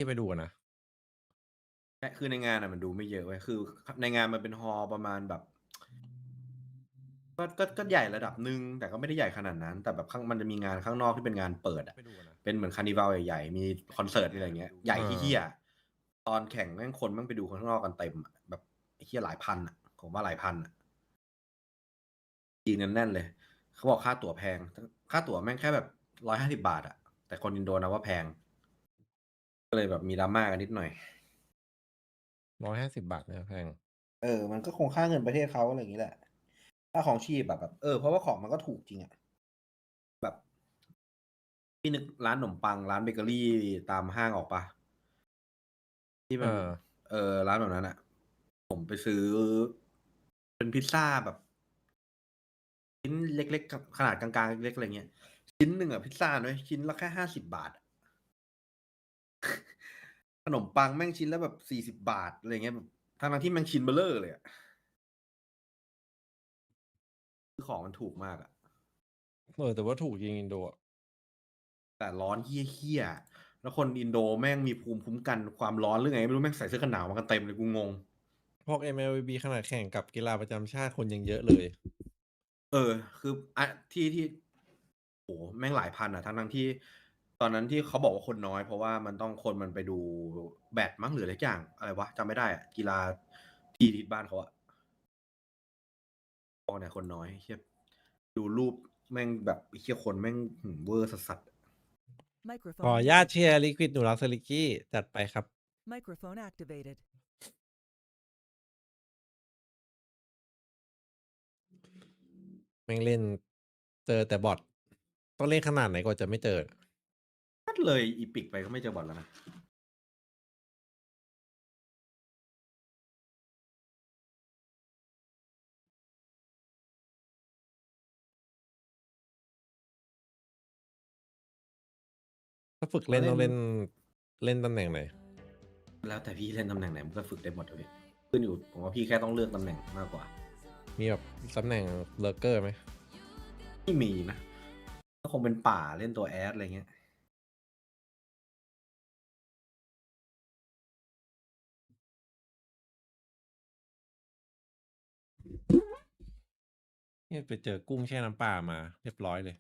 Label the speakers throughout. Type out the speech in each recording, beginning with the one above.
Speaker 1: ที่ไปดูนะ
Speaker 2: คือในงานมันดูไม่เยอะเว้ยคือในงานมันเป็นฮอลประมาณแบบก็ใหญ่ระดับหนึ่งแต่ก็ไม่ได้ใหญ่ขนาดนั้นแต่แบบมันจะมีงานข้างนอกที่เป็นงานเปิดเป็นเหมือนคาร์นิวัลใหญ่ๆมีคอนเสิร์ตอะไรเงี้ยใหญ่ที่เฮียตอนแข่งแม่งคนแม่งไปดูข้างนอกกันเต็มแบบเฮียหลายพันผมว่าหลายพันจีนแน่นเลยเขาบอกค่าตั๋วแพงค่าตั๋วแม่งแค่แบบ150 บาทแต่คนอินโดนะว่าแพงก็เลยแบบมีดราม่ากันนิดหน่อย
Speaker 1: 150 บาทเนี่ยแพง
Speaker 2: มันก็คงค่าเงินประเทศเขาอะไรอย่างนี้แหละค่าของชีพแบบเพราะว่าของมันก็ถูกจริงแบบพี่นึกร้านขนมปังร้านเบเกอรี่ตามห้างออกปะที่มันร้านแบบนั้นผมไปซื้อเป็นพิซซ่าแบบชิ้นเล็กๆขนาดกลางๆเล็กๆอะไรเงี้ยชิ้นหนึ่งพิซซ่าน้อยชิ้นละแค่50 บาทขนมปังแม่งชิ้นละแบบ40 บาทอะไรเงี้ยแบบทั้งที่แม่งชิ้นเบลเลอร์เลยคือของมันถูกมาก
Speaker 1: แต่ว่าถูกจริงอินโด
Speaker 2: แต่ร้อนเฮี้ยๆแล้วคนอินโดแม่งมีภูมิคุ้มกันความร้อนหรือไงไม่รู้แม่งใส่เสื้อกันหนาวมากันเต็มเลยกูงง
Speaker 1: พวก MLB ขนาดแข่งกับกีฬาประจำชาติคนยังเยอะเลย
Speaker 2: คือที่โหแม่งหลายพันทั้งที่ตอนนั้นที่เขาบอกว่าคนน้อยเพราะว่าคนมันไปดูแบดมั้งหรืออะไรอย่างอะไรวะจำไม่ได้กีฬาที่บ้านเขาบอกเนี่ยคนน้อยเฮียดูรูปแม่งแบบเฮียคนแม่งเวอร์สัส
Speaker 1: ขอญาติเชียร์ลิควิดหนูรักสลิกกี้จัดไปครับ
Speaker 3: Microphone activated.
Speaker 1: แม่งเล่นเจอแต่บอทต้องเล่นขนาดไหนก็จะไม่เจอ
Speaker 2: นัดเลยอีพิกไปก็ไม่เจอบอลแล้วนะ
Speaker 1: ถ้าฝึกเล่นต้องเล่นตำแหน่งไหน
Speaker 2: แล้วแต่พี่เล่นตำแหน่งไหนมันก็ฝึกได้หมดเลยขึ้นอยู่ผมว่าพี่แค่ต้องเลือกตำแหน่งมากกว่า
Speaker 1: มีแบบตำแหน่งเลอร์เกอร์ไหม
Speaker 2: ไม่มีนะก็คงเป็นป่าเล่นตัวแอดอะไรเงี้ย
Speaker 1: นี่ไปเจอกุ้งแช่น้ำปลามาเรียบร้อยเลย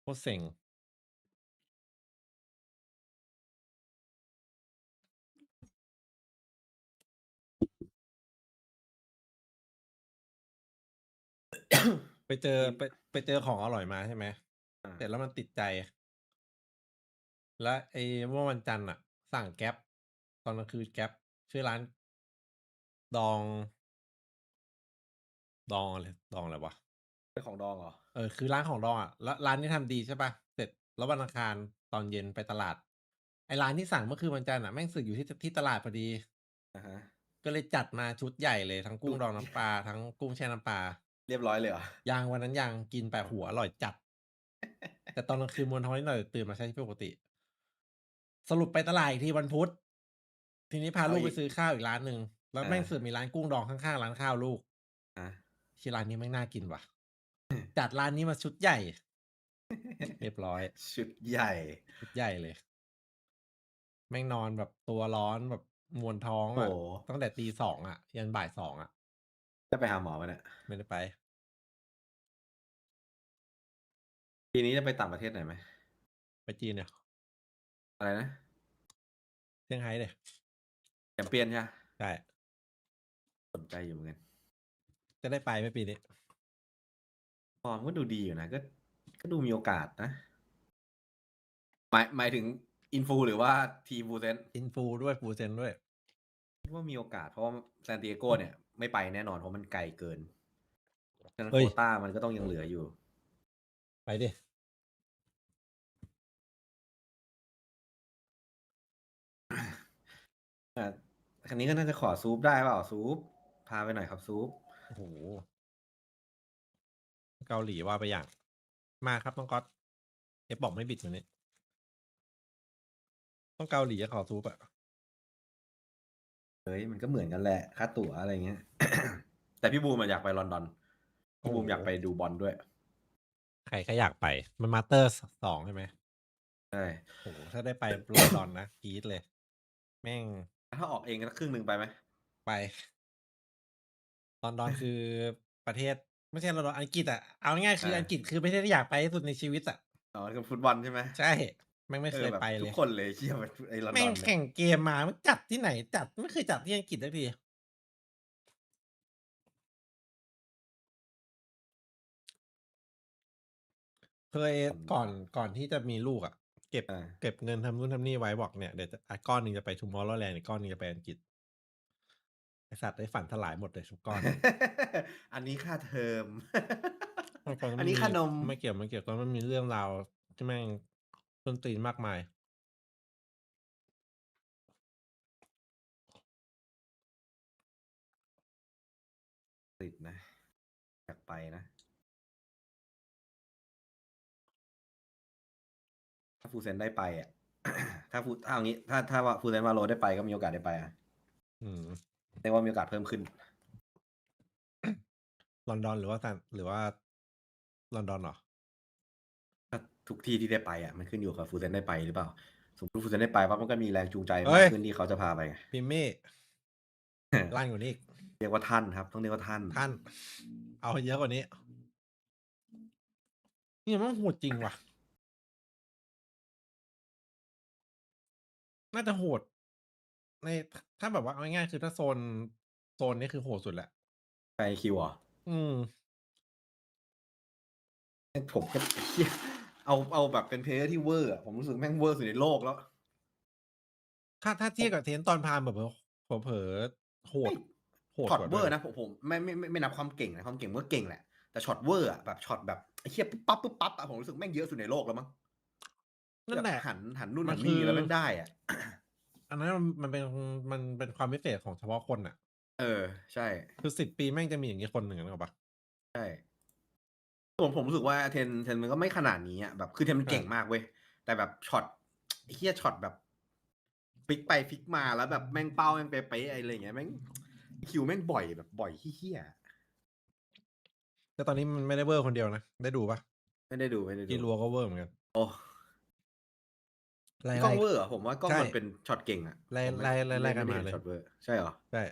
Speaker 1: โคตรเซ็งไปเจอไปเจอของอร่อยมาใช่ไหมเสร็จแล้วมันติดใจแล้วเมื่อวันจันทร์สั่งแก๊ปตอนกลางคืนแก๊ปชื่อร้านดองอะไรวะ
Speaker 2: เป็นของดองเหรอ
Speaker 1: คือร้านของดองแล้วร้านนี้ทำดีใช่ปะเสร็จแล้ววันอังคารตอนเย็นไปตลาดไอ้ร้านที่สั่งเมื่อคืนวันจันทร์แม่งสึกอยู่ที่ตลาดพอดีก็เลยจัดมาชุดใหญ่เลยทั้งกุ้งดองน้ำปลาทั้งกุ้งแช่น้ำปลา
Speaker 2: เรียบร้อยเลยเหรอ
Speaker 1: วันนั้นยังกินไปหัวอร่อยจัดแต่ตอนกลางคืนมวนท้องนิดหน่อยตื่นมาใช้ชีวิตปกติสรุปไปตลาดอีกทีวันพุธทีนี้พาลูกไปซื้อข้าวอีกร้านหนึ่งแล้วแม่งสึกมีร้านกุ้งดองข้างๆร้านข้าวลูกที่ร้านนี้แม่งน่ากินว่ะจัดร้านนี้มาชุดใหญ่เรียบร้อย
Speaker 2: ชุดใหญ่
Speaker 1: เลยแม่งนอนแบบตัวร้อนแบบมวนท้องตั้งแต่ตี 2ยันบ่าย 2
Speaker 2: จะไปหาหมอป่ะเนี่ย
Speaker 1: ไม่ได้ไป
Speaker 2: ปีนี้จะไปต่างประเทศไหนไหม
Speaker 1: ไปจีนเนี่ย
Speaker 2: อะไรนะ
Speaker 1: เซี่ยงไฮ้เลย
Speaker 2: แชมเปี้ยนใช่ไหม
Speaker 1: ใช่
Speaker 2: สนใจอยู่เหมือนกัน
Speaker 1: จะได้ไปไหมปีนี้
Speaker 2: ฟอร์มก็ดูดีอยู่นะก็ดูมีโอกาสนะหมายถึงอินฟูหรือว่าทีฟูเซน
Speaker 1: อินฟูด้วยฟูเซนด้วย
Speaker 2: คิดว่ามีโอกาสเพราะว่าซานดิเอโกเนี่ยไม่ไปแน่นอนเพราะมันไกลเกินฉะนั้นโควต้ามันก็ต้องยังเหลืออยู่
Speaker 1: ไปดิ
Speaker 2: คันนี้ก็น่าจะขอซูปได้เปล่าซูปพาไปหน่อยครับซูป
Speaker 1: โอ้โหเกาหลีว่าไปอย่างมาครับน้องก๊อตบอกไม่บิดวันนี้ต้องเกาหลีจะขอซูป
Speaker 2: เฮ้ยมันก็เหมือนกันแหละค่าตั๋วอะไรเงี้ย แต่พี่บูมอยากไปลอนดอนพี่บูมอยากไปดูบอลด้วย
Speaker 1: ใครก็อยากไปมันมาสเตอร์2ใช่ไหม
Speaker 2: ใช่
Speaker 1: โอ้โหถ้าได้ไปลอนดอนนะกรี๊ดเลย แม่ง
Speaker 2: ถ้าออกเองก็ครึ่งหนึ่งไปไหม
Speaker 1: ไปลอนดอนคือประเทศไม่ใช่ลอนดอนอังกฤษอ่ะเอาง่ายๆคืออังกฤษคือประเทศที่อยากไปที่สุดในชีวิตอ่ะ
Speaker 2: อ๋อคือฟุตบอลใช่ไหม
Speaker 1: ใช่แม่งไม่เคย
Speaker 2: แบบ
Speaker 1: ไป
Speaker 2: ทุ
Speaker 1: เล
Speaker 2: ก
Speaker 1: ย
Speaker 2: คนเลยเชี่ยไอ้ลอน
Speaker 1: แม่
Speaker 2: ดอง นเนี่
Speaker 1: แข่
Speaker 2: ย
Speaker 1: งเกมมามันจัดที่ไหนจัดไม่เคยจัดที่อังกฤษสักทีเคยก่อนที่จะมีลูกอ่ะ เก็บเงินทำนู่นทำนี่ไว้บอกเนี่ยเดี๋ยวจะก้อนหนึ่งจะไปทูมอร์โรแลนด์อีกก้อนหนึ่งจะไปอังกฤษไอสัตว์ได้ฝันสลายหมดเลยทุกก้อน
Speaker 2: อันนี้ค่าเทอม
Speaker 1: ก่อน
Speaker 2: อันนี้ค่านม
Speaker 1: ไม่เกี่ยวตอนมันมีเรื่องราวที่แม่งต้นตีนมากมาย
Speaker 2: ติดนะอยากไปนะ ถ้าฟูเซนได้ไปอ่ะ ถ้าเอางี้ถ้าว่าฟูเซนวาโลได้ไปก็มีโอกาสได้ไปอ่ะ
Speaker 1: อืม
Speaker 2: แต่ว่ามีโอกาสเพิ่มขึ้น
Speaker 1: ลอนดอนหรือว่าลอนดอนเหรอ
Speaker 2: ถ้าทุกที่ที่ได้ไปอ่ะมันขึ้นอยู่กับฟูเซนได้ไปหรือเปล่าสมมติฟูเซนได้ไปปั๊บมันก็มีแรงจูงใจ
Speaker 1: เฮ้
Speaker 2: มาก
Speaker 1: ย
Speaker 2: ขึ้นที่เขาจะพาไปไง
Speaker 1: พิมมี่ ลั่นกว่านี้อีก
Speaker 2: เรียกว่าท่านครับ ต้องเรียกว่าท่าน
Speaker 1: ท่าน เอาเยอะกว่านี้นี่มันโหดจริงว่ะ น่าจะโหดในถ้าแบบว่าเอาง่ายๆคือถ้าโซนนี้คือโหดสุดแหละ
Speaker 2: ไปคิวเหรอ
Speaker 1: อืม
Speaker 2: ผมก็เหี้ยเอาแบบเป็นเพลเยอร์ที่เวอร์อะผมรู้สึกแม่งเวอร์สุดในโลกแล้ว
Speaker 1: ถ้าเทียบกับเทนตอนพามแบบเผลอโหด
Speaker 2: ไม่
Speaker 1: โหด
Speaker 2: ช็อต
Speaker 1: กว่า
Speaker 2: เว
Speaker 1: ด้
Speaker 2: อ
Speaker 1: วย
Speaker 2: ร์
Speaker 1: นะ
Speaker 2: นะผมไม่นับความเก่งนะความเก่งมันก็เก่งแหละแต่ช็อตเวอร์อะแบบช็อตแบบไอ้เหี้ยปุ๊บปั๊บอะผมรู้สึกแม่งเยอะสุดในโลกแล้วมั้ง
Speaker 1: นั่นแหละ
Speaker 2: หันนู่น
Speaker 1: มั
Speaker 2: หั
Speaker 1: น
Speaker 2: น
Speaker 1: คื
Speaker 2: นี่
Speaker 1: อ
Speaker 2: แล้วแม่งได้อะ
Speaker 1: อันนั้นมันเป็นความพิเศษของเฉพาะคนอ่ะ
Speaker 2: เออใช่
Speaker 1: คือ10 ปีแม่งจะมีอย่างนี้คนหนึ่งนึกออกปะ
Speaker 2: ใช่ผมรู้สึกว่าเทนมันก็ไม่ขนาดนี้อ่ะแบบคือเทนมันเก่งมากเว้ยแต่แบบช็อตไอ้เหี้ยช็อตแบบพลิกไปพลิกมาแล้วแบบแม่งเป้าแม่งเป๊ะๆอะไรอย่างเงี้ยแม่งคิวแม่งบ่อยแบบบ่อยเหี้ย
Speaker 1: แต่ตอนนี้มันไม่ได้เวอร์คนเดียวนะ ได้ดูปะ
Speaker 2: ไม่ได้ดู
Speaker 1: กีรัวก็เวอร์เหมือนกัน
Speaker 2: โอ้
Speaker 1: ไล่
Speaker 2: กล้องเวอร์เหรอผมว่ากล้อง
Speaker 1: ใช่
Speaker 2: มันเป็นช็อตเก่งอ่ะ
Speaker 1: ไล่
Speaker 2: ผมไม่
Speaker 1: ไล่กัน
Speaker 2: ไม่
Speaker 1: มา
Speaker 2: ได้เห็น
Speaker 1: เลย
Speaker 2: ช็อตเวอร์ใช่เหรอ
Speaker 1: ใช่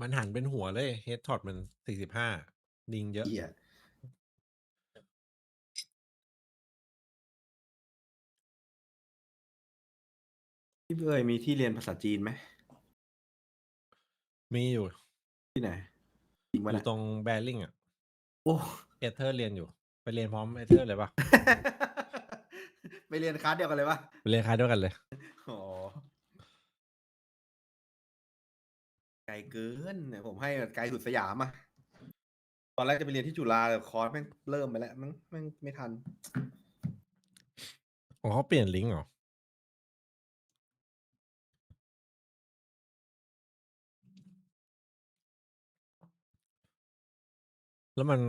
Speaker 1: มันหันเป็นหัวเลยเฮดช็อตมัน45ดิงเยอะ
Speaker 2: เหี้ยพี่เอ้ยมีที่เรียนภาษาจีนไหม
Speaker 1: มีอยู่
Speaker 2: ที่ไหนจริง
Speaker 1: อ
Speaker 2: ปะ
Speaker 1: ยู่
Speaker 2: เนี่ย
Speaker 1: ตรงแบริ่งอ่ะ
Speaker 2: โอ้
Speaker 1: เอเธอร์เรียนอยู่ ไปเรียนพร้อมเอเธอร์เลยปะ
Speaker 2: ไปเรียนคลาสเดียวกันเลยปะ
Speaker 1: ไปเรียนคลาสเดียวกันเลย
Speaker 2: อ๋อไกลเกินเนี่ยผมให้ไกลสุดสยามอะตอนแรกจะไปเรียนที่จุฬาแต่คอร์สแม่งเริ่มไปแล้วแม่งไม่ทัน
Speaker 1: ของเขาเปลี่ยนลิงก์เหรอ แล้วมัน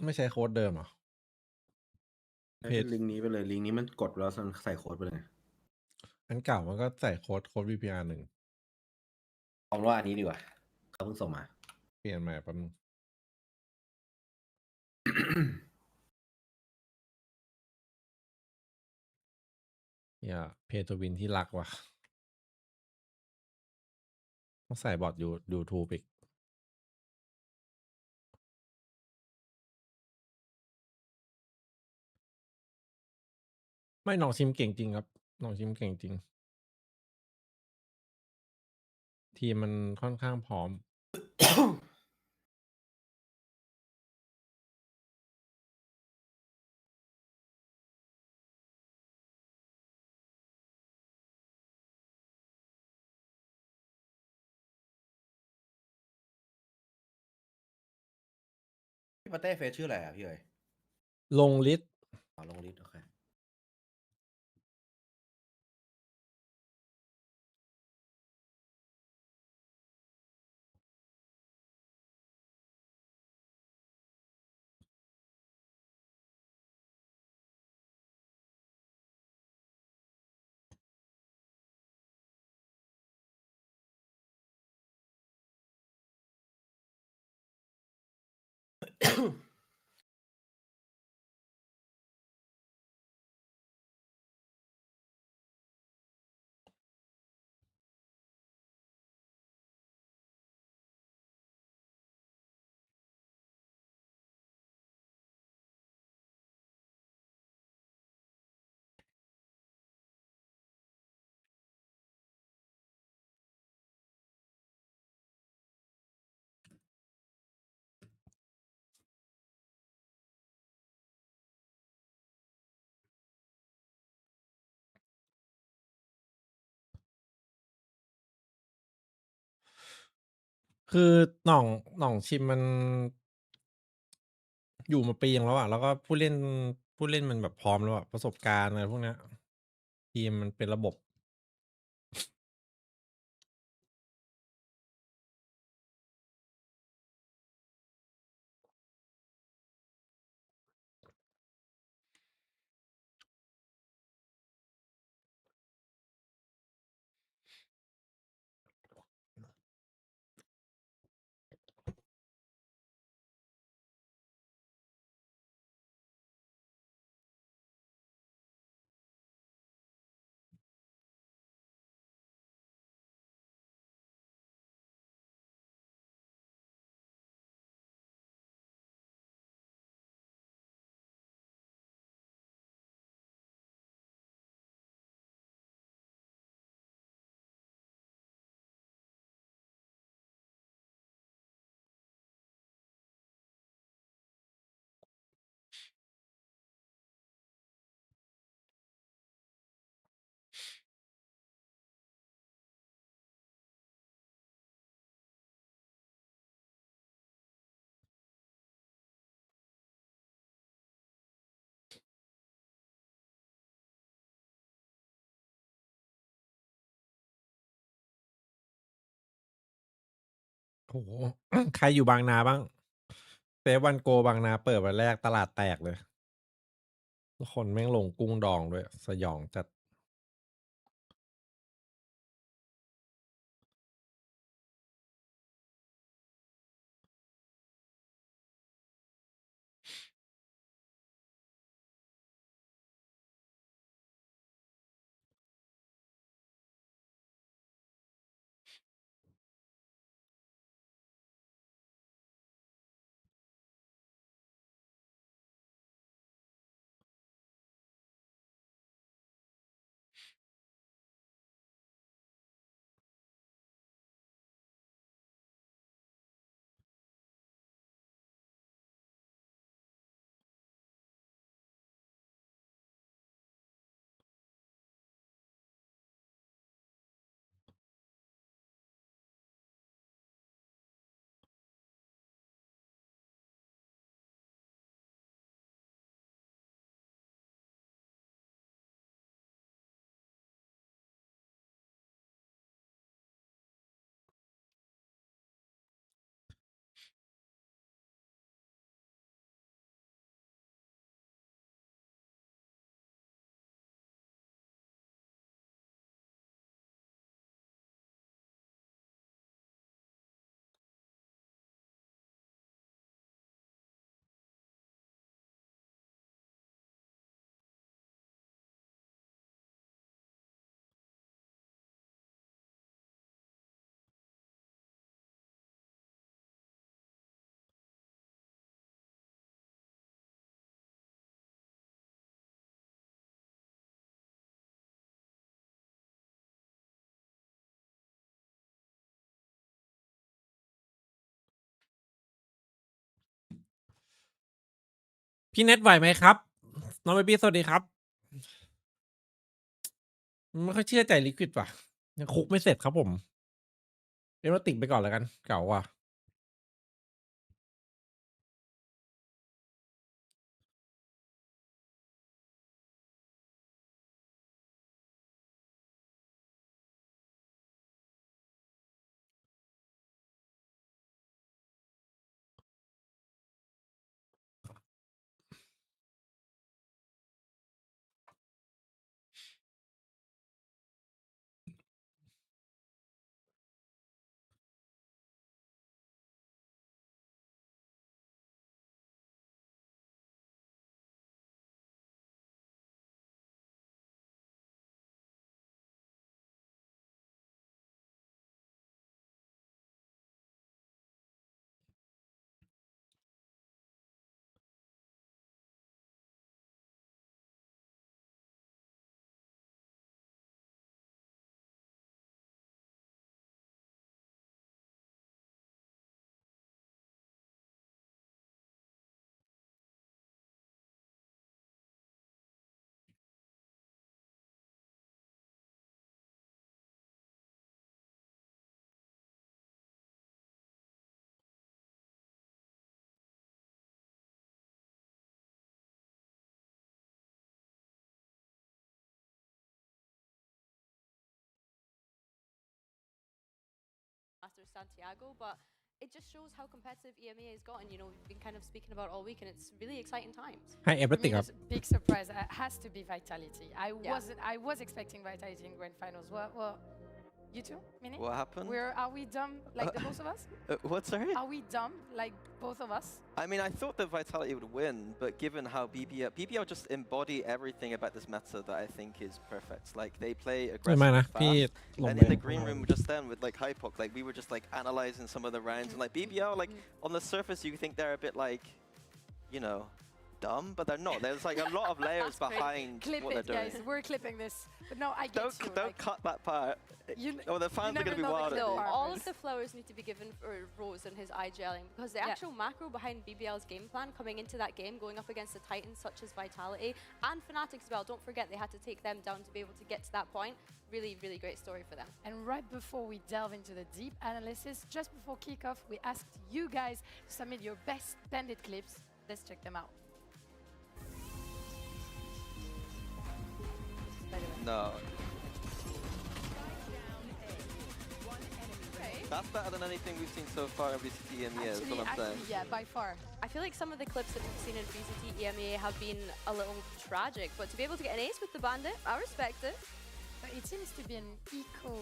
Speaker 1: ไม่ใช้โค้ดเดิมเหรอ
Speaker 2: ใช้เป็นลิงก์นี้ไปเลยลิงก์นี้มันกดแล้วใส่โค้ดไปเลย
Speaker 1: อันเก่ามันก็ใส่โค้ด VPR 1
Speaker 2: เอาว่าอันนี้ดีกว่าเขาเพิ่งส่งมา
Speaker 1: เปลี่ยนมาแป๊บนึงอย่าเพย์ตัววินที่รักว่ะต้องใส่บอทยูทูบอีกไม่น้องชิมเก่งจริงครับน้องชิมเก่งจริง ทีมมันค่อนข้างพร้อม
Speaker 2: พี่ปาเต้เฟซชื่ออะไรอ่ะพี่เอ๋ย
Speaker 1: ลงลิสต์
Speaker 2: อ๋อลงลิสต์โอเค
Speaker 1: คือหน่องชิมมันอยู่มาปีนึงแล้วอะแล้วก็ผู้เล่นมันแบบพร้อมแล้วอะประสบการณ์อะไรพวกเนี้ยทีมมันเป็นระบบโอ้โฮ ใครอยู่บางนาบ้างเซฟวันโกบางนาเปิดวันแรกตลาดแตกเลยทุกคนแม่งลงกุ้งดองด้วยสยองจัดพี่เน็ตไหวไหมครับน้องเบบี้สวัสดีครับไม่ค่อยเชื่อใจลิควิดว่ะยังคุกไม่เสร็จครับผมเรียกว่าติ่งไปก่อนแล้วกันเก่าว่ะ
Speaker 4: after Santiago, but it just shows how competitive EMEA has gotten. You know, we've been kind of speaking about all week, and it's really exciting times.
Speaker 1: ให้เอฟเฟก
Speaker 5: I mean,
Speaker 1: ครับ
Speaker 5: there's a big surprise has to be Vitality. I was expecting Vitality in grand finals. Well, you too, Mini?
Speaker 6: What happened?
Speaker 5: Are we dumb like the both of us?
Speaker 6: What, sorry?
Speaker 5: Are we dumb like both of us?
Speaker 6: I mean, I thought that Vitality would win, but given how BBL just embody everything about this meta that I think is perfect. Like, they play
Speaker 1: ไม่มา
Speaker 6: aggressive
Speaker 1: นะ
Speaker 6: and
Speaker 1: พี่
Speaker 6: fast.
Speaker 1: ลง
Speaker 6: And
Speaker 1: ไป
Speaker 6: in the green room just then with like Hypok, like we were just like analyzing some of the rounds and like BBL, like on the surface you think they're a bit like, you know, dumb, but they're not. There's like a lot of layers
Speaker 5: That's great.
Speaker 6: behind
Speaker 5: Clip
Speaker 6: what
Speaker 5: it,
Speaker 6: they're doing.
Speaker 5: guys. We're clipping this. But no, I get you.
Speaker 6: Don't
Speaker 5: like,
Speaker 6: cut that part.
Speaker 5: You-
Speaker 6: Oh, the fans
Speaker 5: you
Speaker 6: are going to be
Speaker 5: never know
Speaker 6: wild
Speaker 5: the
Speaker 6: at
Speaker 4: No,
Speaker 6: me.
Speaker 5: farmers.
Speaker 4: all of the flowers need to be given for Rose and his eye gelling, because the
Speaker 5: Yeah.
Speaker 4: actual macro behind BBL's game plan coming into that game, going up against the Titans such as Vitality and Fnatic as well, don't forget they had to take them down to be able to get to that point. Really, really great story for them.
Speaker 5: And right before we delve into the deep analysis, just before kickoff, we asked you guys to submit your best bandit clips. Let's check them out. By the way.
Speaker 6: No.
Speaker 4: Okay.
Speaker 6: That's better than anything we've seen so far in VCT EMEA, is what I'm saying.
Speaker 5: Yeah, by far.
Speaker 4: I feel like some of the clips that we've seen in VCT EMEA have been a little tragic, but to be able to get an ace with the bandit, I respect it.
Speaker 5: But it seems to be an eco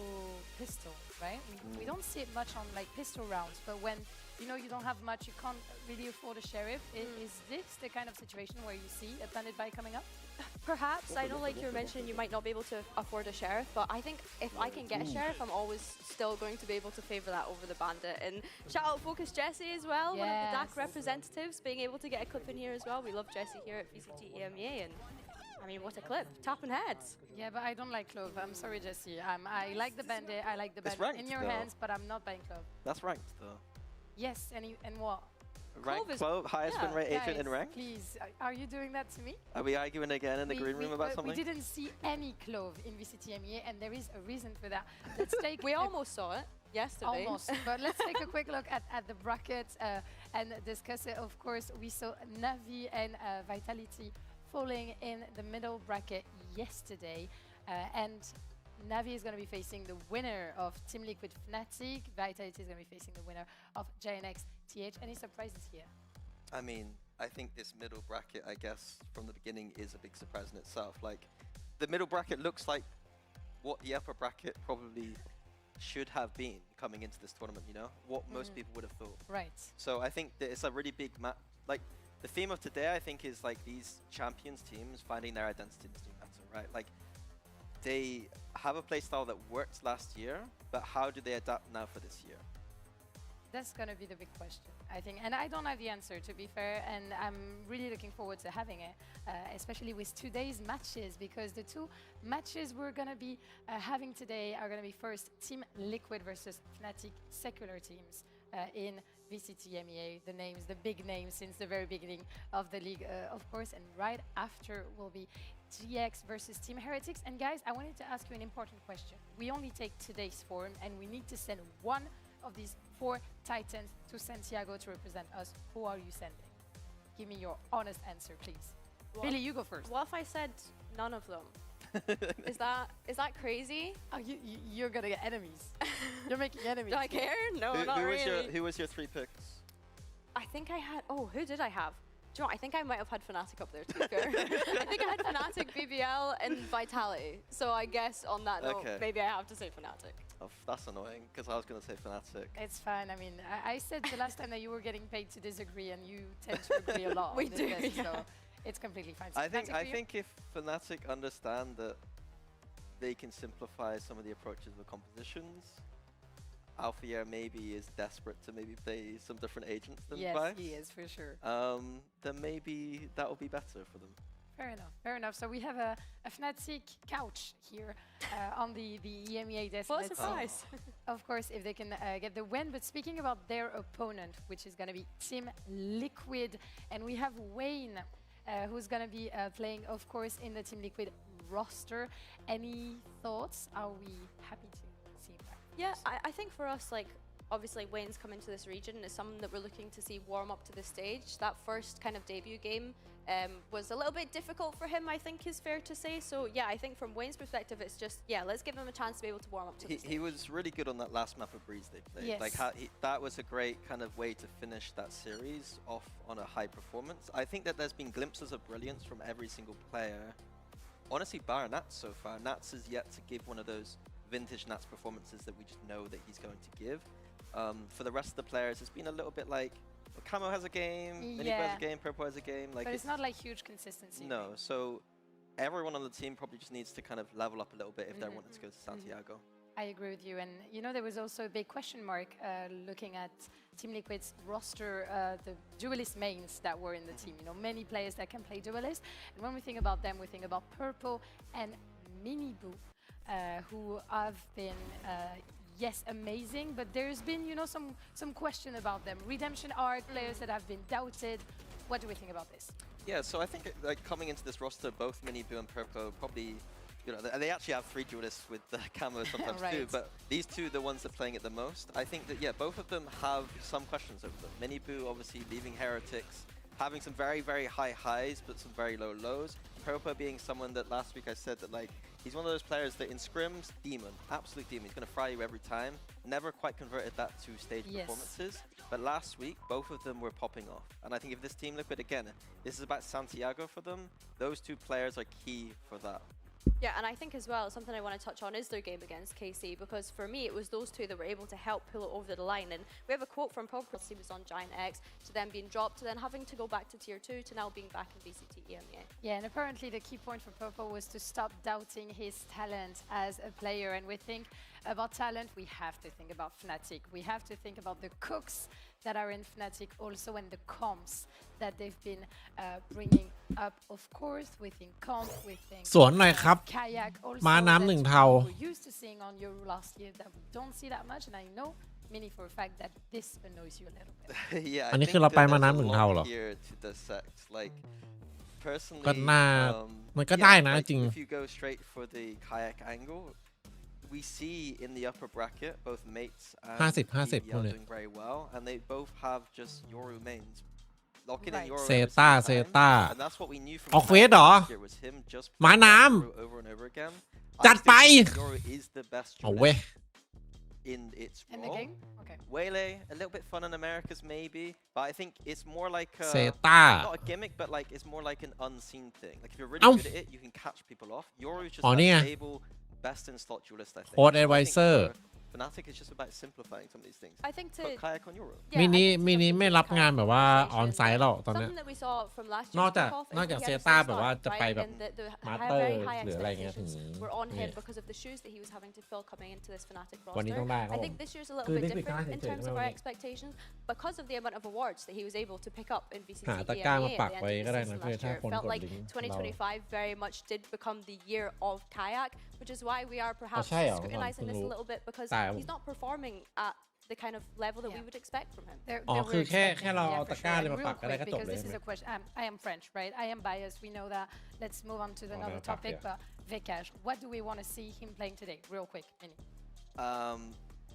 Speaker 5: pistol, right? We don't see it much on like pistol rounds, but when you know you don't have much, you can't really afford a sheriff. Is this the kind of situation where you see a bandit buy coming up?
Speaker 4: Perhaps, I know like you were mentioning you might not be able to afford a sheriff, but I think if I can get a sheriff, I'm always still going to be able to favour that over the bandit. And shout out Focus Jessie as well, one of the DAC
Speaker 5: Yes.
Speaker 4: representatives, being able to get a clip in here as well. We love Jessie here at VCT EMEA, and I mean, what a clip. Tapping heads.
Speaker 5: Yeah, but I don't like Clove. I'm sorry, Jessie. I like the bandit. I like the
Speaker 6: It's
Speaker 5: bandit in
Speaker 6: ranked,
Speaker 5: your
Speaker 6: though.
Speaker 5: hands, but I'm not buying Clove.
Speaker 6: That's ranked though.
Speaker 5: Yes, and what?
Speaker 6: Ranked
Speaker 4: is-
Speaker 6: Clove, highest win
Speaker 4: yeah,
Speaker 6: rate agent in
Speaker 5: Guys,
Speaker 6: rank.
Speaker 5: please, are you doing that to me?
Speaker 6: Are we arguing again in the green room about
Speaker 5: We
Speaker 6: something?
Speaker 5: didn't see any Clove in VCT EMEA, and there is a reason for that. Let's take
Speaker 4: We
Speaker 5: a
Speaker 4: almost saw it yesterday.
Speaker 5: Almost. But let's take a quick look at the bracket and discuss it. Of course, we saw Navi and Vitality falling in the middle bracket yesterday. And Navi is going to be facing the winner of Team Liquid Fnatic. Vitality is going to be facing the winner of JNX TH. Any surprises here?
Speaker 6: I mean, I think this middle bracket, I guess, from the beginning is a big surprise in itself. Like, the middle bracket looks like what the upper bracket probably should have been coming into this tournament, you know? What most people would have thought.
Speaker 5: Right.
Speaker 6: So I think that it's a really big map. Like, the theme of today, I think, is like these champions teams finding their identity in this new meta, right? Like, they have a playstyle that worked last year, but how do they adapt now for this year?
Speaker 5: That's going to be the big question, I think. And I don't have the answer, to be fair. And I'm really looking forward to having it, especially with today's matches, because the two matches we're going to be having today are going to be first Team Liquid versus Fnatic secular teams in VCT EMEA. The names, the big names since the very beginning of the league, of course. And right after will be GX versus Team Heretics. And guys, I wanted to ask you an important question. We only take today's form, and we need to send one of these 4 Titans to Santiago to represent us. Who are you sending? Give me your honest answer, please.
Speaker 4: What-
Speaker 5: Billy, you go first.
Speaker 4: What if I said none of them? Is that crazy?
Speaker 5: Oh, you're gonna get enemies. You're making enemies.
Speaker 4: Do I care? No, not really.
Speaker 6: Who was your 3 picks?
Speaker 4: I think I had. Oh, who did I have? Do you know what? I think I might have had Fnatic up there, to be fair. I think I had Fnatic, BBL, and Vitality. So I guess on that note,
Speaker 6: Okay.
Speaker 4: maybe I have to say Fnatic.
Speaker 6: Oh, that's annoying, because I was going to say Fnatic.
Speaker 5: It's fine. I mean, I said the last time that you were getting paid to disagree, and you tend to agree a lot.
Speaker 4: We
Speaker 5: on this
Speaker 4: do,
Speaker 5: list,
Speaker 4: yeah.
Speaker 5: So it's completely fine. So
Speaker 6: I
Speaker 5: Fnatic for you?
Speaker 6: think if Fnatic understand that they can simplify some of the approaches of the compositions, Alphier maybe is desperate to maybe play some different agents than
Speaker 5: Yes,
Speaker 6: Vice.
Speaker 5: he is for sure.
Speaker 6: Then maybe that will be better for them.
Speaker 5: Fair enough. Fair enough. So we have a Fnatic couch here on the EMEA desk.
Speaker 4: What a
Speaker 5: Let's see,
Speaker 4: surprise.
Speaker 5: of course, if they can get the win. But speaking about their opponent, which is going to be Team Liquid, and we have Wayne, who's going to be playing, of course, in the Team Liquid roster. Any thoughts? Are we happy to see him back?
Speaker 4: Yeah, I think for us, like, obviously Wayne's come into this region and is someone that we're looking to see warm up to the stage. That first kind of debut game was a little bit difficult for him, I think is fair to say. So yeah, I think from Wayne's perspective, it's just, yeah, let's give him a chance to be able to warm up to the stage.
Speaker 6: He was really good on that last map of Breeze they played.
Speaker 5: Yes.
Speaker 6: Like that was a great kind of way to finish that series off on a high performance. I think that there's been glimpses of brilliance from every single player. Honestly, bar Nats so far. Nats is yet to give one of those vintage Nats performances that we just know that he's going to give. For the rest of the players, it's been a little bit like Camo has a game, Minibo has a game, Purple has a game. Like
Speaker 5: but it's not like huge consistency.
Speaker 6: No, so everyone on the team probably just needs to kind of level up a little bit if they're wanting to go to Santiago.
Speaker 5: I agree with you. And you know, there was also a big question mark looking at Team Liquid's roster, the duelist mains that were in the team. You know, many players that can play duelist. And when we think about them, we think about Purple and Minibo, who have been yes, amazing, but there's been, you know, some question about them. Redemption Arc players that have been doubted. What do we think about this?
Speaker 6: Yeah, so I think like coming into this roster, both Minibu and Purple probably, you know, they actually have 3 duelists with the Camo sometimes
Speaker 5: Right.
Speaker 6: too, but these two are the ones that are playing it the most. I think that, yeah, both of them have some questions over them. Minibu obviously leaving Heretics, having some very, very high highs, but some very low lows. Purple being someone that last week I said that like, he's one of those players that in scrims, demon, absolute demon. He's going to fry you every time. Never quite converted that to stage performances. But last week, both of them were popping off. And I think if this Team Liquid, again, this is about Santiago for them, those 2 players are key for that.
Speaker 4: Yeah, and I think as well, something I want to touch on is their game against KC, because for me, it was those 2 that were able to help pull it over the line. And we have a quote from Purple, he was on Giant X, to then being dropped, to then having to go back to Tier 2, to now being back in VCT EMEA.
Speaker 5: Yeah, and apparently the key point for Purple was to stop doubting his talent as a player. And we think about talent, we have to think about Fnatic. We have to think about the cooks that are in Fnatic also, and the comps that they've been bringing up. Of course, we think comp, we think
Speaker 1: สวนหน่อยครับ
Speaker 5: kayak also
Speaker 1: ม้าน้ำ
Speaker 5: that
Speaker 1: 1 เทา
Speaker 5: we're used to seeing on Euro last year that we don't see that much, and I know Mini for a fact that this annoys you a little bit.
Speaker 6: Yeah, I
Speaker 1: อันนี้
Speaker 6: think
Speaker 1: คือเรา
Speaker 6: that
Speaker 1: ไป
Speaker 6: there's
Speaker 1: ม้า
Speaker 6: a
Speaker 1: น้ำ 1 เทา
Speaker 6: lot
Speaker 1: เหรอ
Speaker 6: here to dissect. Like, personally,
Speaker 1: ก็น่า มันก็ได้นะ
Speaker 6: like,
Speaker 1: จริง
Speaker 6: if you go straight for the kayak angle, we see in the upper bracket both mates and
Speaker 1: 50-50
Speaker 6: BB
Speaker 1: พวก
Speaker 6: are
Speaker 1: เนี่ย
Speaker 6: doing very well, and they both have just Yoru mains. Locking in
Speaker 5: Right.
Speaker 6: Yoru
Speaker 1: เซ
Speaker 6: every
Speaker 1: ต้า
Speaker 6: single
Speaker 1: เซ
Speaker 6: time,
Speaker 1: ต้า
Speaker 6: and that's what we knew from
Speaker 1: ออกเควสเหรอ
Speaker 6: last year was him just
Speaker 1: ม้าน้
Speaker 6: Yoru over and over again.
Speaker 1: จัดไป
Speaker 6: I still think Yoru is the best
Speaker 1: เอาเว้ย
Speaker 6: duelist in its
Speaker 5: In the
Speaker 6: role.
Speaker 5: game? Okay.
Speaker 6: Waylay, a little bit fun in Americas maybe, but I think it's more like
Speaker 1: เซ
Speaker 6: a,
Speaker 1: ต้า
Speaker 6: not a gimmick, but like it's more like an unseen thing. Like if you're
Speaker 1: เอ้า
Speaker 6: really good at it, you can catch people off. Yoru's just
Speaker 1: อ๋อ
Speaker 6: that
Speaker 1: นี่ไง
Speaker 6: stable, best in slot duelist, I think.
Speaker 1: โค้ด
Speaker 6: So I think
Speaker 1: advisor
Speaker 6: for Fnatic is just about simplifying some of these things.
Speaker 4: I think to...
Speaker 6: Put kayak on Yoru.
Speaker 4: Yeah,
Speaker 1: มิ
Speaker 4: I
Speaker 1: นิ
Speaker 4: think to
Speaker 1: มินิ
Speaker 4: complete
Speaker 1: ไม่
Speaker 4: the
Speaker 1: รับงานแบบว่า
Speaker 4: conversation,
Speaker 1: ออนไซต์หรอกตอนเนี้ย
Speaker 4: something that we saw from last
Speaker 1: นอก
Speaker 4: year's
Speaker 1: จาก
Speaker 4: kickoff is
Speaker 1: นอกจาก
Speaker 4: he
Speaker 1: เซ
Speaker 4: had a
Speaker 1: ต้า
Speaker 4: slow
Speaker 1: แบบว่า
Speaker 4: start,
Speaker 1: จะไป
Speaker 4: right?
Speaker 1: แบบ
Speaker 4: And the
Speaker 1: มาส
Speaker 4: high-
Speaker 1: เตอร์
Speaker 4: very high
Speaker 1: หรืออะไรเงี้ยถึง
Speaker 4: expectations were on
Speaker 1: นี่
Speaker 4: him because of the shoes that he was having to fill coming into this Fnatic
Speaker 1: วันนี้
Speaker 4: roster.
Speaker 1: ต้องได้ครับ
Speaker 4: I
Speaker 1: ผม
Speaker 4: think this year's a little
Speaker 1: คือ
Speaker 4: bit
Speaker 1: ลิขสิทธิ์
Speaker 4: different in
Speaker 1: เฉยๆ
Speaker 4: terms
Speaker 1: ไม่
Speaker 4: of
Speaker 1: วัน
Speaker 4: our
Speaker 1: นี้
Speaker 4: expectations because of the amount of awards that he was able to pick up in VCT
Speaker 1: หาตะกร้ามา
Speaker 4: EMEA
Speaker 1: ปัก
Speaker 4: at the
Speaker 1: ไว้
Speaker 4: end
Speaker 1: ก็
Speaker 4: of
Speaker 1: ได้
Speaker 4: the
Speaker 1: นะ
Speaker 4: season
Speaker 1: เพื่อ
Speaker 4: last
Speaker 1: ถ้า
Speaker 4: year.
Speaker 1: คน
Speaker 4: It felt
Speaker 1: กด
Speaker 4: like
Speaker 1: ลิงก์เรา
Speaker 4: 2025 very much did become the year of kayak, which is why we are perhaps
Speaker 1: ใช่เหรอ
Speaker 4: scrutinizing this
Speaker 1: เพิ่งรู้
Speaker 4: a little bit because
Speaker 1: แต่
Speaker 4: he's not performing at the kind of level that we
Speaker 5: Yeah.
Speaker 4: would expect from him.
Speaker 5: There-
Speaker 1: อ๋อ
Speaker 5: there
Speaker 1: คือ
Speaker 5: were
Speaker 1: แค่
Speaker 5: expectations,
Speaker 1: แค่เรา
Speaker 5: yeah,
Speaker 1: เอา
Speaker 5: for
Speaker 1: ตะกร้า
Speaker 5: sure.
Speaker 1: เลย
Speaker 5: And
Speaker 1: มา
Speaker 5: real
Speaker 1: ปักก็ได้
Speaker 5: quick,
Speaker 1: ก็จบ
Speaker 5: because
Speaker 1: เลย
Speaker 5: this
Speaker 1: ใช่
Speaker 5: is
Speaker 1: ไหม
Speaker 5: a question. I am French, right? I am biased. We know that. Let's move on to another
Speaker 1: never
Speaker 5: topic.
Speaker 1: talk,
Speaker 5: But Vikash, what do we want to see him playing today? Real quick, Mini.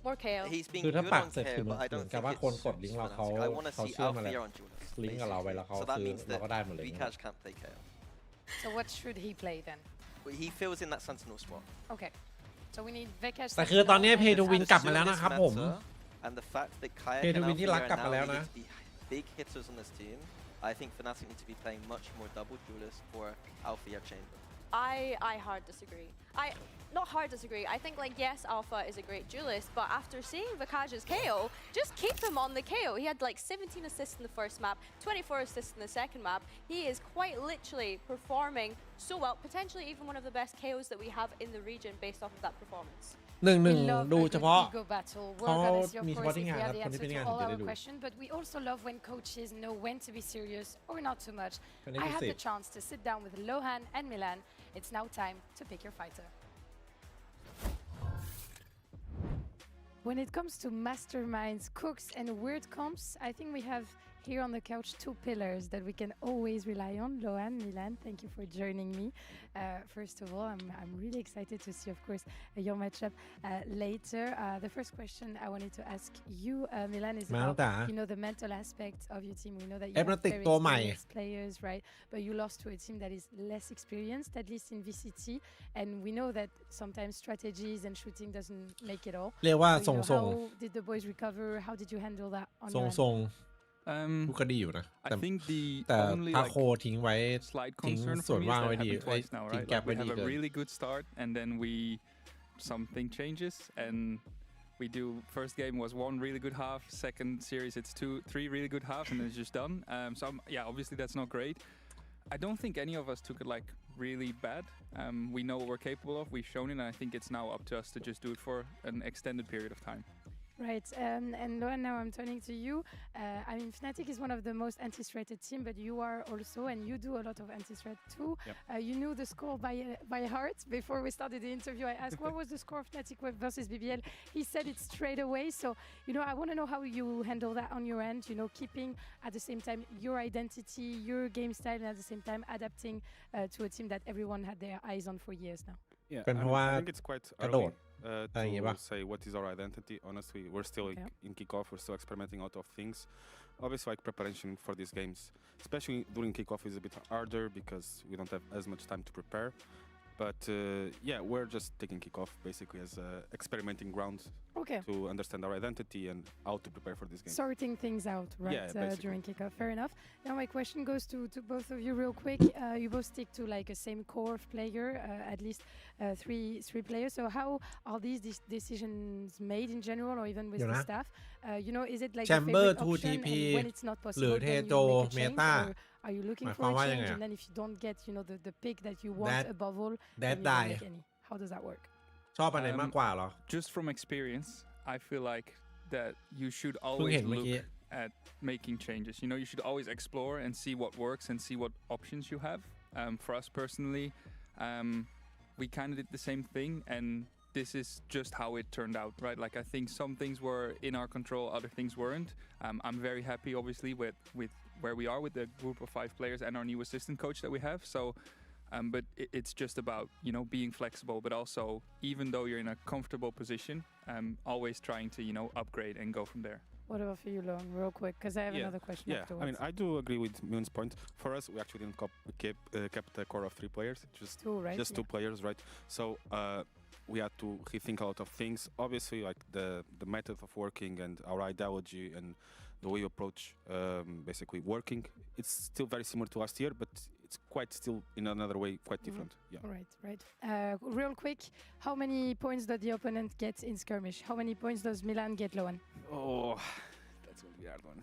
Speaker 4: More KO.
Speaker 6: He's been
Speaker 1: คือ
Speaker 6: good
Speaker 1: ถ้าปัก
Speaker 6: on
Speaker 1: เสร็จ
Speaker 6: KO,
Speaker 1: คือเหมื
Speaker 6: but I
Speaker 1: อน
Speaker 6: don't
Speaker 1: กับ
Speaker 6: think
Speaker 1: ว่า
Speaker 6: it
Speaker 1: คนกด
Speaker 6: suits
Speaker 1: ลิงก์เรา
Speaker 6: Fnatic.
Speaker 1: เขา
Speaker 6: I want to
Speaker 1: เขา
Speaker 6: see
Speaker 1: เชื่อมาแล้ว
Speaker 6: Alfia on duelist.
Speaker 1: ลิงก์กับเราไปแล้วเขา
Speaker 6: So that
Speaker 1: คือ
Speaker 6: means
Speaker 1: เรา
Speaker 6: that
Speaker 1: ก็ได้หมดเลย
Speaker 6: Vikash can't play KO.
Speaker 5: So what should he play then?
Speaker 6: But he fills in that sentinel spot.
Speaker 5: Okay. So we need Vikash.
Speaker 1: แต่คือตอนนี้
Speaker 5: Sentinel,
Speaker 1: Pay to
Speaker 5: and
Speaker 1: Win
Speaker 5: Alpha
Speaker 1: กลับมา
Speaker 6: Soon
Speaker 1: แล้ว
Speaker 6: this
Speaker 1: นะครับผม
Speaker 6: meta and the fact that Kayak
Speaker 1: Pay to
Speaker 6: and
Speaker 1: Win ที่
Speaker 6: Alfia
Speaker 1: รัก
Speaker 6: are
Speaker 1: กลับมาแล้ว
Speaker 6: now
Speaker 1: นะ
Speaker 6: needed to be big hitters on this team. I think Fnatic need to be playing much more double duelist for Alfia Chamber.
Speaker 4: I hard disagree. Not hard disagree. I think like yes, Alpha is a great duelist, but after seeing Vikash's KO, just keep him on the KO. He had like 17 assists in the first map, 24 assists in the second map. He is quite literally performing so well, potentially even one of the best KOs that we have in the region based off of that performance.
Speaker 1: หนึ่ง
Speaker 5: We love
Speaker 1: ดู
Speaker 5: a
Speaker 1: เฉ
Speaker 5: good
Speaker 1: พาะ
Speaker 5: ego battle.
Speaker 1: เขา
Speaker 5: We're gonna see, of
Speaker 1: มีเฉ
Speaker 5: course,
Speaker 1: พาะ
Speaker 5: if
Speaker 1: ที่
Speaker 5: we
Speaker 1: งาน
Speaker 5: have
Speaker 1: ครับ
Speaker 5: the
Speaker 1: คนที่
Speaker 5: answer
Speaker 1: เป็น
Speaker 5: to
Speaker 1: งาน
Speaker 5: all
Speaker 1: ถึงจะได้
Speaker 5: our
Speaker 1: ดู
Speaker 5: questions. But we also love when coaches know when to be serious or not too much.
Speaker 1: คนนี้
Speaker 5: I
Speaker 1: พิ
Speaker 5: had
Speaker 1: เศ
Speaker 5: the
Speaker 1: ษ
Speaker 5: chance to sit down with Lohan and Milan. It's now time to pick your fighter. When it comes to masterminds, cooks, and weird comps, I think we have here on the couch, two pillars that we can always rely on. Lohan, Milan, thank you for joining me. First of all, I'm really excited to see, of course, your matchup later. The first question I wanted to ask you, Milan, is
Speaker 1: มาตั้ง
Speaker 5: about
Speaker 1: แต่
Speaker 5: the mental aspect of your team. We know that you
Speaker 1: เอฟ
Speaker 5: have
Speaker 1: นาติก
Speaker 5: very
Speaker 1: ตัวใหม่
Speaker 5: experienced players, right? But you lost to a team that is less experienced, at least in VCT. And we know that sometimes strategies and shooting doesn't make it all.
Speaker 1: เรียกว่า
Speaker 5: So,
Speaker 1: ทรง
Speaker 5: how did the boys recover? How did you handle that on
Speaker 1: ทรง
Speaker 5: your
Speaker 1: ท
Speaker 5: end?
Speaker 1: รงลูกก็ดีอยู่นะ
Speaker 7: I think the
Speaker 1: แต่
Speaker 7: only
Speaker 1: พา
Speaker 7: like
Speaker 1: โคทิ้งไว้
Speaker 7: slight
Speaker 1: ทิ้ง
Speaker 7: concern
Speaker 1: ส่ว
Speaker 7: for
Speaker 1: น
Speaker 7: me
Speaker 1: ว่าง
Speaker 7: is that
Speaker 1: ไว้ดี
Speaker 7: happened twice now,
Speaker 1: ทิ้ง
Speaker 7: right?
Speaker 1: แก็บ
Speaker 7: Like
Speaker 1: ไว้
Speaker 7: we
Speaker 1: ดี
Speaker 7: have
Speaker 1: เกิ
Speaker 7: a
Speaker 1: น
Speaker 7: really good start and then something changes and we do first game was one really good half, second series it's three really good halves and then it's just done. Obviously that's not great. I don't think any of us took it like really bad. We know what we're capable of. We've shown it, and I think it's now up to us to just do it for an extended period of time.
Speaker 5: Right, and Lohan, now I'm turning to you. I mean, Fnatic is one of the most anti-threated team, but you are also, and you do a lot of anti-threat too.
Speaker 7: Yep.
Speaker 5: You knew the score by heart. Before we started the interview, I asked, what was the score of Fnatic versus BBL? He said it straight away. So, I want to know how you handle that on your end, keeping at the same time your identity, your game style, and at the same time adapting to a team that everyone had their eyes on for years now.
Speaker 8: Yeah,
Speaker 1: เป็นเพราะว่า
Speaker 8: I think it's quite
Speaker 1: กระโด
Speaker 8: early
Speaker 1: ด อะไรอย่างงี้
Speaker 8: to
Speaker 1: ป่ะ
Speaker 8: say what is our identity. Honestly, we're still
Speaker 5: Okay.
Speaker 8: in kickoff. We're still experimenting a lot of things. Obviously, like preparation for these games, especially during kickoff, is a bit harder because we don't have as much time to prepare. But we're just taking kickoff basically as experimenting ground
Speaker 5: Okay.
Speaker 8: to understand our identity and how to prepare for this game.
Speaker 5: Sorting things out, right,
Speaker 8: Yeah, basically.
Speaker 5: during kickoff. Fair enough. Now my question goes to both of you real quick. You both stick to like a same core of player, at least three players. So how are these decisions made in general, or even with
Speaker 1: เดี๋ยว
Speaker 5: the
Speaker 1: นะ
Speaker 5: staff? Is it like
Speaker 1: Chamber
Speaker 5: the favorite
Speaker 1: 2
Speaker 5: option,
Speaker 1: TP
Speaker 5: and when it's not
Speaker 1: หรือ
Speaker 5: possible,
Speaker 1: เท
Speaker 5: then
Speaker 1: โจ
Speaker 5: you make a
Speaker 1: เม
Speaker 5: change,
Speaker 1: ตา
Speaker 5: or are you looking
Speaker 1: หมาย
Speaker 5: for
Speaker 1: ความ
Speaker 5: a
Speaker 1: ว่ายังไง
Speaker 5: change,
Speaker 1: อะ
Speaker 5: and then if you don't get the pick that you want
Speaker 1: That-
Speaker 5: above all,
Speaker 1: that
Speaker 5: then you don't
Speaker 1: die
Speaker 5: make any? How does that work?
Speaker 1: ชอบอันไหนมากกว่าเหรอ
Speaker 7: Just from experience, I feel like that you should
Speaker 1: เพิ่ง
Speaker 7: always
Speaker 1: เห็นเมื่อ
Speaker 7: look
Speaker 1: กี้
Speaker 7: at making changes. You should always explore and see what works and see what options you have. For us personally, we kind of did the same thing, and this is just how it turned out, right? Like I think some things were in our control, other things weren't. I'm very happy, obviously, with where we are with the group of 5 players and our new assistant coach that we have. So. But it's just about being flexible, but also even though you're in a comfortable position, always trying to upgrade and go from there.
Speaker 5: What about for you, Long, real quick? Because I have
Speaker 8: Yeah.
Speaker 5: another question
Speaker 8: Yeah,
Speaker 5: afterwards.
Speaker 8: I mean, I do agree with Moon's point. For us, we actually didn't kept a core of 3 players, just
Speaker 5: Two, right?
Speaker 8: just 2 players, right? So we had to rethink a lot of things. Obviously, like the method of working and our ideology and the way we approach basically working, it's still very similar to last year, but it's quite still in another way quite different. Yeah.
Speaker 5: Right. Real quick, how many points does the opponent get in skirmish? How many points does Milan get, Lohan?
Speaker 8: Oh, that's gonna be a hard one.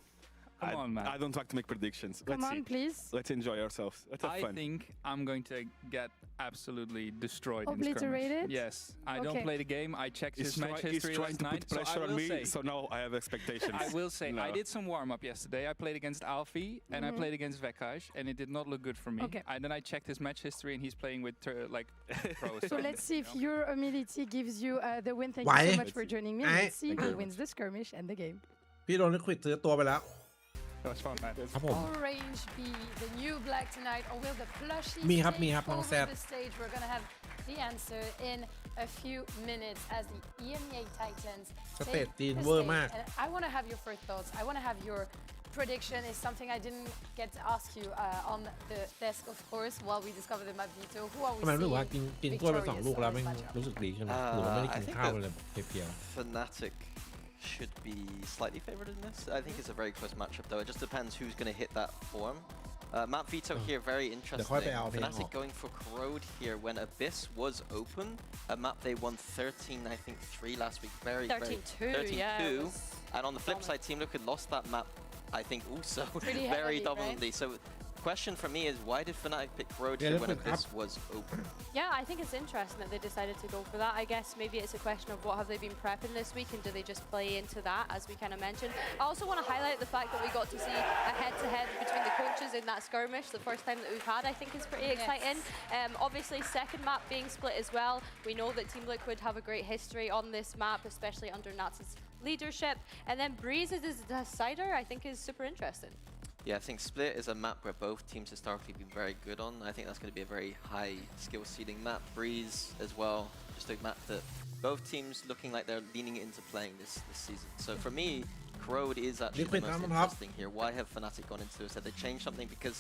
Speaker 7: Come on, man.
Speaker 8: I don't like to make predictions.
Speaker 5: Come
Speaker 8: Let's
Speaker 5: on,
Speaker 8: see.
Speaker 5: please.
Speaker 8: Let's enjoy ourselves. Let's have
Speaker 7: I
Speaker 8: fun.
Speaker 7: think I'm going to get absolutely destroyed.
Speaker 5: Obliterated?
Speaker 7: In skirmish. Yes, I don't
Speaker 5: Okay.
Speaker 7: play the game. I checked his match
Speaker 8: He's
Speaker 7: history
Speaker 8: trying
Speaker 7: last
Speaker 8: to put
Speaker 7: night. So I
Speaker 8: pressure on
Speaker 7: will
Speaker 8: me,
Speaker 7: say,
Speaker 8: so now I have expectations.
Speaker 7: I will say
Speaker 8: No.
Speaker 7: I did some warm up yesterday. I played against Alfie and I played against Vekaj, and it did not look good for me.
Speaker 5: Okay.
Speaker 7: And then I checked his match history, and he's playing with like pros.
Speaker 5: So let's see if your humility gives you the win. Thank you
Speaker 1: Why?
Speaker 5: so much for joining me.
Speaker 1: I-
Speaker 5: Let's see who wins the skirmish and the game.
Speaker 1: พี่โดนลิควิดซื้อตัวไปแล้ว
Speaker 7: That was fun, man.
Speaker 1: ครับผม
Speaker 5: Orange be the new black tonight, or will the plushies
Speaker 1: มีครับ
Speaker 5: take
Speaker 1: มีครับน้อง
Speaker 5: over
Speaker 1: แซ่บ
Speaker 5: the stage? We're gonna have the answer in a few minutes as the EMEA Titans
Speaker 1: สเตจ
Speaker 5: take
Speaker 1: จีน
Speaker 5: the
Speaker 1: เวอร์มาก
Speaker 5: stage. And I want to have your first thoughts. I want to have your prediction. Is something I didn't get to ask you on the desk, of course, while we discover the map detail. Who are we
Speaker 1: ทำไมรู้สึกว่า
Speaker 5: seeing
Speaker 1: กินกล้วยไป 2 ลูกแล้ว
Speaker 5: victorious
Speaker 1: แม่ง
Speaker 5: on this matchup?
Speaker 1: รู้สึกดีขึ้นหรือว่าไม่ได้กิน
Speaker 6: I think
Speaker 1: ข้าว
Speaker 6: that
Speaker 1: เลยเพลีย
Speaker 6: Fnatic should be slightly favored in this. I think it's a very close matchup though. It just depends who's going to hit that form. Map Veto here, very interesting. Fnatic going for Corrode here when Abyss was open. A map they won 13, I think 3 last week.
Speaker 4: 13-2, yeah.
Speaker 6: 13-2. And on the flip side, Team Liquid lost that map, I think also
Speaker 5: Pretty
Speaker 6: very
Speaker 5: heavily,
Speaker 6: dominantly.
Speaker 5: right?
Speaker 6: So question for me is why did Fnatic pick Road
Speaker 1: Yeah,
Speaker 6: here when
Speaker 1: Liquid
Speaker 6: this was open?
Speaker 4: Yeah, I think it's interesting that they decided to go for that. I guess maybe it's a question of what have they been prepping this week and do they just play into that, as we kind of mentioned. I also want to highlight the fact that we got to see a head-to-head between the coaches in that skirmish, the first time that we've had, I think is pretty exciting. Obviously, second map being split as well. We know that Team Liquid have a great history on this map, especially under Nats's leadership. And then Breeze as the decider, I think is super interesting.
Speaker 6: Yeah, I think Split is a map where both teams historically been very good on. I think that's going to be a very high skill ceiling map. Breeze as well, just a map that both teams looking like they're leaning into playing this season. So for me, Corrode is actually the most interesting here. Why have Fnatic gone into this? Have they changed something? Because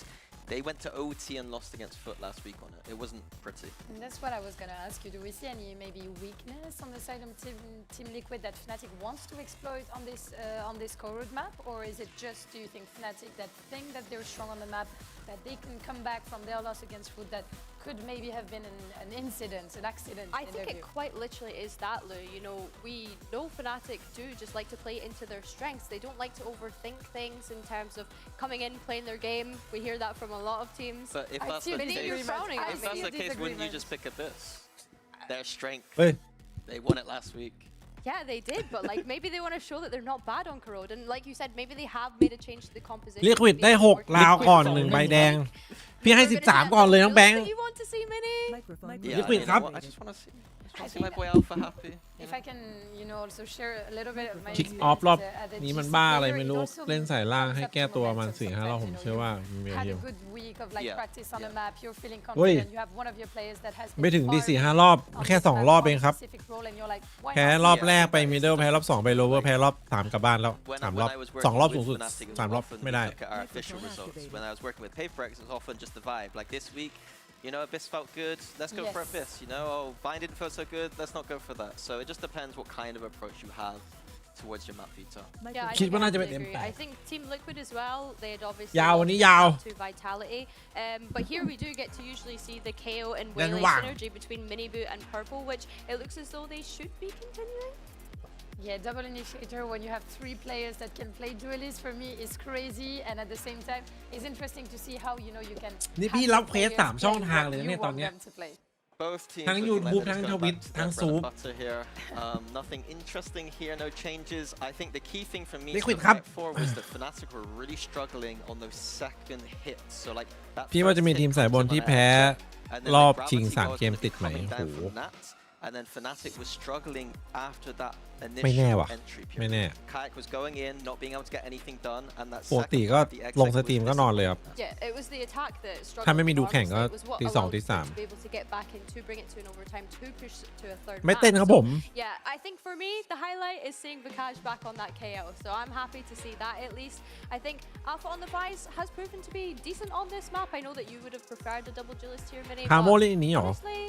Speaker 6: they went to OT and lost against Foot last week on it. It wasn't pretty.
Speaker 5: And that's what I was going to ask you. Do we see any maybe weakness on the side of Team Liquid that Fnatic wants to exploit on this Corode map? Or is it just, do you think, Fnatic that think that they're strong on the map, that they can come back from their loss against Foot that could maybe have been an incident, an accident?
Speaker 4: I think it quite literally is that, Lou. You know, we know Fnatic do just like to play into their strengths. They don't like to overthink things in terms of coming in, playing their game. We hear that from a lot of teams.
Speaker 6: But if that's the case,
Speaker 4: you're frowning at
Speaker 6: if that's the case, wouldn't you just pick Abyss? Their strength. They won it last week.
Speaker 4: Yeah, they did, but like maybe they want to show that they're not bad on Corode, and like you said, maybe they have made a change to the composition.
Speaker 1: Liquid ได้6ลาวก่อน1ใบแดงพี่ให้13ก่อนเลยน้องแบงค์
Speaker 4: You want to see Mini?
Speaker 3: Microphone.
Speaker 6: Yeah,
Speaker 1: Liquid
Speaker 6: I mean,
Speaker 1: ครับ
Speaker 6: I just want to see my boy Alpha happy.
Speaker 5: If I can, also share a little bit of my
Speaker 1: คิกออฟรอบนี้มันบ้าอะไรไม่รู้เล่นสายล่างให้แก้ตัวมัน4-5 รอบผมเชื่อว่ามี
Speaker 5: had
Speaker 1: เฮี
Speaker 5: a
Speaker 1: ย
Speaker 5: good week of like practice on the map. You're feeling
Speaker 1: เฮ้ย
Speaker 5: confident. You have one of your players that has
Speaker 1: ไม่ถึงดี
Speaker 5: been
Speaker 1: 4-5 รอบแค่2 รอบเองครับ
Speaker 5: specific role and you're like, why
Speaker 1: แพ้
Speaker 5: not?
Speaker 1: รอบแรกไปมิดเดิลแพ้รอบ2ไปโลเวอร์แพ้รอบ3กลับบ้านแล้ว
Speaker 6: When
Speaker 1: 3 ร
Speaker 6: I
Speaker 1: อบ
Speaker 6: was
Speaker 1: 2 รอบ
Speaker 6: working
Speaker 1: สูง
Speaker 6: with
Speaker 1: สุด
Speaker 6: Fnatic, it was
Speaker 1: 3 รอบ
Speaker 6: often
Speaker 1: ไม่
Speaker 6: we
Speaker 1: ได้
Speaker 6: look at our official results. When I was working with Paperex, it was often just the vibe. Like this week, you know, Abyss felt good. Let's go for
Speaker 5: Yes.
Speaker 6: Abyss. You know, oh, Bind didn't feel so good. Let's not go for that. So it just depends what kind of approach you have towards your map Vita.
Speaker 4: Yeah, I
Speaker 1: คิด
Speaker 4: think
Speaker 1: ว่า
Speaker 4: I
Speaker 1: น่าจะเป็น
Speaker 4: totally agree.
Speaker 1: M8
Speaker 4: I think Team Liquid as well, they had obviously
Speaker 1: ยาววันนี้
Speaker 4: lost
Speaker 1: ยาว
Speaker 4: to Vitality. But here we do get to usually see the KO and
Speaker 1: แน่น
Speaker 4: Waylay
Speaker 1: ว่าง
Speaker 4: synergy between Miniboot and Purple, which it looks as though they should be continuing.
Speaker 5: Yeah, double initiator when you have 3 players that can play duelist for me is crazy, and at the same time, it's interesting to see how you can.
Speaker 1: นี่พี่รับเควส3 ช่องทางเลยนะเนี่ยตอนเนี้ย
Speaker 6: Both teams
Speaker 1: ทั้ง
Speaker 6: looking
Speaker 1: YouTube
Speaker 6: like they're
Speaker 1: ทั้ง
Speaker 6: just
Speaker 1: ท
Speaker 6: going
Speaker 1: วิต
Speaker 6: back to
Speaker 1: ทั้ง
Speaker 6: their
Speaker 1: ซู
Speaker 6: bread
Speaker 1: ป
Speaker 6: and butter here. Nothing interesting here, no changes. I think the key thing for me to
Speaker 1: Liquid
Speaker 6: look
Speaker 1: ครับ
Speaker 6: out for was that Fnatic were really struggling on those second hits. So like that
Speaker 1: พี่ว่าจะมี
Speaker 6: first
Speaker 1: ที
Speaker 6: hit
Speaker 1: มสายบน
Speaker 6: comes
Speaker 1: ที่
Speaker 6: on
Speaker 1: แพ้
Speaker 6: air, and then
Speaker 1: รอบ
Speaker 6: the
Speaker 1: ชิง
Speaker 6: gravity
Speaker 1: 3 เกม
Speaker 6: was
Speaker 1: ติดไหม
Speaker 6: coming
Speaker 1: โอ้
Speaker 6: down
Speaker 1: โห
Speaker 6: from Nats, and then Fnatic was struggling after that
Speaker 1: ไม่แน่
Speaker 6: initial
Speaker 1: ว่ะ
Speaker 6: entry
Speaker 1: ไม่
Speaker 6: period.
Speaker 1: แน่
Speaker 6: Kayak was going in, not being able to get anything done, and that
Speaker 1: ปกติ
Speaker 6: second
Speaker 1: ก็
Speaker 6: the
Speaker 1: ลง
Speaker 6: exit
Speaker 1: ส
Speaker 6: was
Speaker 1: ตรีมก็นอนเลยครับ
Speaker 4: Yeah, it was the attack that struggled.
Speaker 1: ถ้าไม่มีดูแข่งก็
Speaker 4: enormously. It was what
Speaker 1: ตี 2
Speaker 4: allowed
Speaker 1: ตี
Speaker 4: them
Speaker 1: 3
Speaker 4: to be able to get back in to bring it to an overtime to push to a third
Speaker 1: ไม่
Speaker 4: match.
Speaker 1: เต้นครับ
Speaker 4: So,
Speaker 1: ผม
Speaker 4: yeah, I think for me, the highlight is seeing Vikaj back on that KO. So I'm happy to see that at least. I think Alpha on the Vice has proven to be decent on this map. I know that you would have preferred a double duelist here, Mini.
Speaker 1: คาโมเล่นนี้เหรอ
Speaker 4: Honestly,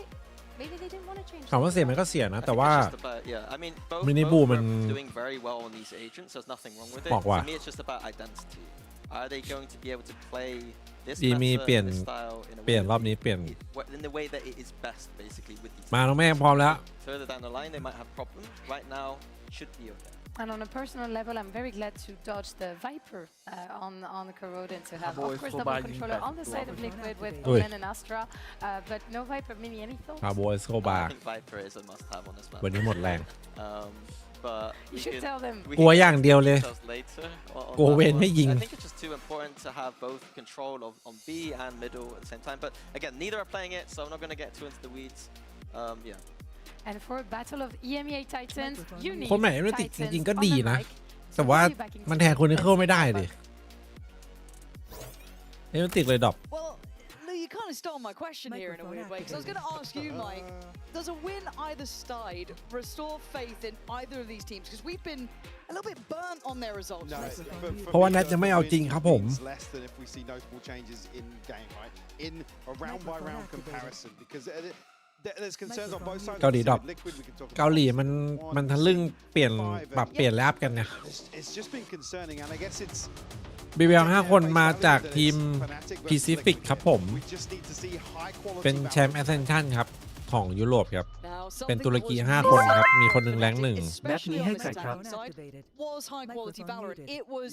Speaker 4: maybe they didn't want to change.
Speaker 1: ถามว่าเสียมันก็เสียนะ แต่
Speaker 6: I
Speaker 1: ว่า
Speaker 6: think it's just about, yeah. I mean, both,
Speaker 1: Mini
Speaker 6: both
Speaker 1: Boo
Speaker 6: were
Speaker 1: มัน
Speaker 6: doing very well on these agents. There's nothing wrong with it.
Speaker 1: บอกว่า
Speaker 6: To me, it's just about identity. Are they going to be able to play this
Speaker 1: ดีมี
Speaker 6: meta,
Speaker 1: เปลี่ยน
Speaker 6: this style in a
Speaker 1: เปลี่ยน
Speaker 6: way
Speaker 1: รอบนี้เปลี่ยน
Speaker 6: in the way that it is best, basically, with these
Speaker 1: มาน้องแม่พร้อมแล้ว
Speaker 6: further down the line, they might have problems. Right now, should be okay.
Speaker 5: And on a personal level, I'm very glad to dodge the Viper on Corode and to have, of course, double controller on the side of Liquid with
Speaker 1: Oi.
Speaker 5: Olen and Astra, but no Viper. Mini, any thoughts?
Speaker 1: คาโบเอสโกบา
Speaker 6: I
Speaker 1: ร์
Speaker 6: think Viper is a must-have on this map.
Speaker 1: วันนี้หมดแรง
Speaker 6: But
Speaker 5: You
Speaker 6: we
Speaker 5: should
Speaker 6: can-
Speaker 5: tell them.
Speaker 6: we
Speaker 1: กลัว
Speaker 6: can
Speaker 1: อย่างเดียวเลย
Speaker 6: details later on
Speaker 1: กลัว
Speaker 6: that
Speaker 1: เวน
Speaker 6: one.
Speaker 1: ไม่ยิง
Speaker 6: I think it's just too important to have both control on B and middle at the same time. But again, neither are playing it, so I'm not going to get too into the weeds. Yeah.
Speaker 5: And for Battle of EMEA Titans, you need
Speaker 1: คนใหม่ไม่ติดจ
Speaker 5: Titans
Speaker 1: ริงๆก็
Speaker 5: on
Speaker 1: ดี
Speaker 5: the
Speaker 1: นะ
Speaker 5: mic.
Speaker 1: แต่ว่า
Speaker 5: So backing
Speaker 1: มันแทนคนที่เข้าไม่ได้ดิ
Speaker 5: Team
Speaker 1: เฮ้ยมันติดเลยดรอป
Speaker 3: Well, Lou, you kind of stole my question here in a weird way, because I was going to ask you, Mike, does a win either side restore faith in either of these teams? Because we've been a little bit burnt on their results.
Speaker 9: No,
Speaker 3: recently.
Speaker 1: เพราะว่า Nat จะไม่เอาจริงครับผม
Speaker 9: less than if we see notable changes in game, right? In a round by round comparison, because there's concerns on both sides.
Speaker 1: เกาหลีดรอป
Speaker 9: Liquid, we can talk about
Speaker 1: เกาหลีมันทะลึ่งเปลี่ยนปรับเปลี่ยนแลปกันเนี่ย
Speaker 9: It's just been concerning, and I guess it's
Speaker 1: BBL 5 คนมาจากทีม Pacific ครับผม
Speaker 9: we just need to see high quality
Speaker 1: เป็นแชมป์ Ascension ครับของยุโรปครับ
Speaker 3: Now,
Speaker 1: เป็นตุรกี5 คนครับมีคนหนึ่งแรงค์ 1
Speaker 10: แมปนี้ให้ใครครับ
Speaker 3: was high quality Valorant. It was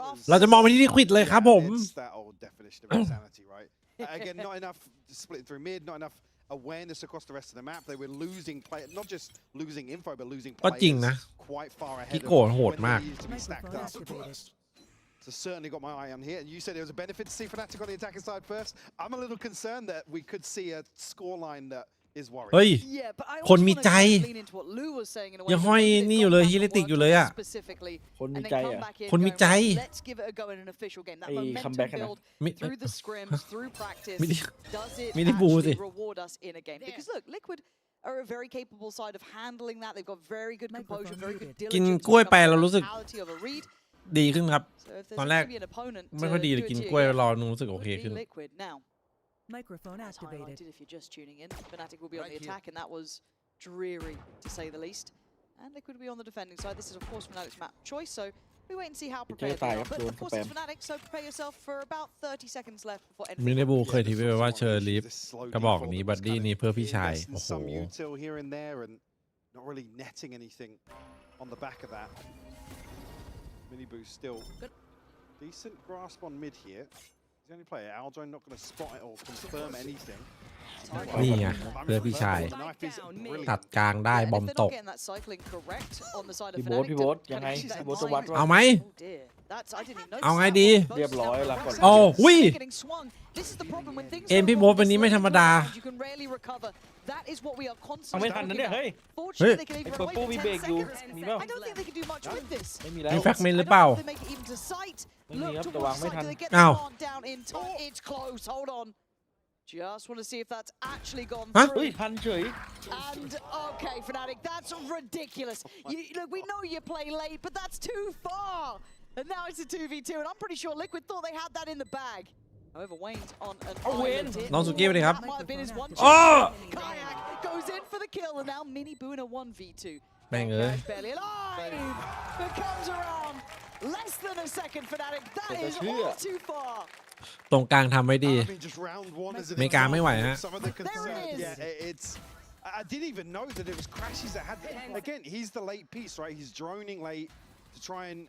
Speaker 3: rough.
Speaker 1: เราจะมองไปที่ลิควิดเลยครับผม
Speaker 9: It's that old definition of insanity, right? Again, not enough splitting through mid, not enough awareness across the rest of the map. They were losing play, not just losing info, but losing
Speaker 1: ก็จริง
Speaker 9: players
Speaker 1: นะ
Speaker 9: quite far ahead
Speaker 1: พี่
Speaker 9: of
Speaker 1: โกรธโหด
Speaker 9: when
Speaker 1: มาก
Speaker 9: they needed to be stacked up. So certainly got my eye on here. And you said it was a benefit to see Fnatic on the attacking side first. I'm a little concerned that we could see a scoreline that is worrying.
Speaker 1: เฮ้ย
Speaker 3: Yeah, but I
Speaker 1: คน
Speaker 3: also
Speaker 1: มี
Speaker 3: wanna
Speaker 1: ใจ
Speaker 3: lean into what Lou was saying in a way.
Speaker 1: ยังห้อยนี่อยู่เลย Heretic อยู่เลยอะ
Speaker 3: Specifically,
Speaker 10: คนมี
Speaker 3: and then
Speaker 10: ใจ
Speaker 3: come
Speaker 10: อ่ะ
Speaker 3: back in
Speaker 1: คนมี
Speaker 3: going,
Speaker 1: ใจ
Speaker 3: right, let's give it a go in an official game. That
Speaker 10: ไอ้
Speaker 3: momentum
Speaker 10: comeback อะนะ
Speaker 3: build
Speaker 1: มิ
Speaker 3: through the scrims, through practice.
Speaker 1: ไม่ได้
Speaker 3: Does it
Speaker 1: ไม่ได้บูสิ
Speaker 3: actually reward us in a game? Because look, Liquid are a very capable side of handling that. They've got very good composure, very good
Speaker 1: กิน
Speaker 3: diligence.
Speaker 1: กล้วยไป
Speaker 3: when it
Speaker 1: เรา
Speaker 3: comes to
Speaker 1: รู้สึก
Speaker 3: mentality of a read.
Speaker 1: ดีขึ้นครับ
Speaker 3: So if there's
Speaker 1: ตอนแรก
Speaker 3: gonna be an opponent
Speaker 1: ไม่ค่อย
Speaker 3: to
Speaker 1: ดี
Speaker 3: do
Speaker 1: เลย
Speaker 3: it
Speaker 1: กิน
Speaker 3: to
Speaker 1: กล้วย
Speaker 3: again,
Speaker 1: รอรู้สึกโอ
Speaker 3: would
Speaker 1: เค
Speaker 3: be
Speaker 1: ขึ้น
Speaker 3: Liquid. Now,
Speaker 11: Microphone
Speaker 3: as
Speaker 11: activated.
Speaker 3: highlighted, if you're just tuning in, Fnatic will be on the attack, and that was dreary, to say the least. And Liquid will be on the defending side. This is, of course, Fnatic's map choice, so we wait and see how prepared they are. But, of course, it's Fnatic, so prepare yourself for about 30 seconds left before
Speaker 1: มิ
Speaker 3: anything
Speaker 1: นิบู
Speaker 3: happens.
Speaker 1: เคยทีวีไว้ว่าเชอร์ลิฟกระบอกนี้บัดดี้นี้เพื่อพี่ชาย โอ้โห
Speaker 9: Some util here and there, and not really netting anything on the back of that. Mini boost still decent grasp on mid here. He's the only player. Aljo not going to spot it or confirm anything.
Speaker 1: นี่ไงเพื่อพี่ชาย
Speaker 9: The knife is brilliant.
Speaker 1: ตัดกลางได้
Speaker 3: And
Speaker 1: บ
Speaker 3: if
Speaker 1: อม
Speaker 3: they're
Speaker 1: ต
Speaker 3: not
Speaker 1: ก
Speaker 3: getting that cycling correct on the side of
Speaker 10: พี่
Speaker 3: Fnatic,
Speaker 10: โบ๊ท
Speaker 3: to
Speaker 10: ยังไง
Speaker 3: kind of keep that
Speaker 10: พี่โบ๊ท
Speaker 3: in
Speaker 10: จะวัด
Speaker 3: mind.
Speaker 10: ว่า
Speaker 1: เอาไหม
Speaker 3: Oh dear, that's I didn't even notice
Speaker 1: เอาไง
Speaker 3: that.
Speaker 1: ดี
Speaker 3: Both
Speaker 10: เรียบร้อย
Speaker 3: now
Speaker 10: แล้วก่อน
Speaker 3: progressing.
Speaker 1: โอ้หุ้ย
Speaker 3: They're getting swung. This is the problem when things
Speaker 1: เกม
Speaker 3: go
Speaker 1: พี่
Speaker 3: wrong
Speaker 1: โบ๊ทวันนี้
Speaker 3: this
Speaker 1: ไม่
Speaker 3: late
Speaker 1: ธรรม
Speaker 3: into a
Speaker 1: ดา
Speaker 3: round, you can rarely recover. That is what we are
Speaker 10: เอาไม่
Speaker 3: constantly
Speaker 10: ทันนะ
Speaker 3: talking
Speaker 10: เนี่ย
Speaker 3: about.
Speaker 10: เฮ้ย
Speaker 3: Fortunately, they can
Speaker 10: ไอ้
Speaker 3: even
Speaker 10: เปิด
Speaker 3: wait
Speaker 10: ปู
Speaker 3: for
Speaker 10: มี
Speaker 3: 10
Speaker 10: เบรกอยู่
Speaker 3: seconds.
Speaker 10: มีเปล่า
Speaker 3: I don't think they can do much with this.
Speaker 10: ไม่มีแล้ว
Speaker 1: มีแฟกเมน
Speaker 3: I
Speaker 1: หรือ
Speaker 3: don't
Speaker 1: เปล่า
Speaker 3: know if they make it even to sight.
Speaker 10: ไม่มี
Speaker 3: Look
Speaker 10: ครับ
Speaker 3: towards
Speaker 10: แต่วางไม่
Speaker 3: sight.
Speaker 10: ทัน
Speaker 3: Do they get
Speaker 1: อ้าว
Speaker 3: the plant down in time? It's close. Hold on. Just want to see if that's actually gone
Speaker 1: ฮะ
Speaker 10: เฮ้ย
Speaker 3: through.
Speaker 10: ทันเฉย
Speaker 3: And okay, Fnatic, that's ridiculous. Look, we know you play late, but that's too far. And now it's a 2v2, and I'm pretty sure Liquid thought they had that in the bag. However, Wayne's on an
Speaker 10: Oh, Wayne.
Speaker 3: island here.
Speaker 1: น้องสุกี้สวัสดีครับ
Speaker 3: That might have been his one
Speaker 1: อ้อ
Speaker 3: chance. Kayak goes in for the kill, and now Mini Boo in a 1v2.
Speaker 1: แม่งเอ้ย
Speaker 3: Kayak barely alive, but comes around. Less than a second, Fnatic. That is
Speaker 10: But
Speaker 3: all too far.
Speaker 1: ตรงกลางทำไว้ดี
Speaker 9: I mean, just round one as an
Speaker 1: อเมริกาไม่ไหว
Speaker 9: example
Speaker 1: ฮะ
Speaker 9: of some of the
Speaker 3: There it
Speaker 9: concerns.
Speaker 3: is.
Speaker 9: Yeah, it's. I didn't even know that it was crashes that had. Again, he's the late piece, right? He's droning late to try and,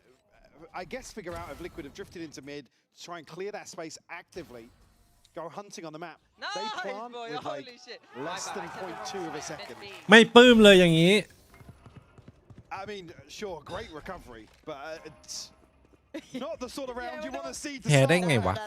Speaker 9: I guess, figure out if Liquid have drifted into mid to try and clear that space actively. Go hunting on the map. They plant with like less than 0.2 of a second.
Speaker 1: ไม่ปลื้มเลยอย่างนี้
Speaker 9: I mean, sure, great recovery, but it's not the sort of round you want to see to
Speaker 1: แพ้ได้
Speaker 9: start.
Speaker 1: ไงวะ
Speaker 3: No.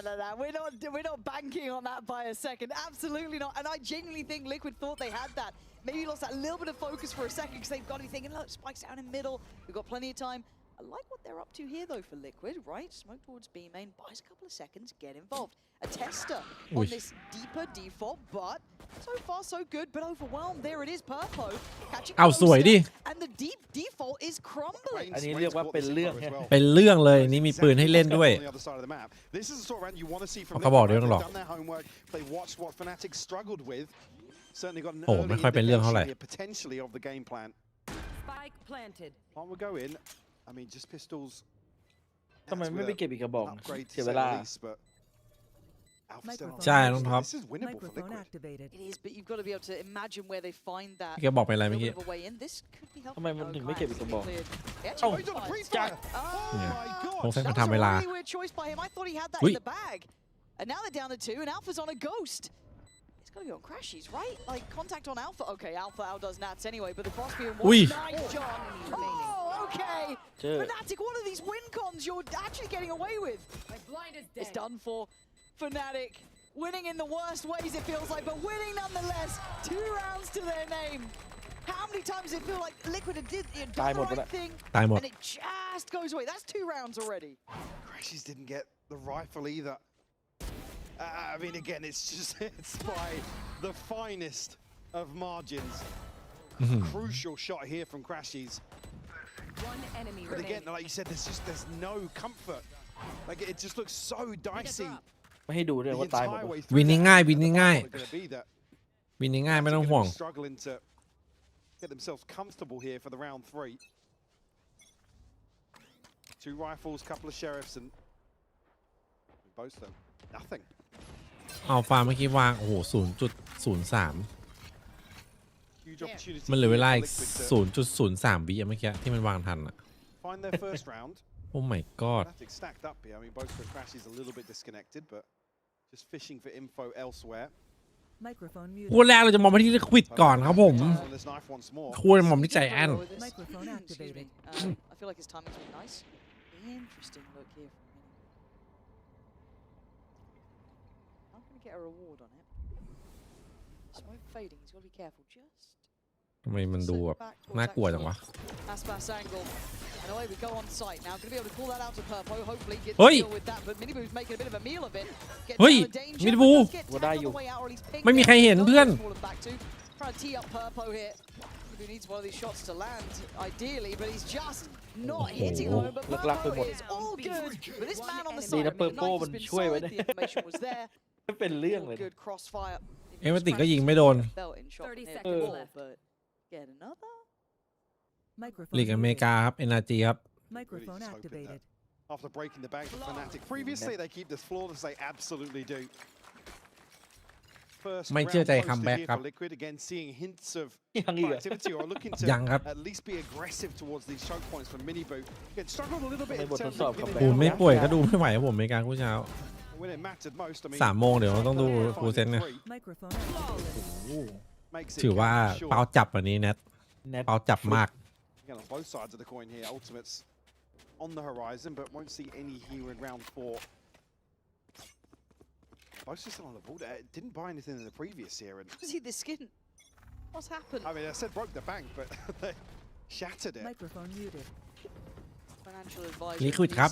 Speaker 3: We're not banking on that by a second. Absolutely not. And I genuinely think Liquid thought they had that. Maybe lost that little bit of focus for a second because they've got to be thinking, look, spikes down in middle. We've got plenty of time. I like what they're up to here, though, for Liquid, right? Smoke towards B main, buys a couple of seconds, get involved. A tester on
Speaker 1: Ui.
Speaker 3: this deeper default, but so far so good, but overwhelmed. There it is, Purpo catching
Speaker 1: เอาสวยดิ
Speaker 3: closer, and the deep default is crumbling.
Speaker 10: อันนี้เรียกว่าเป็นเรื่องแฮะ
Speaker 1: เป็นเรื่องเลยนี่มีปืนให้เล่นด้วย
Speaker 9: On the other side of the map. This is the sort of round you want to see from
Speaker 1: เขาบอก
Speaker 9: Liquid,
Speaker 1: เรื่อง
Speaker 9: right?
Speaker 1: หรอก
Speaker 9: They've done their homework. They watched what Fnatic struggled with. Certainly got an
Speaker 1: โอ้
Speaker 9: early
Speaker 1: ไม่ค่อยเป็นเรื่องเท่าไหร่
Speaker 9: indication here, potentially of the game plan.
Speaker 11: Spike planted.
Speaker 9: Plant will go in. I mean, just pistols.
Speaker 10: ทำไมไม่ไปเก็บอีกกระบอก
Speaker 9: Upgrade
Speaker 10: เสี
Speaker 9: to
Speaker 10: ยเว
Speaker 9: say
Speaker 10: ลา
Speaker 9: the least, but Alpha still on
Speaker 1: ใช่
Speaker 9: top.
Speaker 1: น้องท็อป
Speaker 9: This is winnable for
Speaker 11: Microphone
Speaker 9: Liquid.
Speaker 11: activated.
Speaker 3: It is, but you've got to be able to imagine where they find that.
Speaker 1: พี่แกบอกไปอะไรเมื่อ
Speaker 3: little
Speaker 1: กี้
Speaker 3: bit of a way in. This could be helpful.
Speaker 10: ทำไมมันถึงไม่เก็บอีกกระบอก
Speaker 3: They
Speaker 9: Oh,
Speaker 3: actually
Speaker 9: he's on a
Speaker 3: both fired.
Speaker 9: pre-fire.
Speaker 3: Oh
Speaker 1: Yeah.
Speaker 9: my
Speaker 1: คง
Speaker 9: god.
Speaker 1: เส้น
Speaker 3: That
Speaker 1: มา
Speaker 3: was
Speaker 1: ทำเว
Speaker 3: a
Speaker 1: ลา
Speaker 3: really weird choice by him. I thought he had that
Speaker 1: Ui.
Speaker 3: in the bag. And now they're down to 2, and Alpha's on a ghost. It's got to be on Crashies, right? Like, contact on Alpha. Okay, Alpha outdoes Nats anyway, but the crossbeam
Speaker 1: Ui.
Speaker 3: was nice, John. Oh, okay.
Speaker 10: Sure.
Speaker 3: Fnatic, one of these win cons you're actually getting away with.
Speaker 11: My blind is
Speaker 3: It's
Speaker 11: dead.
Speaker 3: done for Fnatic. Winning in the worst ways, it feels like, but winning nonetheless. 2 rounds to their name. How many times does it feel like Liquid did the
Speaker 10: Time
Speaker 3: right
Speaker 10: up,
Speaker 3: thing,
Speaker 1: ตายหมด
Speaker 3: and it just goes away? That's 2 rounds already.
Speaker 9: Crashies didn't get the rifle either. I mean, again, it's just it's by the finest of margins. Crucial shot here from Crashies.
Speaker 11: One enemy
Speaker 9: But again,
Speaker 11: remaining.
Speaker 9: like you said, there's no comfort. Like it just looks so dicey.
Speaker 10: ไม่ให้ดูด้วย
Speaker 9: The
Speaker 10: ว่าตายหมด
Speaker 9: entire
Speaker 10: วะ
Speaker 9: way
Speaker 1: วิน
Speaker 9: through
Speaker 1: ง่าย
Speaker 9: that.
Speaker 1: วินง่าย
Speaker 9: They're gonna be that
Speaker 1: วินง่ายไม่ต้องห่วง
Speaker 9: struggling to get themselves comfortable here for the round 3. 2 rifles, couple of sheriffs, and both of them nothing.
Speaker 1: เอาฟาร์มเมื่อกี้วาง โอ้โห 0.03
Speaker 9: Huge opportunity
Speaker 1: มันเหลือเวลา
Speaker 9: here
Speaker 1: อี
Speaker 9: for
Speaker 1: ก
Speaker 9: Liquid to
Speaker 1: 0.03 วิเมื่อกี้ที่มันวางทันอะ
Speaker 9: find their first round.
Speaker 1: โอ้ my god
Speaker 9: Fnatic stacked up here. I mean, both for Crashes a little bit disconnected, but just fishing for info elsewhere.
Speaker 11: Microphone
Speaker 1: คู่
Speaker 11: muted.
Speaker 1: แรกเราจะมองไปที่ลิควิดก่อนครับผม
Speaker 9: On this knife once more.
Speaker 1: คู่มองที่ใจแอน
Speaker 11: Microphone
Speaker 3: Excuse me.
Speaker 11: activated.
Speaker 3: I feel like his timing's been nice. Interesting look here from Mini. Not going to get a reward on it. Smoke fading. He's got to be careful. Just
Speaker 1: ทำไมมันดูแบบน่ากลัวจังวะ
Speaker 3: Aspas angle. And away we go on site now. Going to be able to call that out to Purpo. Hopefully get
Speaker 1: Oi.
Speaker 3: to deal with that. But Minibu's making a bit of a meal of it. Gets
Speaker 1: Oi.
Speaker 3: out of danger, but
Speaker 1: Minibu.
Speaker 3: does get tagged
Speaker 10: What are
Speaker 3: on
Speaker 10: you?
Speaker 3: the way out, or at least pinged
Speaker 1: ไม่มีใครเห็น
Speaker 3: down.
Speaker 1: เพื่อน
Speaker 3: Fallen back to. Trying to tee up Purpo here. Minibu needs one of these shots to land, ideally, but he's just not hitting on him. But
Speaker 10: Luckไปหม
Speaker 3: Purpo
Speaker 10: ด
Speaker 3: is all good. But this man on the
Speaker 10: ดี
Speaker 3: side,
Speaker 10: นะ
Speaker 3: I
Speaker 10: เปอ
Speaker 3: mean,
Speaker 10: ร์
Speaker 3: the
Speaker 10: โป้
Speaker 3: knife
Speaker 10: มั
Speaker 3: has
Speaker 10: น
Speaker 3: been
Speaker 10: ช่วยไว้
Speaker 3: solid.
Speaker 10: เนี่ย
Speaker 3: The information was there.
Speaker 10: ไม่เป็นเรื่อง
Speaker 3: All
Speaker 10: เลยนะ
Speaker 3: good crossfire.
Speaker 1: เอเวอร์ติกก็ยิงไม่โดน
Speaker 3: Belt in shot
Speaker 11: 30
Speaker 3: from here
Speaker 11: seconds
Speaker 3: before,
Speaker 11: left.
Speaker 3: but get another.
Speaker 11: Microphone
Speaker 1: ลีกอเมริ
Speaker 11: muted.
Speaker 1: กาครับ NRG ครับ
Speaker 11: Microphone
Speaker 9: Really just hoping
Speaker 11: activated.
Speaker 9: After breaking the bank for Fnatic previously, they keep this flawless. They absolutely do. First
Speaker 1: ไม่เชื่อ
Speaker 9: round
Speaker 1: ใจ
Speaker 9: posted
Speaker 1: คัมแบ็ก
Speaker 9: here
Speaker 1: ครับ
Speaker 9: for Liquid again, seeing hints of
Speaker 10: ยังอีกเหรอ
Speaker 9: activity or looking to
Speaker 1: ยังครับ
Speaker 9: at least be aggressive towards these choke points from Minibu. Again, struggled a little bit in
Speaker 10: ไม่บท
Speaker 9: terms
Speaker 10: ทดสอบ
Speaker 9: of
Speaker 10: คัม
Speaker 9: getting
Speaker 10: แบ็
Speaker 1: โอ้
Speaker 10: ก
Speaker 1: ไม่ป่วยก็ดูไม่ไหวครับผมอเมริกาคู่เช้า
Speaker 9: when it mattered most. I mean,
Speaker 1: 3 โมงเดี๋ยวเราต้องดูฟูลเซตเนี่ย
Speaker 11: Microphone activated.
Speaker 9: makes it
Speaker 1: ถือว่า
Speaker 9: kind of
Speaker 1: เปา
Speaker 9: sure.
Speaker 1: จับวันนี้แนท
Speaker 10: แนท
Speaker 1: เปาจับมาก
Speaker 9: Again, on both sides of the coin here, ultimates on the horizon, but won't see any here in round 4. Both just still on the board. Didn't buy anything in the previous year, and
Speaker 3: See the skin. What's happened?
Speaker 9: I mean, I said broke the bank, but they shattered it.
Speaker 11: Microphone muted.
Speaker 3: Financial advisor.
Speaker 1: Liquid ครับ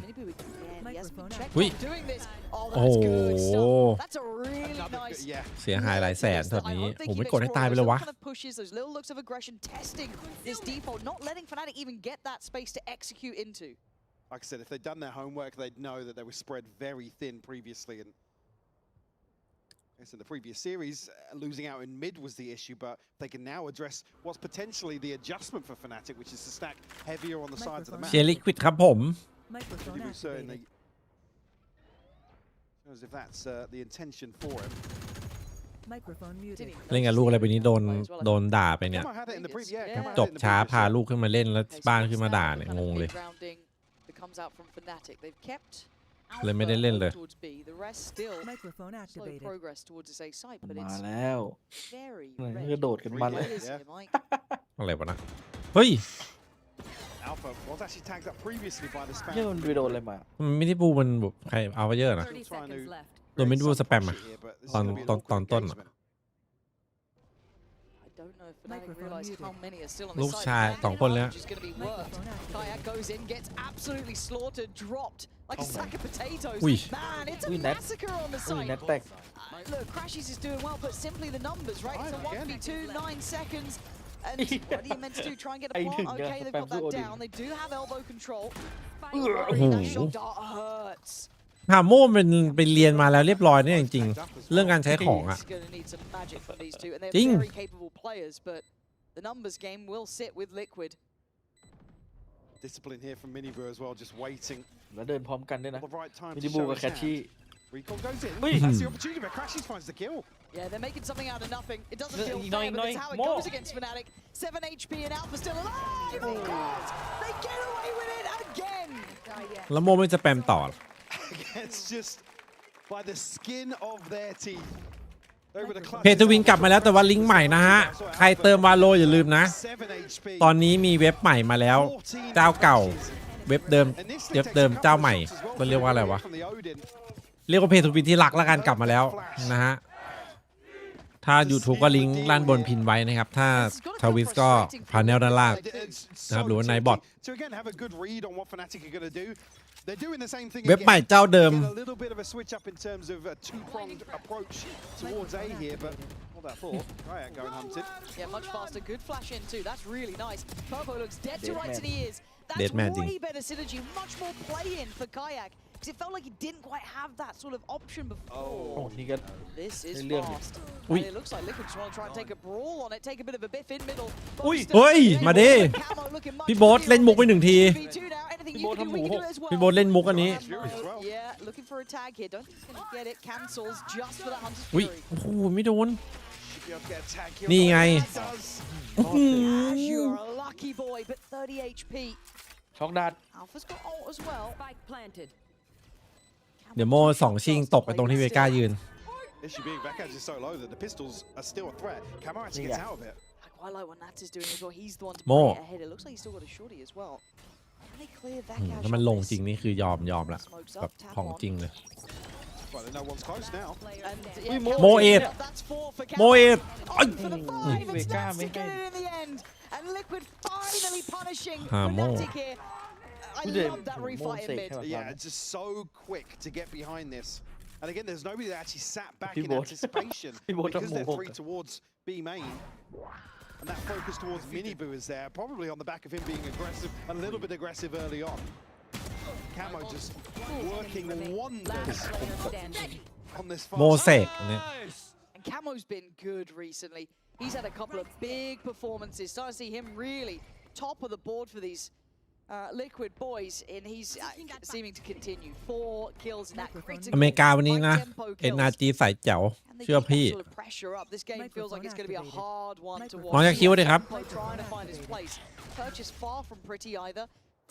Speaker 3: Minibu again. He hasn't been
Speaker 11: Microphone
Speaker 3: checked
Speaker 1: Ui.
Speaker 3: on doing this. Oh,
Speaker 1: โอ้
Speaker 3: that's
Speaker 1: โห
Speaker 3: good stuff. That's a really
Speaker 9: Another
Speaker 3: nice.
Speaker 9: good, yeah.
Speaker 1: เสียหายหลายแสนช็อตนี้
Speaker 3: I hope they
Speaker 1: ผม
Speaker 3: keep
Speaker 1: ไม่กดให้
Speaker 3: exploring
Speaker 1: ตายไป
Speaker 3: those
Speaker 1: เลยวะ
Speaker 3: little kind of pushes, those little looks of aggression, testing this default, not letting Fnatic even get that space to execute into.
Speaker 9: Like I said, if they'd done their homework, they'd know that they were spread very thin previously. And I guess in the previous series, losing out in mid was the issue, but they can now address what's potentially the adjustment for Fnatic, which is to stack heavier on the sides of the map.
Speaker 1: เชียร์ลิควิดครับผม
Speaker 11: Microphone
Speaker 9: Minibu certainly
Speaker 11: activated.
Speaker 9: shows if that's the intention for him.
Speaker 11: Microphone
Speaker 3: Didn't
Speaker 11: muted.
Speaker 3: even
Speaker 1: เล่นกับ
Speaker 3: notice
Speaker 1: ลูกอะไร
Speaker 3: the
Speaker 1: ไปนี้โดน
Speaker 3: play as well.
Speaker 1: โดนด่าไปเนี่ย
Speaker 9: Kama had it in the previous, yeah,
Speaker 3: Yeah.
Speaker 9: Kama had
Speaker 1: จ
Speaker 9: it
Speaker 1: บ
Speaker 9: in the
Speaker 1: ช้า
Speaker 9: previous
Speaker 1: พา
Speaker 9: year.
Speaker 1: ลูกขึ้นมาเล่นแล้ว
Speaker 3: Okay, so
Speaker 1: บ้าน
Speaker 3: that's
Speaker 1: ขึ้นมา
Speaker 3: now
Speaker 1: ด่า
Speaker 3: the
Speaker 1: เนี่ย
Speaker 3: kind
Speaker 1: ง
Speaker 3: of
Speaker 1: งเลย
Speaker 3: big rounding that comes out from Fnatic. They've kept
Speaker 1: เลยไม่ได้เล่นเลย
Speaker 3: Alpha towards B. The rest still
Speaker 11: Microphone
Speaker 3: slow
Speaker 11: activated.
Speaker 3: progress towards this A site, but
Speaker 10: มา
Speaker 3: it's
Speaker 10: แล้ว
Speaker 3: very
Speaker 10: เนี่ย
Speaker 3: rare.
Speaker 10: กระโดดกันมันเลย
Speaker 3: Players
Speaker 9: Yeah.
Speaker 3: here, Mike.
Speaker 1: อะไรวะนะเฮ้ย
Speaker 9: Alpha was actually tagged up previously by the
Speaker 10: เนี่ย
Speaker 9: spam.
Speaker 10: มันไปโดนอะไรมา
Speaker 1: มันไม่ได้บูมันแบบใครเอาไปเยอะนะ
Speaker 11: 30 seconds left.
Speaker 1: โดนไม่ดูสแปมอะ
Speaker 9: Here, but this is
Speaker 1: ตอน
Speaker 9: gonna be an
Speaker 1: ตอน
Speaker 9: awkward
Speaker 1: ตอนต้นอะ
Speaker 9: engagement.
Speaker 3: I don't know if Fnatic
Speaker 11: Microphone
Speaker 3: realize
Speaker 11: muted.
Speaker 3: how many are still on
Speaker 1: ลู
Speaker 3: the
Speaker 1: ก
Speaker 3: site.
Speaker 1: ชาย
Speaker 3: And
Speaker 1: 2 คนเลย
Speaker 3: which is going to be worked.
Speaker 11: Microphone
Speaker 3: Kayak
Speaker 11: activated.
Speaker 3: goes in, gets absolutely slaughtered, dropped like a
Speaker 10: Oh
Speaker 3: sack of potatoes.
Speaker 1: Ui.
Speaker 3: Man, it's a
Speaker 10: Ui, net.
Speaker 3: massacre on the
Speaker 10: อุ้ย
Speaker 3: site.
Speaker 10: แนทแตก
Speaker 3: Look, Crashies is doing well, but simply the numbers, right? It's a
Speaker 9: Again.
Speaker 3: 1v2, 9 seconds. And what are you meant to do? Try and get a
Speaker 10: I
Speaker 3: plant?
Speaker 10: didn't get
Speaker 3: Okay,
Speaker 10: the
Speaker 3: they've got
Speaker 10: spam
Speaker 3: that
Speaker 10: Odin.
Speaker 3: down. They do have elbow control.
Speaker 11: Spike
Speaker 1: Oh.
Speaker 3: That shot dart hurts.
Speaker 1: ฮาโม่เป็นไปเรียนมาแล้วเรียบร้อยเนี่ยจริงๆ เรื่องการใช้ของอ่ะ
Speaker 3: He's going to need some magic from these two, and they're
Speaker 1: Ding.
Speaker 3: very capable players, but the numbers game will sit with Liquid.
Speaker 9: Discipline here from Minibu as well, just waiting
Speaker 10: แล้วเดินพร้อมกันด้วยนะ
Speaker 9: for the right time
Speaker 10: มิ
Speaker 9: to
Speaker 10: นิบู
Speaker 9: show
Speaker 10: กับ
Speaker 9: his
Speaker 10: แคชชี่
Speaker 9: hand. Recall goes in.
Speaker 10: Ui.
Speaker 9: That's the opportunity, but Crashes finds the kill.
Speaker 3: Yeah, they're making something out of nothing. It doesn't
Speaker 10: No,
Speaker 3: feel
Speaker 10: no,
Speaker 3: fair, but
Speaker 10: no,
Speaker 3: that's how it
Speaker 10: more.
Speaker 3: goes against Fnatic. 7 HP and Alpha still alive because they get away with it again.
Speaker 1: แล้วโมไม่จะแปมต่อ
Speaker 9: It's just by the skin of their teeth. Over the clutch.
Speaker 1: เพจทวินกลับมาแล้วแต่ว่าลิงก์ใหม่นะฮะ ใครเติมวาโลอย่าลืมนะ
Speaker 9: 7 HP.
Speaker 1: ตอนนี้มีเว็บใหม่มาแล้ว เจ้าเก่า เว็บเดิม
Speaker 9: Initially
Speaker 1: เว็บ
Speaker 9: takes
Speaker 1: เดิม
Speaker 9: a couple
Speaker 1: เจ้า
Speaker 9: of
Speaker 1: ใหม่
Speaker 9: shots as well
Speaker 1: มันเรียกว่าอะไรวะ
Speaker 9: from the Odin.
Speaker 1: เรียกว่าเพจทวินที่รักแล้วกันกลับมาแล้วนะฮะ ถ้า YouTube ก็ลิงก์ด้านบนพินไว้นะครับ ถ้าทวิสก็พาเนลด้านล่าง นะครับหรือว่าในบอท
Speaker 9: To again have a good read on what Fnatic are going to do. They're doing the same thing
Speaker 1: เว็บใหม่
Speaker 9: again.
Speaker 1: เจ้าเดิม
Speaker 9: Get a little bit of a switch up in terms of a two-pronged approach towards A here, but hold that thought. Right, going hunted.
Speaker 3: Yeah, much faster. Good flash in too. That's really nice. Purpo looks dead to
Speaker 10: Dead
Speaker 3: rights
Speaker 10: man.
Speaker 3: and he is. That's
Speaker 1: Dead man
Speaker 3: way
Speaker 1: ding.
Speaker 3: better synergy, much more play in for Kayak. Because it felt like he didn't quite have that sort of option before.
Speaker 10: โอ้นี่ก็
Speaker 3: This is
Speaker 10: Hey, look.
Speaker 3: fast.
Speaker 1: Ui.
Speaker 3: And it looks like Liquid just want to try and take a brawl on it, take a bit of a biff in middle.
Speaker 10: Ui.
Speaker 3: Both
Speaker 1: Ui,
Speaker 3: still-
Speaker 1: mà đi.
Speaker 3: Camo looking much
Speaker 1: พี่โบ๊ท
Speaker 3: more
Speaker 1: เล่นมุกไปหนึ่งที
Speaker 3: V2 now. Anything
Speaker 10: พี่
Speaker 3: you
Speaker 10: โบ๊ท
Speaker 3: can do,
Speaker 10: ทำหมู
Speaker 3: we
Speaker 10: ห
Speaker 3: can
Speaker 10: ก
Speaker 3: do it as well.
Speaker 1: พี่โบ๊ทเล่นมุกอันนี้
Speaker 3: Yeah, looking for a tag here. Don't think he's going to get it. Cancels just for the Hunter's
Speaker 1: อุ้ย
Speaker 3: Fury.
Speaker 1: โอ้โหไม่โดน
Speaker 9: You'll get a tag kill.
Speaker 1: นี่ไง
Speaker 3: Ash, you're a lucky boy, but 30 HP.
Speaker 10: ช็อกดัด
Speaker 3: Alpha's got ult as well.
Speaker 11: Spike planted.
Speaker 1: เดี๋ยวโม2ชิงตกไปตรงที่เวก้ายืน
Speaker 9: Issue being Vekaj is so low that the pistols are still a threat. Camo actually gets out of it.
Speaker 3: I quite like what Nats is doing as well. He's the one to
Speaker 1: Mo.
Speaker 3: bring it ahead. It looks like he's still got a shorty as well. Can they clear
Speaker 1: ถ้า
Speaker 3: Vekaj
Speaker 1: มันลง
Speaker 3: on
Speaker 1: จริง
Speaker 3: this?
Speaker 1: นี่คือยอมละ
Speaker 3: Smokes
Speaker 1: แบบ
Speaker 3: up, tap
Speaker 1: ของ
Speaker 3: on.
Speaker 1: จริงเลย
Speaker 9: Well, no one's close now.
Speaker 3: And,
Speaker 10: Uy,
Speaker 3: yeah,
Speaker 10: Mo.
Speaker 1: Mo
Speaker 3: Camo's
Speaker 1: eight.
Speaker 3: in. That's 4 for
Speaker 1: โม
Speaker 3: Camo.
Speaker 1: เอ็ด
Speaker 3: On for the 5. It's
Speaker 10: Vega
Speaker 3: Nats to get
Speaker 10: ไม่
Speaker 3: it in the end. And Liquid finally punishing
Speaker 1: Mo.
Speaker 3: Fnatic here. I
Speaker 10: Uy,
Speaker 3: love that
Speaker 10: Mo
Speaker 3: refight in
Speaker 10: safe,
Speaker 3: mid.
Speaker 10: huh?
Speaker 9: Yeah, just so quick to get behind this. And again, there's nobody that actually sat back in
Speaker 10: Pivot.
Speaker 9: anticipation
Speaker 10: Pivot
Speaker 9: because they're
Speaker 10: up
Speaker 9: 3
Speaker 10: more.
Speaker 9: towards B main. And that focus towards Minibu is there, probably on the back of him being aggressive, a little bit aggressive early on. Camo just working wonders
Speaker 11: Last player standing.
Speaker 9: on this
Speaker 1: โม
Speaker 9: fast.
Speaker 1: เสกเนี่ย
Speaker 3: And Camo's been good recently. He's had a couple of big performances. Starting to see him really top of the board for these Liquid boys, and he's seeming to continue. 4 kills in that critical
Speaker 1: อเมริกาวันนี้นะ
Speaker 3: high-tempo
Speaker 1: NRG
Speaker 3: kills.
Speaker 1: ใส่แจ๋ว
Speaker 3: And they
Speaker 1: เชื่อ
Speaker 3: keep
Speaker 1: พี่
Speaker 3: that sort of pressure up. This game feels like it's going to be a hard one to
Speaker 1: มอง
Speaker 3: watch.
Speaker 1: จากคิวดิครับ
Speaker 3: Tempo trying to find his place. Purchase far from pretty either.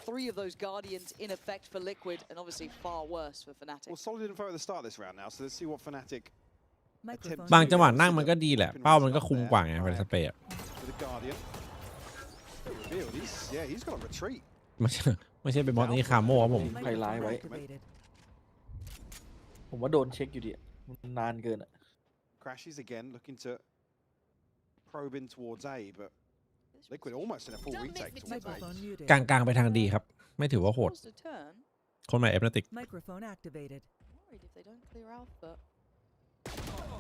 Speaker 3: 3 of those Guardians in effect for Liquid, and obviously far worse for Fnatic.
Speaker 9: Well, solid info at the start of this round now, so let's see what Fnatic
Speaker 11: Microphone
Speaker 1: บางจังหวะนั่งมันก็ดีแหละ เป้ามันก็คุมกว่าไงเวลาสเปรย์อะ
Speaker 9: with the Guardian. Revealed. He's got a retreat.
Speaker 1: ไม่ใช่เป็นบอสนี่คาโม่ครับผม
Speaker 10: ไฮไลท์ไว้
Speaker 11: activated.
Speaker 10: ผมว่าโดนเช็คอยู่ดิมันนานเกินอ่ะ
Speaker 9: Crashes again, looking to probe in towards A, but Liquid almost in a full retake towards A.
Speaker 11: Microphone muted.
Speaker 1: กลางๆไปทางดีครับ ไม่ถือว่าโหด
Speaker 3: Forced a turn.
Speaker 1: คนใหม่เอฟนาติก
Speaker 11: Microphone activated.
Speaker 3: Worried if they don't clear Alpha.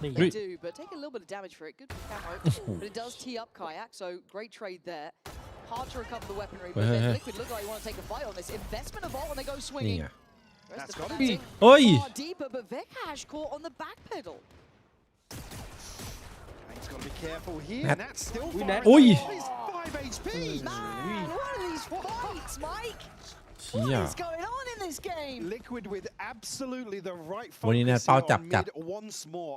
Speaker 10: นี่ไง
Speaker 3: They do, but take a little bit of damage for it. Good for Camo. But it does tee up Kayak, so great trade there. Hard to recover the weaponry, but then Liquid look like they want to take a fight on this. Investment of ult when they go
Speaker 1: นี่
Speaker 3: swinging.
Speaker 1: ไง
Speaker 3: Rest
Speaker 9: That's
Speaker 3: of
Speaker 9: got it.
Speaker 3: Fnatic
Speaker 1: เฮ้ย
Speaker 3: far deeper, but Vekaj caught on the back pedal.
Speaker 9: He's got to be careful here.
Speaker 1: Nat.
Speaker 9: Nat's still
Speaker 10: Ui,
Speaker 9: firing.
Speaker 10: Nat.
Speaker 1: Ui.
Speaker 9: He's 5 HP.
Speaker 3: Man, what are these fights, Mike?
Speaker 1: เชี่
Speaker 3: What
Speaker 1: ย
Speaker 3: is going on in this game?
Speaker 9: Liquid with absolutely the right
Speaker 1: วันนี้เนี่ย
Speaker 9: focus
Speaker 1: เป้า
Speaker 9: here
Speaker 1: จับ
Speaker 9: on
Speaker 1: จัด
Speaker 9: mid once more.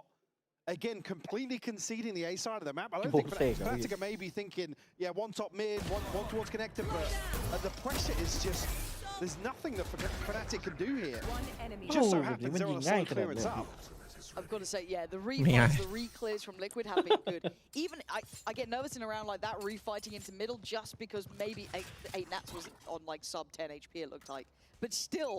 Speaker 9: Again, completely conceding the A side of the map. I don't
Speaker 10: Both
Speaker 9: think
Speaker 10: take, I
Speaker 9: Fnatic are maybe thinking, yeah, one top mid, one towards connector, but the pressure is just, there's nothing that Fnatic can do here.
Speaker 11: One enemy.
Speaker 9: Just so
Speaker 10: Oh,
Speaker 9: happens
Speaker 10: even
Speaker 9: they're on a
Speaker 10: Jingai
Speaker 9: slow clearance
Speaker 10: can have
Speaker 9: up.
Speaker 3: I've got to say, yeah, the
Speaker 1: Yeah.
Speaker 3: refights, the re-clears from Liquid have been good. Even, I get nervous in a round like that, refighting into middle, just because maybe 8 Nats was on like sub 10 HP it looked like. But still,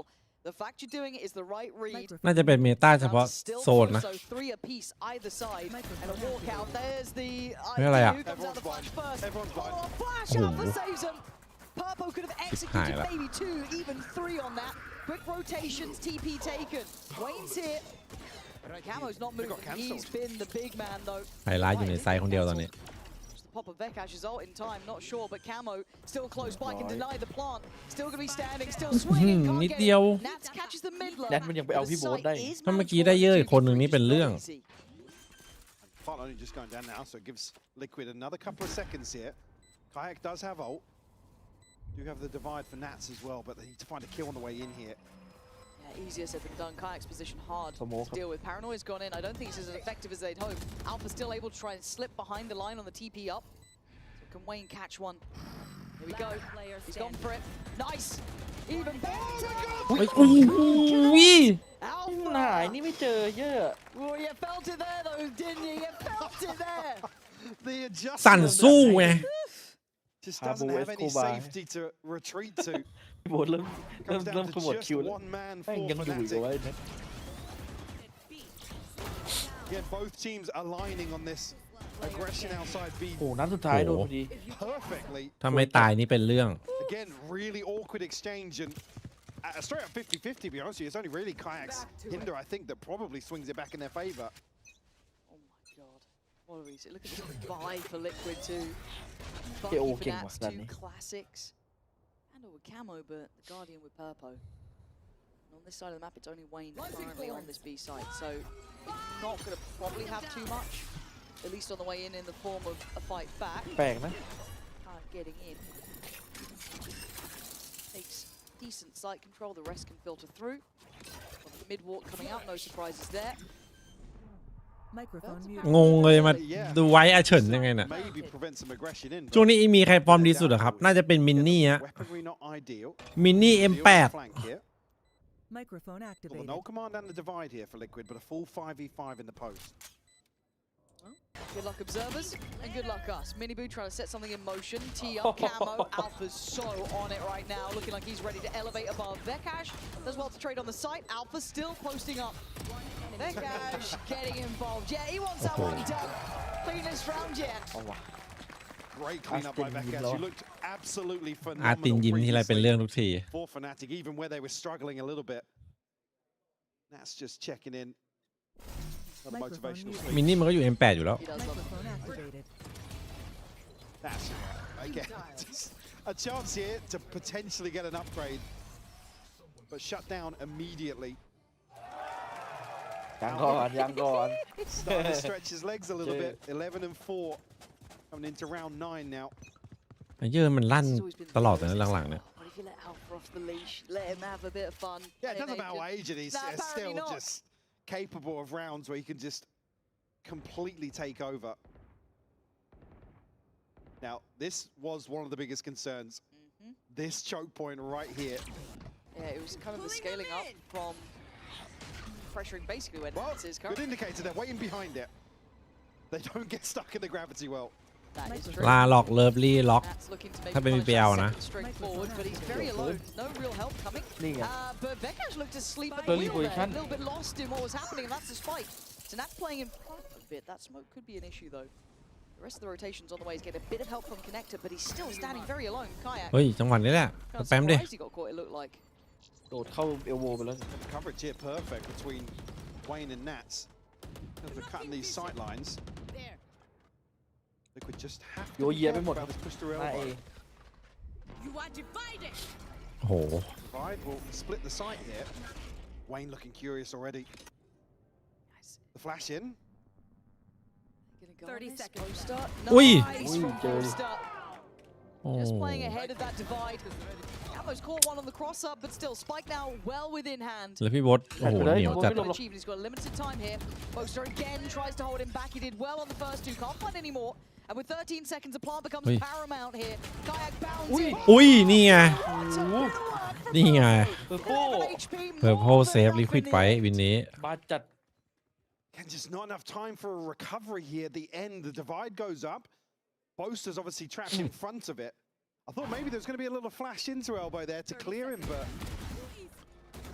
Speaker 3: the fact you're doing it is the right read.
Speaker 1: น่าจะเป็นเมตาเฉ
Speaker 3: Rounds
Speaker 1: พาะ
Speaker 3: are still
Speaker 1: โซน
Speaker 3: full,
Speaker 1: นะ
Speaker 3: so 3 apiece either side, and a walkout. There's the
Speaker 1: ไม่อะไรอะ
Speaker 3: who comes out the flash first.
Speaker 9: Everyone's blind.
Speaker 3: Oh, flash
Speaker 1: Oh.
Speaker 3: Alpha saves him. Purpo could have executed
Speaker 1: High,
Speaker 3: maybe 2, even 3 on that. Quick rotations, TP taken. Wayne's here. But Camo's not moving.
Speaker 9: got cancelled.
Speaker 3: He's been the big man though.
Speaker 1: ไฮไลท์อยู่ในไซส์คนเดียวตอนนี้
Speaker 3: Just the pop of Vekaj's ult in time, not sure, but Camo still close by, can deny the plant. Still gonna be standing, still swinging, can't
Speaker 1: นิด
Speaker 3: get
Speaker 1: เดียว
Speaker 3: it. Nats catches the mid lane.
Speaker 10: แนทมันยังไปเอาพี่โบ๊ทได้
Speaker 1: ถ้าเมื่อกี้ได้เยอะอีกคนหนึ่งนี่เป็นเรื่อง
Speaker 9: Fart only just going down now, so it gives Liquid another couple of seconds here. Kayak does have ult. Do have the divide for Nats as well, but they need to find a kill on the way in here.
Speaker 3: Yeah, easier said than done. Kayak's position hard
Speaker 10: Some more.
Speaker 3: to deal with. Paranoia's gone in. I don't think it's as effective as they'd hoped. Alpha's still able to try and slip behind the line on the TP up. So can Wayne catch one? Here we go.
Speaker 11: Last player
Speaker 3: He's gone
Speaker 11: standing.
Speaker 3: for it. Nice. Even better.
Speaker 1: เฮ้ยโอ้ย
Speaker 10: หาย
Speaker 3: Alpha.
Speaker 10: นี่ไม่เจอเยอะ
Speaker 3: Well, you felt it there, though, didn't you? You felt it there.
Speaker 9: The adjustment
Speaker 1: สั่น
Speaker 9: on that
Speaker 1: สู้ไง
Speaker 9: just
Speaker 10: Habu
Speaker 9: doesn't have any
Speaker 10: Escobar.
Speaker 9: safety to retreat to.
Speaker 10: พี่โบ๊ทเริ่ม
Speaker 9: Comes
Speaker 10: เริ่ม
Speaker 9: down
Speaker 10: ข
Speaker 9: to
Speaker 10: มวด
Speaker 9: just
Speaker 10: คิวแล้ว
Speaker 9: one man
Speaker 10: แม่ง
Speaker 9: for
Speaker 10: ยังอยู่อีก
Speaker 9: Fnatic.
Speaker 10: ไว้นะ
Speaker 9: Again, both teams aligning on this aggression outside B
Speaker 10: โอ้นัดสุดท้ายโดนพอดี
Speaker 9: perfectly.
Speaker 1: ถ้าไม่ตายนี่เป็นเรื่อง
Speaker 9: Again, really awkward exchange and straight up 50-50, to be honest with you. It's only really Kayak's hinder, I think, that probably swings it back in their favor.
Speaker 3: Oh my god. What a reason. Look at this buy for Liquid too.
Speaker 10: Yeah, all
Speaker 3: Funky
Speaker 10: king
Speaker 3: Fnats,
Speaker 10: was done,
Speaker 3: 2
Speaker 10: eh?
Speaker 3: classics. And with Camo, but the Guardian with Purpo. And on this side of the map, it's only Wayne currently on this B side. So it's not going to probably have too much, at least on the way in the form of a fight back.
Speaker 10: แปลกนะ
Speaker 3: Can't getting in. Takes decent sight control, the rest can filter through. Got the mid walk coming out, no surprises there.
Speaker 11: Microphone
Speaker 1: งงเลยมา
Speaker 9: Yeah.
Speaker 1: ดูไว้อาเฉินยังไงน่ะ
Speaker 9: Maybe prevent some aggression in.
Speaker 1: ช่วงนี้มีใครฟอร์มดีสุดอะครับ น่าจะเป็นมินนี่ฮะ
Speaker 9: Weaponry not ideal.
Speaker 1: มินนี่
Speaker 9: Deal
Speaker 1: M8
Speaker 9: flank here.
Speaker 11: Microphone
Speaker 9: Well,
Speaker 11: activated.
Speaker 9: no command and the divide here for Liquid, but a full 5v5 in the post.
Speaker 3: Good luck, observers, and good luck, us. Miniboo trying to set something in motion. Tee up, camo. Alpha's so on it right now, looking like he's ready to elevate above. Vekash does well to trade on the site. Alpha still posting up. Vekash getting involved. Yeah, he wants that one done. Cleanest round yet.
Speaker 10: เอาวะ
Speaker 9: Great cleanup by Vekash. You looked absolutely
Speaker 1: อาร์ติน
Speaker 9: phenomenal
Speaker 1: ยิ้มทีไรเป็นเรื่องทุกที
Speaker 9: for Fnatic, even where they were struggling a little bit. That's just checking in. Another motivational sweep.
Speaker 1: มินนี่มันก็อยู่ M8 อยู่แล้ว
Speaker 3: He does love it.
Speaker 11: Microphone activated.
Speaker 9: That's again just a chance here to potentially get an upgrade, but shut down immediately.
Speaker 10: ยังก่อนยังก่อน
Speaker 9: Starting to stretch his legs a little bit. 11 and 4, coming into round 9 now.
Speaker 1: เยอะมันลั่นตลอดเลยนะหลังๆเนี่ย
Speaker 3: What if you let Alpha off the leash? Let him have a bit of fun.
Speaker 9: Yeah, it doesn't matter what age it is.
Speaker 3: Nah,
Speaker 9: It's
Speaker 3: apparently
Speaker 9: still
Speaker 3: not.
Speaker 9: just capable of rounds where you can just completely take over. Now, this was one of the biggest concerns. This choke point right here.
Speaker 3: Yeah, it was kind of the scaling up from pressuring basically where
Speaker 9: Well,
Speaker 3: Nats is
Speaker 9: good
Speaker 3: currently.
Speaker 9: indicator. They're waiting behind it. They don't get stuck in the gravity well.
Speaker 3: That is true.
Speaker 1: ลาล็อกเลิฟลี่ล็อก
Speaker 3: Nats looking to maybe
Speaker 1: ถ้าเป็น
Speaker 3: punish
Speaker 1: BL
Speaker 3: that
Speaker 1: นะ
Speaker 3: second straight forward, but he's very alone. No real help coming.
Speaker 10: นี่ไง
Speaker 3: But Vekash looked asleep at the
Speaker 10: Early
Speaker 3: wheel there, a
Speaker 10: position.
Speaker 3: little bit lost in what was happening, and that's the spike. So Nats playing in front a bit. That smoke could be an issue though. The rest of the rotations on the way is getting a bit of help from Connector, but he's still standing very alone. Kayak.
Speaker 1: เฮ้ย จังหวะนี้แหละ
Speaker 3: Kind of
Speaker 1: แปมดิ
Speaker 3: surprised he got caught, it looked like.
Speaker 10: โดดเข้าเอลโวไปแล้ว
Speaker 9: Coverage here perfect between Wayne and Nats. They're cutting these sight lines. Liquid just have to
Speaker 10: โย
Speaker 9: be
Speaker 10: เยียไป
Speaker 9: careful
Speaker 10: หมด
Speaker 9: about this push through
Speaker 10: หน้าเอ
Speaker 9: elbow.
Speaker 1: โอ้โห
Speaker 9: Divide will split the sight here. Wayne looking curious already. The flash in.
Speaker 3: Gonna go
Speaker 11: 30
Speaker 3: on this
Speaker 11: seconds.
Speaker 3: poster.
Speaker 1: Ui.
Speaker 3: Nice from
Speaker 10: Ui, trời.
Speaker 3: poster.
Speaker 1: โอ้
Speaker 3: Just playing ahead of that divide. Almost caught one on the cross up, but still, Spike now well within hand.
Speaker 1: แล้วพี่บดโอ้โห เหนียวจัด
Speaker 3: Not achieved. He's got limited time here. Poster again tries to hold him back. He did well on the first two. Can't find any more. And with 13 seconds, the plant becomes
Speaker 1: Ui.
Speaker 3: paramount here. Kayak bounds
Speaker 10: Ui.
Speaker 3: in.
Speaker 1: อุ้ย นี่ไง
Speaker 3: What a bit of work from
Speaker 1: นี่ไง
Speaker 3: Purple.
Speaker 10: เปอร์โป้
Speaker 3: HP
Speaker 1: เพิร์
Speaker 3: more
Speaker 1: ล
Speaker 3: than
Speaker 1: เซฟ
Speaker 3: enough
Speaker 1: ลิ
Speaker 3: in
Speaker 1: ควิด
Speaker 3: the
Speaker 1: ไฟ
Speaker 3: end.
Speaker 1: วินนี้
Speaker 10: บาดจัด
Speaker 9: And just not enough time for a recovery here at the end. The divide goes up. Boaster's obviously trapped in front of it. I thought maybe there was going to be a little flash into elbow there to clear him, but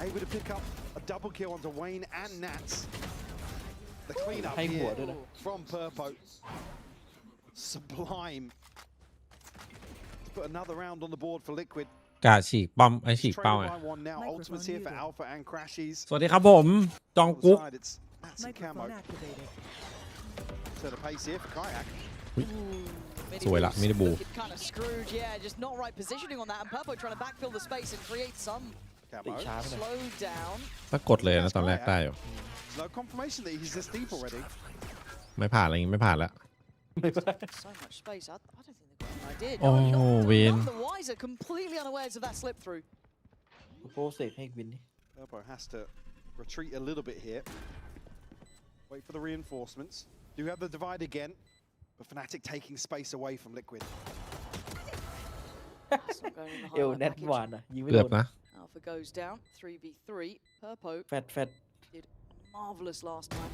Speaker 9: able to pick up a double kill onto Wayne and Nats. The cleanup
Speaker 10: Hay
Speaker 9: here
Speaker 10: quảด้วยนะ
Speaker 9: from Purpo. Sublime. To put another round on the board for Liquid.
Speaker 1: กาฉีกป้อมไอฉีก
Speaker 9: Trailing
Speaker 1: เป้าไง
Speaker 9: by one now. Ultimates here for Alpha and Crashies.
Speaker 1: สวัสดีครับผม จอง
Speaker 9: On the
Speaker 1: กุ๊ก
Speaker 9: side, it's Nats and Camo.
Speaker 11: Microphone activated.
Speaker 9: Turn the pace here for Kayak.
Speaker 1: Sủi lại, Mini Bù.
Speaker 3: Kind of screwed, yeah, just not right positioning on that. And Purpo trying to backfill the space and create some
Speaker 10: ติด
Speaker 9: Camo.
Speaker 10: ช้าไปหน่อย
Speaker 3: slow down.
Speaker 1: ถ้ากดเลยนะตอนแรกได้อยู่
Speaker 9: There's no confirmation that he's this deep already.
Speaker 1: ไม่ผ่านอะไรอย่างงี้ไม่ผ่านแล้ว
Speaker 3: So much space. I don't think they've got an idea.
Speaker 1: Oh,
Speaker 3: none
Speaker 1: Vin.
Speaker 3: the wiser, completely unawares of that slip through.
Speaker 10: โปรเซกให้วินนี่
Speaker 9: Purpo has to retreat a little bit here. Wait for the reinforcements. Do have the divide again, but Fnatic taking space away from Liquid.
Speaker 3: That's not going in the
Speaker 10: เอล
Speaker 3: highlight
Speaker 10: แนท
Speaker 3: package.
Speaker 10: หวานอ่ะยิงไม่
Speaker 1: เกื
Speaker 10: โด
Speaker 1: อบ
Speaker 10: น
Speaker 1: นะ
Speaker 3: Alpha goes down, 3v3. Purpo
Speaker 10: แฟดแฟด
Speaker 3: did marvelous last time.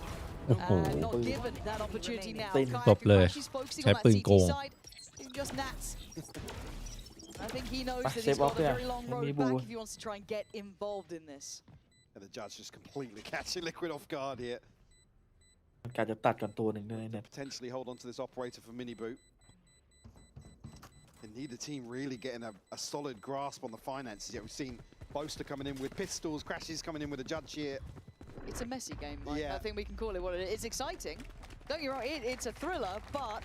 Speaker 1: โอ้โห
Speaker 3: And not given that opportunity now.
Speaker 10: Tin.
Speaker 3: Kayak
Speaker 1: จบเลย
Speaker 3: and Crashies focusing
Speaker 1: ใช้
Speaker 3: on that
Speaker 1: ปืน
Speaker 3: CT
Speaker 1: โกง
Speaker 3: side. It's just Nats. I think he knows
Speaker 10: Back
Speaker 3: that
Speaker 10: save
Speaker 3: he's got
Speaker 10: off
Speaker 3: a
Speaker 10: there.
Speaker 3: very long
Speaker 10: Mini
Speaker 3: road
Speaker 10: Boo.
Speaker 3: back if he wants to try and get involved in this.
Speaker 9: And the judge just completely catching Liquid off guard here.
Speaker 10: มันการจะตัดก่อนตัวหนึ่งด้วยเนี่ย
Speaker 9: Potentially hold on to this operator for Mini Boot. And neither team really getting a solid grasp on the finances yet. We've seen Boaster coming in with pistols, Crashies coming in with a judge here.
Speaker 3: It's a messy game, Mike.
Speaker 9: Yeah.
Speaker 3: I think we can call it what it is. It's exciting. Don't get me wrong, it's a thriller, but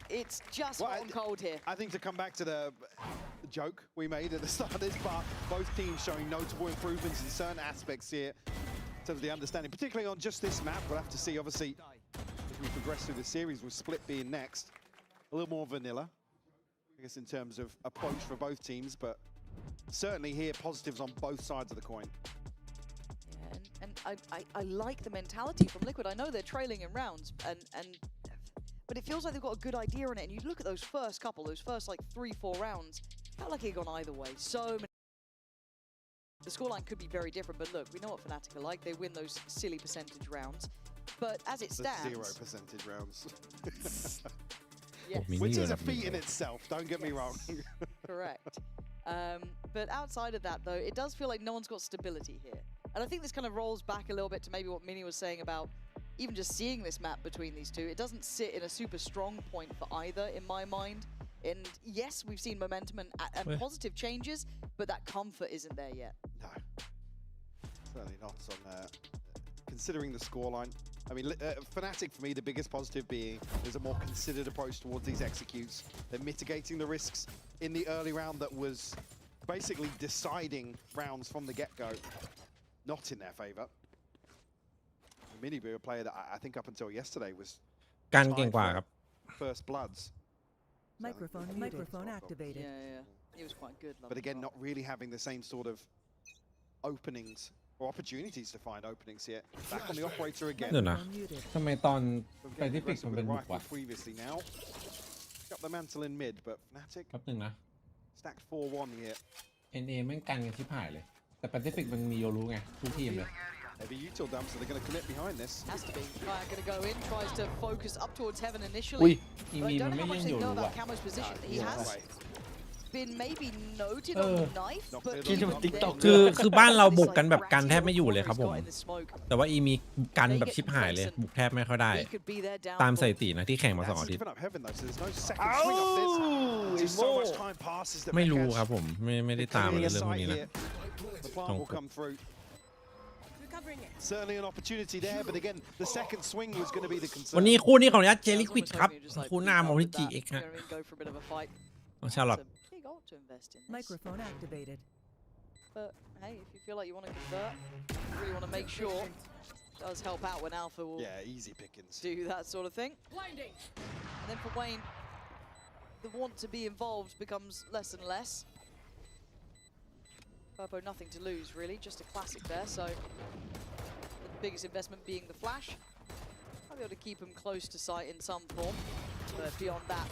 Speaker 3: it's just
Speaker 9: Well,
Speaker 3: hot and cold here.
Speaker 9: I think to come back to the joke we made at the start of this part, both teams showing notable improvements in certain aspects here in terms of the understanding, particularly on just this map. We'll have to see, obviously, as we progress through the series, with Split being next. A little more vanilla, I guess, in terms of approach for both teams, but certainly here positives on both sides of the coin.
Speaker 3: Yeah, and I like the mentality from Liquid. I know they're trailing in rounds, but it feels like they've got a good idea in it. And you look at those first couple, those first like 3-4 rounds, felt like it had gone either way. So many. The scoreline could be very different, but look, we know what Fnatic are like. They win those silly percentage rounds. But as it stands,
Speaker 9: 0% rounds.
Speaker 3: yes,
Speaker 9: Which is a feat in itself, don't get me wrong.
Speaker 3: correct. But outside of that, though, it does feel like no one's got stability here. And I think this kind of rolls back a little bit to maybe what Mini was saying about even just seeing this map between these two. It doesn't sit in a super strong point for either, in my mind. And yes, we've seen momentum and positive changes, but that comfort isn't there yet.
Speaker 9: No, certainly not on considering the scoreline. I mean, Fnatic, for me, the biggest positive being there's a more considered approach towards these executes. They're mitigating the risks in the early round that was basically deciding rounds from the get-go, not in their favor. Mini being a player that I think up until yesterday was
Speaker 1: กันเก่งกว่าครับ
Speaker 9: first bloods.
Speaker 11: Microphone activated.
Speaker 3: Yeah. He was quite good.
Speaker 9: But again, not really having the same sort of openings or opportunities to find openings here. Back on the operator again.
Speaker 1: เดี๋ยวนะทำไมตอน
Speaker 9: From
Speaker 1: ไปที่
Speaker 9: getting
Speaker 1: ปิก
Speaker 9: aggressive
Speaker 1: มัน
Speaker 9: with
Speaker 1: เป็น
Speaker 9: the
Speaker 1: บุก
Speaker 9: rifle
Speaker 1: วะ
Speaker 9: previously now. Got the mantle in mid, but Fnatic
Speaker 1: แป๊บนึงนะ
Speaker 9: stacked 4-1 here.
Speaker 1: NA แม่งกันกันชิบหายเลย แต่แปซิฟิกมันมีโยรู้ไงทุกทีมเลย
Speaker 9: Heavy util dump, so they're going to commit behind this.
Speaker 3: Has to be. Ryan going to go in, tries to focus up towards heaven
Speaker 1: อุ้ย
Speaker 3: initially.
Speaker 1: อี
Speaker 3: But
Speaker 1: มี
Speaker 3: I
Speaker 1: มัน
Speaker 3: don't
Speaker 1: ไม่
Speaker 3: know how
Speaker 1: ยั
Speaker 3: much
Speaker 1: ง
Speaker 3: they
Speaker 1: โย
Speaker 3: know
Speaker 1: รู้
Speaker 3: about
Speaker 1: อ่ะ
Speaker 3: Camo's position. He has
Speaker 9: Right.
Speaker 3: been maybe noted on the knife,
Speaker 9: Knocked
Speaker 3: but
Speaker 9: it
Speaker 10: คิด
Speaker 9: on
Speaker 10: ว่า
Speaker 9: the
Speaker 10: TikTok
Speaker 1: คือบ้านเราบุกกันแบบกันแทบไม่อยู่เลยครับผม
Speaker 3: Got in the smoke.
Speaker 1: แต่ว่าอีมีกันแบบชิบหายเลย บุกแทบไม่ค่อยได้
Speaker 3: He could be their
Speaker 1: ตาม
Speaker 3: downfall.
Speaker 1: สถิตินะที่แข่งมา 2
Speaker 9: That's
Speaker 1: อาทิตย์
Speaker 9: given up heaven though, so there's no second swing up this. Just so much time passes that
Speaker 1: ไม่รู้
Speaker 9: Vipers
Speaker 1: ครับผมไม่ได้ตาม
Speaker 9: clearing
Speaker 1: เรื่องพวก
Speaker 9: sight
Speaker 1: นี้นะ
Speaker 9: here. The plant will come through. Certainly an opportunity there, but again, the second swing was going to be the
Speaker 1: วัน
Speaker 9: concern.
Speaker 1: นี้คู่นี้ของอนุญาตเจ
Speaker 3: Yeah, I
Speaker 1: ลิ
Speaker 3: was
Speaker 1: ควิด
Speaker 3: almost
Speaker 1: ครับ
Speaker 3: hoping you'd just like
Speaker 1: คู่หน้ามองที่
Speaker 3: that.
Speaker 1: GX ฮะ
Speaker 3: Gonna go for a bit of a fight.
Speaker 1: ของชาร์ลอต
Speaker 3: It's a big ult to invest in this.
Speaker 11: Microphone activated.
Speaker 3: But hey, if you feel like you want to convert, you really want to make sure, it does help out when Alpha will
Speaker 9: Yeah, easy pickings.
Speaker 3: do that sort of thing. And then for Wayne, the want to be involved becomes less and less. Purpo, nothing to lose really, just a classic there. So the biggest investment being the flash. I'll be able to keep him close to sight in some form. But beyond that,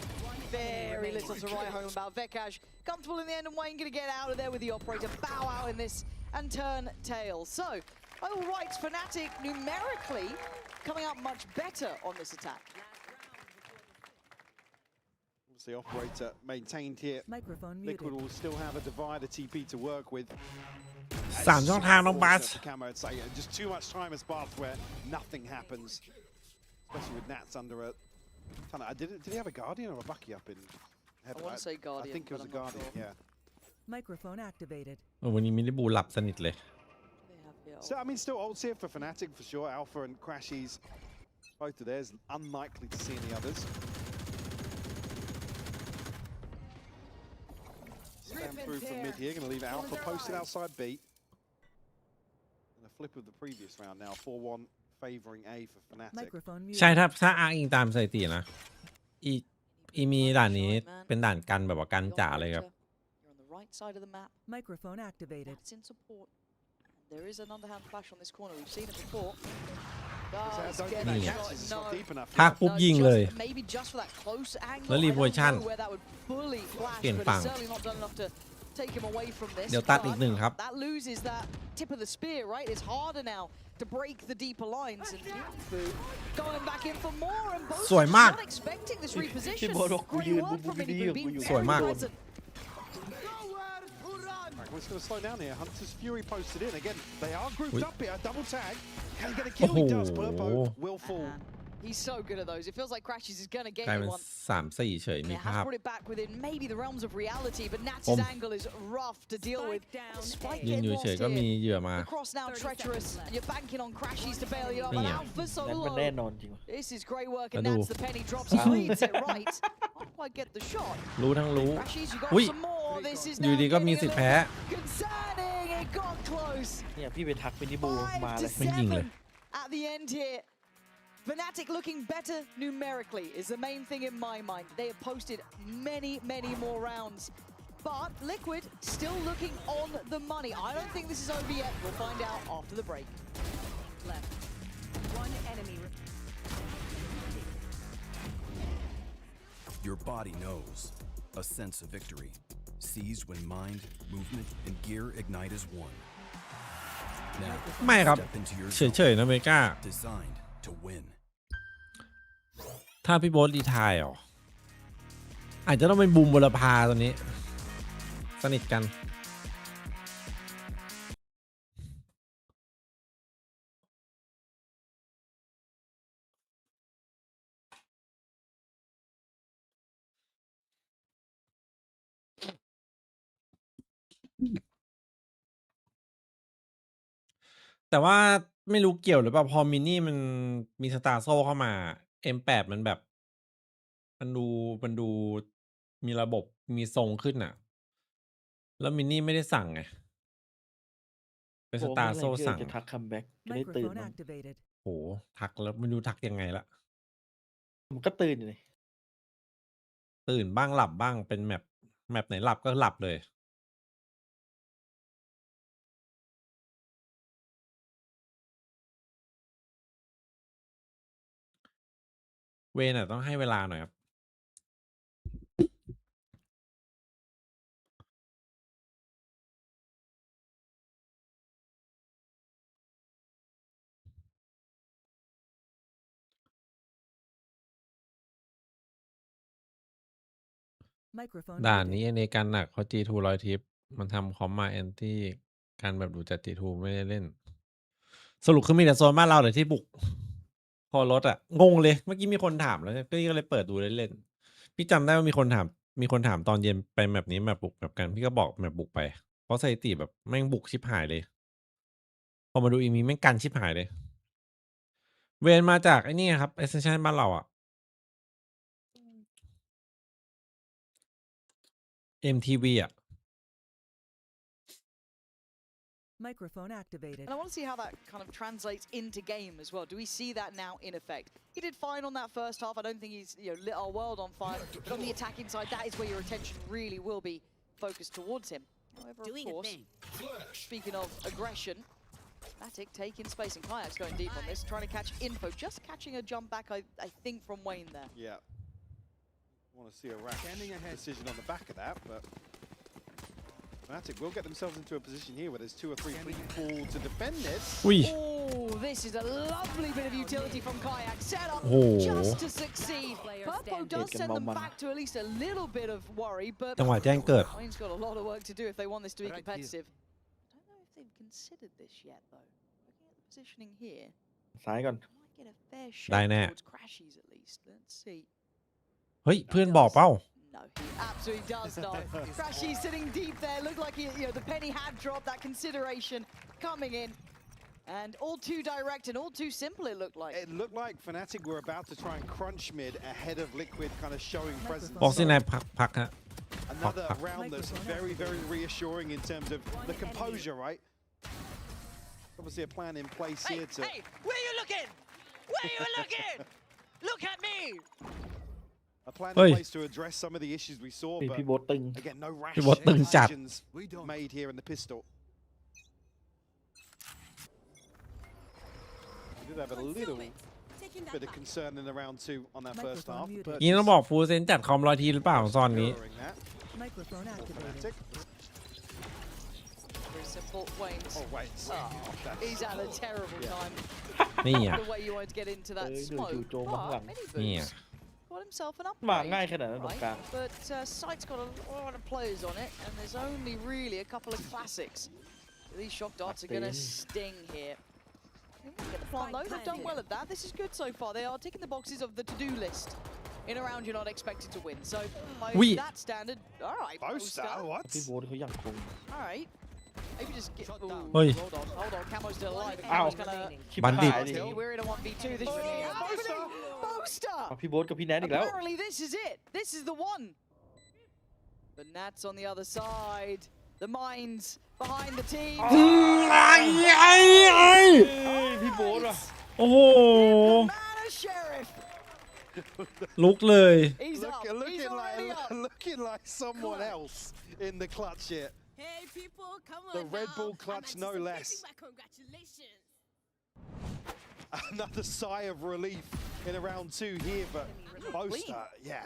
Speaker 3: very little to write home about. Vekaj comfortable in the end, and Wayne going to get out of there with the operator, bow out in this and turn tails. So, by all rights, Fnatic numerically coming out much better on this attack.
Speaker 9: The operator maintained here.
Speaker 11: Microphone muted.
Speaker 9: Liquid will still have a divider TP to work with.
Speaker 1: 3 ช่องทางน้องบัส
Speaker 9: Camo, I'd say just too much time has passed where nothing happens, especially with Nats under a. Did he have a Guardian or a Bucky up in heaven?
Speaker 3: I want to say Guardian.
Speaker 9: I think it was
Speaker 3: but
Speaker 9: a
Speaker 3: I'm not
Speaker 9: Guardian.
Speaker 3: sure.
Speaker 9: Yeah.
Speaker 11: Microphone activated.
Speaker 1: วันนี้มินิบูหลับสนิทเลย
Speaker 3: They have the ult.
Speaker 9: So I mean, still ults here for Fnatic for sure. Alpha and Crashies, both of theirs. Unlikely to see any others. Spam through from mid here. Going to leave Alpha posted outside B. And a flip of the previous round now. 4-1 favouring A for Fnatic.
Speaker 11: Microphone muted.
Speaker 1: ใช่ถ้าอ้างอิงตามสถิตินะอีมีด่านนี้เป็นด่านกันแบบว่ากันจ๋าเลยครับ
Speaker 3: You're on the right side of the map.
Speaker 11: Microphone activated.
Speaker 3: That's in support. And there is an underhand flash on this corner. We've seen it before.
Speaker 9: Don't
Speaker 3: Does
Speaker 9: get
Speaker 3: get
Speaker 9: that
Speaker 3: a
Speaker 9: catch,
Speaker 3: shot.
Speaker 9: it's not
Speaker 3: No.
Speaker 9: deep enough.
Speaker 1: ทักปุ๊บ
Speaker 3: No,
Speaker 1: ยิงเลย
Speaker 3: maybe just for that close angle.
Speaker 1: แล้วรีโวชั่น
Speaker 3: I don't know where that would fully flash,
Speaker 1: เปลี่ยน
Speaker 3: but
Speaker 1: ฝั่ง
Speaker 3: it's certainly not done enough to take him away from this.
Speaker 1: เดี๋ยวตัด
Speaker 3: But
Speaker 1: อีกหนึ่งครับ
Speaker 3: that loses that tip of the spear, right? It's harder now to break the deeper lines. And Fu going back in for more, and both
Speaker 1: สวยมาก
Speaker 3: not expecting this
Speaker 10: พี่
Speaker 3: reposition.
Speaker 10: บอลบอกกู
Speaker 3: Great
Speaker 10: ยืน
Speaker 3: work
Speaker 10: บู
Speaker 3: from
Speaker 10: บู
Speaker 3: Mini
Speaker 10: ดี
Speaker 3: Fu
Speaker 10: กู
Speaker 3: being
Speaker 10: อยู่
Speaker 1: สวย
Speaker 3: very
Speaker 1: มาก
Speaker 3: present.
Speaker 9: Right, well, it's going to slow down here. Hunter's Fury posted in. Again, they are grouped
Speaker 1: Wait.
Speaker 9: up here. Double tag. Can he get a kill? He does. Purpo will fall.
Speaker 3: He's so good at those. It feels like Crashes is going to
Speaker 1: ก
Speaker 3: get
Speaker 1: ลาย
Speaker 3: you
Speaker 1: เป็น
Speaker 3: one.
Speaker 1: 3-4 เฉย
Speaker 3: And
Speaker 1: มี
Speaker 3: it
Speaker 1: ภา
Speaker 3: has
Speaker 1: พ
Speaker 3: brought it back within maybe the realms of reality, but Nats' angle is rough to deal with. Spike
Speaker 1: ยืน
Speaker 3: getting
Speaker 1: อยู่
Speaker 3: lost
Speaker 1: เฉยก็มี
Speaker 3: here.
Speaker 1: เหยื่อมา
Speaker 3: The cross now treacherous, and you're banking on Crashes to bail you up.
Speaker 1: Yeah.
Speaker 3: And Alpha
Speaker 10: นั้นมัน
Speaker 3: solo.
Speaker 10: แน่นอนจริงวะ
Speaker 3: This is great work, and
Speaker 1: I do.
Speaker 3: Nats the penny drops. He reads it right. Not quite get the shot.
Speaker 1: รู้ทั้งรู้
Speaker 3: Crashes, you got
Speaker 1: Ui.
Speaker 3: some more. This is
Speaker 1: อยู่
Speaker 3: now
Speaker 1: ดีก็มี
Speaker 3: getting
Speaker 1: สิ
Speaker 3: a
Speaker 1: ทธิ์แพ้
Speaker 3: little concerning. It got close.
Speaker 10: เนี่ยพี่ไปทักมินิบูมา
Speaker 3: 5
Speaker 10: เล
Speaker 3: to
Speaker 10: ย
Speaker 1: ไม่ยิงเลย
Speaker 3: 7 at the end here. Fnatic looking better numerically is the main thing in my mind. They have posted many more rounds. But Liquid still looking on the money. I don't think this is over yet. We'll find out after the break.
Speaker 11: left. One enemy.
Speaker 12: Your body knows. A sense of victory. Seized when mind, movement, and gear ignite as one. Now,
Speaker 1: ไม่ครับ
Speaker 12: step into your
Speaker 1: เฉยๆนะเมกา
Speaker 12: zone, designed to win.
Speaker 1: ถ้าพี่โบ๊ทรีไทร์เหรออาจจะต้องเป็นบูมบุรพาตัวนี้สนิทกันแต่ว่าไม่รู้เกี่ยวหรือเปล่าพอมินี่มันมีสตาร์โซ่เข้ามา M8 มันแบบมันดูมีระบบมีทรงขึ้นอ่ะแล้วมินี่ไม่ได้สั่งไงเป็นสตาร์โซ่สั่ง
Speaker 10: จะทักคัมแบ็กจะได้ตื่น
Speaker 11: Microphone
Speaker 10: มั้ง
Speaker 11: activated.
Speaker 1: โหทักแล้วไม่รู้ทักยังไงละ
Speaker 10: มันก็ตื่นอยู่เลย
Speaker 1: ตื่นบ้างหลับบ้างเป็นแมปไหนหลับก็หลับเลยเวนต้องให้เวลาหน่อยครับ
Speaker 11: Microphone
Speaker 1: ด่านนี้
Speaker 11: muted.
Speaker 1: ในการหนักเพราะ G2 100 ทิปมันทำคอมมาแอนตี้การแบบดูจัด G2 ไม่ได้เล่น สรุปคือมีแต่โซนบ้านเราเลยที่บุก พอรถอะงงเลยเมื่อกี้มีคนถามแล้วพี่ก็เลยเปิดดูเล่นๆพี่จำได้ว่ามีคนถามตอนเย็นไปแมปนี้แมปบุกแบบกันพี่ก็บอกแมปบุกไปเพราะสถิติแบบแม่งบุกชิบหายเลยพอมาดูอีมีแม่งกันชิบหายเลย เวนมาจากไอ้นี่ครับเอเซนชั่นบ้านเราอะ MTV อะ
Speaker 11: Microphone activated.
Speaker 3: And I want to see how that kind of translates into game as well. Do we see that now in effect? He did fine on that first half. I don't think he's lit our world on fire. But on the attacking side, that is where your attention really will be focused towards him. However, of course, speaking of aggression, Matic taking space and Kayak's going deep on this, trying to catch info. Just catching a jump back, I think, from Wayne there.
Speaker 9: Yeah. Want to see a rash decision on the back of that, but Matic will get themselves into a position here where there's 2 or 3 people to defend this.
Speaker 1: อุ้ย
Speaker 3: Oh, this is a lovely bit of utility from Kayak. Set up just to succeed. Purpo does send them back to at least a little bit of worry, but
Speaker 1: จังหวะแจ้งเกิด
Speaker 3: Wayne's got a lot of work to do if they want this to be competitive. I don't know if they've considered this yet, though. Looking at the positioning here,
Speaker 10: ซ้ายก่อน
Speaker 3: might get a fair
Speaker 1: ได้
Speaker 3: shake
Speaker 1: แน่
Speaker 3: towards Crashies at least. Let's see.
Speaker 1: เฮ้ยเพื่อนบอกเปล่า
Speaker 3: No, he absolutely does not. Crashies sitting deep there. Looked like the penny had dropped. That consideration coming in. And all too direct and all too simple, it looked like.
Speaker 9: It looked like Fnatic were about to try and crunch mid ahead of Liquid kind of showing presence.
Speaker 1: บอกสินายพักฮะ
Speaker 9: Another round that's very, very reassuring in terms of the composure, right? Obviously a plan in place here to...
Speaker 3: Hey, where are you looking? Where are you looking? Look at me!
Speaker 9: A plan
Speaker 1: Hey.
Speaker 9: in place to address some of the issues we saw,
Speaker 10: พี่
Speaker 9: but
Speaker 10: พี่โบ๊ทตึง
Speaker 9: again, no rash
Speaker 1: พี่โบ๊ทตึงจัด
Speaker 9: decisions made here in the pistol. We did have a little bit of concern in the round 2 on that first half. But
Speaker 1: นี่ต้องบอกฟูเซนจัดคอม100 ทีหรือเปล่าซอนนี้
Speaker 9: securing that.
Speaker 11: Microphone activated.
Speaker 9: Fnatic.
Speaker 3: Very simple. Wayne's.
Speaker 9: Oh, wait.
Speaker 3: He's had a terrible time.
Speaker 1: นี่อ่ะ
Speaker 3: The way you wanted to get into that
Speaker 10: ดู
Speaker 3: smoke.
Speaker 10: จู่โจมมาข้างหลัง
Speaker 3: But many
Speaker 1: นี่อ่ะ
Speaker 3: boots. Got himself an
Speaker 10: มา
Speaker 3: upgrade.
Speaker 10: ง่ายขนาดนั้นตรงกลาง
Speaker 3: Right, but Sight's got a lot of players on it, and there's only really a couple of classics. These shock darts are going to sting here. Get the plant though, they've done well at that. This is good so far. They are ticking the boxes of the to-do list in a round you're not expected to win. So by
Speaker 1: Oui.
Speaker 3: that standard, all right,
Speaker 9: Boaster, what?
Speaker 10: พี่โบ๊ทเขายังคง
Speaker 3: all right. Maybe just get. Ooh,
Speaker 1: Oi.
Speaker 3: hold on. Camo's still alive.
Speaker 10: Ow.
Speaker 3: Camo's gonna.
Speaker 10: ชิบ
Speaker 1: Bandit
Speaker 10: หายดิ
Speaker 3: We're in a 1v2. This is happening. Boaster.
Speaker 10: เอาพี่โบ๊ทกับพี่แนทอีกแล้ว
Speaker 3: Apparently, this is it. This is the one. The Nats on the other side. The minds behind the team.
Speaker 10: พี่โบ๊ทว่ะ
Speaker 1: โอ้โห
Speaker 3: Man, a sheriff.
Speaker 1: ลุกเลย
Speaker 3: He's up. He's already up.
Speaker 9: Looking like someone else in the clutch here.
Speaker 13: Hey people, come on
Speaker 9: The Red
Speaker 13: now.
Speaker 9: Bull clutch,
Speaker 13: I'm
Speaker 9: no
Speaker 13: anticipating
Speaker 9: less.
Speaker 13: my congratulations.
Speaker 9: another sigh of relief in round 2 here, but both, yeah.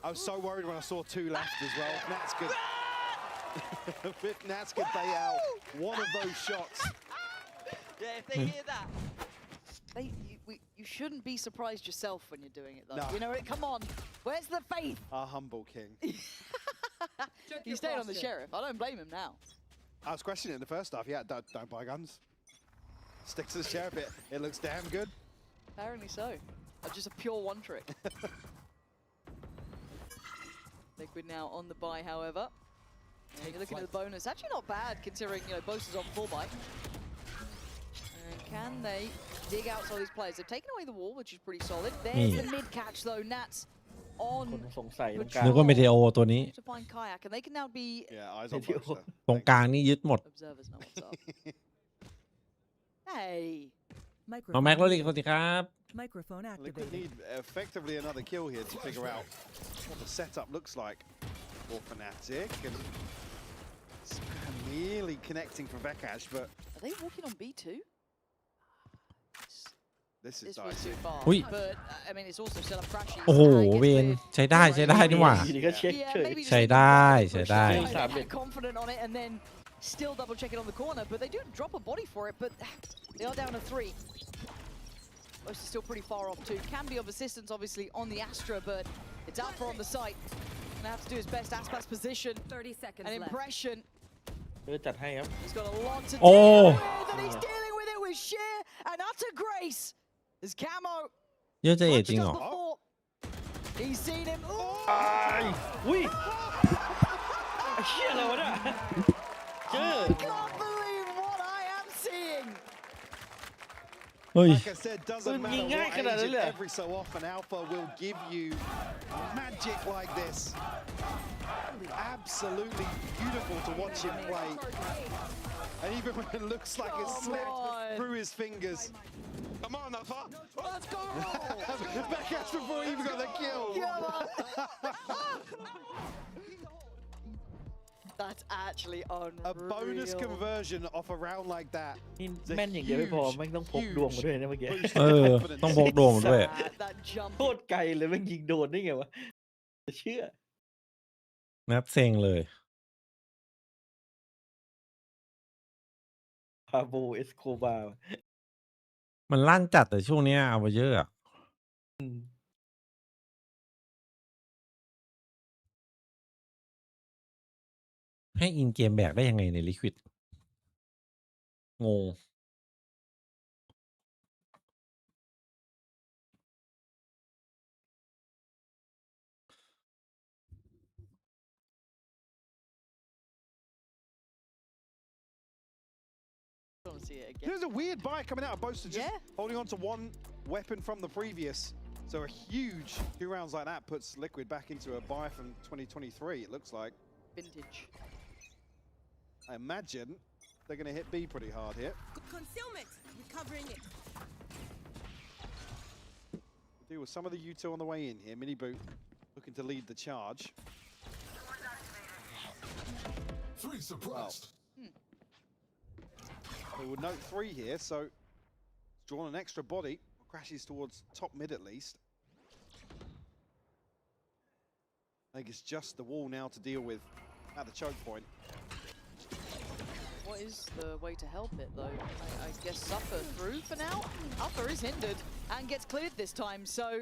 Speaker 9: I was so worried when I saw 2 left as well. Nats could, if Nats could bait out one of those shots.
Speaker 3: Yeah, if they hear that. You shouldn't be surprised yourself when you're doing it, though.
Speaker 9: No.
Speaker 3: You know, come on. Where's the faith?
Speaker 9: Our humble king.
Speaker 3: He stayed on the sheriff. I don't blame him now.
Speaker 9: I was questioning it in the first half. Yeah, don't buy guns. Stick to the sheriff. It looks damn good.
Speaker 3: Apparently so. Just a pure one trick. Liquid now on the buy, however. And you're looking at the bonus. Actually not bad, considering, you know, Bose is on full buy. And can they dig out some of these players? They've taken away the wall, which is pretty solid. There's the mid catch, though. Nats
Speaker 10: คน
Speaker 3: on
Speaker 10: สงสัยตรงกลาง
Speaker 1: นึกว่าเมเทโอตัวนี้
Speaker 3: to find Kayak, and they can now be
Speaker 9: Yeah, eyes on
Speaker 10: Video.
Speaker 9: Bose.
Speaker 1: ตรงกลางนี่ยึดหมด
Speaker 3: observers know what's up. Hey.
Speaker 1: น้องแม็กโรลิกสวัสดีครับ
Speaker 11: Microphone
Speaker 9: Liquid
Speaker 11: activated.
Speaker 9: need effectively another kill here to figure out what the setup looks like for Fnatic, and it's nearly connecting for Vekash, but
Speaker 3: Are they walking on B2?
Speaker 9: this is
Speaker 3: This was
Speaker 9: dicey.
Speaker 3: too far.
Speaker 1: Ui.
Speaker 3: But, I mean, it's also still a crashy.
Speaker 1: โอ้โหเวนใช้ได้ใช้ได้นี่หว่า
Speaker 10: อยู่ดีก็เช็ค
Speaker 3: Yeah,
Speaker 10: เฉย
Speaker 3: maybe just
Speaker 1: ใช้ได้ใช้ได้
Speaker 3: They're confident on it and then still double check it on the corner, but they do drop a body for it, but they are down to 3. Most is still pretty far off too. Can be of assistance obviously on the Astra, but it's out for on the site. Gonna have to do his best. Aspas position,
Speaker 11: 30 seconds
Speaker 3: an
Speaker 11: left.
Speaker 3: impression.
Speaker 10: จัดให้ครับ
Speaker 3: He's got a lot to
Speaker 1: Oh.
Speaker 3: deal with, and he's dealing with it with sheer and utter grace. There's Camo.
Speaker 1: เยอะจะเอจ
Speaker 3: Punches
Speaker 1: ริงเหร
Speaker 3: us
Speaker 1: อ
Speaker 3: before. He's seen him. Ooh.
Speaker 10: อุ้ยไอ้เชี่ยอะไรวะเนี่ยเจอ
Speaker 3: I can't believe what I am seeing.
Speaker 1: เฮ้ย
Speaker 9: Like I said, doesn't matter
Speaker 10: Nhìn ngay
Speaker 9: what
Speaker 10: cái nào đấy
Speaker 9: agent,
Speaker 10: là-
Speaker 9: every so often Alpha will give you magic like this. Absolutely beautiful to watch him play. And even when it looks like it
Speaker 3: Come
Speaker 9: slipped
Speaker 3: on.
Speaker 9: through his fingers. Come on, Alpha! Let's go! Backash before he even got the kill.
Speaker 3: That's actually unreal.
Speaker 9: A bonus conversion off a round like that.
Speaker 10: นี่แม่นอย่างเดียวไม่พอแม่งต้องพกดวงมาด้วยนะเมื่อกี้
Speaker 9: Boost
Speaker 1: เอ
Speaker 9: of
Speaker 1: อ
Speaker 9: confidence.
Speaker 1: ต้องพกโดมด้วย
Speaker 3: That jump.
Speaker 10: โคตรไกลเลยแม่งยิงโดนได้ไงวะจะเชื่อ
Speaker 1: นับเซ็งเลย
Speaker 10: พาโบเอสโคบาร์
Speaker 1: มันลั่นจัดแต่ช่วงเนี้ยเอาไปเยอะอะให้อินเกมแบกได้ยังไงในลิควิดงง
Speaker 3: Want to see it again.
Speaker 9: There's a weird buy coming out of Boaster, just
Speaker 3: Yeah.
Speaker 9: holding on to one weapon from the previous. So a huge 2 rounds like that puts Liquid back into a buy from 2023, it looks like.
Speaker 3: Vintage.
Speaker 9: I imagine they're going to hit B pretty hard here.
Speaker 11: Concealment. Recovering it.
Speaker 9: Deal with some of the U2 on the way in here. Mini Boot looking to lead the charge.
Speaker 13: 3 suppressed.
Speaker 9: They would note 3 here, so drawn an extra body. Crashes towards top mid at least. I think it's just the wall now to deal with at the choke point.
Speaker 3: What is the way to help it, though? I guess Suffer through for now? Alpha is hindered and gets cleared this time, so...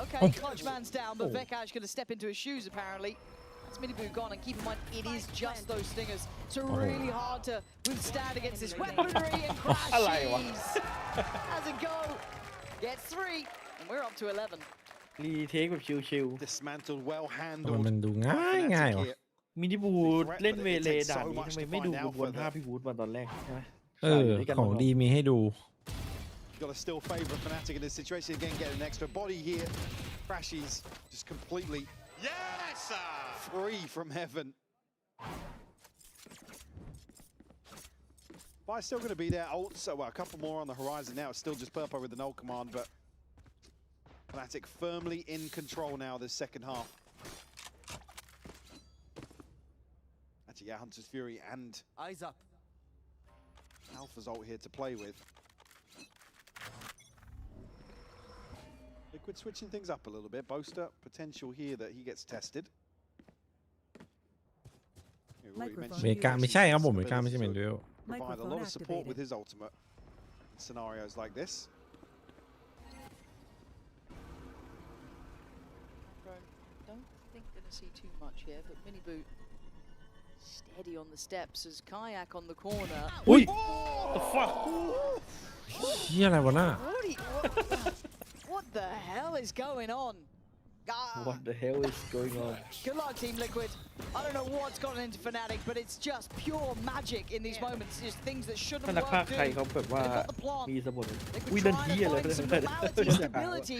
Speaker 3: Okay, Clutch Man's down, but Vekash going to step into his shoes, apparently. That's Mini Boo gone, and keep in mind, it is just those stingers. So really hard to withstand against this weaponry and crashes. How's it go? Gets 3, and we're up to 11.
Speaker 10: รีเทคแบบชิว
Speaker 9: Dismantled, well
Speaker 1: ทำไม
Speaker 9: handled.
Speaker 1: มันดูง่ายง่ายวะ
Speaker 10: ๆมินิบูดเล่นเวเลด่านนี้ทำไมไม่ดูบนภาพพี่บูดมาตอนแรกใช่ไหม
Speaker 1: เออ ของดีมีให้ดู
Speaker 9: Got to still favour Fnatic in this situation. Again, get an extra body here. Crashes just completely free from heaven. Buy's still going to be there. Ult, so well, a couple more on the horizon now. It's still just Purpo with the null command, but Fnatic firmly in control now this second half. Actually, yeah, Hunter's Fury and
Speaker 13: Eyes up.
Speaker 9: Alpha's ult here to play with. Liquid switching things up a little bit. Boaster potential here that he gets tested.
Speaker 1: เมกาไม่ใช่ครับผมเมกาไม่ใช่เมนดู
Speaker 9: Provide a lot of support with his ultimate in scenarios like this.
Speaker 3: Don't think gonna see too much here, but Mini Boot steady on the steps as Kayak on the corner.
Speaker 1: อุ้ย
Speaker 10: the fuck
Speaker 1: เชี่ยอะไรวะน่า
Speaker 3: What the hell is going on?
Speaker 10: what the hell is going on
Speaker 3: Good luck, Team Liquid. I don't know what's gotten into Fnatic, but it's just pure magic in these moments. Just things that
Speaker 10: ถ้า
Speaker 3: shouldn't
Speaker 10: นัก
Speaker 3: work.
Speaker 10: ฆ่าใครเขาแบบว่า
Speaker 3: They've got the plant.
Speaker 10: มีสมุน
Speaker 3: Liquid
Speaker 10: อุ้ยนั่น
Speaker 3: trying
Speaker 10: เฮีย
Speaker 3: to
Speaker 10: เลย
Speaker 3: find some normality, stability.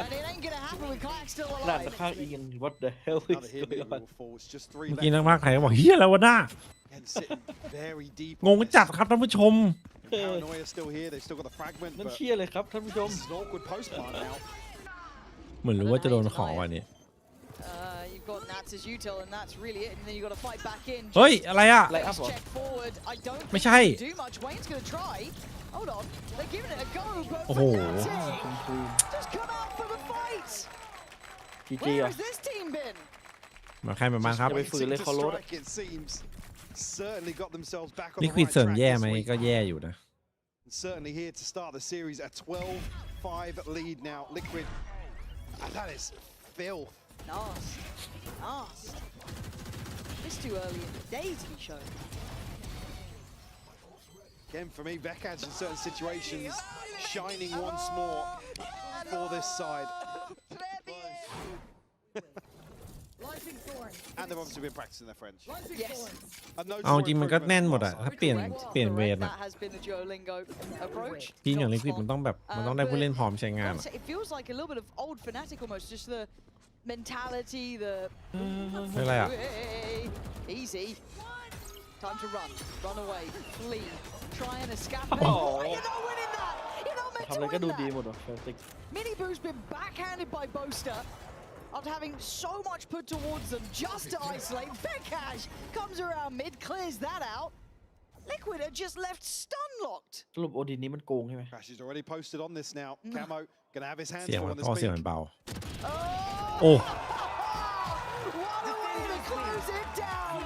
Speaker 3: And it ain't gonna happen with Kayak still
Speaker 10: หลาน
Speaker 3: alive.
Speaker 10: ฆ่าอีก what the hell is
Speaker 9: Another hit
Speaker 10: going on
Speaker 9: will fall. It's just 3
Speaker 1: เมื่อกี้นัก
Speaker 9: left.
Speaker 1: พากย์ไทยก็บอกเฮียอะไรวะน่า
Speaker 9: Again, sitting very deep.
Speaker 1: งงจัดครับท่านผู้ชม
Speaker 9: Paranoia still here. They've still got the fragment.
Speaker 10: นั่น
Speaker 9: But
Speaker 10: เชี่ยเลยครับท่านผู้ชม
Speaker 9: this is an awkward post plant now.
Speaker 1: เหมือนรู้ว่าจะโดนของวันนี้
Speaker 3: You've got Nats as util, and that's really it. And then you've got to fight back in.
Speaker 1: เฮ้ยอะไรอ่ะ
Speaker 10: ไลน์อัพ
Speaker 3: Base
Speaker 10: เหรอ
Speaker 3: check forward. I don't
Speaker 1: ไม่
Speaker 3: think
Speaker 1: ใช่
Speaker 3: they can do much. Wayne's gonna try. Hold on. They're giving it a go, but
Speaker 1: โอ้โห
Speaker 3: Fnatic just come out for the fight.
Speaker 10: จีจี
Speaker 3: Where
Speaker 10: อ่ะ
Speaker 3: has this team been?
Speaker 1: มาใครมาบ้างครับ
Speaker 10: จะไปฝืนเลย
Speaker 9: To
Speaker 10: เขาลด
Speaker 9: strike, it seems. Certainly got themselves back on
Speaker 1: ลิ
Speaker 9: the
Speaker 1: ควิด
Speaker 9: right
Speaker 1: เสริม
Speaker 9: track
Speaker 1: แย่
Speaker 9: this
Speaker 1: ไหม
Speaker 9: week.
Speaker 1: ก็แย่อยู่นะ
Speaker 9: Certainly here to start the series, a 12-5 lead now. Liquid, that is filth.
Speaker 3: Nasty. It's too early in the day to be shown.
Speaker 9: Again, for me, Bekaj in certain situations, shining once more for this side. And they've obviously been practicing their French.
Speaker 3: Yes.
Speaker 9: I've noticed
Speaker 1: เอาจ
Speaker 9: more
Speaker 1: ริงมันก็
Speaker 9: improvement
Speaker 1: แน่น
Speaker 9: from
Speaker 1: หมด
Speaker 9: our
Speaker 1: อะ
Speaker 9: side.
Speaker 1: ถ้าเปลี่ยนเวร
Speaker 3: That
Speaker 1: อะ
Speaker 3: has been the Duolingo approach.
Speaker 1: ทีมอย่างลิควิดมันต้องแบบมันต้องได้ผู้เล่นพร้อมใช้งาน
Speaker 3: Gotta
Speaker 1: อะ
Speaker 3: say, it feels like a little bit of old Fnatic almost, just the mentality, the
Speaker 1: เป็นไรอะ
Speaker 3: Hey, easy. Time to run away, flee, try and escape.
Speaker 10: Oh.
Speaker 3: You're not winning that. You're not meant
Speaker 10: ทำ
Speaker 3: to
Speaker 10: อะไรก็
Speaker 3: win
Speaker 10: ดู
Speaker 3: that.
Speaker 10: ดีหมดว่ะแฟนติก
Speaker 3: Mini Boo's been backhanded by Boaster after having so much put towards them just to isolate. Bekaj comes around mid, clears that out. Liquid are just left stun locked.
Speaker 10: สรุปโอดีนี้มันโกงใช่ไหม
Speaker 9: Crash is already posted on this now. Camo gonna have his hands
Speaker 1: เสียง
Speaker 9: full
Speaker 1: มัน
Speaker 9: on this
Speaker 1: ท่อเสียง
Speaker 9: peak.
Speaker 1: มันเบา
Speaker 3: Oh!
Speaker 1: โอ้
Speaker 3: What a way to close it down.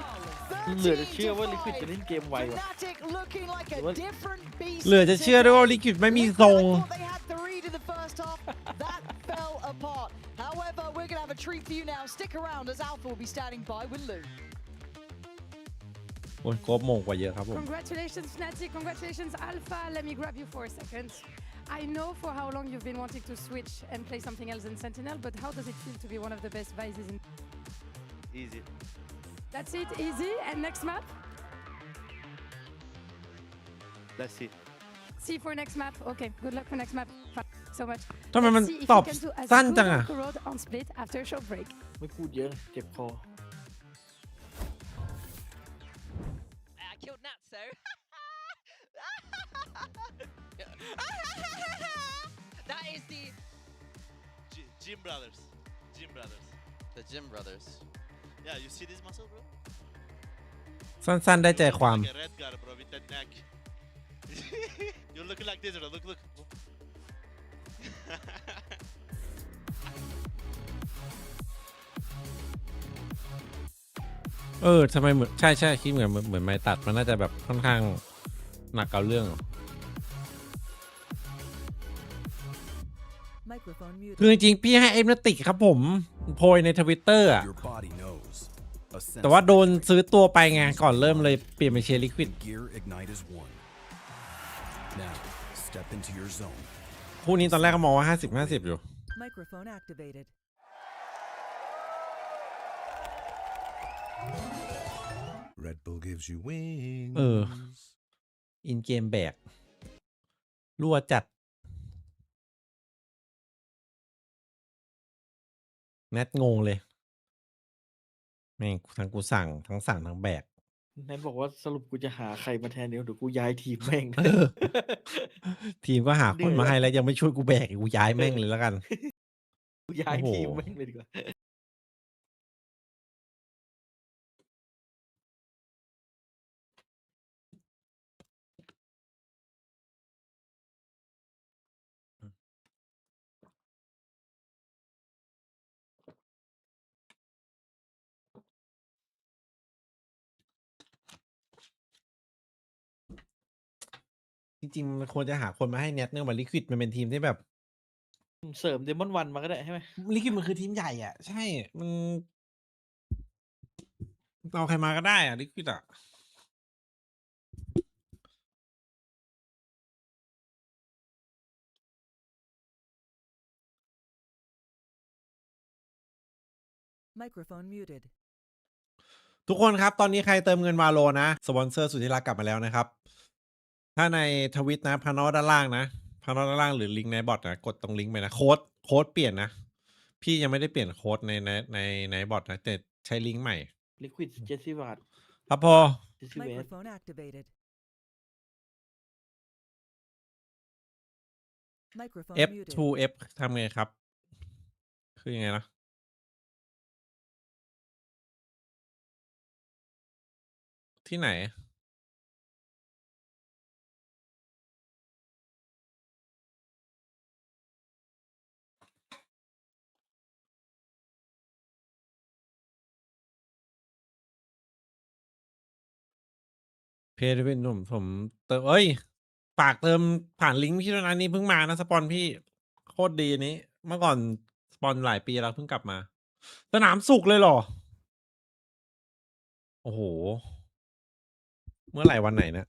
Speaker 10: เหลือจะเชื่อว่าลิควิดจะเล่นเกมไวว่ะ
Speaker 3: Fnatic looking like a different beast.
Speaker 1: เหลือจะเชื่อด้วยว่าลิควิดไม่มีทรง
Speaker 3: Thought they had the read in the first half. That fell apart. However, we're gonna have a treat for you now. Stick around as Alpha will be standing by with Lou.
Speaker 1: โอ้ยโกบโมงกว่าเยอะครับผม
Speaker 5: Congratulations, Fnatic. Congratulations, Alpha. Let me grab you for a second. I know for how long you've been wanting to switch and play something else in Sentinel, but how does it feel to be one of the best Vices in?
Speaker 10: easy
Speaker 5: That's it, easy. And next map?
Speaker 10: let's see
Speaker 5: See for next map. Okay, good luck for next map. So much.
Speaker 1: ทำไมมัน
Speaker 5: Let's see if
Speaker 1: ตอบ
Speaker 5: you can do as
Speaker 1: สั้น
Speaker 5: good
Speaker 1: จังอะ
Speaker 5: on the road on split after a short break.
Speaker 10: ไม่พูดเยอะเจ็บคอ
Speaker 11: I killed Natso. That is the
Speaker 14: Gym Brothers. Gym Brothers.
Speaker 6: The Gym Brothers.
Speaker 14: Yeah, you see this muscle, bro?
Speaker 1: สั้นๆได้ใจความ
Speaker 14: Like a red guy, bro, with that neck. You're looking like this, bro. Look.
Speaker 1: ทำไมเหมือนใช่คิดเหมือนไม้ตัดมันน่าจะแบบค่อนข้างหนักเอาเรื่อง คือจริงๆพี่ให้เอ็มนาติกครับผมโพยในทวิตเตอร์อะ
Speaker 12: Your body knows. A sense
Speaker 1: แต่ว่าโดน
Speaker 12: of
Speaker 1: ซื้อตัวไปไงก่อนเริ่มเลยเปลี่ยนเป็นเชียร์ลิควิด
Speaker 12: gear ignite as one. Now, step into your zone.
Speaker 1: คู่นี้ตอนแรกก็มองว่า50-50อยู่
Speaker 11: microphone activated.
Speaker 13: Red Bull gives you wings.
Speaker 1: อินเกมแบกรั่วจัดแนทงงเลยแม่งทั้งกูสั่งทั้งแบก
Speaker 10: แนทบอกว่าสรุปกูจะหาใครมาแทนเดี๋ยวกูย้ายทีมแม่ง
Speaker 1: ทีมก็หาคนมาให้แล้วยังไม่ช่วยกูแบกอีกกูย้ายแม่งเลยแล้วกัน
Speaker 10: กูย้าย
Speaker 1: โอ้โห
Speaker 10: ทีมแม่งเลยดีกว่า
Speaker 1: จริงๆมันควรจะหาคนมาให้เน็ตเนื่องจากลิควิดมันเป็นทีมที่แบบ
Speaker 10: เสริมเดมอนวันมาก็ได้ใช่ไหม
Speaker 1: ลิควิดมันคือทีมใหญ่อ่ะ ใช่มันเอาใครมาก็ได้อ่ะลิควิดอ่ะ
Speaker 11: Microphone muted.
Speaker 1: ทุกคนครับตอนนี้ใครเติมเงินวาโลนะสปอนเซอร์สุดที่รักกลับมาแล้วนะครับ ถ้าในทวิตนะพานอด้านล่างนะพานอด้านล่างหรือลิงก์ในบอทนะกดตรงลิงก์ไปนะโค้ดเปลี่ยนนะพี่ยังไม่ได้เปลี่ยนโค้ดในบอทนะแต่ใช้ลิงก์ใหม่
Speaker 10: Liquid 70 บาท
Speaker 1: ครับพอ
Speaker 10: 70 เวท
Speaker 11: Microphone activated. Microphone muted.
Speaker 1: F2F ทำไงครับ คือยังไงนะที่ไหนเพจเป็นผมเติมฝากเติมผ่านลิงก์พี่ด้วยนะนี่เพิ่งมานะสปอนพี่โคตรดีนี้เมื่อก่อนสปอนหลายปีแล้วเพิ่งกลับมาสนามสุกเลยเหรอโอ้โหเมื่อไหร่วันไหนเนี่ย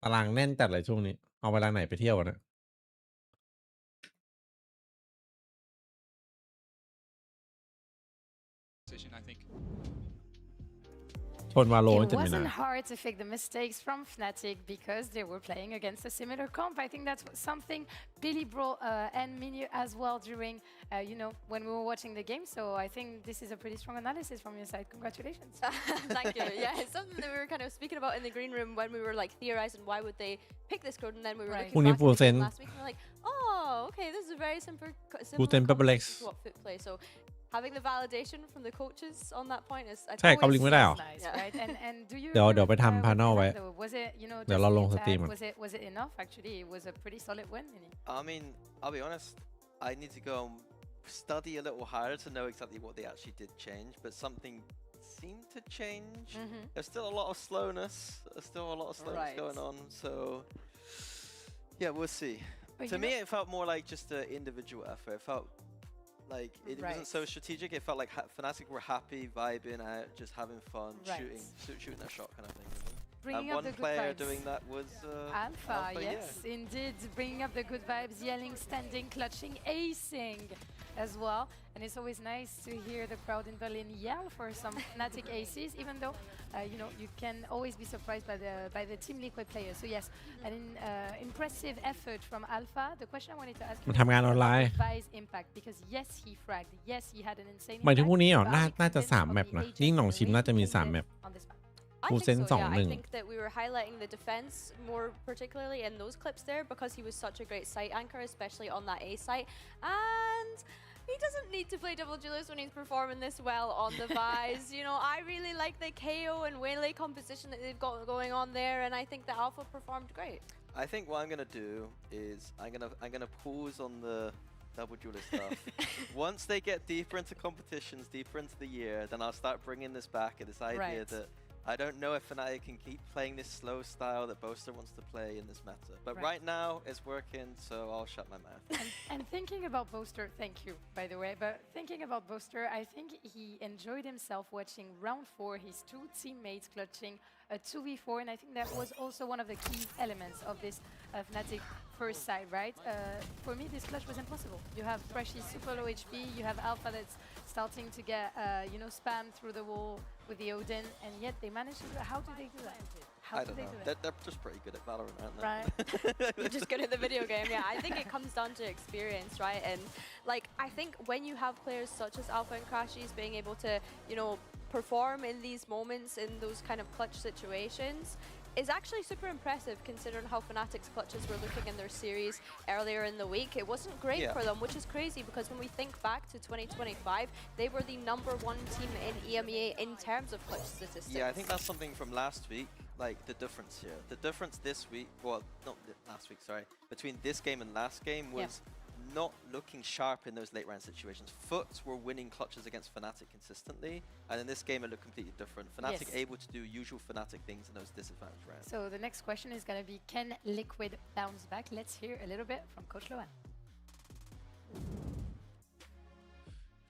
Speaker 1: ตารางแน่นจัดเลยช่วงนี้เอาเวลาไหนไปเที่ยวกันนะ
Speaker 7: I think.
Speaker 1: ชนวาโล
Speaker 5: It
Speaker 1: จะไม่
Speaker 5: wasn't
Speaker 1: นะ
Speaker 5: hard to fix the mistakes from Fnatic because they were playing against a similar comp. I think that's something Billy Bro and Minu as well during, when we were watching the game. So I think this is a pretty strong analysis from your side. Congratulations.
Speaker 4: Thank you. Yeah, it's something that we were kind of speaking about in the green room when we were like theorizing why would they pick this code, and then we were
Speaker 5: Right.
Speaker 4: looking back at the game
Speaker 1: พรุ่งนี้
Speaker 4: last week and we're like, oh, okay, this is a very simple
Speaker 1: Full-time
Speaker 4: combination
Speaker 1: Pepperlex.
Speaker 4: to what Foot play. So having the validation from the coaches on that point is I
Speaker 1: ใช่
Speaker 4: think
Speaker 1: เขาลิงก์ไม่ได้หรอ
Speaker 5: Nice, right? And do you
Speaker 1: เดี๋ยว
Speaker 5: agree
Speaker 1: ไป
Speaker 5: with,
Speaker 1: ทำ panel ไว้
Speaker 5: though? Was it,
Speaker 1: เดี๋ยวเราลง
Speaker 5: just
Speaker 1: ส
Speaker 5: the
Speaker 1: ตรีม
Speaker 5: attack,
Speaker 1: ก่อน
Speaker 5: was it enough? Actually, it was a pretty solid win.
Speaker 6: I mean, I'll be honest, I need to go and study a little harder to know exactly what they actually did change, but something seemed to change. There's still a lot of slowness. There's still a lot of slowness
Speaker 5: Right.
Speaker 6: going on, so yeah, we'll see.
Speaker 5: But
Speaker 6: To
Speaker 5: you
Speaker 6: me,
Speaker 5: know-
Speaker 6: it felt more like just an individual effort. It felt like it
Speaker 5: Right.
Speaker 6: wasn't so strategic. It felt like Fnatic were happy, vibing out, just having fun,
Speaker 5: Right.
Speaker 6: shooting their shot kind of thing.
Speaker 5: Bringing
Speaker 6: And
Speaker 5: up
Speaker 6: one
Speaker 5: the good
Speaker 6: player
Speaker 5: vibes.
Speaker 6: doing that was
Speaker 5: Alpha,
Speaker 6: yeah.
Speaker 5: yes, indeed. Bringing up the good vibes, yelling, standing, clutching, acing as well. And it's always nice to hear the crowd in Berlin yell for some Fnatic aces, even though, you can always be surprised by the Team Liquid players. So yes, an impressive effort from Alpha. The question I wanted to ask you
Speaker 1: มันทำงานออนไลน์
Speaker 5: Vi's impact, because yes, he fragged, yes, he had an insane
Speaker 1: หมายถึง
Speaker 5: impact,
Speaker 1: พวกนี้เหรอ
Speaker 5: but
Speaker 1: น่า
Speaker 5: are we
Speaker 1: น่าจะ
Speaker 5: convinced
Speaker 1: 3
Speaker 5: of
Speaker 1: แมป
Speaker 5: the
Speaker 1: นะ
Speaker 5: agent
Speaker 1: ยิ่งหนอง
Speaker 5: and
Speaker 1: ชิม
Speaker 5: way
Speaker 1: น่าจะ
Speaker 5: he
Speaker 1: มี
Speaker 5: played
Speaker 1: 3 แมป
Speaker 5: on this map?
Speaker 4: I
Speaker 1: Full
Speaker 4: think
Speaker 1: send
Speaker 4: so, yeah.
Speaker 1: 2-1
Speaker 4: I think that we were highlighting the defense more particularly in those clips there because he was such a great site anchor, especially on that A site. And he doesn't need to play double Julius when he's performing this well on the Vise. I really like the KO and Waylay composition that they've got going on there, and I think the Alpha performed great.
Speaker 6: I think what I'm gonna do is I'm gonna pause on the double jeweler stuff. Once they get deeper into competitions, deeper into the year, then I'll start bringing this back at this idea
Speaker 5: Right.
Speaker 6: that I don't know if Fnatic can keep playing this slow style that Boaster wants to play in this meta. But right now, it's working, so I'll shut my mouth.
Speaker 5: And thinking about Boaster, thank you, by the way, but thinking about Boaster, I think he enjoyed himself watching round 4, his 2 teammates clutching a 2v4, and I think that was also one of the key elements of this Fnatic first side, right? For me, this clutch was impossible. You have Freshy super low HP, you have Alpha that's starting to get, spammed through the wall with the Odin, and yet they managed to do that. How do they do that? How
Speaker 6: I
Speaker 5: do
Speaker 6: don't
Speaker 5: they
Speaker 6: know.
Speaker 5: do that?
Speaker 6: They're just pretty good at Valorant, aren't they?
Speaker 5: Right.
Speaker 4: You're just good at the video game, yeah. I think it comes down to experience, right? And I think when you have players such as Alpha and Crashies being able to, perform in these moments, in those kind of clutch situations, is actually super impressive considering how Fnatic's clutches were looking in their series earlier in the week. It wasn't great for them, which is crazy because when we think back to 2025, they were the #1 team in EMEA in terms of clutch statistics.
Speaker 6: Yeah, I think that's something from last week, like the difference here. The difference this week, well, not last week, sorry, between this game and last game was not looking sharp in those late round situations. Foot were winning clutches against Fnatic consistently, and in this game it looked completely different. Fnatic able to do usual Fnatic things in those disadvantaged rounds.
Speaker 5: So the next question is going to be, can Liquid bounce back? Let's hear a little bit from Coach Lohan.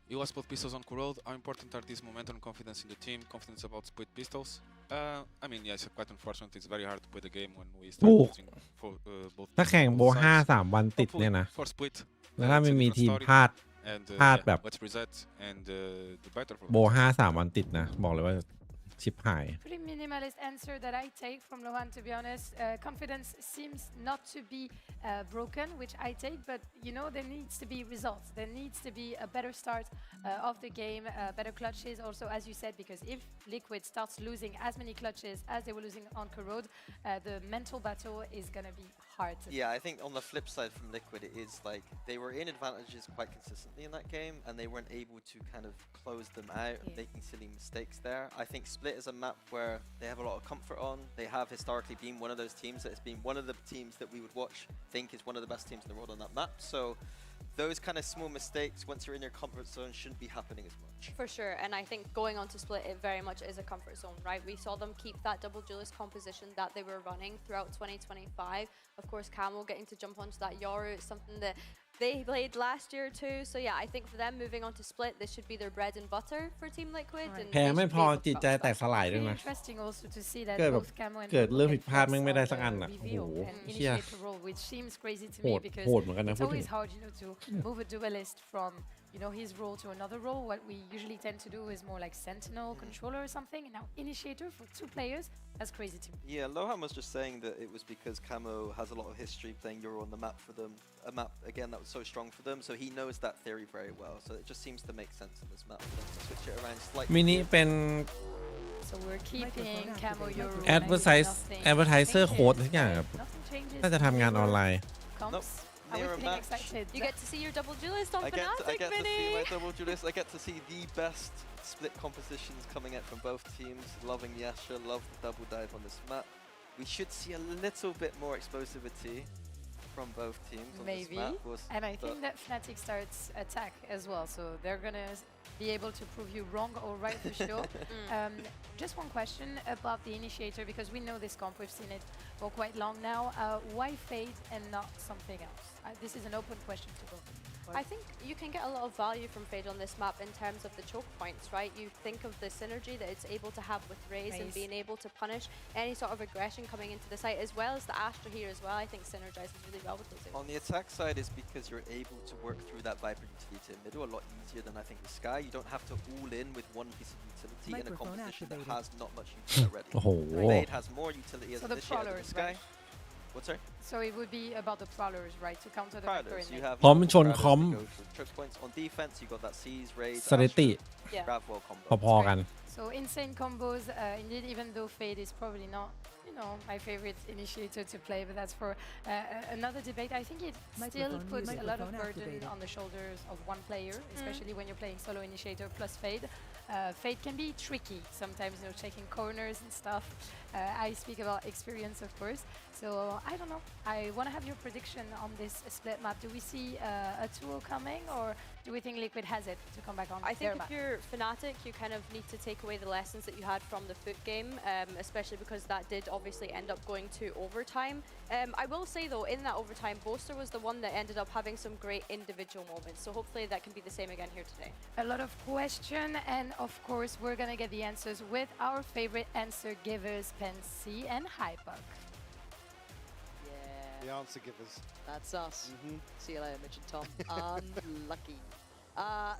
Speaker 8: You lost both pistols on Corrode. How important are these momentum, confidence in the team, confidence about split pistols? I mean, yeah, it's quite unfortunate. It's very hard to play the game when we start losing for both.
Speaker 1: ถ้าแข่งโบ5 3 วันติดเนี่ยนะ
Speaker 8: For split,
Speaker 1: แล้วถ้าไม่มีทีมพลาด
Speaker 8: and
Speaker 1: พลาดแบบ
Speaker 8: let's reset and do better for
Speaker 1: โบ5 3 วันติดนะบอกเลยว่าชิบหาย
Speaker 5: Pretty minimalist answer that I take from Lohan, to be honest. Confidence seems not to be broken, which I take, but you know, there needs to be results. There needs to be a better start of the game, better clutches also, as you said, because if Liquid starts losing as many clutches as they were losing on Corrode, the mental battle is going to be hard to
Speaker 6: Yeah, I think on the flip side from Liquid, it is like they were in advantages quite consistently in that game, and they weren't able to kind of close them out, making silly mistakes there. I think Split is a map where they have a lot of comfort on. They have historically been one of those teams that has been one of the teams that we would watch, think is one of the best teams in the world on that map. So those kind of small mistakes, once you're in your comfort zone, shouldn't be happening as much.
Speaker 4: For sure, and I think going on to Split, it very much is a comfort zone, right? We saw them keep that double duelist composition that they were running throughout 2025. Of course, Camel getting to jump onto that Yoru is something that they played last year too. So yeah, I think for them moving on to Split, this should be their bread and butter for Team Liquid. And
Speaker 1: แพ้ไม่พอจิตใจแตกสลายด้วย
Speaker 5: Really
Speaker 1: นะ
Speaker 5: interesting also to see that
Speaker 1: เกิดแบบ
Speaker 5: both Camo and
Speaker 1: เกิด
Speaker 5: Liquid
Speaker 1: เรื่องผิ
Speaker 5: can
Speaker 1: ดพลาด
Speaker 5: press
Speaker 1: แม่งไม่ได้
Speaker 5: on
Speaker 1: สักอัน
Speaker 5: the
Speaker 1: อ่ะโอ้โห
Speaker 5: reveal and
Speaker 1: เชี่ย
Speaker 5: initiate the roll, which seems crazy to
Speaker 1: โห
Speaker 5: me
Speaker 1: ด
Speaker 5: because
Speaker 1: โหดเหมือนกันนะ
Speaker 5: it's
Speaker 1: พูดถึง
Speaker 5: always hard, you know, to move a duelist from, you know, his role to another role. What we usually tend to do is more like sentinel, controller or something, and now initiator for 2 players. That's crazy to me.
Speaker 6: Yeah, Lohan was just saying that it was because Camo has a lot of history playing Euro on the map for them. A map, again, that was so strong for them, so he knows that theory very well. So it just seems to make sense in this map for them to switch it around slightly.
Speaker 1: มินิเป็น
Speaker 5: So we're keeping Camo Euro.
Speaker 1: advertiser code ทุกอย่างครับ
Speaker 5: Nothing changes.
Speaker 1: น่าจะทำงานออนไลน์
Speaker 5: Comps. Are we
Speaker 6: Mirror
Speaker 5: feeling
Speaker 6: match.
Speaker 5: excited?
Speaker 4: you get to see your double duelist on
Speaker 6: I get
Speaker 4: Fnatic,
Speaker 6: to
Speaker 4: Mini.
Speaker 6: see my double duelist. I get to see the best split compositions coming out from both teams. Loving Yasha, love the double dive on this map. We should see a little bit more explosivity from both teams on
Speaker 5: Maybe.
Speaker 6: this map.
Speaker 5: And I think that Fnatic starts attack as well, so they're gonna be able to prove you wrong or right for sure. Just one question about the initiator, because we know this comp, we've seen it for quite long now. Why Fade and not something else? This is an open question to both.
Speaker 4: I think you can get a lot of value from Fade on this map in terms of the choke points, right? You think of the synergy that it's able to have with Raze and being able to punish any sort of aggression coming into the site, as well as the Astra here as well. I think synergizes really well with those.
Speaker 6: On the attack side is because you're able to work through that Viper utility in middle a lot easier than I think the Sky. You don't have to all in with one piece of utility in a composition that has not much utility already.
Speaker 1: โอ้โห
Speaker 6: Blade has more utility as
Speaker 5: So
Speaker 6: an
Speaker 5: the
Speaker 6: initiator than the
Speaker 5: Prowlers,
Speaker 6: Sky.
Speaker 5: right?
Speaker 6: What's sorry?
Speaker 5: So it would be about the Prowlers, right, to counter the Viper
Speaker 6: Prowlers.
Speaker 5: in
Speaker 6: You
Speaker 5: mid.
Speaker 6: have
Speaker 1: พร้อมชน
Speaker 6: Prowlers
Speaker 1: คอม
Speaker 6: that go for choke points. On defense, you got that Seize, Raid,
Speaker 1: สถิติ
Speaker 4: Yeah.
Speaker 6: Gravwell combo.
Speaker 1: พอๆกัน
Speaker 5: So insane combos, indeed, even though Fade is probably not, you know, my favorite initiator to play, but that's for another debate. I think it still puts a lot of burden on the shoulders of one player, especially when you're playing solo initiator plus Fade. Fade can be tricky sometimes, you know, checking corners and stuff. I speak about experience, of course. So I don't know. I want to have your prediction on this split map. Do we see a 2-0 coming, or do we think Liquid has it to come back on
Speaker 4: I think
Speaker 5: their
Speaker 4: if
Speaker 5: map?
Speaker 4: you're Fnatic, you kind of need to take away the lessons that you had from the Foot game, especially because that did obviously end up going to overtime. I will say though, in that overtime, Boaster was the one that ended up having some great individual moments. So hopefully that can be the same again here today.
Speaker 5: A lot of question, and of course we're gonna get the answers with our favorite answer givers, pannysgg and Hypuck.
Speaker 3: Yeah,
Speaker 9: The answer givers.
Speaker 3: that's us. See you later, Mitch and Tom. Unlucky.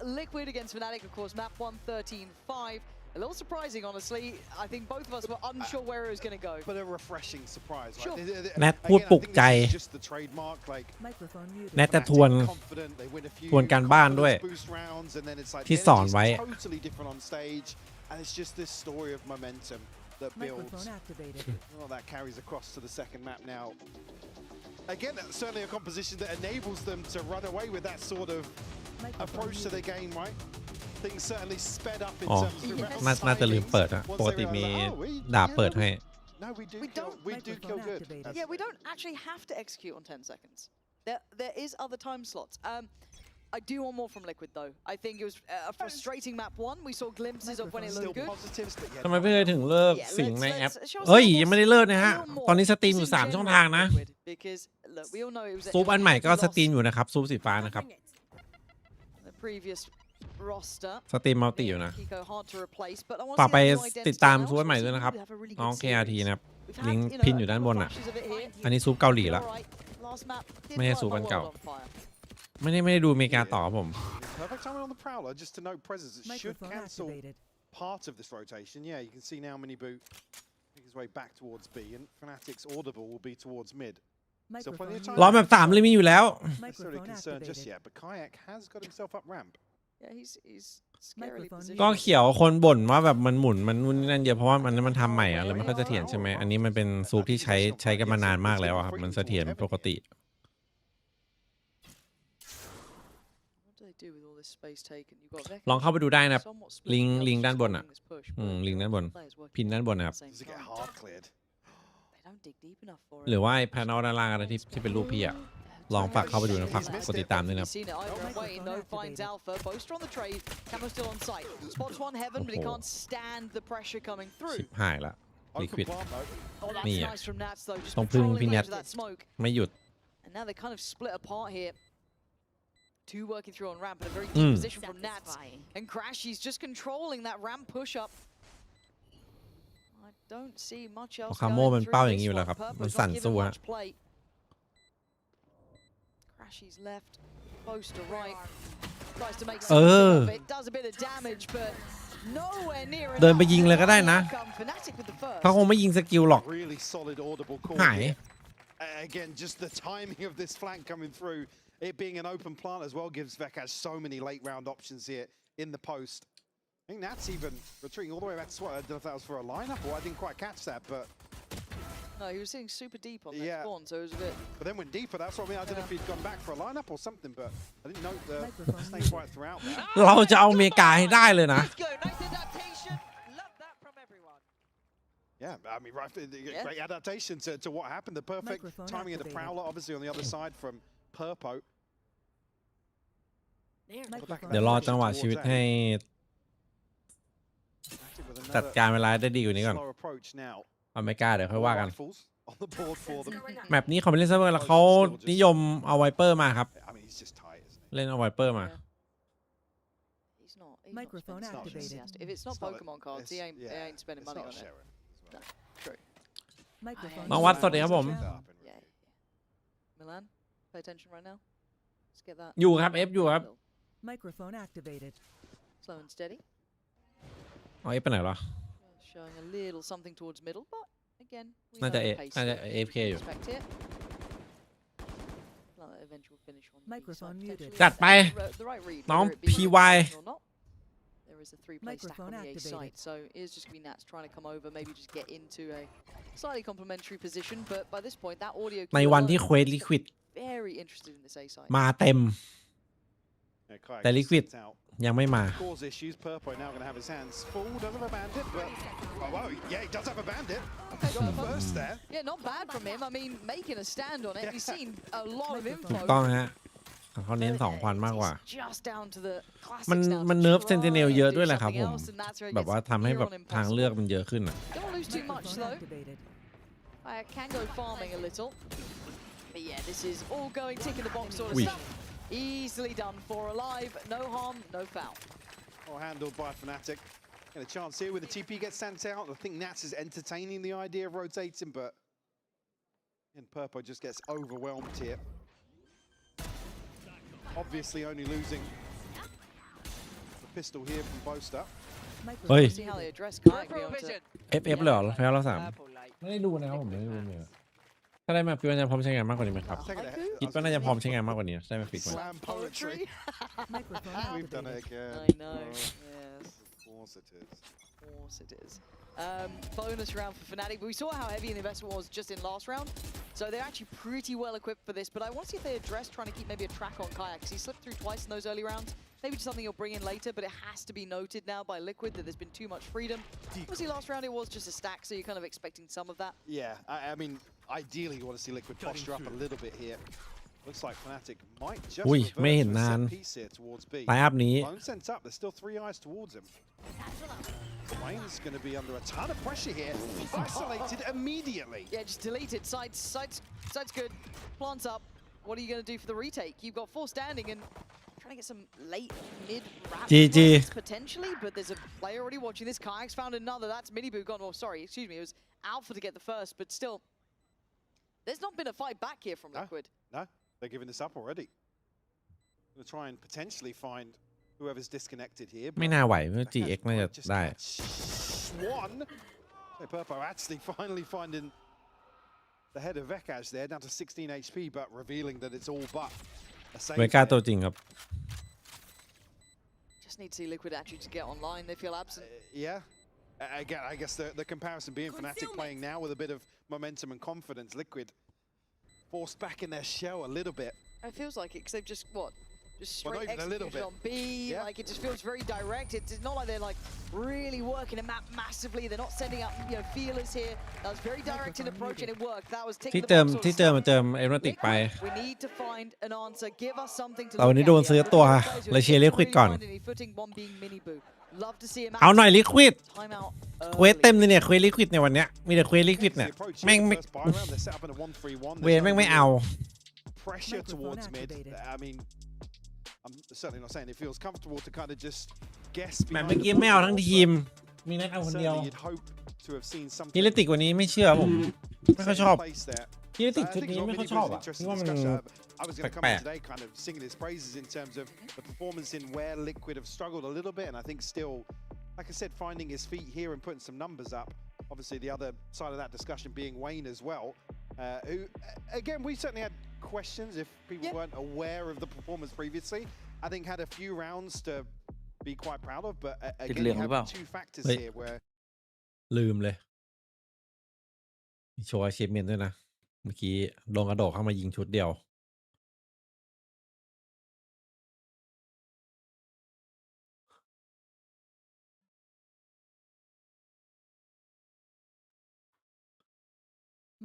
Speaker 3: Liquid against Fnatic, of course, map 113-5. A little surprising, honestly. I think both of us were unsure where it was going to go.
Speaker 9: But a refreshing surprise, right?
Speaker 3: Sure.
Speaker 1: แนทพูดปลุกใจ
Speaker 9: Again, I think this is just the trademark, like
Speaker 1: แนทจะทวน
Speaker 9: confident, they win a few
Speaker 1: ทวนการบ้านด้วย
Speaker 9: boost rounds, and then it's like
Speaker 1: ที่
Speaker 9: the
Speaker 1: สอนไว้
Speaker 9: energy is totally different on stage, and it's just this story of momentum that builds. Well, that carries across to the second map now. Again, certainly a composition that enables them to run away with that sort of approach to the game, right? Things certainly sped up in
Speaker 1: อ๋อ
Speaker 9: terms of the
Speaker 1: น่าจะลืมเปิดอะปกติมีดาบเปิดให้
Speaker 9: No, we do kill good.
Speaker 3: Yeah, we don't actually have to execute on 10 seconds. There is other time slots. I do want more from Liquid though. I think it was a frustrating map one. We saw glimpses of when it
Speaker 9: Still
Speaker 3: looked good.
Speaker 9: positives, but yeah.
Speaker 1: ทำไมพี่เลยถึงเลิก
Speaker 3: Yeah,
Speaker 1: สิงในแอป
Speaker 3: let's show us
Speaker 1: เอ้ย
Speaker 3: a little
Speaker 1: ยังไม่ได้เลิกนะฮะ
Speaker 3: a little more
Speaker 1: ตอนนี้สตรีมอยู่
Speaker 3: just in
Speaker 1: 3 ช่อง
Speaker 3: general
Speaker 1: ทางนะ
Speaker 3: Liquid, because look, we all know it was
Speaker 1: ซุปอันใหม่ก็
Speaker 3: a
Speaker 1: สตรีม
Speaker 3: loss
Speaker 1: อยู่นะครับ ซุปสีฟ้านะครับ
Speaker 3: the previous roster.
Speaker 1: สตรีมมัลติอยู่นะ
Speaker 3: Kiko hard to replace, but I want
Speaker 1: ฝาก
Speaker 3: to
Speaker 1: ไป
Speaker 3: see that new
Speaker 1: ติด
Speaker 3: identity
Speaker 1: ตาม
Speaker 3: now.
Speaker 1: ซุปอันใหม่ด้วยนะครับ
Speaker 3: We have a really
Speaker 1: น้อง
Speaker 3: good
Speaker 1: KRT
Speaker 3: series.
Speaker 1: นะครับ
Speaker 3: We've
Speaker 1: ลิง
Speaker 3: had,
Speaker 1: ก์
Speaker 3: you know,
Speaker 1: พินอยู่
Speaker 3: a
Speaker 1: ด้าน
Speaker 3: couple
Speaker 1: บ
Speaker 3: of
Speaker 1: นอ่ะ
Speaker 3: flashes of it here.
Speaker 1: อันนี้ซุปเกาหลีแล้ว
Speaker 3: Alright, last map did
Speaker 1: ไม่ใช่
Speaker 3: light
Speaker 1: ซุป
Speaker 3: my
Speaker 1: อัน
Speaker 3: world
Speaker 1: เก่า
Speaker 3: on fire.
Speaker 1: ไม่ได้ดูอเมริกาต่อครับผม
Speaker 9: Perfect timing on the Prowler, just to note presence. It should
Speaker 11: Microphone
Speaker 9: cancel
Speaker 11: activated.
Speaker 9: part of this rotation. Yeah, you can see now Mini Boot make his way back towards B, and Fnatic's audible will be towards mid. So plenty of time.
Speaker 1: ล้อมแบบ3เลยมีอยู่แล้ว
Speaker 9: Not necessarily
Speaker 11: Microphone
Speaker 9: concerned just
Speaker 11: activated.
Speaker 9: yet, but Kayak has got himself up ramp.
Speaker 3: Yeah, he's scarily
Speaker 11: Microphone
Speaker 1: ก็
Speaker 3: positioned.
Speaker 1: เขียวคนบ่นว่าแบบมันหมุนมันนู่นนี่นั่นเยอะเพราะว่ามันทำใหม่อะแล้วมันก็เสถียรใช่ไหมอันนี้มันเป็นซุปที่ใช้กันมานานมากแล้วอะครับมันเสถียรปกติ
Speaker 3: What do they do with all this space taken? You've got Vector
Speaker 1: ลองเข้าไปดูได้นะครับ
Speaker 3: somewhat split
Speaker 1: ลิง
Speaker 3: the
Speaker 1: ก์
Speaker 3: others
Speaker 1: ลิงก์ด้านบน
Speaker 3: holding
Speaker 1: อะ
Speaker 3: this push,
Speaker 1: ลิงก์ด้านบน
Speaker 3: players working
Speaker 1: พินด้านบน
Speaker 3: at
Speaker 1: นะครับ
Speaker 3: the same
Speaker 9: Does it get
Speaker 3: time.
Speaker 9: hard cleared?
Speaker 3: They don't dig deep enough for
Speaker 1: หรือ
Speaker 3: it.
Speaker 1: ว่าไอ้แพนนอลด้านล่างอะไรที่เป็นรูปพี่อะลองฝากเข้าไปดูนะฝากกดติดตามด้วยนะครับ
Speaker 3: He's seen it either way. No finds Alpha. Boaster on the trade. Camo still on site. Spots one heaven, but he can't stand the pressure coming
Speaker 1: ชิ
Speaker 3: through.
Speaker 1: บหายละลิควิ
Speaker 9: Open
Speaker 1: ด
Speaker 9: plant though.
Speaker 3: Oh, that's
Speaker 1: Mia.
Speaker 3: nice from Nats though. Just
Speaker 1: ต้องพึ่ง
Speaker 3: controlling
Speaker 1: พี่
Speaker 3: the
Speaker 1: แน
Speaker 3: edge
Speaker 1: ท
Speaker 3: of that smoke.
Speaker 1: ไม่หยุด
Speaker 3: And now they kind of split apart here. Two working through on ramp in a very deep position from Nats. And Crash, he's just controlling that ramp push up. I don't see much else
Speaker 1: คาโม่
Speaker 3: going
Speaker 1: มัน
Speaker 3: through
Speaker 1: เป้าอย่าง
Speaker 3: this
Speaker 1: นี้อยู่แล้ว
Speaker 3: one.
Speaker 1: ครับ
Speaker 3: Purple's
Speaker 1: มัน
Speaker 3: not
Speaker 1: สั่น
Speaker 3: given
Speaker 1: สู้ฮะ
Speaker 3: much play. Crashy's left. Boaster right. Tries to make something of it. Does a bit of damage, but nowhere near
Speaker 1: เดินไปยิงเลยก็ได้นะ
Speaker 3: outcome. Fnatic with the first.
Speaker 1: เขาคงไม่ยิงสกิลหรอก
Speaker 9: Really solid audible call
Speaker 1: หาย
Speaker 9: here. Again, just the timing of this flank coming through, it being an open plant as well gives Vekaj so many late round options here in the post. I think that's even retreating all the way back to SWAT. I don't know if that was for a lineup or I didn't quite catch that, but
Speaker 3: No, he was sitting super deep on that
Speaker 9: Yeah.
Speaker 3: spawn, so it was a bit.
Speaker 9: then went deeper. That's what I mean. I don't know if he'd gone back for a lineup or something, but I didn't note the
Speaker 11: Microphone
Speaker 9: snake
Speaker 11: muted.
Speaker 9: right throughout there.
Speaker 1: เราจะเอาอเมริกาให้ได้เลยนะ
Speaker 10: Let's go. Nice adaptation. Love that from everyone.
Speaker 9: Yeah, I mean, right, great adaptation to what happened. The perfect
Speaker 11: Microphone
Speaker 9: timing of the
Speaker 11: activated.
Speaker 9: Prowler, obviously on the other side from Purpo.
Speaker 11: Microphone
Speaker 1: เดี๋ยวรอจังหวะชีวิตให้
Speaker 9: With
Speaker 1: จัด
Speaker 9: another
Speaker 1: การเวลาได้ดีกว่านี้ก่อน
Speaker 9: slow approach now.
Speaker 1: อเมริกาเดี๋ยวค่อยว่ากัน
Speaker 9: Rifles on the board for them.
Speaker 1: แมปนี้เขาไม่เล่นเซิร์ฟเวอร์แล้วเขานิยมเอาไวเปอร์มาครับ
Speaker 9: I mean, he's just tight, isn't he?
Speaker 1: เล่นเอาไวเปอร์มา
Speaker 3: He's not
Speaker 11: Microphone
Speaker 3: spending much
Speaker 11: activated.
Speaker 3: enthusiastic. If it's not
Speaker 9: It's not a-
Speaker 3: Pokemon cards, he
Speaker 9: it's-
Speaker 3: ain't,
Speaker 9: yeah,
Speaker 3: he ain't spending
Speaker 9: it's
Speaker 3: money
Speaker 9: not
Speaker 3: on
Speaker 9: a
Speaker 3: it.
Speaker 9: Sharon as well.
Speaker 3: True.
Speaker 11: Microphone
Speaker 1: น้องวัด
Speaker 11: muted.
Speaker 1: สวัสดีครับผม
Speaker 3: Yeah. Milan, pay attention right now. Let's get that.
Speaker 1: อยู่ครับ F อยู่ครับ
Speaker 11: Microphone activated.
Speaker 3: Slow and steady.
Speaker 1: เอา F ไปไหนเหรอ
Speaker 3: Showing a little something towards middle, but again, we
Speaker 1: น่า
Speaker 3: know
Speaker 1: จะ
Speaker 3: the
Speaker 1: A
Speaker 3: pace
Speaker 1: น่าจะ
Speaker 3: that
Speaker 1: AFK
Speaker 3: we
Speaker 1: อยู่
Speaker 3: expect here. Like that eventual finish on the B
Speaker 11: Microphone
Speaker 3: side,
Speaker 11: muted.
Speaker 3: potentially.
Speaker 1: จัดไป
Speaker 3: The right read,
Speaker 1: น้อง
Speaker 3: whether it be
Speaker 1: PY
Speaker 3: or not. There is a three-play stack
Speaker 11: Microphone
Speaker 3: on the A
Speaker 11: activated.
Speaker 3: side, so it's just gonna be Nats trying to come over, maybe just get into a slightly complementary position. But by this point, that audio
Speaker 1: ในวันที่เควสลิควิด
Speaker 3: very interested in this A side.
Speaker 1: มาเต็ม
Speaker 9: Yeah, Kayak
Speaker 1: แต่
Speaker 9: just
Speaker 1: ลิควิด
Speaker 9: sits out.
Speaker 1: ยังไม่มา
Speaker 9: Cause issues. Purpo now going to have his hands full. Does have a bandit, but oh, well, yeah, he does have a bandit. Got the first there.
Speaker 3: Yeah, not bad from him. I mean, making a stand on it. We've seen a lot of
Speaker 1: ถูก
Speaker 3: info.
Speaker 1: ต้องฮะเขาเน้น2 ควันมากกว่า
Speaker 3: It's just down to the
Speaker 1: มัน
Speaker 3: classics now to
Speaker 1: เนิร์ฟ
Speaker 3: try
Speaker 1: เซนติเนล
Speaker 3: and
Speaker 1: เยอะ
Speaker 3: do
Speaker 1: ด้วยแหละครับ
Speaker 3: something
Speaker 1: ผม
Speaker 3: else, and that's where it
Speaker 1: แบบ
Speaker 3: gets
Speaker 1: ว่าทำให้
Speaker 3: near
Speaker 1: แบบ
Speaker 3: on
Speaker 1: ทาง
Speaker 3: impossible.
Speaker 1: เลือกมันเยอะขึ้นอ่ะ
Speaker 3: Don't want to lose too much
Speaker 11: Microphone
Speaker 3: though.
Speaker 11: activated.
Speaker 3: I can go farming a little. But yeah, this is all going tick in the box sort of
Speaker 1: Oui.
Speaker 3: stuff. Easily done for alive. No harm, no foul.
Speaker 9: Well handled by Fnatic. Get a chance here when the TP gets sent out. I think Nats is entertaining the idea of rotating, but and Purpo just gets overwhelmed here. Obviously only losing the pistol here from Boaster.
Speaker 11: Microphone
Speaker 3: See how they
Speaker 11: muted.
Speaker 3: address Kayak
Speaker 10: Peripheral
Speaker 3: beyond
Speaker 10: vision.
Speaker 1: FF เลยเหรอแพ้เรา3
Speaker 10: Purple light.
Speaker 1: ไม่ได้ดูนะครับผมไม่ได้ดูเลยถ้าได้มาฟิกมันจะพร้อมใช้งานมากกว่านี้ไหมครับ
Speaker 9: Taking it ahead.
Speaker 1: คิดว่าน่าจะพร้อมใช้งานมากกว่านี้ได้มาฟิกมัน
Speaker 9: Slam poetry.
Speaker 11: Microphone
Speaker 9: We've done it
Speaker 11: activated.
Speaker 9: again.
Speaker 3: I know. Yes.
Speaker 9: Of course it is.
Speaker 3: Of course it is. Bonus round for Fnatic, but we saw how heavy the investment was just in last round. So they're actually pretty well equipped for this, but I want to see if they address trying to keep maybe a track on Kayak, because he slipped through twice in those early rounds. Maybe just something he'll bring in later, but it has to be noted now by Liquid that there's been too much freedom. Obviously last round it was just a stack, so you're kind of expecting some of that.
Speaker 9: Yeah, I mean, ideally you want to see Liquid posture up a little bit here. Looks like Fnatic might just
Speaker 1: อุ้ย
Speaker 9: revert
Speaker 1: ไม่เห็น
Speaker 9: to a
Speaker 1: นาน
Speaker 9: set piece here towards B.
Speaker 1: ไลน์อัพนี้
Speaker 9: Lone sent up. There's still 3 eyes towards him. Wayne's going to be under a ton of pressure here. Isolated immediately.
Speaker 3: Yeah, just deleted. Side's good. Plants up. What are you going to do for the retake? You've got 4 standing and trying to get some late mid wrap
Speaker 1: GG.
Speaker 3: potentially, but there's a player already watching this. Kayak's found another. That's Miniboo gone. Oh, sorry, excuse me. It was Alpha to get the first, but still, there's not been a fight back here from Liquid.
Speaker 9: No, they're giving this up already. Going to try and potentially find whoever's disconnected here.
Speaker 1: ไม่น่าไหวเมื่อ GX น่าจะ
Speaker 9: Just
Speaker 1: ได้
Speaker 9: catch one. So Purpo actually finally finding the head of Vekaj there, down to 16 HP, but revealing that it's all but a save.
Speaker 1: เวก้าตัวจริงครับ
Speaker 3: Just need to see Liquid actually to get online. They feel absent.
Speaker 9: Yeah. Again, I guess the comparison being Fnatic playing now with a bit of momentum and confidence. Liquid forced back in their shell a little bit.
Speaker 3: It feels like it because they've just just
Speaker 9: Well, not
Speaker 3: straight
Speaker 9: even a little
Speaker 3: execution
Speaker 9: bit.
Speaker 3: on B.
Speaker 9: Yeah.
Speaker 3: Like it just feels very direct. It's not like they're like really working a map massively. They're not sending out feelers here. That was very direct in approach and it worked. That was
Speaker 1: ที่
Speaker 3: ticking the
Speaker 1: เติม
Speaker 3: box.
Speaker 1: ที่เติมมาเติมเอโรติกไป
Speaker 3: We need to find an answer. Give us something to
Speaker 1: แต่วันนี้
Speaker 3: look
Speaker 1: โด
Speaker 3: at
Speaker 1: นซื้อ
Speaker 3: here.
Speaker 1: ตัว
Speaker 3: Players who
Speaker 1: เลย
Speaker 3: are
Speaker 1: เชียร์ Liquid
Speaker 3: really
Speaker 1: ก่อน
Speaker 3: finding a footing, one being Miniboo. Love to see him
Speaker 1: เอาหน่อย
Speaker 3: out.
Speaker 1: Liquid
Speaker 3: Timeout
Speaker 1: เควส
Speaker 3: early.
Speaker 1: เต็มเลยเนี่ยเควส Liquid ในวันเนี้ยมีแต่เควส Liquid เนี่ย
Speaker 9: Approach
Speaker 1: แม่ง
Speaker 9: here,
Speaker 1: ไม่
Speaker 9: first buy round, they're set up in a 1-3-1.
Speaker 1: เวรแม่งไม่เอา
Speaker 9: Pressure towards mid.
Speaker 11: activated.
Speaker 9: I mean, I'm certainly not saying it feels comfortable to kind of just guess.
Speaker 1: แมตช์
Speaker 9: behind
Speaker 1: เมื่อ
Speaker 9: the
Speaker 1: กี้ไม่เอาทั้ง
Speaker 9: ball,
Speaker 1: ทีม
Speaker 9: but
Speaker 1: มีนัดเอาคนเดียว
Speaker 9: certainly you'd hope to have seen something
Speaker 1: ฮิเลติกวันนี้ไม่เชื่อผม ไม่ค่อยชอบ
Speaker 9: in place there.
Speaker 1: ฮิเลติก
Speaker 9: I
Speaker 1: ชุด
Speaker 9: think
Speaker 1: นี้
Speaker 9: it's
Speaker 1: ไม่ค่อย
Speaker 9: really
Speaker 1: ชอบ
Speaker 9: good,
Speaker 1: อ่ะ
Speaker 9: interesting
Speaker 1: คิดว่ามัน
Speaker 9: discussion. I was going to come in
Speaker 1: แปลก
Speaker 9: today kind of singing his praises in terms of the performance in where Liquid have struggled a little bit, and I think still, like I said, finding his feet here and putting some numbers up. Obviously, the other side of that discussion being Wayne as well, who, again, we certainly had questions if people weren't aware of the performance previously. I think had a few rounds to be quite proud of, but again, you have 2 factors
Speaker 1: Wait.
Speaker 9: here where
Speaker 1: ลืมเลยมีโชว์อาชีพเมนด้วยนะ เมื่อกี้ลงกระโดดเข้ามายิงชุดเดียว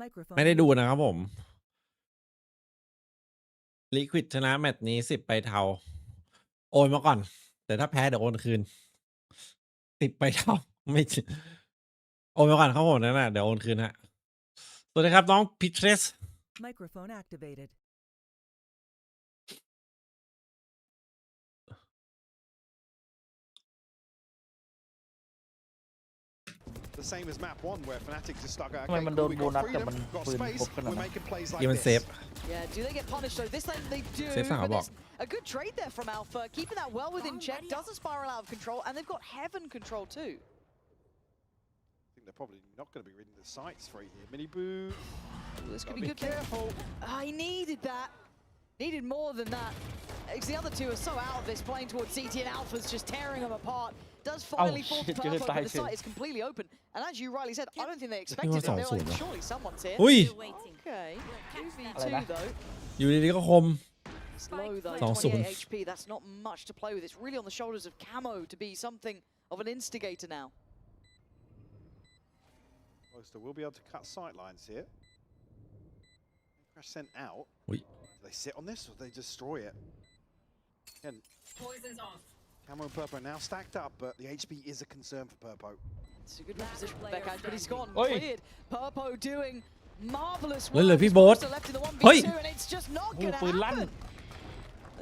Speaker 11: Microphone
Speaker 1: ไม่ได้ดูนะครับผม Liquid ชนะแมตช์นี้10 ไปเทา โอนมาก่อน แต่ถ้าแพ้เดี๋ยวโอนคืน10 ไปเทา ไม่จริงโอนมาก่อนครับผมนั่นแหละเดี๋ยวโอนคืนฮะสวัสดีครับน้องพิเทรส
Speaker 11: Microphone activated.
Speaker 9: the same as map 1 where Fnatic just stuck out.
Speaker 10: ทำไมมันโดนโบนัสแต่มัน
Speaker 9: got
Speaker 10: ปืน
Speaker 9: space,
Speaker 10: ครบขนาด
Speaker 9: we're
Speaker 10: นั้น
Speaker 9: making plays
Speaker 1: ที่
Speaker 9: like
Speaker 1: มันเซฟ
Speaker 9: this.
Speaker 3: Yeah, do they get punished though? This time they do.
Speaker 1: Safe
Speaker 3: but
Speaker 1: side,
Speaker 3: there's a good trade there from Alpha, keeping that well within check. Doesn't spiral out of control, and they've got Heaven control too.
Speaker 9: I think they're probably not going to be reading the sights free here. Miniboo.
Speaker 3: This could
Speaker 9: Be
Speaker 3: be good.
Speaker 9: careful.
Speaker 3: I needed that. Needed more than that. Because the other two are so out of this, playing towards CT, and Alpha's just tearing them apart. Does finally fall to
Speaker 10: shit,
Speaker 3: Purple,
Speaker 10: good
Speaker 3: but the
Speaker 10: title.
Speaker 3: site is completely open. And as you rightly said, I don't think they expected it. They were like, surely someone's here.
Speaker 1: อุ้ย
Speaker 3: Okay. 2v2
Speaker 10: Alright.
Speaker 3: though.
Speaker 1: อยู่ดีๆก็คม
Speaker 3: Slow though,
Speaker 1: 2-0.
Speaker 3: 28 HP. That's not much to play with. It's really on the shoulders of Camo to be something of an instigator now.
Speaker 9: Closter will be able to cut sight lines here. Crash sent out.
Speaker 1: Oi.
Speaker 9: Do they sit on this or do they destroy it? Again,
Speaker 5: Poison's off.
Speaker 9: Camo and Purpo now stacked up, but the HP is a concern for Purpo.
Speaker 3: It's a good reposition from Beckage, but he's gone
Speaker 10: Oi.
Speaker 3: cleared. Purpo doing marvelous
Speaker 1: แล้วเหลือ
Speaker 3: work.
Speaker 1: พี่
Speaker 3: His
Speaker 1: โบ๊ท
Speaker 3: Forster left in the 1v2
Speaker 1: เฮ้ย
Speaker 3: and it's just not
Speaker 10: โอ้
Speaker 3: gonna
Speaker 10: ปืนลั่น
Speaker 3: happen.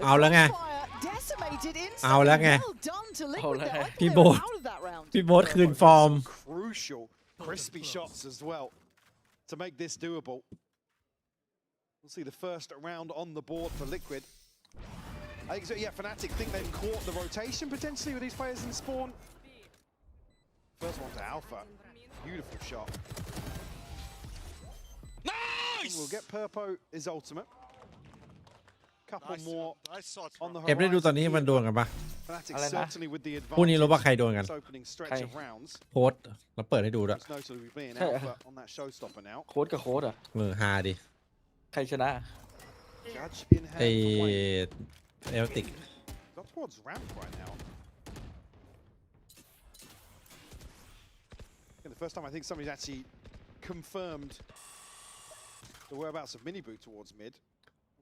Speaker 1: เอาแล้วไง
Speaker 3: Crossfire decimated instantly.
Speaker 1: เอาแล้วไง
Speaker 3: Well done to
Speaker 10: เอา
Speaker 3: Liquid
Speaker 10: แล้ว
Speaker 3: there.
Speaker 10: ไง
Speaker 3: I thought
Speaker 1: พี่
Speaker 3: they
Speaker 1: โบ๊
Speaker 3: were
Speaker 1: ท
Speaker 3: out of that round.
Speaker 1: พี่โบ๊ทคืนฟอร์ม
Speaker 9: Crucial, crispy shots as well to make this doable. We'll see the first round on the board for Liquid. I think so, yeah, Fnatic think they've caught the rotation potentially with these players in spawn. First one to Alpha. Beautiful shot.
Speaker 14: Nice!
Speaker 9: We'll get Purpo his ultimate. Couple
Speaker 14: Nice,
Speaker 9: more
Speaker 14: nice shots,
Speaker 9: on the
Speaker 14: man.
Speaker 1: เอฟได้ดูตอน
Speaker 9: horizon
Speaker 1: นี้
Speaker 9: here.
Speaker 1: มันดวลกันปะ
Speaker 9: Fnatic
Speaker 10: อะไรนะ
Speaker 9: certainly with the
Speaker 1: พรุ่งนี้รู้ว่า
Speaker 9: advantage
Speaker 1: ใครโดนกัน
Speaker 9: this opening stretch
Speaker 10: ใคร
Speaker 9: of rounds.
Speaker 1: โพสต์แล้วเปิดให้ดูด้วย
Speaker 9: Most notably being
Speaker 10: Hey.
Speaker 9: Alpha on that showstopper now.
Speaker 10: โค้ดกับโค้ดอ่ะ
Speaker 1: มือฮาดิ
Speaker 10: ใครชนะ
Speaker 9: Judge in
Speaker 1: ไอ
Speaker 9: hand for Wayne.
Speaker 1: เอลติก
Speaker 9: Got towards ramp right now. And the first time I think somebody's actually confirmed the whereabouts of Miniboo towards mid.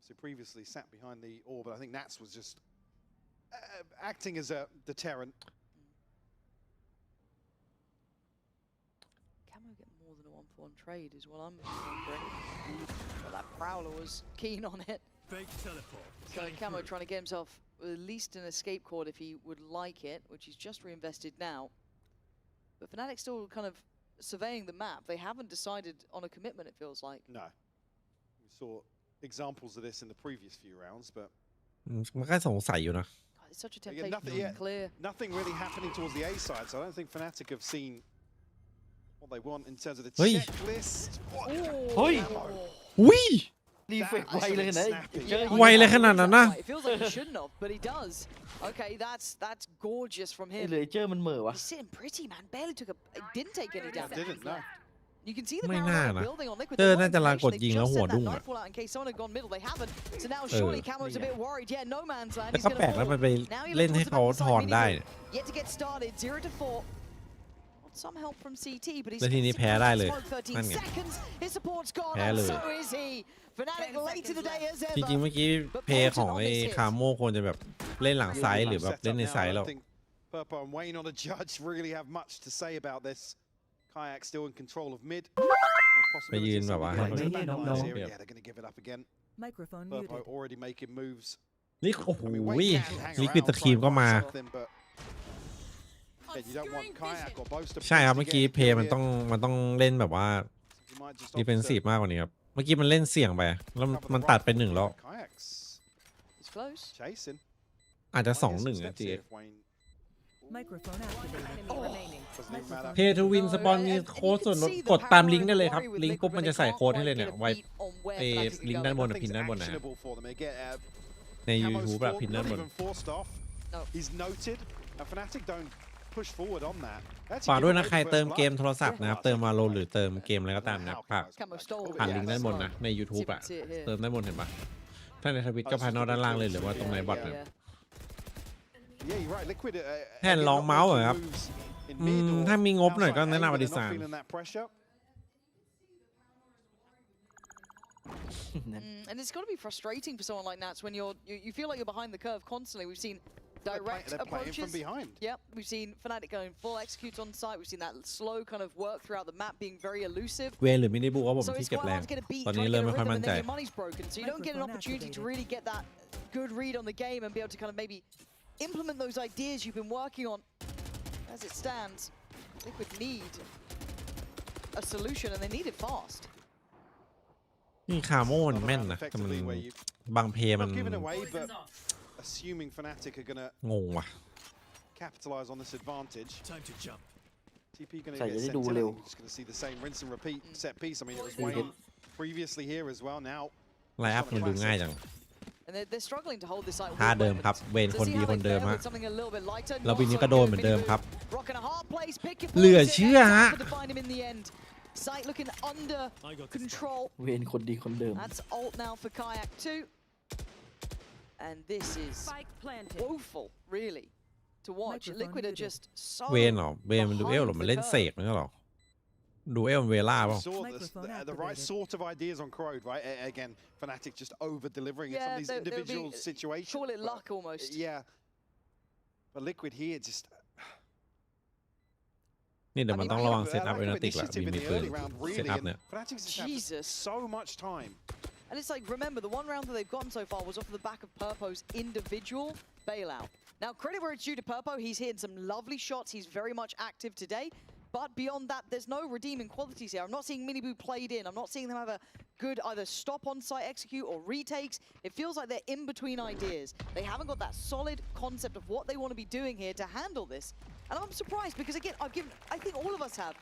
Speaker 9: So previously sat behind the orb, but I think Nats was just acting as a deterrent.
Speaker 3: Camo get more than a 1-for-1 trade is what I'm wondering. Well, that Prowler was keen on it.
Speaker 12: Fake teleport.
Speaker 3: So Camo trying to get himself at least an escape cord if he would like it, which he's just reinvested now. But Fnatic still kind of surveying the map. They haven't decided on a commitment, it feels like.
Speaker 9: No. We saw examples of this in the previous few rounds, but
Speaker 1: มันก็สงสัยอยู่นะ
Speaker 3: God, it's such a
Speaker 9: again,
Speaker 3: temptation
Speaker 9: nothing,
Speaker 3: to clear.
Speaker 9: nothing really happening towards the A side, so I don't think Fnatic have seen what they want in terms of the
Speaker 1: Hey.
Speaker 9: checklist. What?
Speaker 10: เฮ้ย
Speaker 1: อุ้ย
Speaker 10: รีเฟกไวเลยนะ
Speaker 3: Yeah,
Speaker 1: ไวเลยขนาดนั้นนะ
Speaker 3: It feels like he shouldn't have, but he does. Okay, that's gorgeous from
Speaker 10: ไอ้
Speaker 3: him.
Speaker 10: เลเจอร์มันเหม่อวะ
Speaker 3: He's sitting pretty, man. Barely took a. It didn't take any damage.
Speaker 9: Didn't, no.
Speaker 3: You can see the
Speaker 1: ไม่น่า
Speaker 3: parallel
Speaker 1: นะ
Speaker 3: building on Liquid.
Speaker 1: เตอ
Speaker 3: They're
Speaker 1: ร์น่า
Speaker 3: not
Speaker 1: จะลาง
Speaker 3: impatient.
Speaker 1: กดยิง
Speaker 3: They've
Speaker 1: แล้ว
Speaker 3: just
Speaker 1: หัว
Speaker 3: sent
Speaker 1: ดุ้ง
Speaker 3: that
Speaker 1: อะ
Speaker 3: nightfall out in case someone had gone middle. They haven't. So now surely Camo's a bit worried. Yeah, no man's land.
Speaker 1: แล้ว
Speaker 3: He's
Speaker 1: ก็
Speaker 3: gonna
Speaker 1: แปลกแล้ว
Speaker 3: fall.
Speaker 1: มันไป
Speaker 3: Now he
Speaker 1: เล่น
Speaker 3: looks
Speaker 1: ให้
Speaker 3: towards
Speaker 1: เขา
Speaker 3: the
Speaker 1: ถอน
Speaker 3: backside
Speaker 1: ได้
Speaker 3: mini-boot. Yet to get started, 0 to 4. Some help from CT, but he's
Speaker 1: แล้วทีนี้แพ้ได้เลย
Speaker 3: 13
Speaker 1: นั่นไง
Speaker 3: seconds. His support's gone,
Speaker 1: แพ้
Speaker 3: and
Speaker 1: เลย
Speaker 3: so is he. Fnatic late in the day as
Speaker 1: จ
Speaker 3: ever.
Speaker 1: ริงๆเมื่อกี้เพย์ของไอ้คาโมควรจะแบบเล่นหลังไซด์หรือแบบเล่นในไซด์แล้ว
Speaker 9: Purpo and Wayne on a judge really have much to say about this. Kayak still in control of mid.
Speaker 1: ไปยืนแบบว่าให้เขา
Speaker 9: Yeah,
Speaker 1: เปรียบ
Speaker 9: they're going to give it up again.
Speaker 11: Microphone
Speaker 9: Purpo
Speaker 11: muted.
Speaker 9: already making moves.
Speaker 1: นี่โอ้โห
Speaker 9: I mean, Wayne can hang
Speaker 1: ลิควิด
Speaker 9: around,
Speaker 1: ตะครีม
Speaker 9: try
Speaker 1: ก็
Speaker 9: and
Speaker 1: มา
Speaker 9: find something, but again, you don't want Kayak or Boast to
Speaker 1: ใช่ครับ
Speaker 9: push
Speaker 1: เมื่อ
Speaker 9: to
Speaker 1: กี้
Speaker 9: get
Speaker 1: เพย์มันต้องเล่นแบบว่า
Speaker 9: You might just
Speaker 1: ดิเฟนซีฟ
Speaker 9: opt to
Speaker 1: มากกว่านี้ครับ เมื่อกี้มันเล่นเสี่ยงไปแล้วมันตัดไปหนึ่งแล้ว
Speaker 9: Kayak's
Speaker 3: It's close.
Speaker 9: chasing.
Speaker 1: อาจจะ
Speaker 9: I guess
Speaker 1: 2-1
Speaker 9: some
Speaker 1: นะ
Speaker 9: steps
Speaker 1: จี
Speaker 9: here if Wayne
Speaker 11: Microphone activated.
Speaker 9: doesn't even matter.
Speaker 1: เพย์ทูวินสปอนมีโค้ดส่วนลดกดตามลิงก์ได้เลยครับ ลิงก์ปุ๊บมันจะใส่โค้ดให้เลยเนี่ยไว้ไอ้ลิงก์ด้านบนพินด้านบนนะ
Speaker 9: Actionable for them. Again,
Speaker 1: ใน
Speaker 9: Camo's
Speaker 1: YouTube อะ
Speaker 9: fault,
Speaker 1: พินด้าน
Speaker 9: not
Speaker 1: บน
Speaker 9: even forced off.
Speaker 3: No.
Speaker 9: He's noted. And Fnatic don't push forward on that. That's
Speaker 1: ฝากด้วยนะ
Speaker 9: give
Speaker 1: ใคร
Speaker 9: away the
Speaker 1: เติม
Speaker 9: first
Speaker 1: เกม
Speaker 9: blood.
Speaker 1: โทรศัพท์นะครับ เติมมาโลหรือเติมเกมอะไรก็ตามนะฝาก
Speaker 3: Camo stole
Speaker 1: ผ่าน
Speaker 3: it.
Speaker 1: ลิงก์ด้านบนนะ ใน YouTube อะเติมด้านบนเห็นปะถ้าในทวิตก็ภายนอกด้านล่างเลยหรือว่าตรงในบอทนะ
Speaker 3: Yeah.
Speaker 9: Yeah, you're right. Liquid.
Speaker 1: แผ่นรองเมาส์เหรอครับ
Speaker 9: in
Speaker 1: อื
Speaker 9: mid
Speaker 1: ม
Speaker 9: or
Speaker 1: ถ้ามีงบหน่อยก็
Speaker 9: outside
Speaker 1: แนะนำ
Speaker 9: A,
Speaker 1: อ
Speaker 9: but
Speaker 1: ดิ
Speaker 9: they're
Speaker 1: สาน
Speaker 9: not feeling that pressure.
Speaker 3: And it's got to be frustrating for someone like Nats when you feel like you're behind the curve constantly. We've seen direct
Speaker 9: They're playing from
Speaker 3: approaches.
Speaker 9: behind.
Speaker 3: Yep, we've seen Fnatic going full executes on site. We've seen that slow kind of work throughout the map being very elusive.
Speaker 1: เวหรือมินิบูว่าผม
Speaker 3: So
Speaker 1: ที่
Speaker 3: it's
Speaker 1: เก็บ
Speaker 3: quite
Speaker 1: แรง
Speaker 3: hard to get a beat,
Speaker 1: ตอน
Speaker 3: try
Speaker 1: นี้
Speaker 3: to
Speaker 1: เริ่
Speaker 3: get
Speaker 1: ม
Speaker 3: a
Speaker 1: ไม่ค่อย
Speaker 3: rhythm,
Speaker 1: มั่น
Speaker 3: and
Speaker 1: ใจ
Speaker 3: then your money's broken. So you don't get an
Speaker 11: Microphone
Speaker 3: opportunity to
Speaker 11: activated.
Speaker 3: really get that good read on the game and be able to kind of maybe implement those ideas you've been working on. As it stands, Liquid need a solution, and they need it fast.
Speaker 1: นี่คาโมมันแม่นนะแต่มันบางเพย์มัน
Speaker 9: Not giving away, but assuming Fnatic are going to
Speaker 1: งงว่ะ
Speaker 9: capitalize on this advantage.
Speaker 12: Time to jump.
Speaker 9: TP going to
Speaker 10: ใส่
Speaker 9: get
Speaker 10: จะได้
Speaker 9: sent
Speaker 10: ดู
Speaker 9: in. I
Speaker 10: เร็ว
Speaker 9: think we're just going to see the same rinse and repeat set piece. I mean, it was Wayne previously here as well. Now
Speaker 1: ไลน์อัพมันดูง่ายจัง
Speaker 3: And they're struggling to hold this site.
Speaker 1: ท่าเดิมครับ เวนคนดีคนเดิมฮะ
Speaker 3: Something a little bit lighter.
Speaker 1: แล้ววินนี้ก็โดนเหมือนเดิมครับ
Speaker 3: Rock in a hard place. Pick your
Speaker 1: เหลือ
Speaker 3: poison.
Speaker 1: เชื่อฮะ
Speaker 3: To find him in the end. Sight looking under
Speaker 12: I got this
Speaker 3: control.
Speaker 10: เวนคนดีคนเดิม
Speaker 3: That's ult now for Kayak too. And this is woeful, really, to watch.
Speaker 11: Microphone
Speaker 3: Liquid are
Speaker 11: muted.
Speaker 3: just so
Speaker 1: เวนเหรอเวนมันดูเอล
Speaker 3: behind
Speaker 1: หรอมัน
Speaker 3: the
Speaker 1: เล่น
Speaker 3: curve.
Speaker 1: เสกไม่ใช่หรอดูเอลมันเวล่าเปล่า
Speaker 9: saw
Speaker 11: Microphone
Speaker 9: the right
Speaker 11: activated.
Speaker 9: sort of ideas on Crowd, right? Again, Fnatic just over-delivering in some
Speaker 3: Yeah,
Speaker 9: of these
Speaker 3: there'll be-
Speaker 9: individual situations.
Speaker 3: Call it
Speaker 9: but-
Speaker 3: luck almost.
Speaker 9: Yeah. But Liquid here just...
Speaker 1: นี่เดี๋ยวมันต้องระวังเซตอัพ
Speaker 9: lack
Speaker 1: เอ
Speaker 9: of
Speaker 1: เนติกละ
Speaker 9: initiative
Speaker 1: มี
Speaker 9: in the
Speaker 1: ปืน
Speaker 9: early round,
Speaker 1: เซต
Speaker 9: really.
Speaker 1: อัพ
Speaker 9: And
Speaker 1: เนี่ย
Speaker 9: Fnatic just
Speaker 3: Jesus.
Speaker 9: have so much time.
Speaker 3: And it's like, remember, the one round that they've gotten so far was off the back of Purpo's individual bailout. Now, credit where it's due to Purpo. He's hitting some lovely shots. He's very much active today. But beyond that, there's no redeeming qualities here. I'm not seeing Miniboo played in. I'm not seeing them have a good either stop on site execute or retakes. It feels like they're in between ideas. They haven't got that solid concept of what they want to be doing here to handle this. And I'm surprised because, again, I think all of us have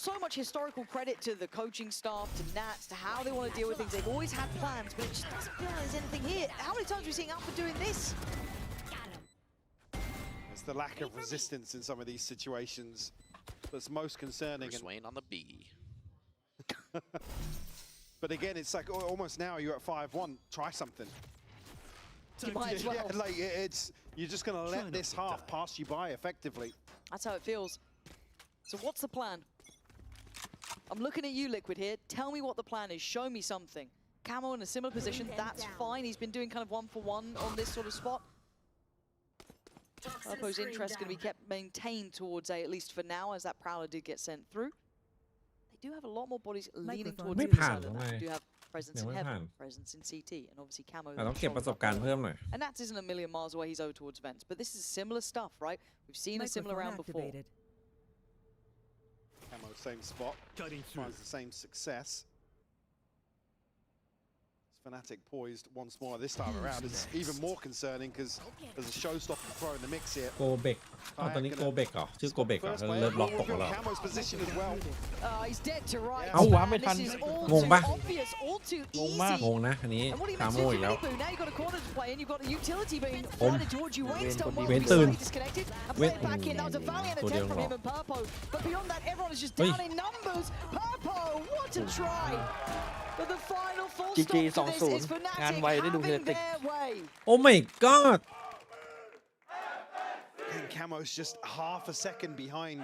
Speaker 3: so much historical credit to the coaching staff, to Nats, to how they want to deal with things. They've always had plans, but it just doesn't feel like there's anything here. How many times are we seeing Alpha doing this?
Speaker 9: It's the lack of resistance in some of these situations that's most concerning.
Speaker 14: Bruce Wayne on the B.
Speaker 9: But again, it's like almost now you're at 5-1. Try something.
Speaker 3: You might as well.
Speaker 9: Yeah, like you're just going to let this half pass you by effectively.
Speaker 3: That's how it feels. So what's the plan? I'm looking at you, Liquid, here. Tell me what the plan is. Show me something. Camo in a similar position, that's fine. He's been doing kind of 1-for-1 on this sort of spot. Purpo's interest going to be kept maintained towards A, at least for now, as that Prowler did get sent through. They do have a lot more bodies leaning towards the other side of that. They do have presence in Heaven, presence in CT, and obviously Camo.
Speaker 1: ต้องเก็บประสบการณ์เพิ่มหน่อย
Speaker 3: And that isn't a million miles away. He's over towards Vents, but this is similar stuff, right? We've seen a similar round before.
Speaker 9: Camo, same spot, finds the same success. Fnatic poised once more this time around. It's even more concerning because there's a showstopper throw in the mix here.
Speaker 1: โกเบกตอนนี้โกเบกเหรอชื่อโกเบกเหรอเริ่มล็อกตกแล้ว
Speaker 9: Camo's position as well.
Speaker 3: He's dead to rights.
Speaker 10: เอาว้าไม่ทัน
Speaker 3: This is all
Speaker 1: งง
Speaker 3: too
Speaker 1: ปะ
Speaker 3: obvious, all too
Speaker 10: งงมาก
Speaker 3: easy.
Speaker 1: งงนะอันนี้
Speaker 3: And what do you
Speaker 1: คา
Speaker 3: mean
Speaker 1: โม
Speaker 3: to
Speaker 1: อีกแล้ว
Speaker 3: Mini Boo? Now you've got a corner to play and you've got a utility being
Speaker 1: ผม
Speaker 3: flooded towards you. Wade's done well.
Speaker 1: เว้น
Speaker 3: He's
Speaker 1: ตื่น
Speaker 3: slightly disconnected and
Speaker 1: เว้น
Speaker 3: played back in. That was a valiant
Speaker 1: ตัวเดียว
Speaker 3: attempt
Speaker 1: ห
Speaker 3: from
Speaker 1: รอ
Speaker 3: him and Purpo. But beyond that, everyone is just
Speaker 1: เฮ้ย
Speaker 3: down in numbers. Purpo, what a try. But the final full
Speaker 10: GG
Speaker 3: stop to this is
Speaker 10: 2-0 งาน
Speaker 3: Fnatic
Speaker 10: ไวได้ดู
Speaker 3: having
Speaker 10: Fnatic
Speaker 3: their way.
Speaker 1: โอ้ my god
Speaker 9: And Camo's just half a second behind.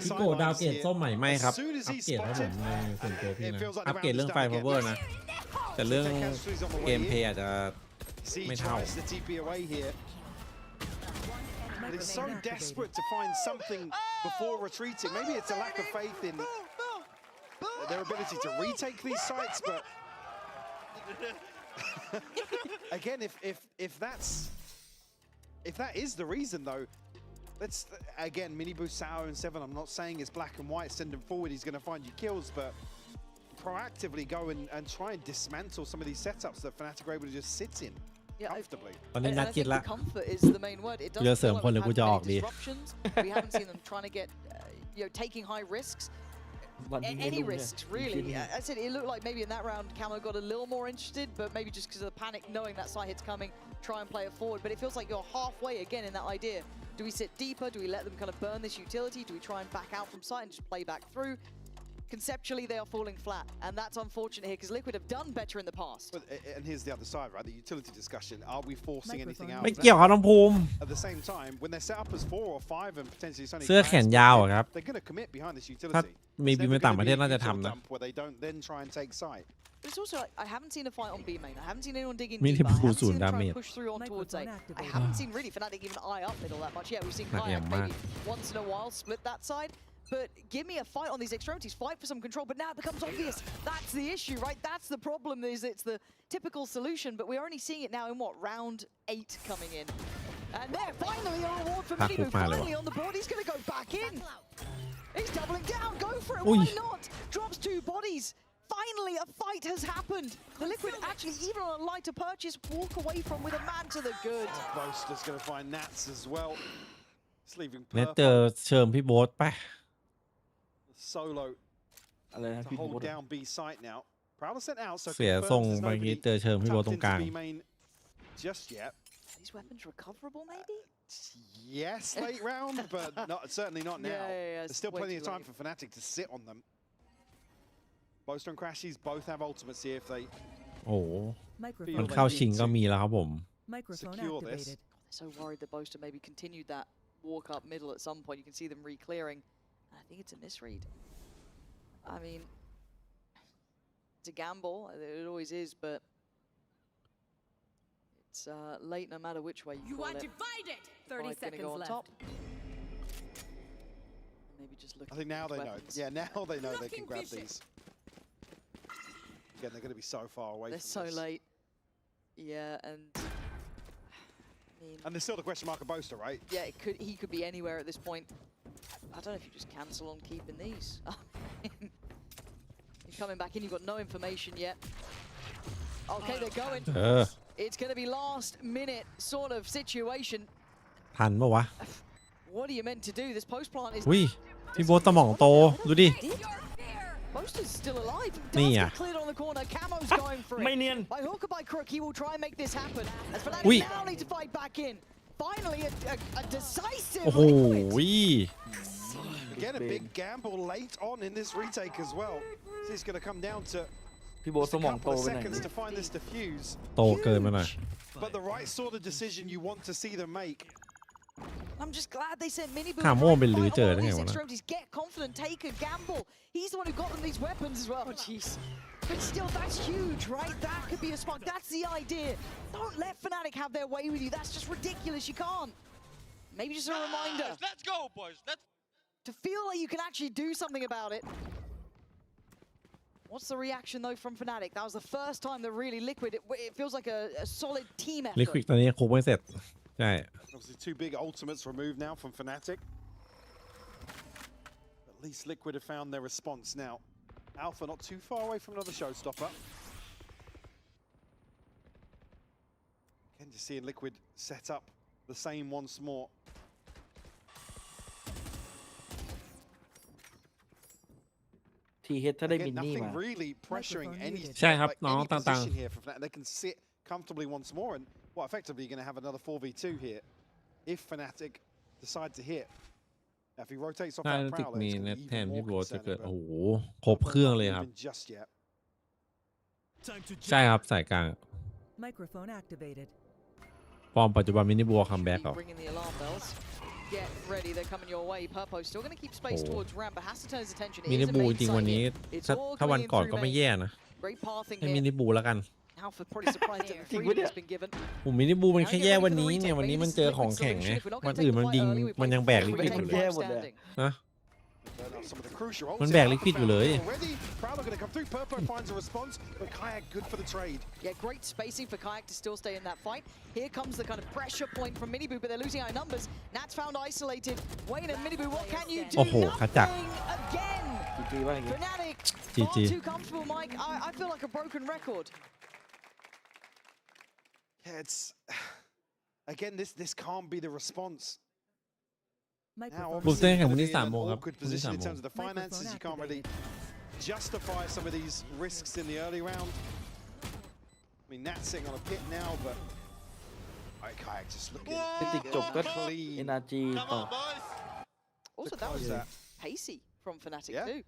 Speaker 1: พี่โกดาวเกรดส้มใหม่ไหมครับ
Speaker 9: As soon as
Speaker 1: อัป
Speaker 9: he
Speaker 1: เกรดให้ผม
Speaker 9: spotted,
Speaker 1: ในส่วนตัวพี่
Speaker 9: it
Speaker 1: นะ
Speaker 9: feels like
Speaker 1: อัป
Speaker 9: the
Speaker 1: เกรด
Speaker 9: round
Speaker 1: เรื่อ
Speaker 9: is
Speaker 1: งไฟ
Speaker 9: done
Speaker 1: พาว
Speaker 9: again.
Speaker 1: เวอร์นะแต่เรื่อง
Speaker 9: Tekasu's on the
Speaker 1: เก
Speaker 9: way
Speaker 1: มเพล
Speaker 9: in.
Speaker 1: ย์อาจจะ
Speaker 9: See,
Speaker 1: ไม่เท่า
Speaker 9: tries the TP away here. But he's so desperate to find something before retreating. Maybe it's a lack of faith in their ability to retake these sites, but again, if that is the reason, though, let's again Mini Boo, Sao, and Seven. I'm not saying it's black and white. Send him forward. He's going to find you kills, but proactively go and try and dismantle some of these setups that Fnatic are able to just sit in comfortably.
Speaker 1: ตอนนี้
Speaker 3: And
Speaker 1: นัด
Speaker 3: I
Speaker 1: คิด
Speaker 3: think
Speaker 1: ละ
Speaker 3: the comfort is the main word. It
Speaker 1: กูจะ
Speaker 3: doesn't
Speaker 1: เสริม
Speaker 3: feel
Speaker 1: คน
Speaker 3: like
Speaker 1: หรือ
Speaker 3: we've
Speaker 1: กู
Speaker 3: had
Speaker 1: จะอ
Speaker 3: many
Speaker 1: อกดี
Speaker 3: disruptions. We haven't seen them trying to get taking high risks.
Speaker 10: วันนี้ไม่
Speaker 3: Any
Speaker 10: รู้เนี่ย
Speaker 3: risks, really. I said it looked like maybe in that round Camo got a little more interested, but maybe just because of the panic, knowing that side hit's coming, try and play it forward. But it feels like you're halfway again in that idea. Do we sit deeper? Do we let them kind of burn this utility? Do we try and back out from sight and just play back through? Conceptually, they are falling flat, and that's unfortunate here because Liquid have done better in the past.
Speaker 9: But, and here's the other side, right? The utility discussion. Are we forcing anything out?
Speaker 1: ไม่เกี่ยวครับน้องภูมิ
Speaker 9: At the same time, when they're set up as 4 or 5 and potentially it's only
Speaker 1: เสื้อแขนยาวอะครับ
Speaker 9: they're going to commit behind this
Speaker 1: ถ้า
Speaker 9: utility.
Speaker 1: มี
Speaker 9: It's
Speaker 1: บิน
Speaker 9: never
Speaker 1: ไปต่าง
Speaker 9: gonna
Speaker 1: ประ
Speaker 9: be
Speaker 1: เท
Speaker 9: a
Speaker 1: ศน่าจะ
Speaker 9: neutral
Speaker 1: ทำนะ
Speaker 9: dump where they don't then try and take site.
Speaker 3: But it's also like, I haven't seen a fight on B main. I haven't seen anyone dig in
Speaker 1: Mini
Speaker 3: deep. I
Speaker 1: Boo
Speaker 3: haven't seen them try
Speaker 1: damage.
Speaker 3: and push through on towards A.
Speaker 11: Microphone
Speaker 3: I
Speaker 11: activated.
Speaker 3: haven't seen really Fnatic even eye up middle that much. Yeah, we've seen Kayak maybe once in a while split that side. But give me a fight on these extremities. Fight for some control. But now it becomes obvious. That's the issue, right? That's the problem. Is it's the typical solution. But we're only seeing it now in what, round 8 coming in. And there, finally a reward for Mini Boo. Finally on the board. He's going to go back in. He's doubling down. Go for it. Why not? Drops 2 bodies. Finally, a fight has happened. The Liquid actually, even on a lighter purchase, walk away from with a man to the good.
Speaker 9: Boaster's going to find Nats as well. It's leaving
Speaker 1: เนี่ยเจอ
Speaker 9: Purple
Speaker 1: เชิญพี่โบ๊ทไป
Speaker 9: solo
Speaker 10: อะไรนะ
Speaker 9: to
Speaker 10: พี่โบ๊ท
Speaker 9: hold down B site now. Prowler sent out, so
Speaker 1: เสียทรง
Speaker 9: confirms there's
Speaker 1: เมื่อกี้
Speaker 9: nobody
Speaker 1: เจอเชิญพี่โบ๊ท
Speaker 9: tucked
Speaker 1: ตรงกลาง
Speaker 9: into B main just yet.
Speaker 3: Are these weapons recoverable, maybe?
Speaker 9: Yes, late round, but certainly not now.
Speaker 3: Yeah,
Speaker 9: There's still
Speaker 3: way
Speaker 9: plenty of
Speaker 3: too
Speaker 9: time
Speaker 3: late.
Speaker 9: for Fnatic to sit on them. Boaster and Crashies both have ultimates here if they
Speaker 1: โอ้โห
Speaker 11: Microphone
Speaker 1: มันเข้าชิง
Speaker 11: activated.
Speaker 1: ก็มีแล้วครับผม
Speaker 11: Microphone
Speaker 9: secure this.
Speaker 11: activated.
Speaker 3: They're so worried that Boaster maybe continued that walk up middle at some point. You can see them re-clearing. I think it's a misread. I mean, it's a gamble. It always is, but it's late no matter which way you call it.
Speaker 11: divided.
Speaker 3: 30 seconds go on top. Maybe just look.
Speaker 9: I think now they know. Yeah, now they know they can grab these. Again, they're going to be so far away
Speaker 3: They're
Speaker 9: from
Speaker 3: so
Speaker 9: this.
Speaker 3: late. Yeah, and I mean,
Speaker 9: And there's still the question mark of Boaster, right?
Speaker 3: yeah, he could be anywhere at this point. I don't know if you just cancel on keeping these. You're coming back in, you've got no information yet. Okay, they're going.
Speaker 1: เออ
Speaker 3: It's going to be last minute sort of situation.
Speaker 1: ทันปะวะ
Speaker 3: What are you meant to do? This post plant is
Speaker 1: อุ้ยพี่โบ๊ทสมองโตดูดิ
Speaker 3: Boaster's still alive. Does
Speaker 1: นี่
Speaker 3: get
Speaker 1: อ่ะ
Speaker 3: cleared on the corner. Camo's going for it.
Speaker 10: ไม่เนียน
Speaker 3: By hook or by crook, he will try and make this happen. As Fnatic
Speaker 1: Ui.
Speaker 3: now need to fight back in. Finally, a decisive
Speaker 1: โอ้โห
Speaker 3: Liquid.
Speaker 9: Again, a big gamble late on in this retake as well. So it's going to come down to
Speaker 10: พี่โบ๊ท
Speaker 9: just
Speaker 10: ส
Speaker 9: a
Speaker 10: มองโต
Speaker 9: couple of
Speaker 10: ไปไหน
Speaker 9: seconds to find this defuse.
Speaker 1: โตเกินไปหน่อย
Speaker 9: But the right sort of decision you want to see them make.
Speaker 3: I'm just glad they sent Mini Boo.
Speaker 1: หาโม่เป็นลือเจอได้
Speaker 3: Fight
Speaker 1: ไง
Speaker 3: on all
Speaker 1: วะ
Speaker 3: these
Speaker 1: นะ
Speaker 3: extremities. Get confident, take a gamble. He's the one who got them these weapons as well. Jeez. But still, that's huge, right? That could be a spot. That's the idea. Don't let Fnatic have their way with you. That's just ridiculous. You can't. Maybe just a reminder.
Speaker 14: Let's go, boys. Let's.
Speaker 3: To feel like you can actually do something about it. What's the reaction though from Fnatic? That was the first time that really Liquid. It feels like a solid team effort.
Speaker 1: Liquid ตอนนี้คุมไม่เสร็จใช่
Speaker 9: Obviously, 2 big ultimates removed now from Fnatic. At least Liquid have found their response now. Alpha not too far away from another showstopper. Again, just seeing Liquid set up the same once more.
Speaker 10: TH ถ้าได้มิ
Speaker 9: Again,
Speaker 10: นนี่
Speaker 9: nothing
Speaker 10: มา
Speaker 9: really pressuring any,
Speaker 1: ใช่ครับ
Speaker 9: like,
Speaker 1: น้อง
Speaker 9: any
Speaker 1: ต่าง
Speaker 9: position here for Fnatic. They can sit comfortably once more, and well, effectively you're going to have another 4v2 here if Fnatic decide to hit. Now, if he rotates off
Speaker 1: ๆถ้า
Speaker 9: that
Speaker 1: ติก
Speaker 9: prowler,
Speaker 1: มี
Speaker 9: it's
Speaker 1: เน็
Speaker 9: going
Speaker 1: ต
Speaker 9: to
Speaker 1: แท
Speaker 9: be
Speaker 1: น
Speaker 9: even
Speaker 1: พี่
Speaker 9: more
Speaker 1: โบทจะเกิด
Speaker 9: concerning.
Speaker 1: โอ้
Speaker 9: But
Speaker 1: โหครบเครื่องเลยครับ
Speaker 9: moving just yet.
Speaker 1: ใช่ครับสายกลาง
Speaker 11: Microphone activated.
Speaker 1: ฟอร์มปัจจุบันมินิบัวคัมแบ็กเหรอ
Speaker 3: Ringing the alarm bells. Get ready, they're coming your way. Purpo still going to keep space towards Ram, but has to turn his attention.
Speaker 1: มิ
Speaker 3: It
Speaker 1: นิ
Speaker 3: is a
Speaker 1: บู
Speaker 3: main
Speaker 1: จริง
Speaker 3: site
Speaker 1: วันนี้
Speaker 3: here. It's
Speaker 1: ถ้า
Speaker 3: all
Speaker 1: วัน
Speaker 3: coming in
Speaker 1: ก่อน
Speaker 3: through
Speaker 1: ก็ไม่
Speaker 3: main.
Speaker 1: แย่นะ
Speaker 3: Great pathing
Speaker 1: ให้มิ
Speaker 3: here.
Speaker 1: นิบูแล้วกัน
Speaker 3: Alpha pretty surprised at the
Speaker 10: Jing
Speaker 3: freedom
Speaker 10: wะเนี่ย
Speaker 3: that's been given.
Speaker 1: ผมมินิบูมันแค่แย่วันนี้เนี่ยวันนี้มันเจอของแข็งไงวันอื่นมันยิงมันยังแบกลิควิดอยู่เลย
Speaker 10: แย่หมดเลย
Speaker 1: นะ
Speaker 9: Burn out some of the crucial ults
Speaker 1: มัน
Speaker 9: here.
Speaker 1: แบกลิควิดอยู่เลย
Speaker 9: Already, Prowler going to come through. Purpo finds a response, but Kayak good for the trade.
Speaker 3: Yeah, great spacing for Kayak to still stay in that fight. Here comes the kind of pressure point from Minibu, but they're losing high numbers. Nat's found isolated. Wayne and Minibu, what can you do?
Speaker 1: โอ้โหขจัก
Speaker 3: Nothing again.
Speaker 10: GG ว่าอย่างงี้
Speaker 3: Fnatic,
Speaker 1: GG.
Speaker 3: far too comfortable, Mike. I feel like a broken record.
Speaker 9: Yeah, it's again. This can't be the response. Now,
Speaker 11: Microphone
Speaker 1: บุกเต้น
Speaker 9: obviously,
Speaker 1: แข่ง
Speaker 9: you're
Speaker 1: วัน
Speaker 9: gonna
Speaker 1: ที่
Speaker 9: be in
Speaker 1: 3
Speaker 9: an
Speaker 1: โมงครับ
Speaker 9: awkward
Speaker 1: วันที่
Speaker 9: position
Speaker 1: 3
Speaker 9: in
Speaker 1: โมง
Speaker 9: terms of the finances. You can't really
Speaker 11: activated.
Speaker 9: justify some of these risks in the early round. I mean, Nat's sitting on a pit now, but Kayak just looking
Speaker 10: เป็นติกจบก็
Speaker 9: clean.
Speaker 10: NRG
Speaker 14: Come
Speaker 10: ต่อ
Speaker 14: on, boys.
Speaker 3: Also,
Speaker 9: To
Speaker 3: that was
Speaker 9: close that.
Speaker 3: pacey from Fnatic
Speaker 9: Yeah.
Speaker 3: too.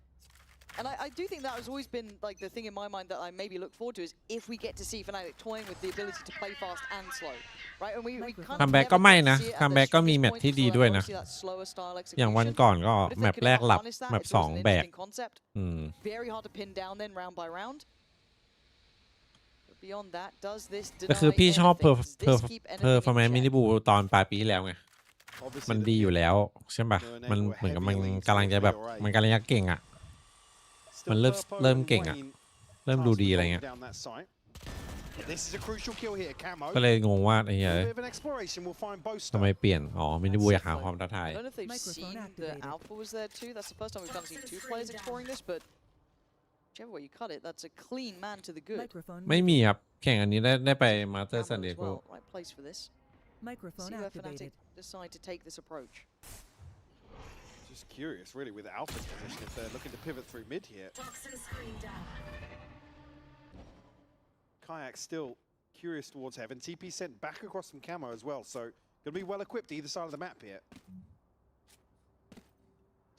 Speaker 3: And I do think that has always been like the thing in my mind that I maybe look forward to is if we get to see Fnatic toying with the ability to play fast and slow, right? And we kind of
Speaker 1: คัมแบ็ก
Speaker 3: never
Speaker 1: ก็ไม่
Speaker 3: get to
Speaker 1: นะ
Speaker 3: see it at
Speaker 1: คัม
Speaker 3: their
Speaker 1: แบ็กก็มี
Speaker 3: strongest
Speaker 1: แมตช์
Speaker 3: point
Speaker 1: ที่
Speaker 3: as
Speaker 1: ดี
Speaker 3: well,
Speaker 1: ด้วย
Speaker 3: and
Speaker 1: นะ
Speaker 3: obviously that slower style
Speaker 1: อย่างวัน
Speaker 3: execution.
Speaker 1: ก่อนก็
Speaker 3: But if
Speaker 1: แม
Speaker 3: they
Speaker 1: ป
Speaker 3: can
Speaker 1: แรก
Speaker 3: ever
Speaker 1: หลับ
Speaker 3: harness that,
Speaker 1: แมป
Speaker 3: it's
Speaker 1: 2
Speaker 3: always an
Speaker 1: แบก
Speaker 3: interesting concept.
Speaker 1: อืม
Speaker 3: Very hard to pin down then round by round. But beyond that, does this
Speaker 1: แต่
Speaker 3: deny
Speaker 1: คือพี่ชอบ
Speaker 3: anything? Does this keep
Speaker 1: เพอ
Speaker 3: anything
Speaker 1: ร์ฟอร์แมน
Speaker 3: in
Speaker 1: ซ์มินิ
Speaker 3: check?
Speaker 1: บูตอนปลายปีที่แล้วไง
Speaker 9: Obviously,
Speaker 1: มัน
Speaker 9: the
Speaker 1: ดีอยู่
Speaker 9: pit
Speaker 1: แล้วใช่ปะมันเหมือนกับมันกำลังจะแบบมันกำลังจะเก่งอ่ะ
Speaker 9: still
Speaker 1: มันเริ่ม
Speaker 9: Purpo
Speaker 1: เก่ง
Speaker 9: and
Speaker 1: อ่ะ
Speaker 9: Wayne
Speaker 1: เริ่มดูดีอะไรเงี้ย
Speaker 9: down that site. This is a crucial kill here, Camo.
Speaker 1: ก็เลยงงว่าไอ้เหี้ย
Speaker 9: A bit of an exploration. We'll find both
Speaker 1: ทำไม
Speaker 9: stuff.
Speaker 1: เปลี่ยนอ๋อมินิบูอยากหาความท้าทาย
Speaker 3: I don't know if they've
Speaker 11: Microphone
Speaker 3: seen
Speaker 11: activated.
Speaker 3: the Alpha was there too. That's the first time we've kind of seen 2 players exploring this, but whichever way you cut it, that's a clean man to the good.
Speaker 11: Microphone
Speaker 1: ไม่มีครับ แข่งอันนี้ได้ไปมาสเตอร์
Speaker 3: Camo
Speaker 1: ซันเด
Speaker 3: as
Speaker 1: โก
Speaker 3: well. Right place for this.
Speaker 11: Microphone
Speaker 3: See where Fnatic
Speaker 11: activated.
Speaker 3: decide to take this approach.
Speaker 9: Just curious, really, with Alpha's position, if they're looking to pivot through mid here. Kayak still curious towards heaven. TP sent back across from Camo as well, so going to be well equipped either side of the map here.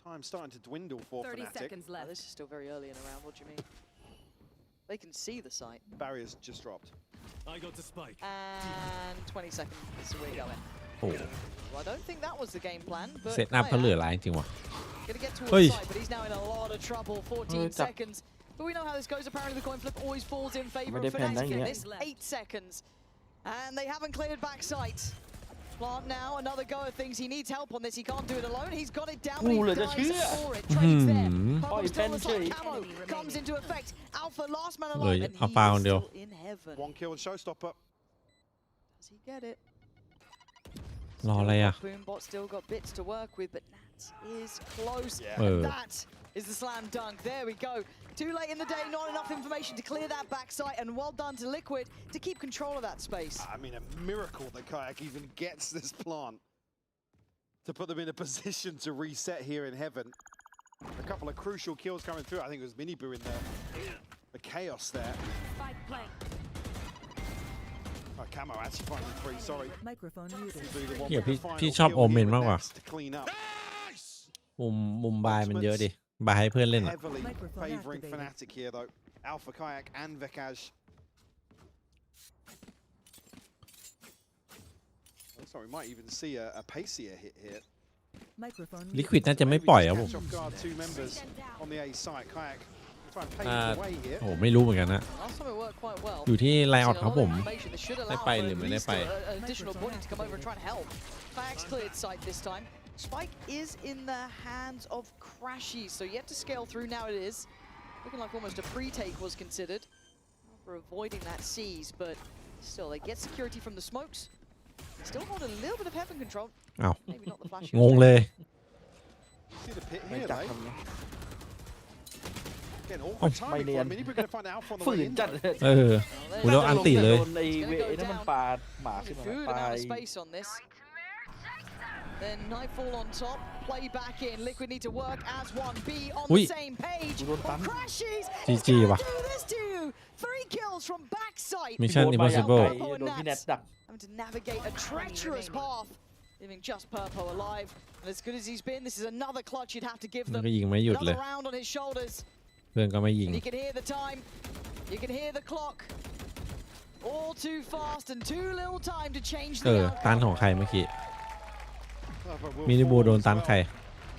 Speaker 9: Time starting to dwindle for
Speaker 11: 30
Speaker 9: Fnatic.
Speaker 11: seconds
Speaker 3: Now,
Speaker 11: left.
Speaker 3: this is still very early in the round. What do you mean? They can see the site.
Speaker 9: Barriers just dropped.
Speaker 13: I got the spike.
Speaker 3: And 20 seconds is where you're going.
Speaker 1: โอ้
Speaker 3: Well, I don't think that was the game plan, but
Speaker 1: เซตอัพเขาเหลือหลายจริงว่ะ
Speaker 3: gonna get towards
Speaker 1: Hey.
Speaker 3: the side, but he's now in a lot of trouble. 14 seconds. But we know how this goes. Apparently, the coin flip always falls in favor of Fnatic in this. 8 seconds. And they haven't cleared back sight. Plant now, another go at things. He needs help on this. He can't do it alone. He's got it down, but he dies for it. Trades there. Purple still aside. Camo comes into effect. Alpha, last man alive, and he is still in heaven.
Speaker 9: One kill and showstopper.
Speaker 3: Does he get it?
Speaker 1: รออะไรอ่ะ
Speaker 3: Boombot still got bits to work with, but Nats is close.
Speaker 9: Yeah.
Speaker 3: And that is the slam dunk. There we go. Too late in the day, not enough information to clear that backside, and well done to Liquid to keep control of that space.
Speaker 9: I mean, a miracle that Kayak even gets this plant to put them in a position to reset here in heaven. A couple of crucial kills coming through. I think it was Minibu in the chaos there. Oh, Camo actually finding 3, sorry.
Speaker 11: Microphone muted.
Speaker 9: Minibu the one
Speaker 1: เหี้ย
Speaker 9: with
Speaker 1: พี่
Speaker 9: the final
Speaker 1: พี่ชอบ
Speaker 9: kill
Speaker 1: โอเมน
Speaker 9: here
Speaker 1: มากกว่า
Speaker 9: next to clean up.
Speaker 1: มุมบายมันเยอะดิ บายให้เพื่อนเล่นอ่ะ
Speaker 9: Heavily
Speaker 11: Microphone
Speaker 9: favouring
Speaker 11: activated.
Speaker 9: Fnatic here though. Alpha Kayak and Vekaj. Looks like we might even see a pacier hit here.
Speaker 11: Microphone
Speaker 1: ลิควิด
Speaker 11: muted.
Speaker 1: น่าจะไม่ปล่อยครับผม
Speaker 9: Catch off guard 2 members on the A site. Kayak Try and pave the way here.
Speaker 1: โอ้ไม่รู้เหมือนกันนะ
Speaker 3: Last time it worked quite well.
Speaker 1: อยู่ที่ไลออดครับผม
Speaker 3: Information that should
Speaker 1: ได้
Speaker 3: allow
Speaker 1: ไป
Speaker 3: for
Speaker 1: หรือ
Speaker 3: at
Speaker 1: ไม่ได้
Speaker 3: least
Speaker 1: ไป
Speaker 3: an additional body to come over and try and help. Fax cleared site this time. Spike is in the hands of Crashy, so yet to scale through. Now it is looking like almost a pre-take was considered for avoiding that seize, but still they get security from the smokes. Still hold a little bit of heaven control.
Speaker 1: อ้าว
Speaker 3: Maybe not the flash.
Speaker 1: งงเลย
Speaker 9: See the pit
Speaker 10: ไม่
Speaker 9: here,
Speaker 10: จับ
Speaker 9: though.
Speaker 10: ทำไง
Speaker 9: Again, awkward timing
Speaker 10: May
Speaker 9: for
Speaker 10: nè.
Speaker 9: Mini. We're going to find Alpha on the
Speaker 10: ฝื
Speaker 9: way
Speaker 10: น
Speaker 9: in.
Speaker 10: จัด
Speaker 9: though.
Speaker 1: เออกูแล้วอันตีเลย
Speaker 10: โดนไอ้นั่นมันปาดหมาขึ้นมา
Speaker 3: Good
Speaker 10: ตา
Speaker 3: amount
Speaker 10: ย
Speaker 3: of space on this. Then Nightfall on top, play back in. Liquid need to work as one. B on
Speaker 1: Ui.
Speaker 3: the same page.
Speaker 10: Ui, đồn tắm.
Speaker 3: Crashes.
Speaker 1: GG
Speaker 3: He's
Speaker 1: ว่ะ
Speaker 3: gonna do this to you. 3 kills from backside.
Speaker 1: Mission
Speaker 10: โดนมาอย่าง
Speaker 1: Impossible
Speaker 10: ไกลโดนพี่แนทดัก
Speaker 3: Having to navigate a treacherous path, leaving just Purpo alive. And as good as he's been, this is another clutch you'd have to give
Speaker 1: แล้ว
Speaker 3: them.
Speaker 1: ก็ยิงไม่หยุดเลย
Speaker 3: Another round on his shoulders.
Speaker 1: เพื่อนก็ไม่ยิง
Speaker 3: And you can hear the time. You can hear the clock. All too fast and too little time to change
Speaker 1: เอ
Speaker 3: the
Speaker 1: อ
Speaker 3: outcome.
Speaker 1: ตันของใครเมื่อกี้
Speaker 9: Purpo will
Speaker 1: มินิบู
Speaker 9: fall
Speaker 1: โดน
Speaker 9: as
Speaker 1: ตัน
Speaker 9: well.
Speaker 1: ใคร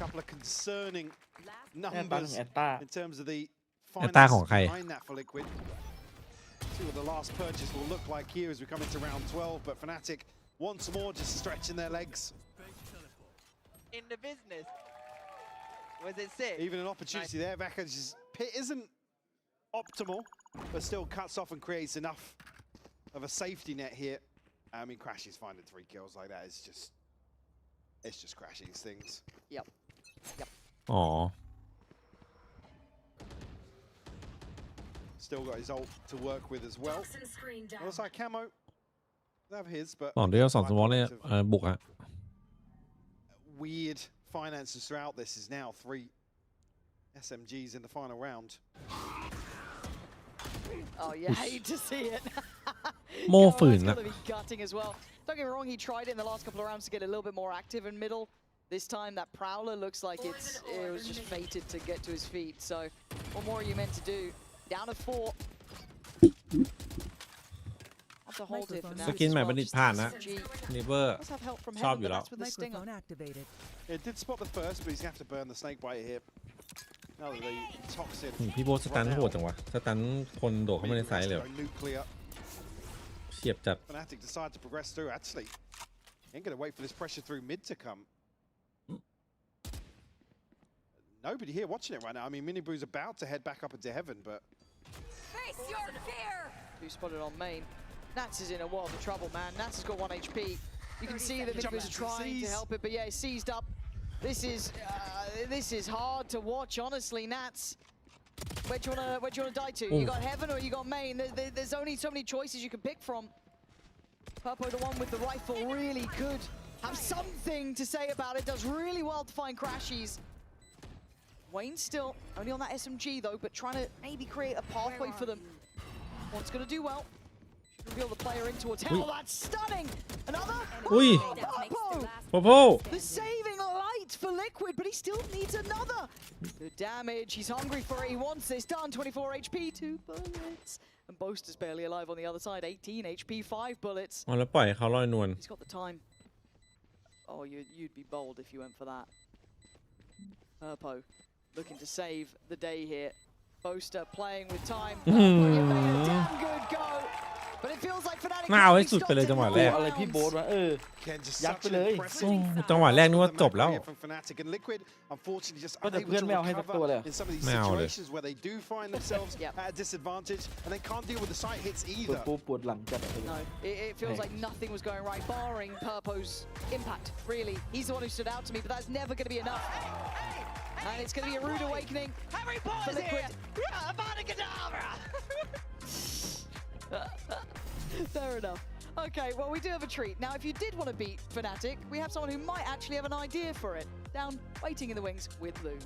Speaker 9: Couple of concerning
Speaker 10: แอตตา
Speaker 9: numbers
Speaker 10: แอตตา
Speaker 9: in terms of the
Speaker 1: แอตตาของ
Speaker 9: finances
Speaker 1: ใคร
Speaker 9: behind that for Liquid. See what the last purchase will look like here as we come into round 12, but Fnatic once more just stretching their legs.
Speaker 15: In the business. Was it sick?
Speaker 9: Even an opportunity there. Vaka's pit isn't optimal, but still cuts off and creates enough of a safety net here. I mean, Crashy's finding 3 kills like that is just, it's just Crashy's things.
Speaker 3: Yep. Yep.
Speaker 1: อ๋อ
Speaker 9: Still got his ult to work with as well. Looks like Camo, they have his, but
Speaker 1: สองเดียวสองสมองเนี่ยบุกอะ
Speaker 9: weird finances throughout this is now 3 SMGs in the final round.
Speaker 3: Oh, you hate to see it.
Speaker 1: โม่ฝืน
Speaker 3: It's
Speaker 1: นะ
Speaker 3: gonna be gutting as well. Don't get me wrong, he tried it in the last couple of rounds to get a little bit more active in middle. This time, that Prowler looks like it was just fated to get to his feet. So, what more are you meant to do? Down to 4. That's a hold here for now.
Speaker 1: สกินใหม่บัณฑิตผ่านนะ
Speaker 3: SMG
Speaker 1: นิเวอร์
Speaker 3: does have help from
Speaker 1: ชอบ
Speaker 3: heaven,
Speaker 1: อยู่
Speaker 3: but
Speaker 1: แล้ว
Speaker 3: that's with the stinger.
Speaker 11: Microphone activated.
Speaker 9: It did spot the first, but he's going to have to burn the snake bite here. Now that the toxin.
Speaker 1: พี่โบสตันโหดจังวะสตันคนโดดเข้ามาในไซส์เลย
Speaker 9: Go nuclear.
Speaker 1: เฉียบจัด
Speaker 9: Fnatic decide to progress through. Actually, ain't going to wait for this pressure through mid to come. Nobody here watching it right now. I mean, Minibu's about to head back up into heaven, but
Speaker 5: Face your fear!
Speaker 3: Who spotted on main. Nats is in a world of trouble, man. Nats has got 1 HP. You can see that Minibu's trying to help it, but yeah, he's seized up. This is hard to watch, honestly, Nats. Where do you wanna die to? You got heaven or you got main? There's only so many choices you can pick from. Purpo, the one with the rifle, really could have something to say about it. Does really well to find Crashies. Wayne still only on that SMG though, but trying to maybe create a pathway for them. One's gonna do well. Reveal the player in towards hell. That's stunning. Another.
Speaker 1: Ui.
Speaker 3: Purpo.
Speaker 1: โปโป
Speaker 3: The saving light for Liquid, but he still needs another. Good damage. He's hungry for it. He wants this done. 24 HP, 2 bullets. And Boaster's barely alive on the other side. 18 HP, 5 bullets.
Speaker 1: อ๋อแล้วปล่อยเขาลอยนวล
Speaker 3: He's got the time. Oh, you'd be bold if you went for that. Purpo looking to save the day here. Boaster playing with time. Purpo, you made a damn good go. But it feels like Fnatic
Speaker 1: น่าเอาให้สุดไปเลยจังหวะแรก
Speaker 10: อะไรพี่โบ๊ทวะ
Speaker 9: again, just
Speaker 10: Yak
Speaker 9: such an
Speaker 10: เลย
Speaker 9: impressive
Speaker 1: จังหวะแรกนึกว่าจบแล้ว
Speaker 9: from Fnatic and Liquid. Unfortunately, just
Speaker 10: ก็แต่
Speaker 9: unable
Speaker 10: เพื่อน
Speaker 9: to
Speaker 10: ไม่เอาให้สักตัว
Speaker 9: recover
Speaker 10: เลย
Speaker 9: in some of these
Speaker 1: ไม่เอาเลย
Speaker 9: situations where they do find themselves at a disadvantage and they can't deal with the side hits
Speaker 10: ปวด
Speaker 9: either.
Speaker 10: ปูปวดหลังจัด
Speaker 3: No, it feels like nothing was going right, barring Purpo's impact, really. He's the one who stood out to me, but that's never going to be enough. And it's going to be a rude awakening for Liquid. Fair enough. Okay, well, we do have a treat. Now, if you did want to beat Fnatic, we have someone who might actually have an idea for it. Down, waiting in the wings with Lou.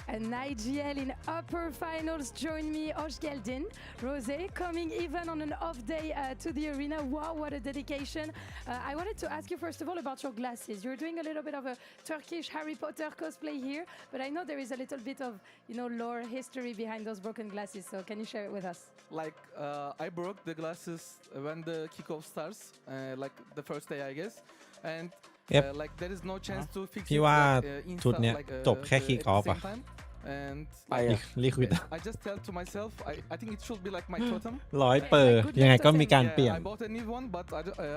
Speaker 5: And IGL in upper finals join me, Oshgeldin. Rosé coming even on an off day to the arena. Wow, what a dedication. I wanted to ask you first of all about your glasses. You're doing a little bit of a Turkish Harry Potter cosplay here, but I know there is a little bit of, lore history behind those broken glasses. So can you share it with us?
Speaker 16: Like, I broke the glasses when the kickoff starts, like the first day, I guess. And like there is no chance to fix
Speaker 1: พี่
Speaker 16: it
Speaker 1: ว่า
Speaker 16: like,
Speaker 1: ชุดเนี้ย
Speaker 16: like,
Speaker 1: จบแค่
Speaker 16: at
Speaker 1: คิก
Speaker 16: the
Speaker 1: ออฟ
Speaker 16: same
Speaker 1: อะ
Speaker 16: time. and
Speaker 10: ไปอ่ะ
Speaker 1: ลิควิด
Speaker 16: I just tell to myself I think it should be like my totem
Speaker 1: 100 เปอร์ ยังไงก็มีการเปลี่ยน
Speaker 16: I bought a new one but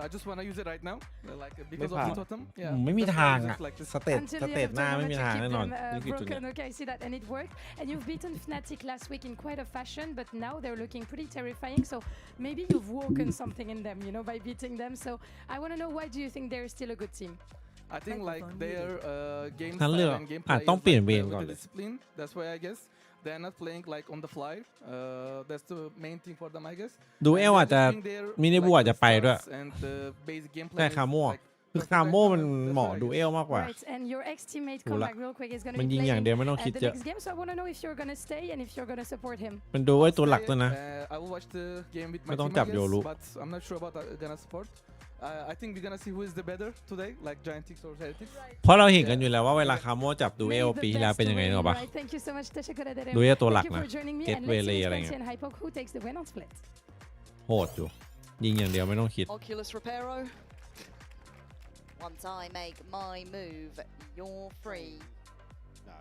Speaker 16: I just want to use it right now like because of
Speaker 10: ไม่ผ่าน
Speaker 16: the totem
Speaker 1: ไม่มี
Speaker 16: that's why
Speaker 1: ทาง
Speaker 16: I use
Speaker 1: อ่ะ
Speaker 16: it like this.
Speaker 1: สเตต
Speaker 5: Until
Speaker 1: ส
Speaker 5: the
Speaker 1: เต
Speaker 5: end
Speaker 1: ต
Speaker 5: of
Speaker 1: หน้า
Speaker 5: the
Speaker 1: ไม่มี
Speaker 5: match,
Speaker 1: ทาง
Speaker 5: keep
Speaker 1: แน่นอน
Speaker 5: them,
Speaker 1: ลิควิดจุด
Speaker 5: broken.
Speaker 1: เนี้ย
Speaker 5: Okay, I see that, and it worked. And you've beaten Fnatic last week in quite a fashion, but now they're looking pretty terrifying. So maybe you've woken something in them, you know, by beating them. So I want to know, why do you think they're still a good team?
Speaker 16: I think like their game
Speaker 1: ถ้าเลือก
Speaker 16: style and
Speaker 1: อาจ
Speaker 16: gameplay
Speaker 1: ต้อง
Speaker 16: is
Speaker 1: เปลี่ยน
Speaker 16: like
Speaker 1: เวร
Speaker 16: with
Speaker 1: ก่อน
Speaker 16: the
Speaker 1: เลย
Speaker 16: discipline. That's why I guess they're not playing like on the fly. That's the main thing for them, I guess.
Speaker 1: ดูเอล
Speaker 16: And
Speaker 1: อาจจะ
Speaker 16: they're just doing their,
Speaker 1: มินิบู
Speaker 16: like,
Speaker 1: อาจจะไปด้วย
Speaker 16: and the basic gameplay
Speaker 1: แต่
Speaker 16: is
Speaker 1: คาโม่
Speaker 16: like
Speaker 1: คือ
Speaker 16: perfect
Speaker 1: คา
Speaker 16: right
Speaker 1: โม่
Speaker 16: now,
Speaker 1: มัน
Speaker 16: and
Speaker 1: เหมาะ
Speaker 16: that's
Speaker 1: ดู
Speaker 16: why I
Speaker 1: เอล
Speaker 16: guess.
Speaker 1: มากกว่า
Speaker 5: Right, and your ex-teammate
Speaker 1: รู้ละ
Speaker 5: comeback real quick is going
Speaker 1: มั
Speaker 5: to
Speaker 1: น
Speaker 5: be
Speaker 1: ยิงอย่าง
Speaker 5: playing
Speaker 1: เดียวไม่ต้องคิด
Speaker 5: the
Speaker 1: เยอะ
Speaker 5: next game. So I want to know if you're going to stay and if you're going to support him.
Speaker 1: มันดูไว้ตัวหลักด้วยนะ
Speaker 16: I will watch the game with my
Speaker 1: ไม่ต้อง
Speaker 16: team,
Speaker 1: จั
Speaker 16: I
Speaker 1: บโย
Speaker 16: guess,
Speaker 1: รุ
Speaker 16: but I'm not sure about gonna support. I think we're gonna see who is the better today, like Giantix or Heretics.
Speaker 1: เพราะเราเห็นกันอยู่แล้วว่าเวลาคาโม่จับดูเอลปีที่แล้วเป็นยังไงเนอะปะ
Speaker 5: Right, thank you so much, Teshakura Derem.
Speaker 1: ดูเอลตัวหลัก
Speaker 5: Thank you
Speaker 1: นะ
Speaker 5: for joining me,
Speaker 1: เกต
Speaker 5: and
Speaker 1: เว
Speaker 5: let's
Speaker 1: เล
Speaker 5: see
Speaker 1: อะไร
Speaker 5: Spencer
Speaker 1: เงี้ย
Speaker 5: and Hypok who takes the win on split.
Speaker 1: โหดอยู่ ยิงอย่างเดียวไม่ต้องคิด
Speaker 3: Oculus Reparo. Once I make my move, you're free.
Speaker 9: No,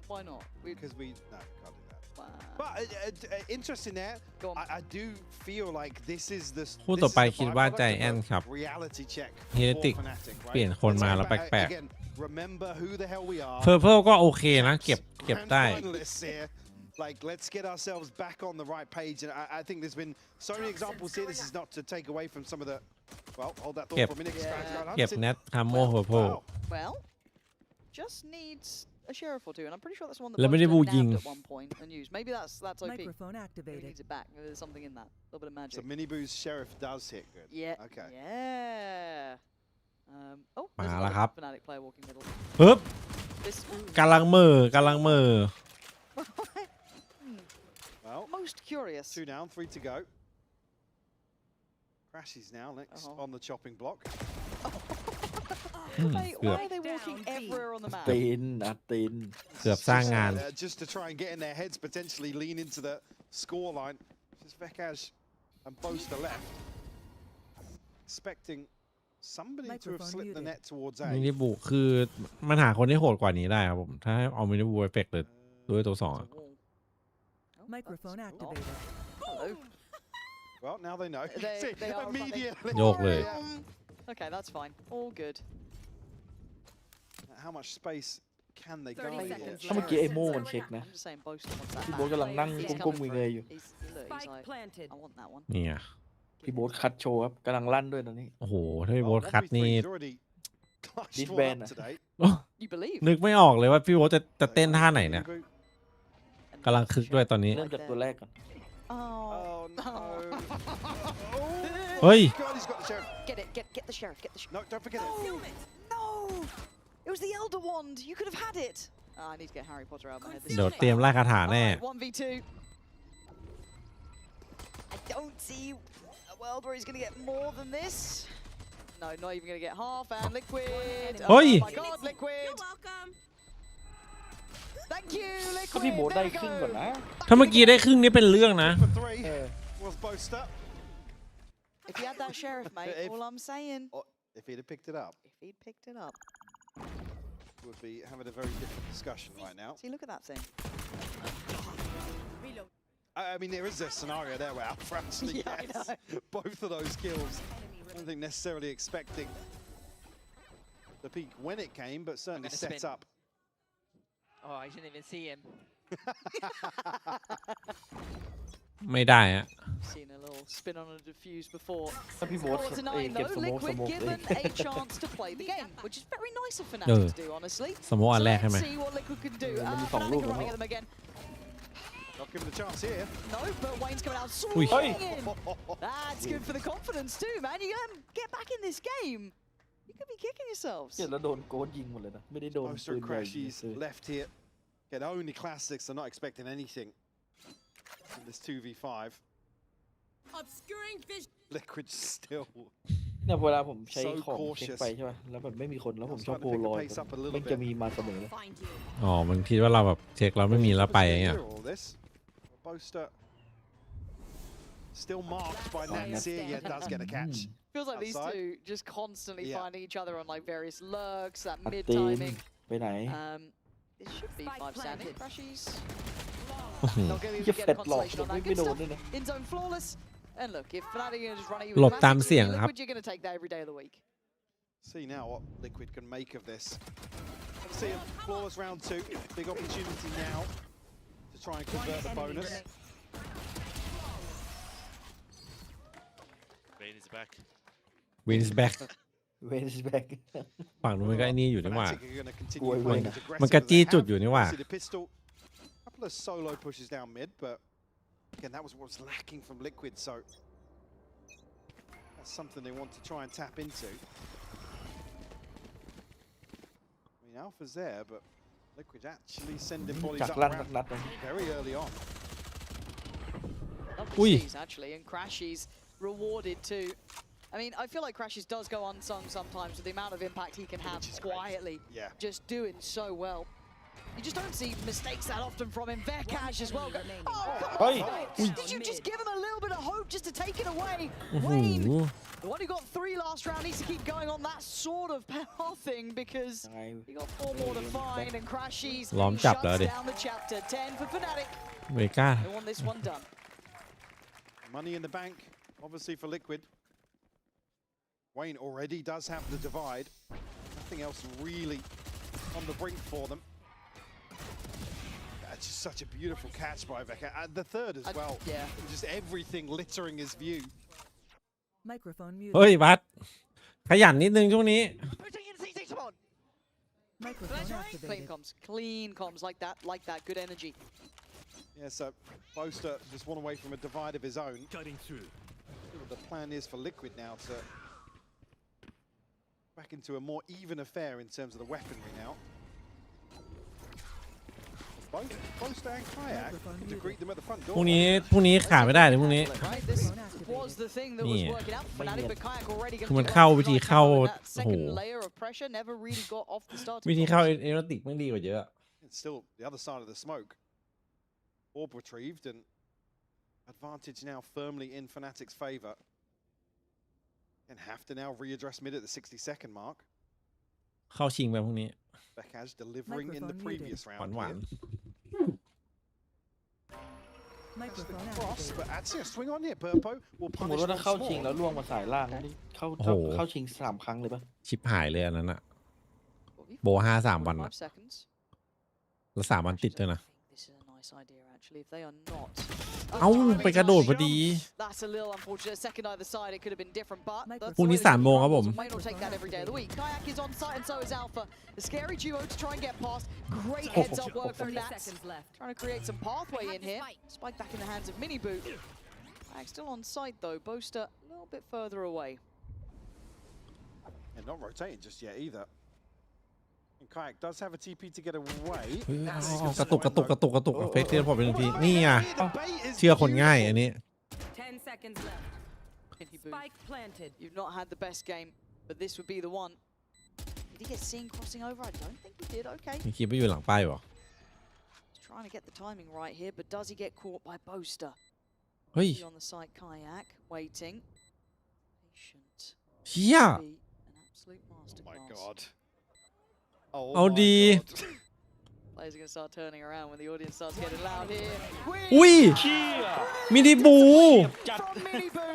Speaker 3: Why not?
Speaker 9: because we no, can't do that.
Speaker 3: Wow.
Speaker 9: But interesting there.
Speaker 3: Go on.
Speaker 9: I do feel like this is the
Speaker 1: คู่ต่อไปคิดว่าใจแอนครับ
Speaker 9: reality check
Speaker 1: เฮเรติก
Speaker 9: for Fnatic, right?
Speaker 1: เปลี่ยนคนมาแล้ว
Speaker 9: But
Speaker 1: แปลก
Speaker 9: again, remember who the hell we are.
Speaker 1: ๆเพอร์เพลก็โอเคนะ เก็บ
Speaker 9: Grand
Speaker 1: ได้
Speaker 9: finalists here. Like, let's get ourselves back on the right page. And I think there's been so many examples here. This is not to take away from some of the. Well, hold that thought for a minute.
Speaker 1: เก็บ Net คาโม่เพอร์เพล
Speaker 3: Well, just needs a sheriff or two, and I'm pretty sure that's one that
Speaker 1: แล้วไม่ได้
Speaker 3: Buster
Speaker 1: บูยิง
Speaker 3: nabbed at one point and used. Maybe that's OP.
Speaker 11: Microphone
Speaker 3: Maybe he
Speaker 11: activated.
Speaker 3: needs it back. Maybe there's something in that. A little bit of magic.
Speaker 9: So mini boo's sheriff does hit good.
Speaker 3: Yeah.
Speaker 9: Okay.
Speaker 3: Yeah. Oh,
Speaker 1: มา
Speaker 3: there's
Speaker 1: แล้ว
Speaker 3: another
Speaker 1: ครับ
Speaker 3: Fnatic player walking middle.
Speaker 1: ปึ๊บ
Speaker 3: This
Speaker 1: กำลังเหม่อ
Speaker 9: Well,
Speaker 3: most curious.
Speaker 9: 2 down, 3 to go. Crashes now next on the chopping block.
Speaker 3: Mate, why are they walking everywhere on the map?
Speaker 10: ตีนอัดตีน
Speaker 1: เกือบสร้างงาน
Speaker 9: Just to try and get in their heads, potentially lean into the score line. Just Vekaj and Boaster left. Expecting somebody to have slipped the net towards
Speaker 1: มิ
Speaker 9: A.
Speaker 1: นิบุคือมันหาคนที่โหดกว่านี้ได้ครับผม ถ้าให้เอามินิบุเอฟเฟกต์เลยด้วยตัว 2
Speaker 11: Microphone activated.
Speaker 3: Hello.
Speaker 9: Well, now they know.
Speaker 3: They are
Speaker 9: Immediately.
Speaker 1: โยกเลย
Speaker 3: Okay, that's fine. All good.
Speaker 9: How much space can they go here?
Speaker 10: ถ้าเมื่อกี้ไอโม่มันเช็คนะ
Speaker 3: I'm just saying, Boaster wants that
Speaker 10: พี่
Speaker 3: back.
Speaker 10: โบ๊ทกำลังนั่ง
Speaker 3: He's
Speaker 10: ก้ม
Speaker 3: coming
Speaker 10: ๆเงยๆอยู่
Speaker 3: Look, he's like, I want that one.
Speaker 1: นี่ไง
Speaker 10: พี่โบ๊ทคัดโชว์ครับกำลังลั่นด้วยตอนนี้
Speaker 1: โอ้โห ถ้าพี่โบ๊ท
Speaker 9: Well,
Speaker 1: คัดนี่
Speaker 9: He's already clutched
Speaker 10: This
Speaker 9: one
Speaker 10: band.
Speaker 9: up today.
Speaker 3: You believe?
Speaker 1: นึกไม่ออกเลยว่าพี่โบ๊ทจะเต้นท่าไหนเนี่ยกำลังคึกด้วยตอนนี้
Speaker 10: เริ่มจากตัวแรกก่อน
Speaker 3: Oh,
Speaker 9: no.
Speaker 1: Oi.
Speaker 9: God, he's got the sheriff.
Speaker 3: Get the sheriff. Get the sheriff.
Speaker 9: No, don't forget it.
Speaker 3: No! It was the Elder Wand. You could have had it. I need to get Harry Potter out of my head.
Speaker 1: เดี๋ยวเตรียมไล่คาถาแน่
Speaker 3: Alright, 1v2. I don't see a world where he's going to get more than this. No, not even going to get half. And Liquid.
Speaker 1: Oi.
Speaker 3: Oh my god, Liquid. You're welcome. Thank you,
Speaker 10: ก็
Speaker 3: Liquid.
Speaker 10: พี่โบ๊ทได้
Speaker 3: There we
Speaker 10: ครึ่ง
Speaker 3: go.
Speaker 10: ก่อนนะ
Speaker 1: ถ้าเมื่อกี้ได้ครึ่งนี้เป็นเรื่องนะ
Speaker 9: For 3 was Boaster.
Speaker 3: If he had that sheriff, mate, all I'm saying.
Speaker 9: If he'd have picked it up,
Speaker 3: If he'd picked it up.
Speaker 9: would be having a very different discussion right now.
Speaker 3: See, look at that thing.
Speaker 9: I mean, there is a scenario there where Alpha actually
Speaker 3: Yeah, I
Speaker 9: gets both of those kills. I don't think necessarily expecting the peak when it came, but certainly
Speaker 15: gonna
Speaker 9: set
Speaker 15: spin.
Speaker 9: up.
Speaker 15: Oh, I didn't even see him.
Speaker 1: ไม่ได้อะ
Speaker 3: Seen a little spin on a diffuse before.
Speaker 10: ถ้าพี่โบ๊ท
Speaker 3: Score
Speaker 10: เอ
Speaker 3: tonight,
Speaker 10: เก็บ
Speaker 3: though.
Speaker 10: สโมก
Speaker 3: Liquid
Speaker 10: เอง
Speaker 3: given a chance to play the game, which is very nice of Fnatic to do, honestly.
Speaker 1: สมมติอัน
Speaker 3: So
Speaker 1: แรกใช่ไหม
Speaker 3: let's see what Liquid can do.
Speaker 10: Let me
Speaker 3: Fnatic
Speaker 10: follow
Speaker 3: are
Speaker 10: them.
Speaker 3: running at them again.
Speaker 9: Not given a chance here.
Speaker 3: No, but Wayne's coming out
Speaker 1: Ui.
Speaker 3: swinging. That's good for the confidence too, man. You get back in this game. You could be kicking yourselves.
Speaker 10: เจ็บแล้วโดนโกดยิงหมดเลยนะ ไม่ได้โดน
Speaker 9: Boaster
Speaker 10: ปื
Speaker 9: and
Speaker 10: นใหญ่ยิง
Speaker 9: Crashies
Speaker 10: เลย
Speaker 9: left here. Get only classics. They're not expecting anything in this 2v5.
Speaker 17: Obscuring vision.
Speaker 9: Liquid still.
Speaker 10: เนี่ยเวลาผมใช้
Speaker 9: So
Speaker 10: ของเช็ค
Speaker 9: cautious.
Speaker 10: ไปใช่ป่ะ แล้วแบบไม่มีคนแล้วผมชอบ
Speaker 9: Starting
Speaker 10: โป
Speaker 9: to
Speaker 10: ร
Speaker 9: pick
Speaker 10: ล
Speaker 9: the
Speaker 10: อย
Speaker 9: pace up a little
Speaker 10: มัน
Speaker 9: bit.
Speaker 10: จะมีมาเสมอ
Speaker 17: Find you.
Speaker 1: อ๋อมันคิดว่าเราแบบเช็คเราไม่มีแล้วไปอย่างเงี้ย
Speaker 9: All this. Boaster still marked by
Speaker 10: Oh,
Speaker 9: Natsir. Yeah, does get a catch.
Speaker 3: Feels like these
Speaker 9: Outside.
Speaker 3: two just constantly
Speaker 9: Yeah.
Speaker 3: finding each other on like various lurks, that
Speaker 10: อัด
Speaker 3: mid
Speaker 10: ตีน
Speaker 3: timing.
Speaker 10: ไปไหน
Speaker 3: This should be 5 standing. Crashies.
Speaker 10: เ
Speaker 3: Not going to
Speaker 10: หี้ย
Speaker 3: get
Speaker 10: แฟ
Speaker 3: a
Speaker 10: ดหลอก
Speaker 3: consolation on
Speaker 10: ไม่
Speaker 3: that.
Speaker 10: ไม่
Speaker 3: Good
Speaker 10: โดน
Speaker 3: stuff.
Speaker 10: ด้วยนะ
Speaker 3: In zone flawless. And look, if Fnatic are just running you
Speaker 1: หล
Speaker 3: with
Speaker 1: บตาม
Speaker 3: classics,
Speaker 1: เสียงครับ
Speaker 3: Liquid, you're going to take that every day of the week.
Speaker 9: See now what Liquid can make of this. Let's see a flawless round 2. Big opportunity now to try and convert the bonus.
Speaker 14: Vayne is back.
Speaker 1: Wins back
Speaker 10: เวนส์แบ็ก
Speaker 1: ฝั่งนู้นมันก็ไอ้นี่อยู่นี่หว่า
Speaker 9: Fnatic are going to continue
Speaker 10: Ôi,
Speaker 9: playing
Speaker 10: ôi.
Speaker 9: as aggressive
Speaker 1: มันกระ
Speaker 9: as
Speaker 1: จี้
Speaker 9: they
Speaker 1: จุด
Speaker 9: have.
Speaker 1: อยู่นี่หว่า
Speaker 9: See the pistol. Couple of solo pushes down mid, but again, that was what was lacking from Liquid, so that's something they want to try and tap into. I mean, Alpha's there, but Liquid actually sending bodies
Speaker 10: จาก
Speaker 9: up
Speaker 10: ลั่น
Speaker 9: ramp
Speaker 10: นัดเลย
Speaker 9: very early on.
Speaker 3: Lovely sees, actually, and Crashies rewarded too. I mean, I feel like Crashies does go unsung sometimes with the amount of impact he can have quietly.
Speaker 9: Yeah.
Speaker 3: Just doing so well. You just don't see mistakes that often from him. Verkaj as well. Oh, come on. Did you just give him a little bit of hope just to take it away? Wayne, the one who got 3 last round, needs to keep going on that sort of pathing because he got 4 more to find, and Crashies shuts down the chapter. 10 for Fnatic.
Speaker 1: เวก้า
Speaker 3: They want this one done.
Speaker 9: Money in the bank, obviously, for Liquid. Wayne already does have the divide. Nothing else really on the brink for them. That's just such a beautiful catch by Veka. And the third as well.
Speaker 3: Yeah.
Speaker 9: Just everything littering his view.
Speaker 11: Microphone muted.
Speaker 1: เฮ้ยบัสขยันนิดนึงช่วงนี้
Speaker 11: Microphone
Speaker 3: Clean
Speaker 11: activated.
Speaker 3: clean comms like that. Good energy.
Speaker 9: Yeah, so Boaster just one away from a divide of his own.
Speaker 12: Cutting through.
Speaker 9: What the plan is for Liquid now to back into a more even affair in terms of the weaponry now. Both Boaster and Kayak to greet them at the front
Speaker 1: พรุ่
Speaker 9: door.
Speaker 1: งนี้ขาดไม่ได้เลยพรุ่งนี้
Speaker 3: Right, this was the thing that was working out for Fnatic, but Kayak already going
Speaker 1: คือมัน
Speaker 3: to
Speaker 1: เข้าวิธีเข้า
Speaker 3: that
Speaker 1: โอ้โห
Speaker 3: second layer of pressure never really got off the starting
Speaker 1: วิธีเข้า
Speaker 3: blocks.
Speaker 1: เอโรติกมันดีกว่าเยอะ
Speaker 9: It's still the other side of the smoke. Orb retrieved and advantage now firmly in Fnatic's favour. And have to now readdress mid at the 60-second mark.
Speaker 1: เข้าชิงไปพรุ่งนี้
Speaker 9: Bekaj delivering in the previous
Speaker 1: หวาน
Speaker 9: round.
Speaker 1: หวาน
Speaker 11: Microphone
Speaker 9: Cross,
Speaker 11: activated.
Speaker 9: but actually a swing on here. Burpo will
Speaker 16: สมม
Speaker 9: punish
Speaker 16: ติว่าถ้า
Speaker 9: once
Speaker 16: เข้าชิง
Speaker 9: more.
Speaker 16: แล้วล่วงมาสายล่างนี่เข้า
Speaker 1: โอ้โห
Speaker 16: เข้าชิง3 ครั้งเลยปะ
Speaker 1: ชิปหายเลยอันนั้นอะ
Speaker 3: Well,
Speaker 1: โบ5-3 วันอะ
Speaker 3: 5 seconds.
Speaker 1: แล้ว3 วันติดด้วยนะ
Speaker 3: This is a nice idea, actually. If they are not.
Speaker 1: เอ้าไปกระโดดพอดี
Speaker 3: That's a little unfortunate. Second either side, it could have been different, but that's
Speaker 1: พรุ่ง
Speaker 3: the
Speaker 1: นี้
Speaker 3: way the
Speaker 1: 3 โมงครับผม
Speaker 3: Might not take that every day of the week. Kayak is on site, and so is Alpha. The scary duo to try and get past. Great heads up work from Nats. Trying to create some pathway in here. Spike back in the hands of Mini Boot. Kayak still on site though. Boaster a little bit further away.
Speaker 9: And not rotating just yet either. And Kayak does have a TP to get away.
Speaker 1: เฮ้ยเอากระตุกเฟกเทียร์พอเป็นทีนี่ไงเชื่อคนง่ายอันนี้
Speaker 11: 10 seconds left.
Speaker 3: Mini Boot.
Speaker 11: Spike planted.
Speaker 3: You've not had the best game, but this would be the one. Did he get seen crossing over? I don't think he did. Okay.
Speaker 1: มีคลิปไปอยู่หลังป้ายเหรอ
Speaker 3: He's trying to get the timing right here, but does he get caught by Boaster?
Speaker 1: เฮ้ย
Speaker 3: On the side, Kayak waiting. Patient.
Speaker 1: เชี่ย
Speaker 3: Be an absolute
Speaker 9: Oh my
Speaker 3: masterclass.
Speaker 9: god. Oh
Speaker 1: เอา
Speaker 9: my
Speaker 1: ดี
Speaker 9: god.
Speaker 3: Players are going to start turning around when the audience starts getting loud here.
Speaker 1: อุ้ย
Speaker 16: เชี่ย
Speaker 1: มินิบู
Speaker 16: จัด
Speaker 3: From Mini Boo.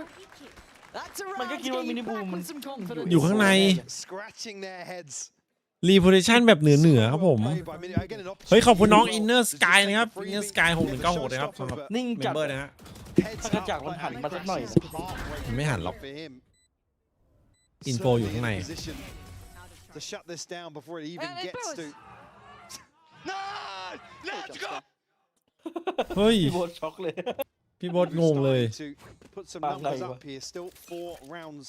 Speaker 3: That's a
Speaker 16: มันก็คิดว่า
Speaker 3: round
Speaker 16: มินิ
Speaker 3: scheme
Speaker 16: บู
Speaker 3: back
Speaker 16: มัน
Speaker 3: with some confidence.
Speaker 1: อยู่ข้างใน
Speaker 9: Scratching their heads.
Speaker 1: รีโพซิชันแบบเหนือครับผม
Speaker 9: Played by Mini. Again, an
Speaker 1: เฮ้ย ขอบคุณน้อง
Speaker 9: opportunity
Speaker 1: Inner
Speaker 9: to just
Speaker 1: Sky
Speaker 9: take
Speaker 1: นะครับ
Speaker 9: the
Speaker 1: Inner
Speaker 9: freebie,
Speaker 1: Sky
Speaker 9: get the
Speaker 1: 6196นะครับสำหรับ
Speaker 9: showstopper,
Speaker 16: นิ่ง
Speaker 1: เม
Speaker 16: จั
Speaker 1: ม
Speaker 16: ด
Speaker 1: เบอร์นะฮะ
Speaker 9: heads
Speaker 16: ถ้ากระ
Speaker 9: up,
Speaker 16: จากมัน
Speaker 9: but
Speaker 16: หันมาสักหน่อย
Speaker 9: Crashies halfway
Speaker 1: ไม่หันหรอก
Speaker 9: for him.
Speaker 1: อินโฟอยู่ข้างใน
Speaker 9: Certainly in a position to shut this down before it even gets to. No! Let's go!
Speaker 1: เฮ้ย
Speaker 16: พี่โบทช็อกเลย
Speaker 1: พี่โบทงงเลย
Speaker 9: To put some numbers up here. Still 4 rounds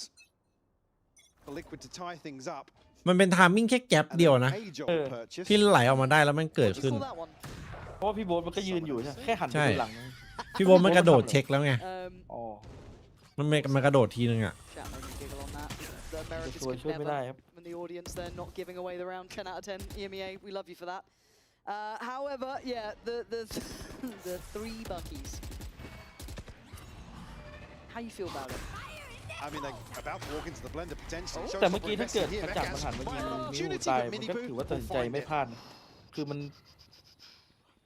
Speaker 9: for Liquid to tie things up.
Speaker 1: มันเป็นไทมิ่งแค่แก๊ปเดียวนะ
Speaker 9: Age-old purchase.
Speaker 1: ที่ไหลออกมาได้แล้วมันเกิด
Speaker 3: Just
Speaker 1: ขึ้น
Speaker 3: saw that one.
Speaker 16: เพราะว่าพี่โบทมันก็ยืนอยู่ใช่ไหมแค่หันไป
Speaker 1: ใช่
Speaker 16: ดูหลัง
Speaker 1: พี่โบทมันกระโดดเช็คแล้วไง
Speaker 16: อ๋อ
Speaker 1: มันกระโดดทีนึงอ่ะ
Speaker 3: Chat made me giggle on that. The Americans
Speaker 16: ช่วย
Speaker 3: could
Speaker 16: ช่วยไม่ได้
Speaker 3: never.
Speaker 16: ครับ
Speaker 3: And the audience, they're not giving away the round. 10 out of 10. EMEA, we love you for that. However, yeah, the 3 Buckies. How you feel about it?
Speaker 9: I mean, they're about to walk into the blender potentially.
Speaker 16: แต่เมื่อกี้ถ้าเกิดกระจากมันหันมายิงมินิบูตายมันก็ถือว่าตัดสินใจไม่พลาดนะ คือมัน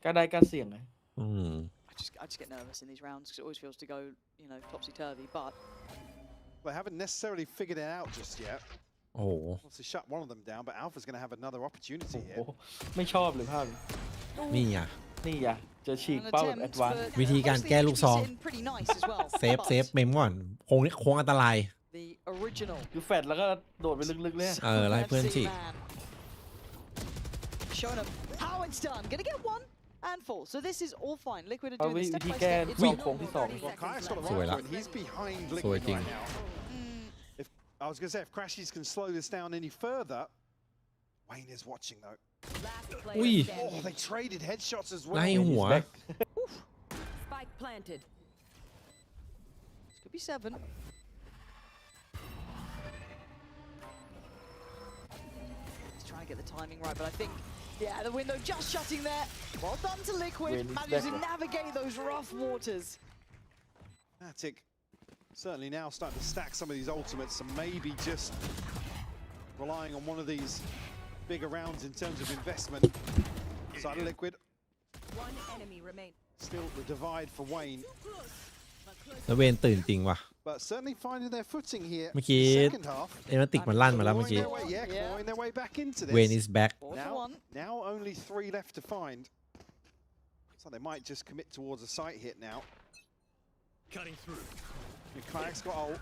Speaker 16: กล้าได้กล้าเสี่ยงไง
Speaker 3: I just get nervous in these rounds because it always feels to go, you know, topsy-turvy. But
Speaker 9: they haven't necessarily figured it out just yet.
Speaker 1: โอ้โห
Speaker 9: Wants to shut one of them down, but Alpha's going to have another opportunity
Speaker 16: โอ้
Speaker 9: here.
Speaker 16: ไม่ชอบเลยภาพ
Speaker 1: นี่อ่ะ
Speaker 16: นี่อ่ะจะฉีก
Speaker 3: an
Speaker 16: เป้าแบบ
Speaker 3: attempt
Speaker 16: แอดวาน
Speaker 3: for
Speaker 1: วิธีการแก้ลูกซอง
Speaker 3: in pretty nice as well.
Speaker 1: เซฟเมมก่อนโค้งอันตราย
Speaker 3: The original
Speaker 16: คือแฟดแล้วก็โดดไปลึกๆเลย
Speaker 1: ไล่เพื่อนฉีก
Speaker 3: man. Showing up how it's done. Gonna get one and full. So this is all fine. Liquid are
Speaker 16: เอา
Speaker 3: doing
Speaker 16: วิ
Speaker 3: this step
Speaker 16: ธี
Speaker 3: by
Speaker 16: แก้
Speaker 3: step. It's
Speaker 16: สอ
Speaker 3: all
Speaker 16: งโค้งที่สอง
Speaker 9: Well, Kayak's got a
Speaker 1: Sorry,
Speaker 9: right
Speaker 1: lad.
Speaker 9: one. He's behind
Speaker 1: Sorry,
Speaker 9: Liquid
Speaker 1: Ting.
Speaker 9: right now. If I was going to say, if Crashies can slow this down any further, Wayne is watching though.
Speaker 11: Last
Speaker 1: Ui.
Speaker 11: player
Speaker 9: Oh,
Speaker 11: standing.
Speaker 9: they traded headshots as
Speaker 1: ไล่
Speaker 9: well.
Speaker 1: หัว
Speaker 11: Spike planted.
Speaker 3: This could be 7. He's trying to get the timing right, but I think, yeah, the window just shutting there. Well done to Liquid.
Speaker 16: Win is
Speaker 3: Managed to
Speaker 16: better.
Speaker 3: navigate those rough waters.
Speaker 9: Fnatic certainly now starting to stack some of these ultimates and maybe just relying on one of these bigger rounds in terms of investment. Side of Liquid,
Speaker 11: One enemy remain.
Speaker 9: still the divide for Wayne,
Speaker 1: แล้วเวนตื่นจริงว่ะ
Speaker 9: but certainly finding their footing here.
Speaker 1: เมื่อกี้
Speaker 9: Second half,
Speaker 1: เอเมติกมันลั่นมาแล้วเมื่อ
Speaker 9: clawing
Speaker 1: กี้
Speaker 9: their way, yeah, clawing their way back into
Speaker 1: เวน
Speaker 9: this.
Speaker 1: is back
Speaker 3: 4 to 1.
Speaker 9: Now only 3 left to find. So they might just commit towards a sight hit now.
Speaker 13: Cutting through.
Speaker 9: And Kayak's got ult.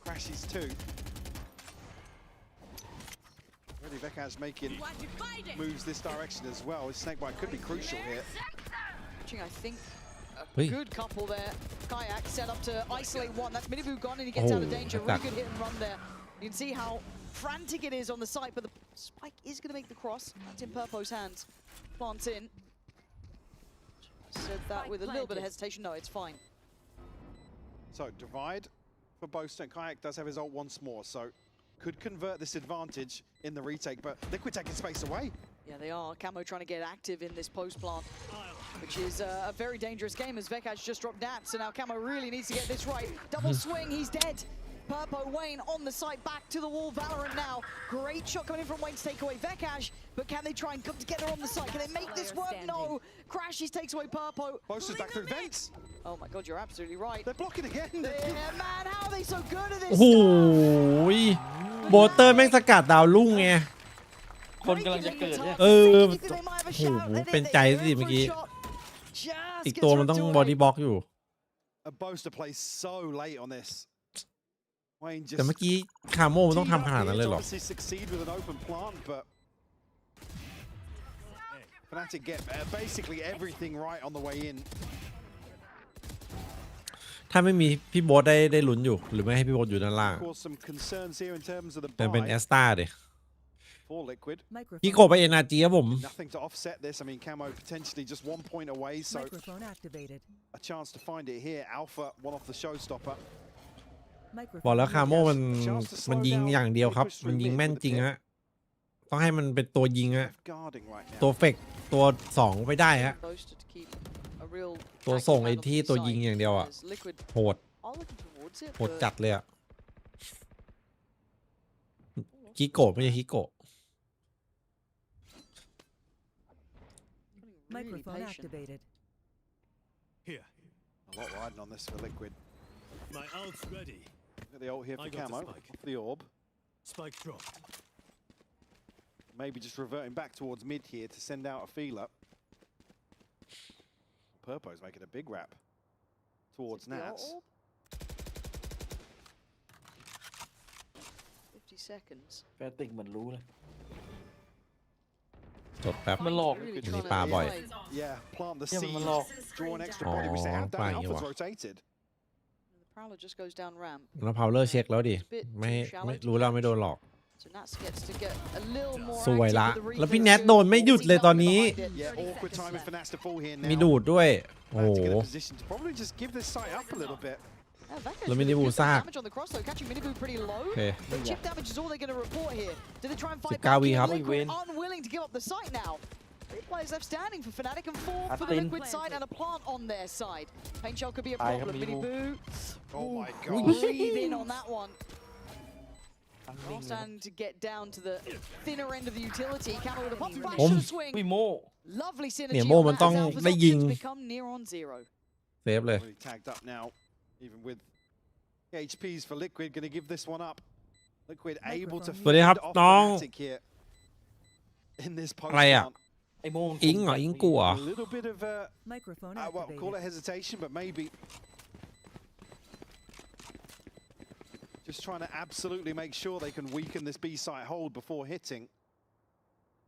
Speaker 9: Crashes too. Really, Vekaz making moves this direction as well. His snakebite could be crucial here.
Speaker 3: I think a
Speaker 1: Ui.
Speaker 3: good couple there. Kayak set up to isolate one. That's Minibu gone and he gets out of danger. Really good hit and run there. You can see how frantic it is on the site, but the spike is going to make the cross. That's in Purpo's hands. Plants in. Said that with a little bit of hesitation. No, it's fine.
Speaker 9: So divide for Boaster. Kayak does have his ult once more, so could convert this advantage in the retake, but Liquid taking space away.
Speaker 3: Yeah, they are. Camo trying to get active in this post plant, which is a very dangerous game as Vekaj just dropped that. So now Camo really needs to get this right. Double swing, he's dead. Purpo, Wayne on the site, back to the wall. Valorant now. Great shot coming in from Wayne to take away Vekaj, but can they try and come together on the site? Can they make this work? No. Crashes takes away Purpo.
Speaker 9: Boaster's back through vents.
Speaker 3: Oh my god, you're absolutely right.
Speaker 9: They're blocking again.
Speaker 3: Yeah, man, how are they so good at
Speaker 1: โอ้
Speaker 3: this
Speaker 1: โห
Speaker 3: stuff?
Speaker 1: โบเตอร์แม่งสกัดดาวรุ่งไง
Speaker 16: คนกำลังจะเกิดเนี่ย
Speaker 1: โอ้โหเป็นใจสิเมื่อกี้ อีกตัวมันต้องบอดี้บล็อกอยู่
Speaker 9: A Boaster plays so late on this. Wayne
Speaker 1: แต่
Speaker 9: just
Speaker 1: เมื่อกี้คาโมมันต้องทำขนาดนั้นเลยเหรอ
Speaker 9: obviously succeed with an open plant, but Fnatic get basically everything right on the way in.
Speaker 1: ถ้าไม่มีพี่โบ๊ทได้ลุ้นอยู่ หรือไม่ให้พี่โบ๊ทอยู่ด้านล่าง
Speaker 9: Of course, some concerns here in terms of the
Speaker 1: แต่เป็น
Speaker 9: buy
Speaker 1: แอสตาเด็
Speaker 9: for Liquid.
Speaker 1: พี่โกไปเอ็นอาร์จีครับผม
Speaker 9: Nothing to offset this. I mean, Camo potentially just 1 point away, so
Speaker 11: Microphone activated.
Speaker 9: a chance to find it here. Alpha, one off the showstopper.
Speaker 1: บอกแล้วคาโมมันยิงอย่างเดียวครับ มันยิงแม่นจริงฮะ ต้องให้มันเป็นตัวยิงฮะ
Speaker 9: Guarding right now.
Speaker 1: ตัวเฟกตัว2ไปได้ฮะ
Speaker 3: Boaster to keep a real
Speaker 1: ตัวส่งไอ้ที่ตัวยิงอย่างเดียวอ่ะ
Speaker 3: Liquid
Speaker 1: โหด
Speaker 3: are looking towards it,
Speaker 1: โหด
Speaker 3: but
Speaker 1: จัดเลยอ่ะฮิโกะไม่ใช่ฮิโกะ
Speaker 3: really
Speaker 11: Microphone
Speaker 3: patient.
Speaker 11: activated.
Speaker 13: Here.
Speaker 9: A lot riding on this for Liquid.
Speaker 13: My ult's ready.
Speaker 9: Look at the ult here for
Speaker 13: I got the
Speaker 9: Camo.
Speaker 13: spike.
Speaker 9: Off the orb.
Speaker 13: Spike dropped.
Speaker 9: Maybe just reverting back towards mid here to send out a feeler. Purpo's making a big wrap towards
Speaker 3: The
Speaker 9: Nats.
Speaker 3: orb? 50 seconds.
Speaker 16: แฟดติกเหมือนรู้เลย
Speaker 1: จดแป๊บ
Speaker 16: มันหลอก
Speaker 1: อันนี้ปลาบ่อย
Speaker 9: Yeah, plant the
Speaker 16: Yeah,
Speaker 9: seed,
Speaker 16: man, lock.
Speaker 9: draw an extra body, which they have done.
Speaker 1: fine,
Speaker 9: Alpha's
Speaker 1: you are.
Speaker 9: rotated.
Speaker 3: The Prowler just goes down ramp.
Speaker 1: แล้วพาวเลอร์เช็คแล้วดิ ไม่รู้แล้วไม่โดนหลอก
Speaker 3: So Nats gets to get a little more
Speaker 1: สวยละ
Speaker 3: active with the
Speaker 1: แล้วพี่
Speaker 3: refills
Speaker 1: แนทโดนไม่หยุดเลยตอนนี้
Speaker 9: Yeah, awkward timing for Nats to fall here now.
Speaker 1: มีดูดด้วย โอ้โห
Speaker 9: Fnatic in a position to probably just give this site up a little bit.
Speaker 3: Yeah, Vekaj
Speaker 1: Let me
Speaker 3: really
Speaker 1: do
Speaker 3: good
Speaker 1: Zach.
Speaker 3: damage on the cross though, catching Minibu pretty low.
Speaker 1: Okay.
Speaker 3: The chip damage is all they're going to report here. Do they try and fight
Speaker 1: 19
Speaker 3: back?
Speaker 1: วิครับ
Speaker 3: Liquid unwilling to give up the site now. 3 players left standing for Fnatic and 4 for the
Speaker 16: Atin.
Speaker 3: Liquid side and a plant on their side. Pain shell could be a
Speaker 16: I have
Speaker 3: problem.
Speaker 16: Minibu.
Speaker 3: Minibu.
Speaker 9: Oh my
Speaker 3: Breathe in on that one. Starting to get down to the thinner end of the utility. Camel with a pop back
Speaker 1: ผม
Speaker 3: should swing.
Speaker 10: วิโม
Speaker 3: Lovely
Speaker 1: เนี่ย
Speaker 3: synergy
Speaker 1: โม่
Speaker 3: on
Speaker 1: มัน
Speaker 3: that
Speaker 1: ต้อง
Speaker 3: as Alpha's
Speaker 1: ได้ยิง
Speaker 3: options become near on zero.
Speaker 1: เซฟเลย
Speaker 9: Really tagged up now, even with HPs for Liquid. Going to give this one up. Liquid able to
Speaker 1: สวัสดีครับ
Speaker 9: fend off
Speaker 1: น้อง
Speaker 9: Fnatic here in this
Speaker 1: อะไร
Speaker 9: post
Speaker 1: อ่ะ
Speaker 9: round.
Speaker 10: ไอโม
Speaker 1: อิงเหรออิงกูเหรอ
Speaker 9: A little bit of
Speaker 11: Microphone
Speaker 9: well, call it
Speaker 11: activated.
Speaker 9: hesitation, but maybe just trying to absolutely make sure they can weaken this B site hold before hitting.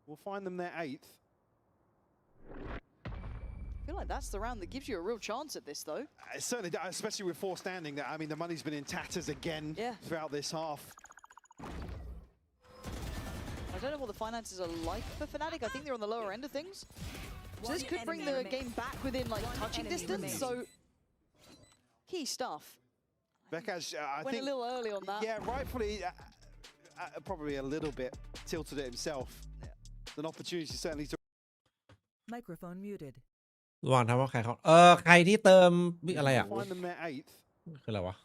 Speaker 9: We'll find them their 8th.
Speaker 3: I feel like that's the round that gives you a real chance at this, though.
Speaker 9: It certainly does, especially with 4 standing there. I mean, the money's been in tatters again throughout this half.
Speaker 3: I don't know what the finances are like for Fnatic. I think they're on the lower end of things. So this could bring the game back within like touching distance. So key stuff.
Speaker 9: Vekaj, I
Speaker 3: Went
Speaker 9: think
Speaker 3: a little early on that.
Speaker 9: Yeah, rightfully, probably a little bit tilted it himself. An opportunity certainly to.
Speaker 11: Microphone muted.
Speaker 1: ระหว่างทำว่าใครเขาใครที่เติมอะไรอ่ะ
Speaker 9: Find them their 8th
Speaker 1: คืออะไรวะ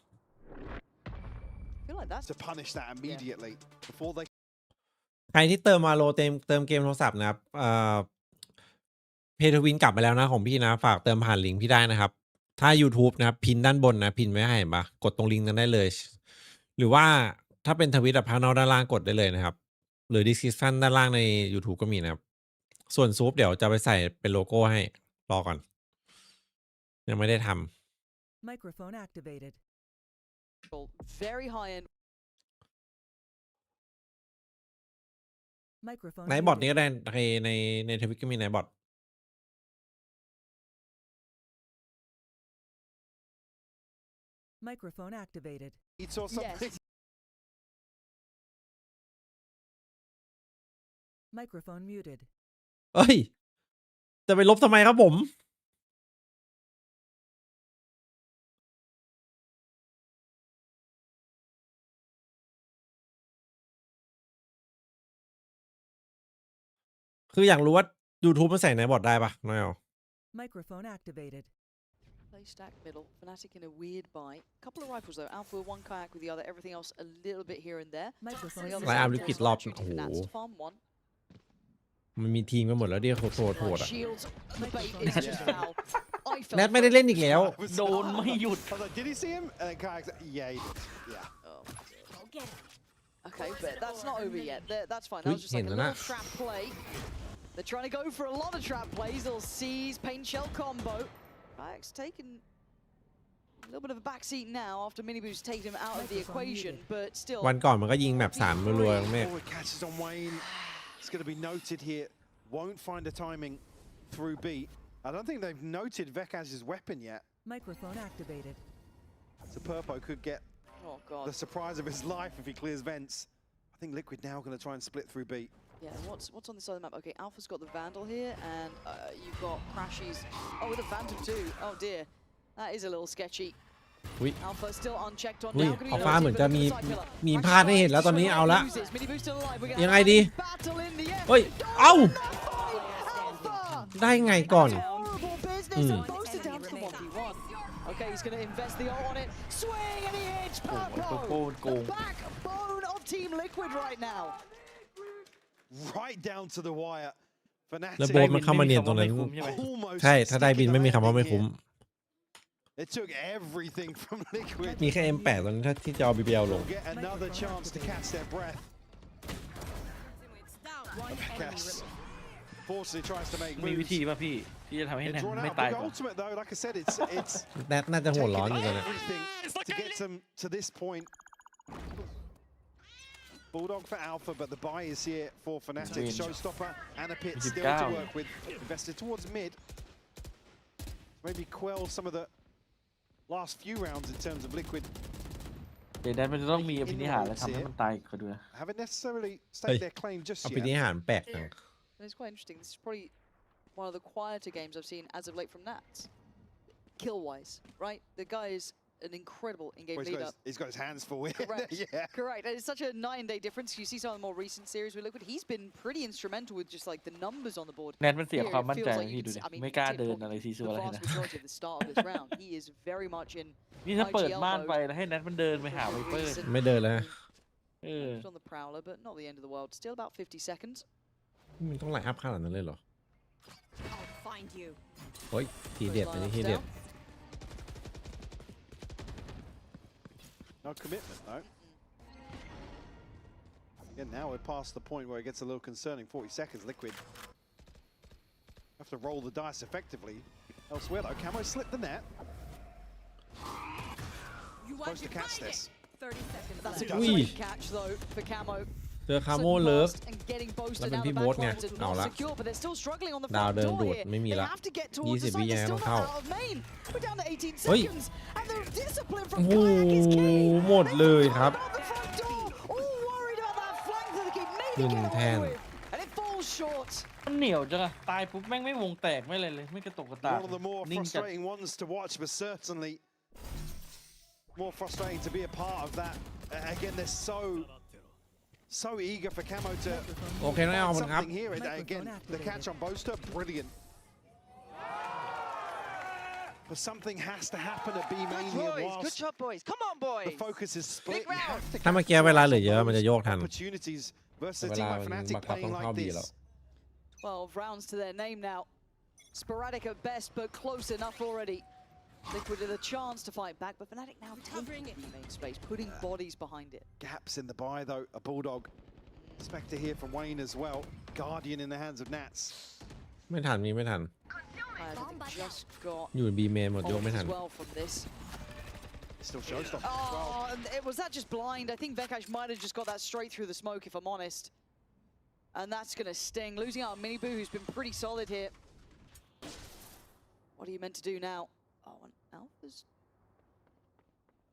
Speaker 3: I feel like that's
Speaker 9: to punish that immediately before they.
Speaker 1: ใครที่เติมมาโลเติมเกมโทรศัพท์นะครับเพย์ทวินกลับมาแล้วนะของพี่นะฝากเติมผ่านลิงก์พี่ได้นะครับถ้า YouTube นะครับพินด้านบนนะพินไว้ให้เห็นปะกดตรงลิงก์นั้นได้เลย หรือว่าถ้าเป็นทวิตพักนอกด้านล่างกดได้เลยนะครับหรือ description ด้านล่างใน YouTube ก็มีนะครับส่วนซูปเดี๋ยวจะไปใส่เป็นโลโก้ให้รอก่อนยังไม่ได้ทำ
Speaker 11: Microphone activated.
Speaker 3: very high end.
Speaker 11: Microphone
Speaker 1: ไหนบอท
Speaker 11: muted.
Speaker 1: นี้ก็ได้ในทวิตก็มีไหนบอท
Speaker 11: Microphone activated.
Speaker 9: Eats or something.
Speaker 3: Yes.
Speaker 11: Microphone muted.
Speaker 1: เอ้ยจะไปลบทำไมครับผมคืออยากรู้ว่า YouTube มันใส่ไหนบอทได้ปะน้อยเอา
Speaker 11: Microphone activated.
Speaker 3: Play stack middle. Fnatic in a weird bite. Couple of rifles though. Alpha with one kayak with the other. Everything else a little bit here and there.
Speaker 11: Microphone
Speaker 3: On the other
Speaker 1: ไลน์
Speaker 3: side,
Speaker 1: อัพ
Speaker 3: there's
Speaker 1: ลิขิตรอบ
Speaker 3: opportunity
Speaker 1: โอ้
Speaker 3: for
Speaker 1: โห
Speaker 3: Nats to farm one.
Speaker 1: มันมีทีมกันหมดแล้วเดียวโทษอ่ะ
Speaker 3: Shields. The bait is just foul. I
Speaker 1: แนท
Speaker 3: felt
Speaker 1: ไม่ได้เล่นอีกแล้ว
Speaker 10: โดนไม่หยุด
Speaker 9: I was like, did he see him? And then Kayak's like, yeah, he did. Yeah.
Speaker 3: Okay, but that's not over yet. That's fine. That was just like a little trap play. They're trying to go for a lot of trap plays. They'll seize paint shell combo. Kayak's taken a little bit of a backseat now after Miniboo's taken him out of the equation, but still.
Speaker 1: วันก่อนมันก็ยิงแบบ3รัวๆเมฆ
Speaker 9: Oh, it catches on Wayne. It's going to be noted here. Won't find a timing through B. I don't think they've noted Vekaj's weapon yet.
Speaker 11: Microphone activated.
Speaker 9: So Purpo could get
Speaker 3: Oh god.
Speaker 9: the surprise of his life if he clears vents. I think Liquid now going to try and split through B.
Speaker 3: Yeah, what's on this side of the map? Okay, Alpha's got the Vandal here, and you've got Crashies. Oh, with a Phantom too. Oh dear, that is a little sketchy.
Speaker 1: อุ้ย
Speaker 3: Alpha still unchecked on
Speaker 1: อุ้ย
Speaker 3: now.
Speaker 1: เอาฟ้าเหมือนจะมีพลาดให้เห็นแล้วตอนนี้เอาละยังไงดีเฮ้ยเอ้าได้ไงก่อน
Speaker 3: Okay, he's going to invest the ult on it. Swing and he hits Purpo. The backbone of Team Liquid right now.
Speaker 9: Right down to the wire.
Speaker 1: แล้วโบมันเข้ามาเนียนตรงนั้นใช่ถ้าได้บินไม่มีคำว่าไม่คุ้ม
Speaker 9: It took everything from Liquid.
Speaker 1: มีแค่ M8 ตอนนั้นที่จะเอา BBL ลง
Speaker 9: Get another chance to catch their breath. Yes. Fortunately tries to make
Speaker 10: มีวิ
Speaker 9: moves.
Speaker 10: ธีป่ะพี่ที่จะทำให้แนน
Speaker 9: Drawn
Speaker 10: ไม่
Speaker 9: out
Speaker 10: ตาย
Speaker 9: big
Speaker 10: ก่อน
Speaker 9: ultimate though. Like I said, it's
Speaker 1: แนทน่าจะหัวร้อน
Speaker 9: taken
Speaker 1: อยู่ตอนนี้
Speaker 9: everything to get them to this point. Bulldog for Alpha, but the buy is here for Fnatic. Showstopper and a pit still to work with. Invested towards mid. Maybe quell some of the last few rounds in terms of Liquid.
Speaker 10: เดี๋ยวแนนมันจะต้องมีอภินิหารและทำให้มันตายเขาดูนะ
Speaker 9: Haven't necessarily staked their claim just
Speaker 1: อภินิ
Speaker 9: yet.
Speaker 1: หารแปลกจัง
Speaker 3: It's quite interesting. This is probably one of the quieter games I've seen as of late from Nats. Kill-wise, right? The guy is an incredible in-game
Speaker 9: Well,
Speaker 3: leader.
Speaker 9: He's got his hands full.
Speaker 3: Correct.
Speaker 9: Yeah.
Speaker 3: Correct. And it's such a night and day difference. You see some of the more recent series with Liquid. He's been pretty instrumental with just like the numbers on the board.
Speaker 10: แนนมันเสีย
Speaker 3: Here,
Speaker 10: ความ
Speaker 3: it
Speaker 10: มั่นใจ
Speaker 3: feels like
Speaker 10: พี่
Speaker 3: you
Speaker 10: ดู
Speaker 3: can
Speaker 10: ดิ
Speaker 3: see- I mean,
Speaker 10: ไม่
Speaker 3: you
Speaker 10: กล้า
Speaker 3: can see
Speaker 10: เดิน
Speaker 3: probably
Speaker 10: อะไรซีซัว
Speaker 3: the
Speaker 10: อะไร
Speaker 3: vast
Speaker 10: นะ
Speaker 3: majority of the start of this round. He is very much in
Speaker 10: นี่ถ้าเปิด
Speaker 3: IGL
Speaker 10: ม่าน
Speaker 3: mode.
Speaker 10: ไปแล้วให้แนนมันเดินไปหาไวเปอร์
Speaker 1: ไม่เดินแล้ว
Speaker 3: Left on the prowler, but not the end of the world. Still about 50 seconds.
Speaker 1: มันต้องไลน์อัพขนาดนั้นเลยเหรอ
Speaker 11: I'll find you.
Speaker 1: เฮ้ยทีเด็ดอันนี้ทีเด็ด
Speaker 9: No commitment, though. Again, now we're past the point where it gets a little concerning. 40 seconds, Liquid. Have to roll the dice effectively. Elsewhere, though, Camo slipped the net. Supposed to catch this.
Speaker 11: 30 seconds
Speaker 3: That's a
Speaker 11: left.
Speaker 3: great catch, though, for Camo.
Speaker 1: เจอคาโมเลิฟ
Speaker 3: And getting
Speaker 1: แล้ว
Speaker 3: boasted
Speaker 1: เป็น
Speaker 3: out
Speaker 1: พี่
Speaker 3: the
Speaker 1: โบ๊ท
Speaker 3: back
Speaker 1: ไง
Speaker 3: lines and
Speaker 1: เอา
Speaker 3: not
Speaker 1: ละ
Speaker 3: secure, but they're still struggling on the
Speaker 1: ดาว
Speaker 3: front
Speaker 1: เดิน
Speaker 3: door
Speaker 1: ดูด
Speaker 3: here.
Speaker 1: ไม่มี
Speaker 3: They
Speaker 1: ละ
Speaker 3: have to get towards the
Speaker 1: 20 วิ
Speaker 3: side.
Speaker 1: ยัง
Speaker 3: They're
Speaker 1: ไงต้อ
Speaker 3: still
Speaker 1: งเข้า
Speaker 3: not out of main. We're down to 18
Speaker 1: เฮ้ย
Speaker 3: seconds, and the discipline
Speaker 1: โอ้
Speaker 3: from
Speaker 1: โห
Speaker 3: Kayak is key.
Speaker 1: หมดเลยครับ
Speaker 3: About the front door, all worried about that flank that they keep made
Speaker 1: ขึ้
Speaker 3: to
Speaker 1: น
Speaker 3: get
Speaker 1: แท่น
Speaker 3: away with, and it falls short.
Speaker 10: มันเหนียวจังอะตายปุ๊บแม่งไม่วงแตกไม่อะไรเลยไม่กระตุกกระตาก
Speaker 9: One of the more
Speaker 10: นิ่งจัด
Speaker 9: frustrating ones to watch, but certainly more frustrating to be a part of that. Again, they're so eager for Camo to
Speaker 1: โอเคน้องแอล
Speaker 9: find
Speaker 1: มันครับ
Speaker 9: something here. Again, the catch on Boaster, brilliant. But something has to happen at B main
Speaker 15: Good
Speaker 9: here
Speaker 15: boys, good
Speaker 9: whilst
Speaker 15: job, boys. Come on,
Speaker 9: the
Speaker 15: boys.
Speaker 9: focus is split.
Speaker 15: Big
Speaker 9: You
Speaker 15: round.
Speaker 9: have to
Speaker 1: ถ้าเมื่อกี้เวลาเหลือเยอะมันจะโยกทัน
Speaker 9: opportunities versus
Speaker 1: เว
Speaker 9: a team
Speaker 1: ลา
Speaker 9: like
Speaker 1: มัน
Speaker 9: Fnatic
Speaker 1: บังคับต้อ
Speaker 9: playing
Speaker 1: งเข้า
Speaker 9: like
Speaker 1: บีแล้ว
Speaker 9: this.
Speaker 3: 12 rounds to their name now. Sporadic at best, but close enough already. Liquid with a chance to fight back, but Fnatic now covering it. Main space, putting bodies behind it.
Speaker 9: Gaps in the buy though. A Bulldog. Spectre here from Wayne as well. Guardian in the hands of Nats.
Speaker 1: ไม่ทันมีไม่ทัน
Speaker 3: Just got
Speaker 1: อยู่บีเมนหมดโยก
Speaker 3: ult
Speaker 1: ไม่ทัน
Speaker 3: as well from this.
Speaker 9: Still showstopper as well.
Speaker 3: Oh, and was that just blind? I think Vekash might have just got that straight through the smoke, if I'm honest. And that's going to sting. Losing out on Miniboo, who's been pretty solid here. What are you meant to do now? Oh, and Alpha's...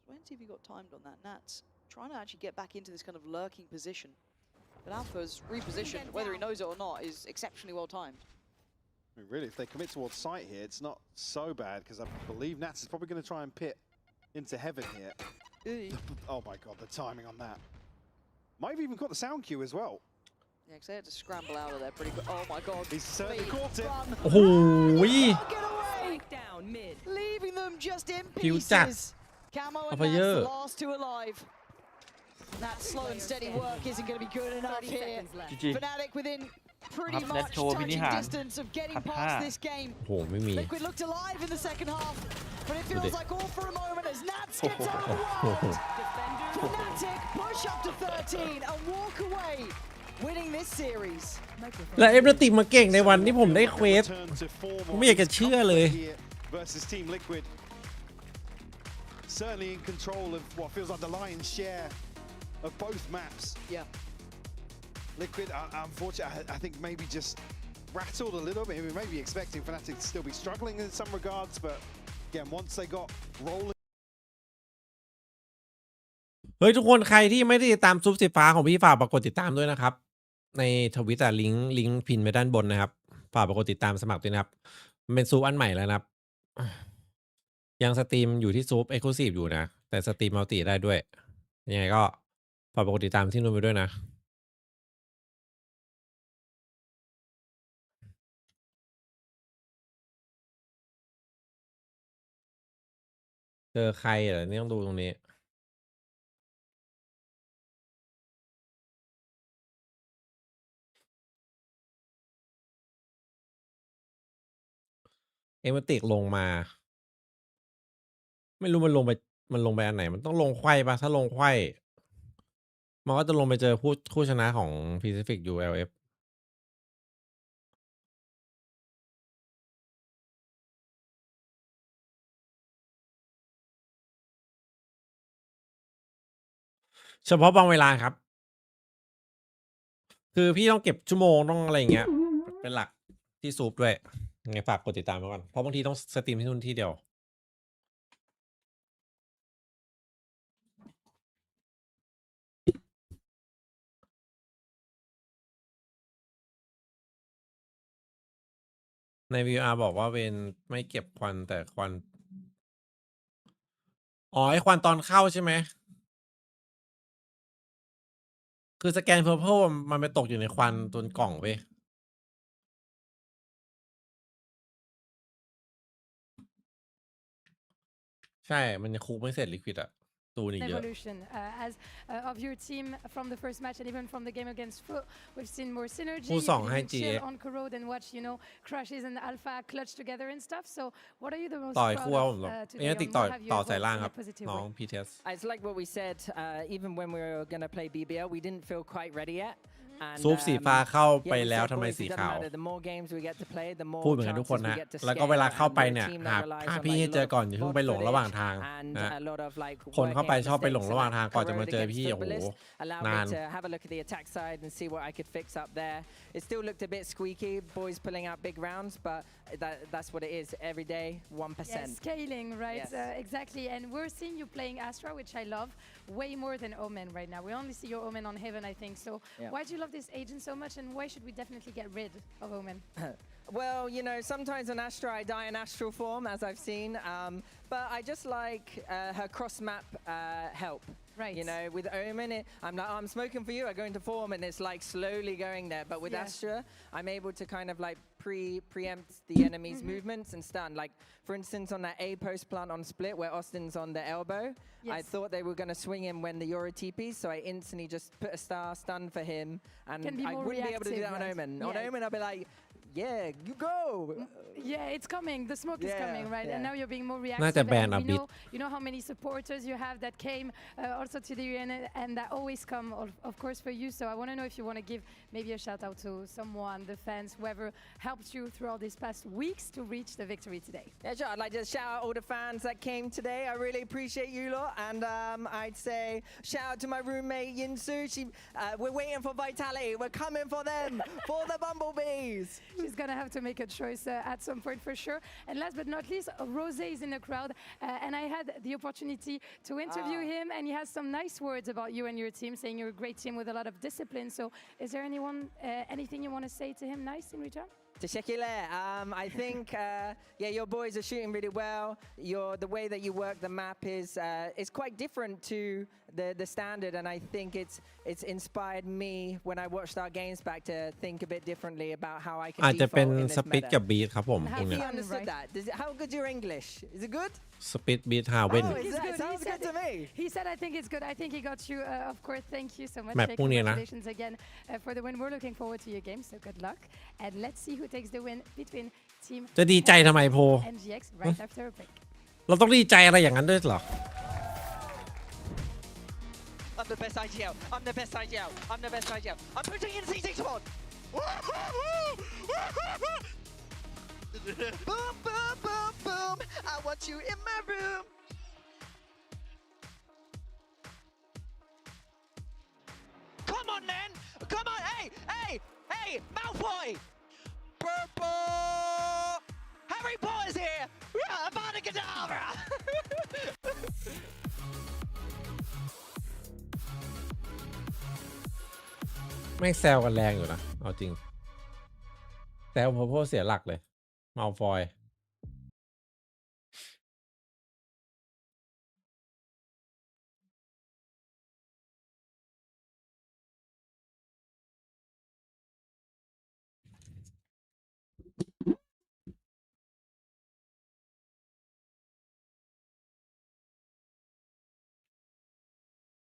Speaker 3: Wait and see if he got timed on that. Nats trying to actually get back into this kind of lurking position. But Alpha's repositioned, whether he knows it or not, is exceptionally well timed.
Speaker 9: I mean, really, if they commit towards sight here, it's not so bad because I believe Nats is probably going to try and pit into heaven here. Oh my god, the timing on that. Might have even got the sound cue as well.
Speaker 3: Yeah, because they had to scramble out of there pretty quick. Oh my god.
Speaker 9: He's certainly caught it.
Speaker 1: โอ้โห
Speaker 3: Get away!
Speaker 11: Down mid.
Speaker 3: Leaving them just in
Speaker 1: ผิวจัด
Speaker 3: pieces. Camo and
Speaker 1: เอาไปเย
Speaker 3: Nats,
Speaker 1: อะ
Speaker 3: the last two alive. That slow and steady work isn't going to be good enough
Speaker 11: 30
Speaker 3: here.
Speaker 11: seconds left.
Speaker 10: GG
Speaker 3: Fnatic within pretty
Speaker 10: ครับ
Speaker 3: much
Speaker 10: โชว์มินิ
Speaker 3: touching
Speaker 10: หาร
Speaker 3: distance of getting
Speaker 10: ครับ
Speaker 3: past
Speaker 10: 5
Speaker 3: this game.
Speaker 1: โหไม่มี
Speaker 3: Liquid looked alive in the second half, but it
Speaker 1: Did
Speaker 3: feels
Speaker 1: it?
Speaker 3: like all for a moment as Nats gets out of the
Speaker 1: โอ้โห
Speaker 3: world. Fnatic push up to 13 and walk away, winning this series.
Speaker 11: Microphone.
Speaker 1: และเอฟติกมาเก่งในวันที่ผมได้เควส
Speaker 9: Return to form
Speaker 1: ผมไม่อยากจะเชื่อเลย
Speaker 9: here versus Team Liquid. Certainly in control of what feels like the lion's share of both maps.
Speaker 3: Yeah.
Speaker 9: Liquid, unfortunately, I think maybe just rattled a little bit. We may be expecting Fnatic to still be struggling in some regards, but again, once they got rolling.
Speaker 1: เฮ้ยทุกคนใครที่ไม่ได้ติดตามซุปสีฟ้าของพี่ฝากกดติดตามด้วยนะครับ ในทวิตลิงก์พินไว้ด้านบนนะครับฝากกดติดตามสมัครด้วยนะครับมันเป็นซุปอันใหม่แล้วนะครับ ยังสตรีมอยู่ที่ซุปเอ็กซ์คลูซีฟอยู่นะ แต่สตรีมมัลติได้ด้วยยังไงก็ฝากกดติดตามที่นู่นไปด้วยนะ เจอใครเหรอนี่ต้องดูตรงนี้ เอมติกลงมา ไม่รู้มันลงไปอันไหน มันต้องลงไขว้ปะถ้าลงไขว้มันก็จะลงไปเจอคู่ชนะของ Pacific ULF เฉพาะบางเวลาครับ คือพี่ต้องเก็บชั่วโมงต้องอะไรอย่างเงี้ย เป็นหลักที่ซูปด้วยยังไงฝากกดติดตามไว้ก่อน เพราะบางทีต้องสตรีมที่นู่นที่เดียว ใน VR บอกว่าเวนไม่เก็บควันแต่ควัน อ๋อไอควันตอนเข้าใช่ไหม คือสแกน Purple มันไปตกอยู่ในควันตัวกล่องเว้ย ใช่ มันยังคุกไม่เสร็จลิควิดอะ ตูนอีกเยอะ
Speaker 5: evolution as of your team from the first match and even from the game against Foot. We've seen more synergy.
Speaker 1: ผู้สองให้
Speaker 5: You
Speaker 1: GA
Speaker 5: chill on Corrode and watch, crashes and alpha clutch together and stuff. So what are you the most
Speaker 1: ต่อย
Speaker 5: proud
Speaker 1: คู่ครับผม
Speaker 5: of
Speaker 1: เอ
Speaker 5: today?
Speaker 1: ติก
Speaker 5: Or
Speaker 1: ต่อย
Speaker 5: what have you
Speaker 1: ต่อสาย
Speaker 5: evolved
Speaker 1: ล่าง
Speaker 5: in
Speaker 1: ครับ
Speaker 5: a positive
Speaker 1: น้อง
Speaker 5: way?
Speaker 1: พีเทส
Speaker 15: It's like what we said, even when we were going to play BBL, we didn't feel quite ready yet. And,
Speaker 1: ซูปสีฟ้าเข้าไป
Speaker 15: yeah, we
Speaker 1: แล้ว
Speaker 15: said,
Speaker 1: ทำไม
Speaker 15: boys,
Speaker 1: สี
Speaker 15: it doesn't
Speaker 1: ขาว
Speaker 15: matter. The more games we get to play, the more
Speaker 1: พูดเหมือนกันทุกคน
Speaker 15: chances we
Speaker 1: นะ
Speaker 15: get to
Speaker 1: แล้วก็เว
Speaker 15: scale.
Speaker 1: ลาเข้า
Speaker 15: And
Speaker 1: ไป
Speaker 15: we're a
Speaker 1: เนี่ย
Speaker 15: team
Speaker 1: หา
Speaker 15: that relies on
Speaker 1: พี่
Speaker 15: like
Speaker 1: ให้
Speaker 15: a
Speaker 1: เจ
Speaker 15: lot
Speaker 1: อ
Speaker 15: of
Speaker 1: ก่อนอย่าเพิ่ง
Speaker 15: VOD
Speaker 1: ไปหลงระหว่าง
Speaker 15: footage
Speaker 1: ทาง
Speaker 15: and
Speaker 1: นะ
Speaker 15: a lot of like
Speaker 1: คนเข้าไป
Speaker 15: working
Speaker 1: ชอบไปหลง
Speaker 15: mistakes
Speaker 1: ระหว่าง
Speaker 15: and
Speaker 1: ทางก่อนจะมา
Speaker 15: Corrode
Speaker 1: เจอ
Speaker 15: against
Speaker 1: พี่โอ้โห
Speaker 15: Furbalist allowed
Speaker 1: นาน
Speaker 15: me to have a look at the attack side and see what I could fix up there. It still looked a bit squeaky, boys pulling out big rounds, but that's what it is. Every day, 1%.
Speaker 5: Yes, scaling, right?
Speaker 15: Yes.
Speaker 5: Exactly. And we're seeing you playing Astra, which I love, way more than Omen right now. We only see your Omen on Heaven, I think. So
Speaker 15: Yeah.
Speaker 5: why do you love this agent so much, and why should we definitely get rid of Omen?
Speaker 15: Well, sometimes on Astra I die in astral form, as I've seen, but I just like her cross-map help.
Speaker 5: Right.
Speaker 15: With Omen, I'm like, I'm smoking for you, I go into form, and it's like slowly going there. But with
Speaker 5: Yeah.
Speaker 15: Astra, I'm able to kind of like preempt the enemy's movements and stun. Like, for instance, on that A post plant on split, where Austin's on the elbow, I
Speaker 5: Yes.
Speaker 15: thought they were going to swing him when the Yori TPs, so I instantly just put a star stun for him, and
Speaker 5: Can be
Speaker 15: I
Speaker 5: more
Speaker 15: wouldn't be able to do that
Speaker 5: reactive,
Speaker 15: on
Speaker 5: right?
Speaker 15: Omen. On
Speaker 5: Yeah.
Speaker 15: Omen, I'll be like, yeah, you go.
Speaker 5: Yeah, it's coming. The smoke is
Speaker 15: Yeah,
Speaker 5: coming, right? And
Speaker 15: yeah.
Speaker 5: now you're being more
Speaker 1: น่าจะ
Speaker 5: reactive.
Speaker 1: แบน
Speaker 5: And
Speaker 1: อ่ะ
Speaker 5: we
Speaker 1: บิด
Speaker 5: know, you know how many supporters you have that came also to the UN and that always come, of course, for you. So I want to know if you want to give maybe a shout out to someone, the fans, whoever helped you throughout these past weeks to reach the victory today.
Speaker 15: Yeah, sure. I'd like to shout out all the fans that came today. I really appreciate you lot. And I'd say shout out to my roommate Yinsu. We're waiting for Vitality. We're coming for them, for the Bumblebees.
Speaker 5: She's going to have to make a choice at some point for sure. And last but not least, Rose is in the crowd. And I had the opportunity to interview him. And he has some nice words about you and your team, saying you're a great team with a lot of discipline. So is there anything you want to say to him nice in return?
Speaker 15: Teşekkürler. I think, your boys are shooting really well. The way that you work the map is quite different to the standard, and I think it's inspired me when I watched our games back to think a bit differently about how I can
Speaker 1: อาจจะเป็น
Speaker 15: default in
Speaker 1: ส
Speaker 15: this
Speaker 1: ปิด
Speaker 15: meta.
Speaker 1: กับบีทครับผมพวก
Speaker 15: Have
Speaker 1: เนี้ย
Speaker 15: you understood that? How good your English? Is it good?
Speaker 1: สปิดบีทฮาเว่น
Speaker 15: Oh,
Speaker 5: It's
Speaker 15: that
Speaker 5: good.
Speaker 15: sounds good to me.
Speaker 5: He said, I think it's good. I think he got you. Of course, thank you so much.
Speaker 1: แมปพวกนี้นะ
Speaker 5: Congratulations again for the win. We're looking forward to your game, so good luck. And let's see who takes the win between Team
Speaker 1: จะดีใจทำไมโพ
Speaker 5: and GX right after a break.
Speaker 1: เราต้องดีใจอะไรอย่างนั้นด้วยเหรอ
Speaker 15: I'm the best IGL. I'm the best IGL. I'm the best IGL. I'm putting in C6 mod. Boom, boom, boom, boom. I want you in my room. Come on, man. Come on. Hey, Malfoy. Purple. Harry Potter's here. Avada Kedavra.
Speaker 1: แม่งแซวกันแรงอยู่นะ เอาจริง แซวพอเสียหลักเลยมาฟอย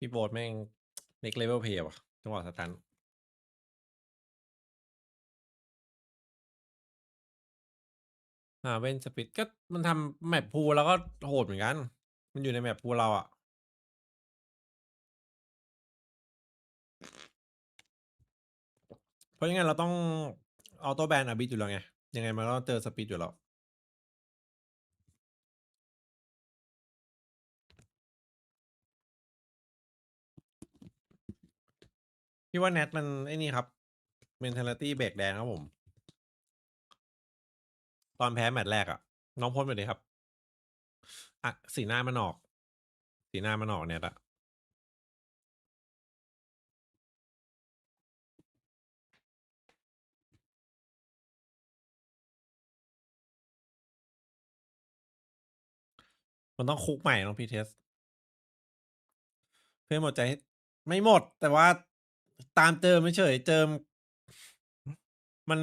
Speaker 1: พี่โบ๊ทแม่ง next level play ว่ะจังหวะสตันเว้นสปิดก็มันทำแมปพูลแล้วก็โหดเหมือนกัน มันอยู่ในแมปพูลเราอะเพราะยังไงเราต้องออโต้แบนอาบิสอยู่แล้วไง ยังไงมันก็ต้องเจอสปิดอยู่แล้ว พี่ว่าแนทมันไอ้นี่ครับ mentality เบรกแดงครับผม ตอนแพ้แมตช์แรกอะน้องพ้นไปเลยครับอ่ะสีหน้ามันออกแนทอะมันต้องคุกใหม่น้องพีเทส เพื่อนหมดใจไม่หมด แต่ว่าตามเจิมไม่เฉยเจิม มัน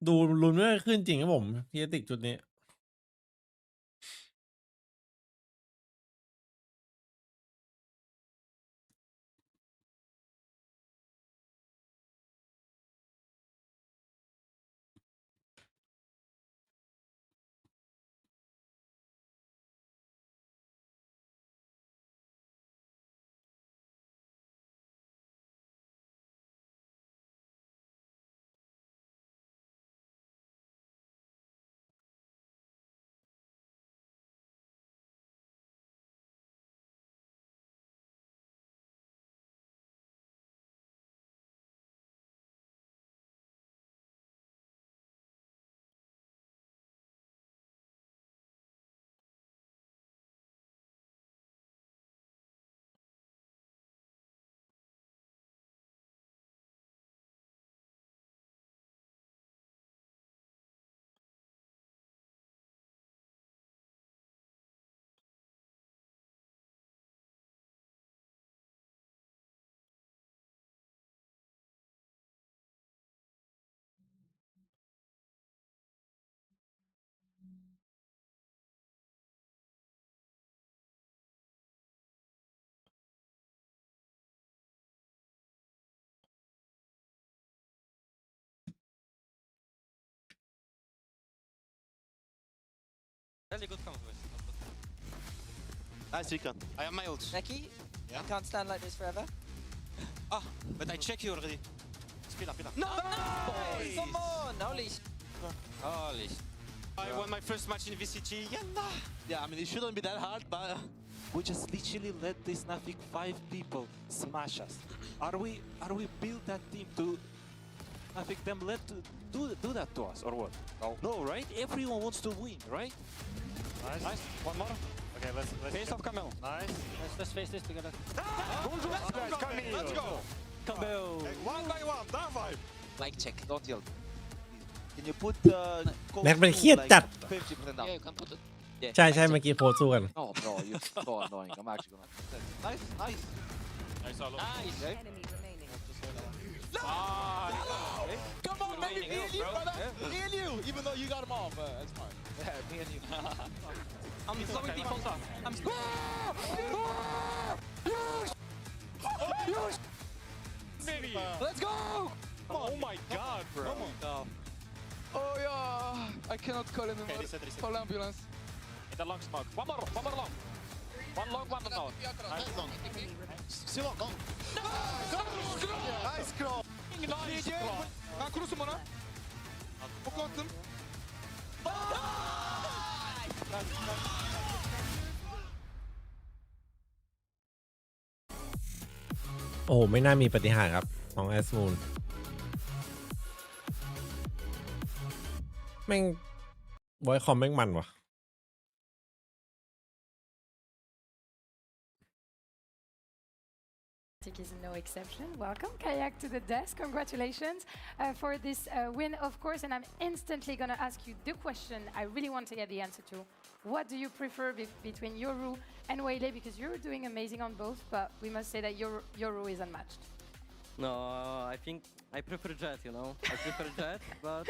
Speaker 1: ดูลุ้นไม่ขึ้นจริงครับผมพีเอติกจุดนี้
Speaker 10: Really good combo.
Speaker 14: Nice recon. I have my ult.
Speaker 3: Neki,
Speaker 14: Yeah?
Speaker 3: you can't stand like this forever.
Speaker 14: Ah, but I check you already. Spilla.
Speaker 3: No! Come on! Holy
Speaker 14: I won my first match in VCG. Yalla! Yeah, I mean, it shouldn't be that hard, but we just literally let this Nafik 5 people smash us. Are we build that team to Nafik them let to do that to us or what? No, right? Everyone wants to win, right?
Speaker 10: Nice. One more. Okay, let's face off Camille. Nice. Let's face this together.
Speaker 14: Let's go!
Speaker 10: Camille.
Speaker 14: One by one, that vibe.
Speaker 3: Mic check.
Speaker 14: Don't yell.
Speaker 17: Can you put
Speaker 1: แม็กเป็นเครียดจัด
Speaker 17: 50% down?
Speaker 3: Yeah, you can put it. Yeah.
Speaker 1: ใช่เมื่อกี้โพสต์สู้กัน
Speaker 17: Oh, bro, you're so annoying. I'm actually gonna. Nice.
Speaker 10: Nice.
Speaker 11: Enemy remaining.
Speaker 14: Come on, baby, me and you, brother. Me and you. Even though you got him off, that's fine. Yeah, me and you.
Speaker 10: I'm slowing default off. I'm Maybe.
Speaker 14: Let's go!
Speaker 10: Oh my god, bro.
Speaker 16: Oh yeah, I cannot call anymore.
Speaker 10: Reset.
Speaker 16: Call ambulance.
Speaker 10: In the long smoke. One more long. One long, one out.
Speaker 14: Nice long. Still long. Nice crawl.
Speaker 16: DJ, ben kurusum ona. Oku attım.
Speaker 1: โอ้โหไม่น่ามีปฏิหารย์ครับของแอสมูนแม่งบอยคอมแม่งมันว่ะ
Speaker 5: Is no exception. Welcome, Kayak, to the desk. Congratulations for this win, of course. And I'm instantly going to ask you the question I really want to get the answer to. What do you prefer between Yoru and Waylay? Because you're doing amazing on both, but we must say that Yoru is unmatched.
Speaker 10: No, I think I prefer Jet, you know. I prefer Jet, but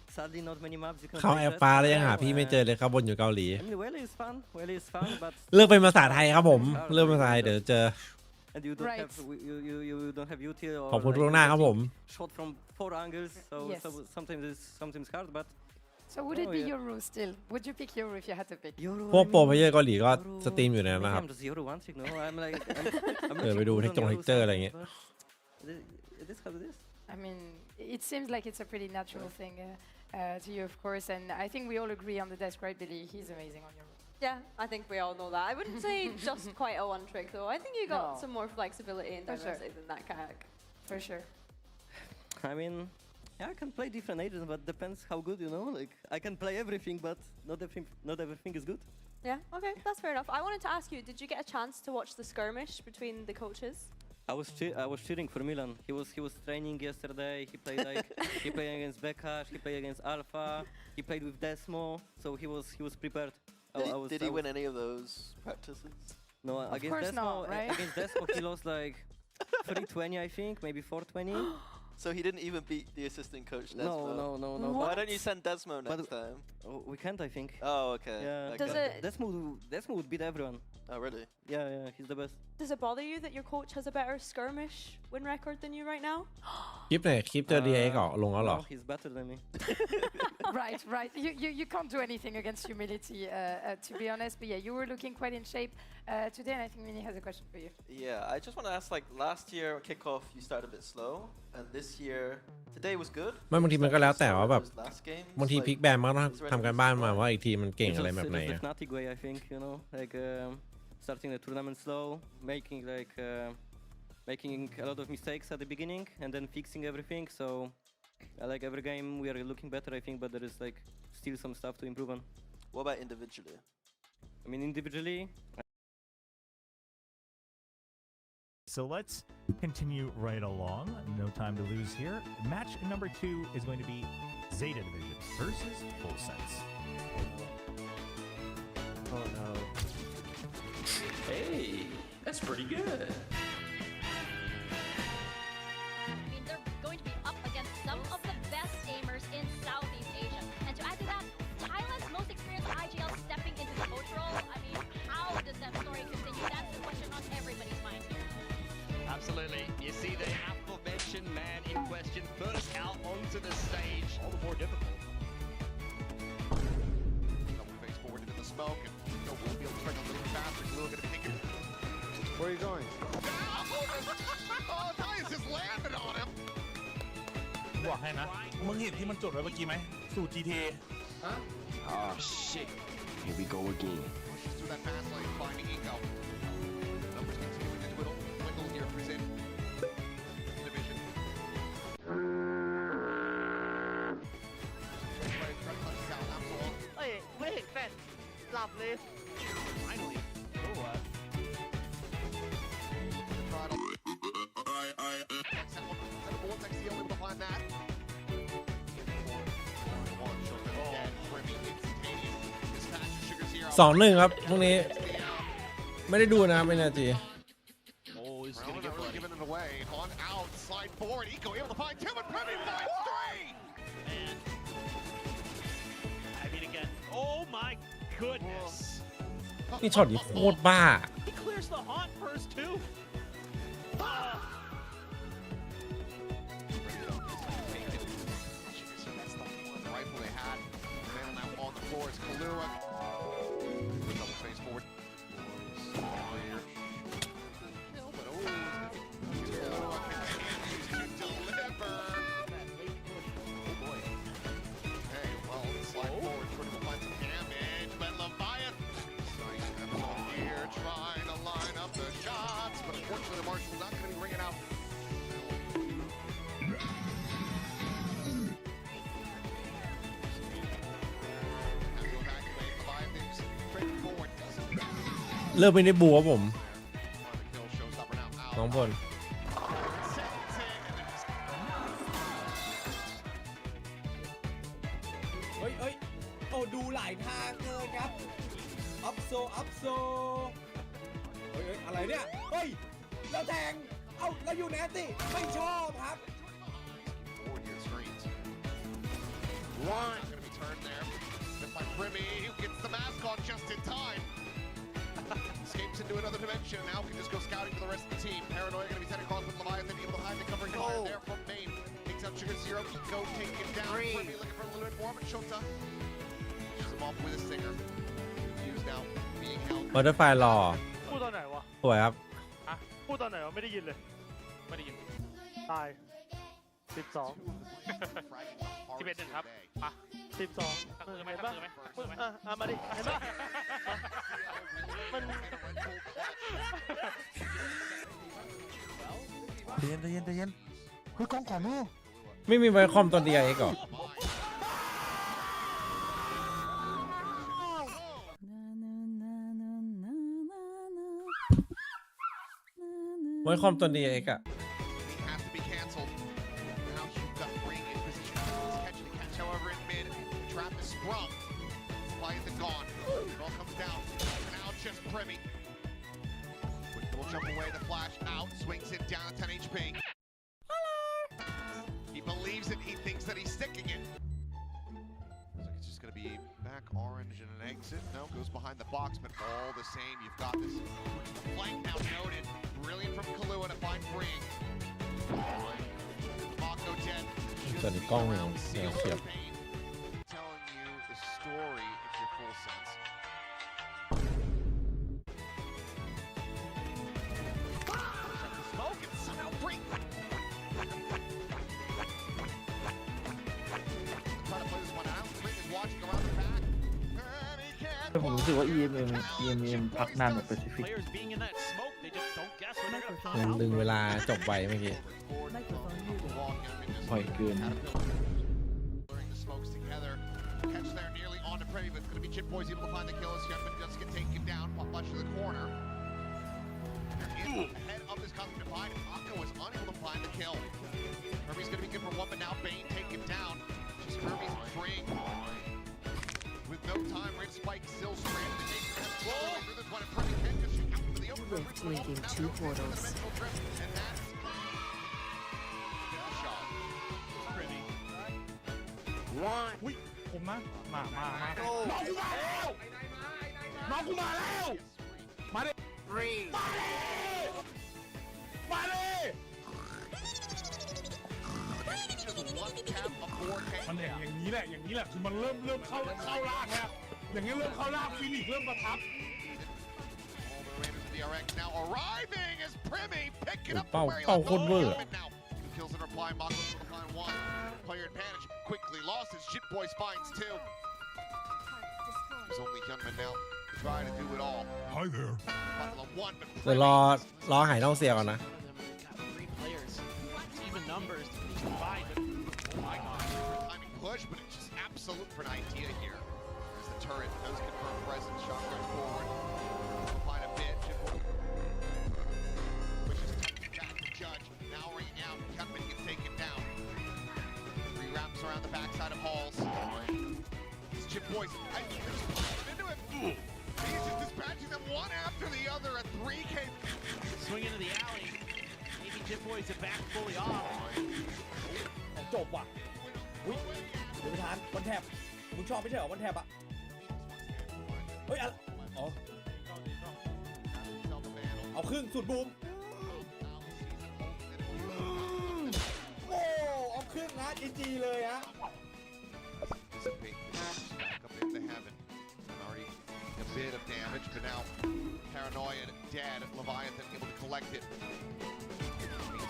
Speaker 10: sadly not many maps you can
Speaker 1: เข้า
Speaker 10: play
Speaker 1: แอป
Speaker 10: Jet.
Speaker 1: ฟ้าแล้วยังหาพี่ไม่เจอเลยครับบนอยู่เกาหลี
Speaker 10: I mean, Waylay is fun, but
Speaker 1: เลือกเป็นภาษาไทยครับผมเลือกเป็นภาษาไทยเดี๋ยวเจอ
Speaker 10: and you don't
Speaker 5: Right.
Speaker 10: have you don't have util or
Speaker 1: ขอบคุณ
Speaker 10: like
Speaker 1: ล่วงหน้าครับผม
Speaker 10: shot from 4 angles, so,
Speaker 5: Yes.
Speaker 10: so sometimes hard, but
Speaker 5: So would it
Speaker 10: Oh,
Speaker 5: be
Speaker 10: yeah.
Speaker 5: Yoru still? Would you pick Yoru if you had to pick?
Speaker 10: Yoru,
Speaker 1: พวก
Speaker 10: I
Speaker 1: โปร
Speaker 10: mean,
Speaker 1: เพลเยอร์เกาหลีก็
Speaker 10: Yoru,
Speaker 1: สตรีมอยู่ในนั้น
Speaker 10: maybe
Speaker 1: นะครับ
Speaker 10: I'm just Yoru one trick, no? I'm like I'm
Speaker 1: เออไปดู
Speaker 10: looking
Speaker 1: เทค
Speaker 10: good on
Speaker 1: เท
Speaker 10: Yoru
Speaker 1: คเจอร์
Speaker 10: side,
Speaker 1: อะไรอย่างเงี้ย
Speaker 10: but it is how it is.
Speaker 5: I mean, it seems like it's a pretty natural thing to you, of course. And I think we all agree on the desk, right, Billy? He's amazing on Yoru.
Speaker 4: Yeah, I think we all know that. I wouldn't say just quite a one trick though. I think you got
Speaker 5: No.
Speaker 4: some more flexibility and
Speaker 5: For sure.
Speaker 4: diversity than that Kayak.
Speaker 5: For sure.
Speaker 10: I mean, yeah, I can play different agents, but depends how good, you know. Like I can play everything, but not everything is good.
Speaker 4: Yeah, okay, that's fair enough. I wanted to ask you, did you get a chance to watch the skirmish between the coaches?
Speaker 10: I was cheering for Milan. He was training yesterday. He played like he played against Bekash. He played against Alpha. He played with Desmo, so he was prepared.
Speaker 6: Did he win any of those practices?
Speaker 10: No,
Speaker 5: Of
Speaker 10: against
Speaker 5: course
Speaker 10: Desmo.
Speaker 5: not, right?
Speaker 10: Against Desmo, he lost like 320, I think, maybe 420.
Speaker 6: So he didn't even beat the assistant coach, Desmo?
Speaker 10: No.
Speaker 6: Why don't you send Desmo next time?
Speaker 10: Oh, we can't, I think.
Speaker 6: Oh, okay.
Speaker 10: Yeah.
Speaker 4: Does
Speaker 6: okay.
Speaker 4: it-
Speaker 10: Desmo would beat everyone.
Speaker 6: Oh, really?
Speaker 10: Yeah, he's the best.
Speaker 4: Does it bother you that your coach has a better skirmish win record than you right now?
Speaker 1: คลิปไหนคลิปเจอดีเอ็กซ์ลงแล้วเหรอ
Speaker 10: No, he's better than me.
Speaker 5: right. You can't do anything against humility, to be honest. But yeah, you were looking quite in shape today, and I think Minnie has a question for you.
Speaker 6: Yeah, I just want to ask, like, last year kickoff you started a bit slow, and this year, today was good.
Speaker 1: ไม่บางทีมันก็แล้วแต่ว่าแบบ
Speaker 6: Last game,
Speaker 1: บางที
Speaker 6: like,
Speaker 1: พลิกแบนมันก็ต้องทำการบ้านมาว่าอีกทีมันเก่งอะไรแบบไหน
Speaker 10: It's
Speaker 1: อะ
Speaker 10: the Fnatic way, I think, you know, like starting the tournament slow, making a lot of mistakes at the beginning, and then fixing everything. So, like every game, we are looking better, I think, but there is like still some stuff to improve on.
Speaker 6: What about individually?
Speaker 10: I mean, individually.
Speaker 18: So let's continue right along. No time to lose here. Match number 2 is going to be Zeta Division versus Full Sense.
Speaker 10: Oh no.
Speaker 19: Hey, that's pretty good.
Speaker 20: I mean, they're going to be up against some of the best gamers in Southeast Asia. And to add to that, Thailand's most experienced IGL stepping into the coach role. I mean, how does that story continue? That's the question on everybody's mind here.
Speaker 21: Absolutely. You see the aforementioned man in question first out onto the stage.
Speaker 22: All the more difficult. Double face forward into the
Speaker 9: you going?
Speaker 14: Oh, Tyus just landed on him.
Speaker 2: บอกให้นะมึงเห็นที่มันจดไว้เมื่อกี้ไหมสูตร GTA
Speaker 19: Oh shit. Here we go again.
Speaker 14: Pushes through that fast lane, finding Eco. Numbers continuing to dwindle here for Zin. Division.
Speaker 22: เอ้ยไม่เห็นแฟนหลับเลย
Speaker 14: Finally. Vortex the only one to find that.
Speaker 1: 2-1 ครับพรุ่งนี้ไม่ได้ดูนะไม่แน่ใจ
Speaker 14: Oh, he's going to get really giving it away. On outside forward, Eco able to find two and Premi finds three.
Speaker 13: And I mean again. Oh my goodness.
Speaker 1: นี่ช็อตนี้โคตรบ้า
Speaker 13: He clears the haunt first too.
Speaker 14: Rifle they had. Man now on the floor is Kalua. Double face forward. Kill, but oh, Kalua continues to deliver. Oh boy. Okay, well, slide forward, critical find some damage, but Leviathan. Nice episode here, trying to line up the shots, but unfortunately the Marshal's not going to be ringing out.
Speaker 1: เริ่มไม่ได้บัวผมน้องพล
Speaker 23: เฮ้ยโอ้ดูหลายทางเลยครับอัพโซเฮ้ยอะไรเนี่ยเฮ้ยแล้วแทงเอ้าแล้วยูแนตตี้ไม่ชอบครับ
Speaker 14: One going to be turned there. Just by Primi, who gets the mask on just in time. Escapes into another dimension. Now can just go scouting for the rest of the team. Paranoia going to be sent across with Leviathan, able to hide the covering fire there from Main. Takes out Sugar Zero. Eco taking it down. Primi looking for a little bit more, but Shota shows him off with a stinger. Fuse now being held.
Speaker 1: บัตเตอร์ไฟรอ
Speaker 2: พูดตอนไหนวะ
Speaker 1: สวยครับ
Speaker 2: อะพูดตอนไหนวะไม่ได้ยินเลยไม่ได้ยินตาย12 11-1ครับมา12เห็นปะมาดิเห็นปะมันเย็นเฮ้ยกล้องขอมือ
Speaker 1: ไม่มีไวคอมตัวเดียวเองเหรอไวคอมตัวเดียวเองอะ
Speaker 14: Has to be canceled. Now you've got Ring in position. Catching the catch, however, in mid. The trap is sprung. Leviathan gone. It all comes down. Now just Primi. Quick little jump away. The flash out. Swings it down at 10 HP. He believes it. He thinks that he's sticking it. Looks like it's just going to be back orange and an exit. No, goes behind the box, but all the same, you've got this flank now noted. Brilliant from Kalua to find Ring. Mako dead.
Speaker 1: ตัวนี้กล้องเสียเขียบ
Speaker 14: Telling you the story if you're full sense. Smoke and somehow Ring. Trying to play this one out. Ring is watching around the back. And he can't.
Speaker 24: แต่ผมรู้สึกว่า EMM พักนานกว่า Pacific
Speaker 13: Players being in that smoke, they just don't guess when they're gonna
Speaker 1: มัน
Speaker 13: pop
Speaker 1: ดึง
Speaker 13: out.
Speaker 1: เวลาจบไวเมื่อกี้
Speaker 24: ปล่อยเกิน
Speaker 14: Blurring the smokes together. Catch there nearly on to Premi, but it's going to be Chip Boys able to find the kill. As Youngman does get taken down. Pop flash to the corner. There is ahead of this custom divide. Mako was unable to find the kill. Hermes going to be good for one, but now Bane taken down. Just Hermes Ring. With no time, Red Spike still stranded. This one, and Premi can just shoot out for the open.
Speaker 25: Linking two portals.
Speaker 14: And that's shot. Premi.
Speaker 2: อุ้ยผมนะมาน้องกูมาแล้วมาดิมาดิมันอย่างนี้แหละคือมันเริ่มเข้าลากแล้วอย่างนี้เริ่มเข้าลากฟินิกเริ่มประทับ
Speaker 14: All the Raiders of the RX now arriving.
Speaker 1: โอ้เป้าโคตรเวอร์
Speaker 7: Kills in reply, Mako to the line one. Player advantage quickly lost his Jit Boys finds two. He's only Hyunmin now trying to do it all. Hi there. One, but
Speaker 1: เดี๋ยวรอหายน้องเสียก่อนนะ
Speaker 13: Three players, even numbers to finish the fight. But oh my god.
Speaker 7: Timing push, but it's just absolute for an idea here. There's the turret, does confirm presence, shot goes forward. Find a bit, Jit Boy. Pushes back to Judge, now ringing out, Hyunmin gets taken down. Three wraps around the backside of Halls. It's Jit Boys, into it. He's just dispatching them one after the other at 3K.
Speaker 13: Swing into the alley. Maybe Jit Boys are back fully off.
Speaker 23: จบว่ะอุ้ยเดี๋ยวไปทานวันแท็บมึงชอบไม่ใช่เหรอวันแท็บอ่ะเฮ้ยอะไรอ๋อเอาครึ่งสุดบูมโอ้เอาครึ่งนะจีจีเลยฮะ
Speaker 7: Back up into heaven. Already a bit of damage, but now Paranoia dead. Leviathan able to collect it.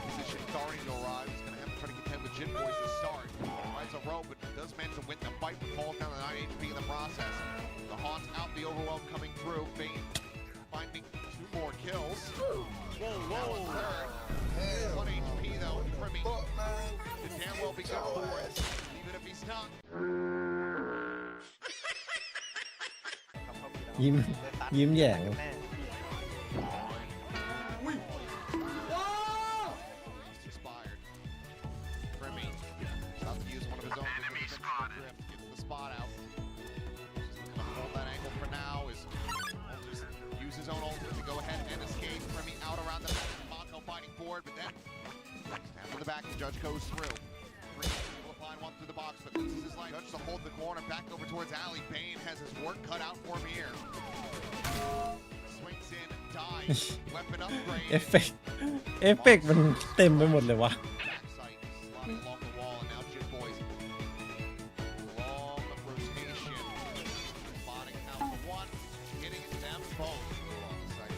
Speaker 7: Position starting to arrive. He's going to have to try to contend with Jit Boys to start. Rides a rope, but does manage to win the fight, but falls down to 9 HP in the process. The Haunts out, the Overwhelm coming through. Bane finding 2 more kills. Whoa, whoa. Third. 1 HP though. Primmy could damn well be good for it, even if he's not.
Speaker 1: ยิ้มแย่ง
Speaker 7: Expired. Primmy about to use one of his own grip, gets the spot out. Just looking to hold that angle for now. Just use his own ultimate to go ahead and escape. Primmy out around the back. Mako fighting forward, but then after the back, the Judge goes through. Able to find one through the box, but loses his life. Judge to hold the corner back over towards Ali. Bane has his work cut out for him here. Swings in, dies. Weapon upgrade.
Speaker 1: เอฟเฟกต์มันเต็มไปหมดเลยวะ
Speaker 7: Backside, sliding along the wall, and now Jit Boys. Long rotation. Spotting out the one, hitting them both along the side.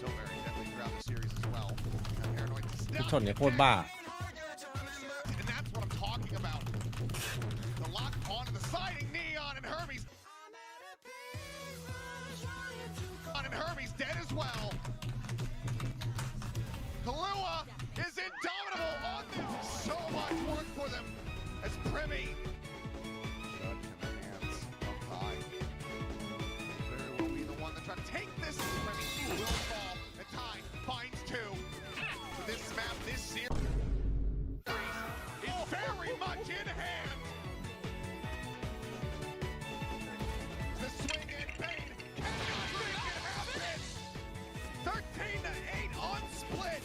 Speaker 7: So very deadly throughout the series as well. Now Paranoid
Speaker 1: ชนเนี่ยโคตรบ้า
Speaker 7: and that's what I'm talking about. The lock onto the siding, Neon and Hermes. And Hermes dead as well. Kahlua is indomitable on this. So much work for them as Primmy. Judge in the hands of Ty. Very will be the one to try to take this. Primmy will fall, and Ty finds 2. But this map, this series is very much in hand. The swing in Bane cannot make it happen. 13-8 on split.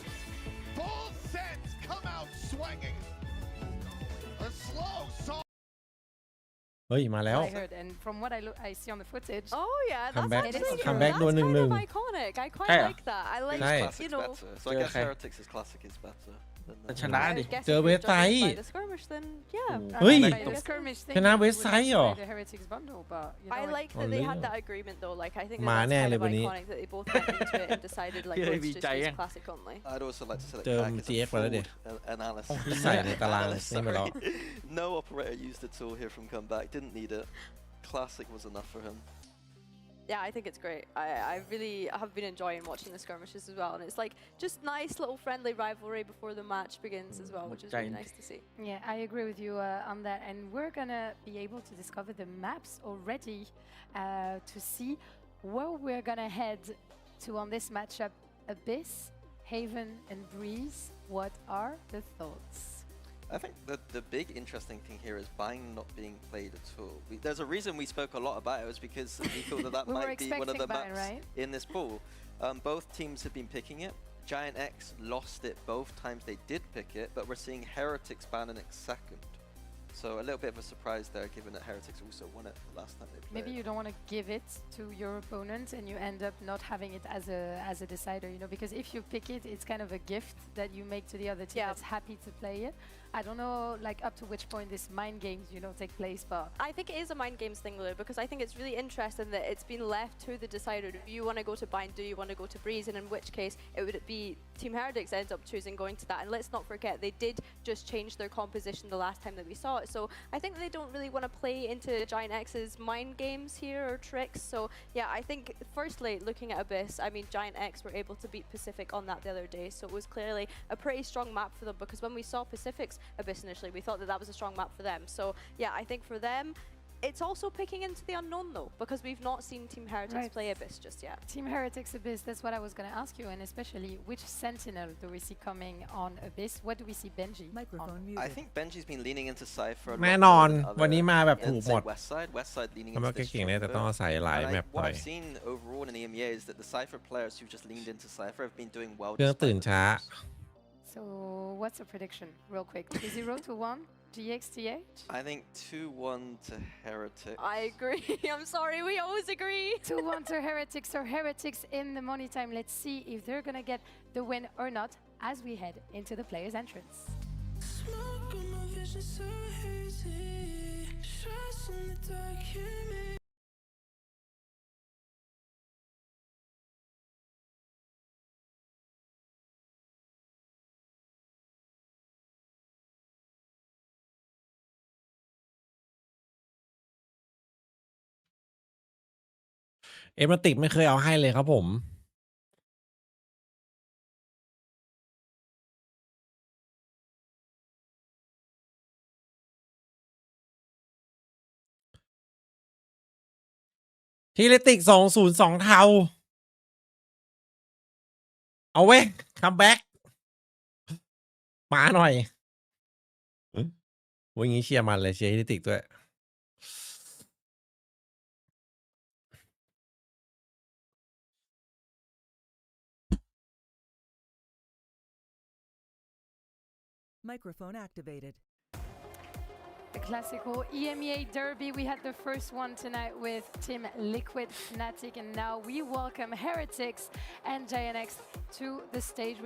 Speaker 7: Both sets come out swinging. A slow song.
Speaker 1: เฮ้ยมาแล้ว
Speaker 5: I heard, and from what I see on the footage.
Speaker 4: Oh yeah, that's
Speaker 1: Comeback-
Speaker 4: actually
Speaker 1: comeback
Speaker 4: that's
Speaker 1: โดน
Speaker 4: kind
Speaker 1: 1-1
Speaker 4: of iconic. I quite
Speaker 10: Yeah.
Speaker 4: like that. I like,
Speaker 1: Classics
Speaker 4: you know.
Speaker 6: better. So I guess Heretics' classic is better. Than
Speaker 10: ชนะดิ
Speaker 4: I guess
Speaker 1: เจอ
Speaker 4: if
Speaker 1: เว็
Speaker 4: you're
Speaker 1: บไซ
Speaker 4: judging
Speaker 1: ต์
Speaker 4: by the skirmish, then yeah.
Speaker 1: เฮ้ย
Speaker 5: By the skirmish thing,
Speaker 1: ชนะ
Speaker 5: you
Speaker 1: เว็บ
Speaker 5: would
Speaker 1: ไซต์เหรอ
Speaker 5: play the Heretics bundle, but you know,
Speaker 4: I like that they had that agreement though. Like I think that
Speaker 1: มา
Speaker 4: that's
Speaker 1: แน่
Speaker 4: kind
Speaker 1: เล
Speaker 4: of
Speaker 1: ยวันนี้
Speaker 4: iconic that they both went into it and decided like let's just use classic only.
Speaker 6: I'd also like to say that
Speaker 1: เจอ
Speaker 6: Crack is
Speaker 1: GX
Speaker 6: a
Speaker 1: ไปแล้วดิ
Speaker 6: flawed analysis.
Speaker 1: ที่ใส่ในตาราง
Speaker 6: Analyst,
Speaker 1: นี่มาแล้ว
Speaker 6: sorry. No operator used the tool here from comeback. Didn't need it. Classic was enough for him.
Speaker 4: Yeah, I think it's great. I really have been enjoying watching the skirmishes as well, and it's like just nice little friendly rivalry before the match begins as well, which is really nice to see.
Speaker 5: Yeah, I agree with you on that, and we're gonna be able to discover the maps already to see where we're gonna head to on this matchup. Abyss, Haven, and Breeze. What are the thoughts?
Speaker 6: I think the big interesting thing here is Bang not being played at all. There's a reason we spoke a lot about it. It was because we thought that
Speaker 5: We were
Speaker 6: might be one of the
Speaker 5: expecting Bang,
Speaker 6: maps
Speaker 5: right?
Speaker 6: in this pool. Both teams have been picking it. Giant X lost it both times they did pick it, but we're seeing Heretics ban it second. So a little bit of a surprise there, given that Heretics also won it the last time they played.
Speaker 5: Maybe you don't want to give it to your opponent and you end up not having it as a decider, you know, because if you pick it, it's kind of a gift that you make to the other team that's happy to play it. I don't know, like up to which point this mind games, take place, but
Speaker 4: I think it is a mind games thing, Lou, because I think it's really interesting that it's been left to the decider. Do you want to go to Bind? Do you want to go to Breeze? And in which case, it would be Team Heretics ends up choosing going to that. And let's not forget, they did just change their composition the last time that we saw it. So I think they don't really want to play into Giant X's mind games here or tricks. So yeah, I think firstly, looking at Abyss, I mean, Giant X were able to beat Pacific on that the other day. So it was clearly a pretty strong map for them, because when we saw Pacific's Abyss initially, we thought that that was a strong map for them. So yeah, I think for them, it's also picking into the unknown though, because we've not seen Team Heretics play Abyss just yet.
Speaker 5: Team Heretics Abyss, that's what I was going to ask you, and especially which Sentinel do we see coming on Abyss? What do we see Benji on?
Speaker 6: I think Benji's been leaning into Cypher.
Speaker 1: แน่นอนวันนี้มาแบบถูกหมด
Speaker 6: West side leaning
Speaker 1: ทำไม
Speaker 6: into
Speaker 1: เก่งๆเนี่ยแต่ต้องอาศัยหลายแมป
Speaker 6: what
Speaker 1: หน่อย
Speaker 6: I've seen overall in the EMEA is that the Cypher players who just leaned into Cypher have been doing well.
Speaker 1: เครื่องตื่นช้า
Speaker 5: So what's the prediction, real quick? 0 to 1, GXTH?
Speaker 6: I think 2-1 to Heretics.
Speaker 4: I agree. I'm sorry, we always agree.
Speaker 5: 2-1 to Heretics, or Heretics in the money time. Let's see if they're gonna get the win or not as we head into the players' entrance.
Speaker 1: Ematic ไม่เคยเอาให้เลยครับผมทีเลติก202เทาเอาเว้ยคัมแบ็กมาหน่อยวันนี้เชียร์มันเลยเชียร์ทีเลติกด้วย
Speaker 11: Microphone activated.
Speaker 5: The classical EMEA Derby. We had the first one tonight with Team Liquid Fnatic, and now we welcome Heretics and Giant X to the stage.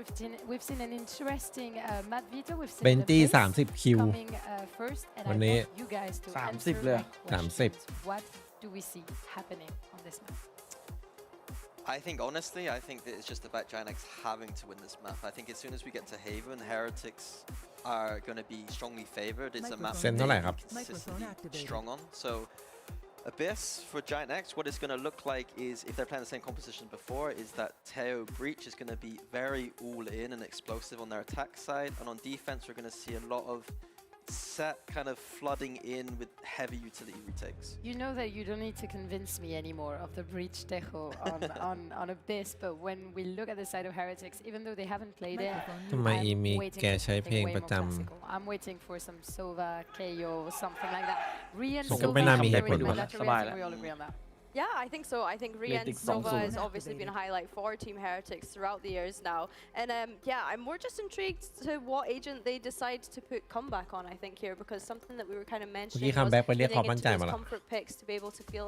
Speaker 5: We've seen an interesting Matt Vito. We've seen
Speaker 1: เบนตี้30คิว
Speaker 5: coming first, and I
Speaker 1: วันนี้
Speaker 5: want you guys to
Speaker 24: 30
Speaker 5: answer
Speaker 24: เลย
Speaker 5: my questions. What do we see happening on this map?
Speaker 6: I think honestly, I think that it's just about Giant X having to win this map. I think as soon as we get to Haven, Heretics are going to be strongly favored. It's a map
Speaker 1: Zen เท่าไหร่ครับ
Speaker 6: consistently strong on. So Abyss for Giant X, what it's going to look like is, if they're playing the same composition before, is that Teo Breach is going to be very all in and explosive on their attack side, and on defense we're going to see a lot of set kind of flooding in with heavy utility retakes.
Speaker 5: You know that you don't need to convince me anymore of the breach Tejo on Abyss, but when we look at the side of Heretics, even though they haven't played it,
Speaker 1: ทำไมอีมี
Speaker 5: waiting
Speaker 1: แก
Speaker 5: for
Speaker 1: ใช้เพล
Speaker 5: something
Speaker 1: ง
Speaker 5: way
Speaker 1: ประ
Speaker 5: more
Speaker 1: จ
Speaker 5: classical. I'm waiting for some Sova, KO, something like that. Rian
Speaker 1: ผมก็
Speaker 5: Sova
Speaker 1: ไม่น่ามี
Speaker 5: is
Speaker 1: เห
Speaker 5: very
Speaker 1: ตุผล
Speaker 5: good
Speaker 1: นะ
Speaker 5: at Rian, so we all agree on that.
Speaker 4: Yeah, I think so. I think Rian
Speaker 24: Mythic
Speaker 4: Sova
Speaker 24: Bronzo.
Speaker 4: has obviously been a highlight for Team Heretics throughout the years now. And yeah, I'm more just intrigued to what agent they decide to put comeback on, I think, here, because something that we were kind of mentioning was
Speaker 1: comeback ไปเรียกความ
Speaker 4: getting
Speaker 1: มั่นใจ
Speaker 4: into
Speaker 1: มา
Speaker 4: those
Speaker 1: ละ
Speaker 4: comfort picks to be able to feel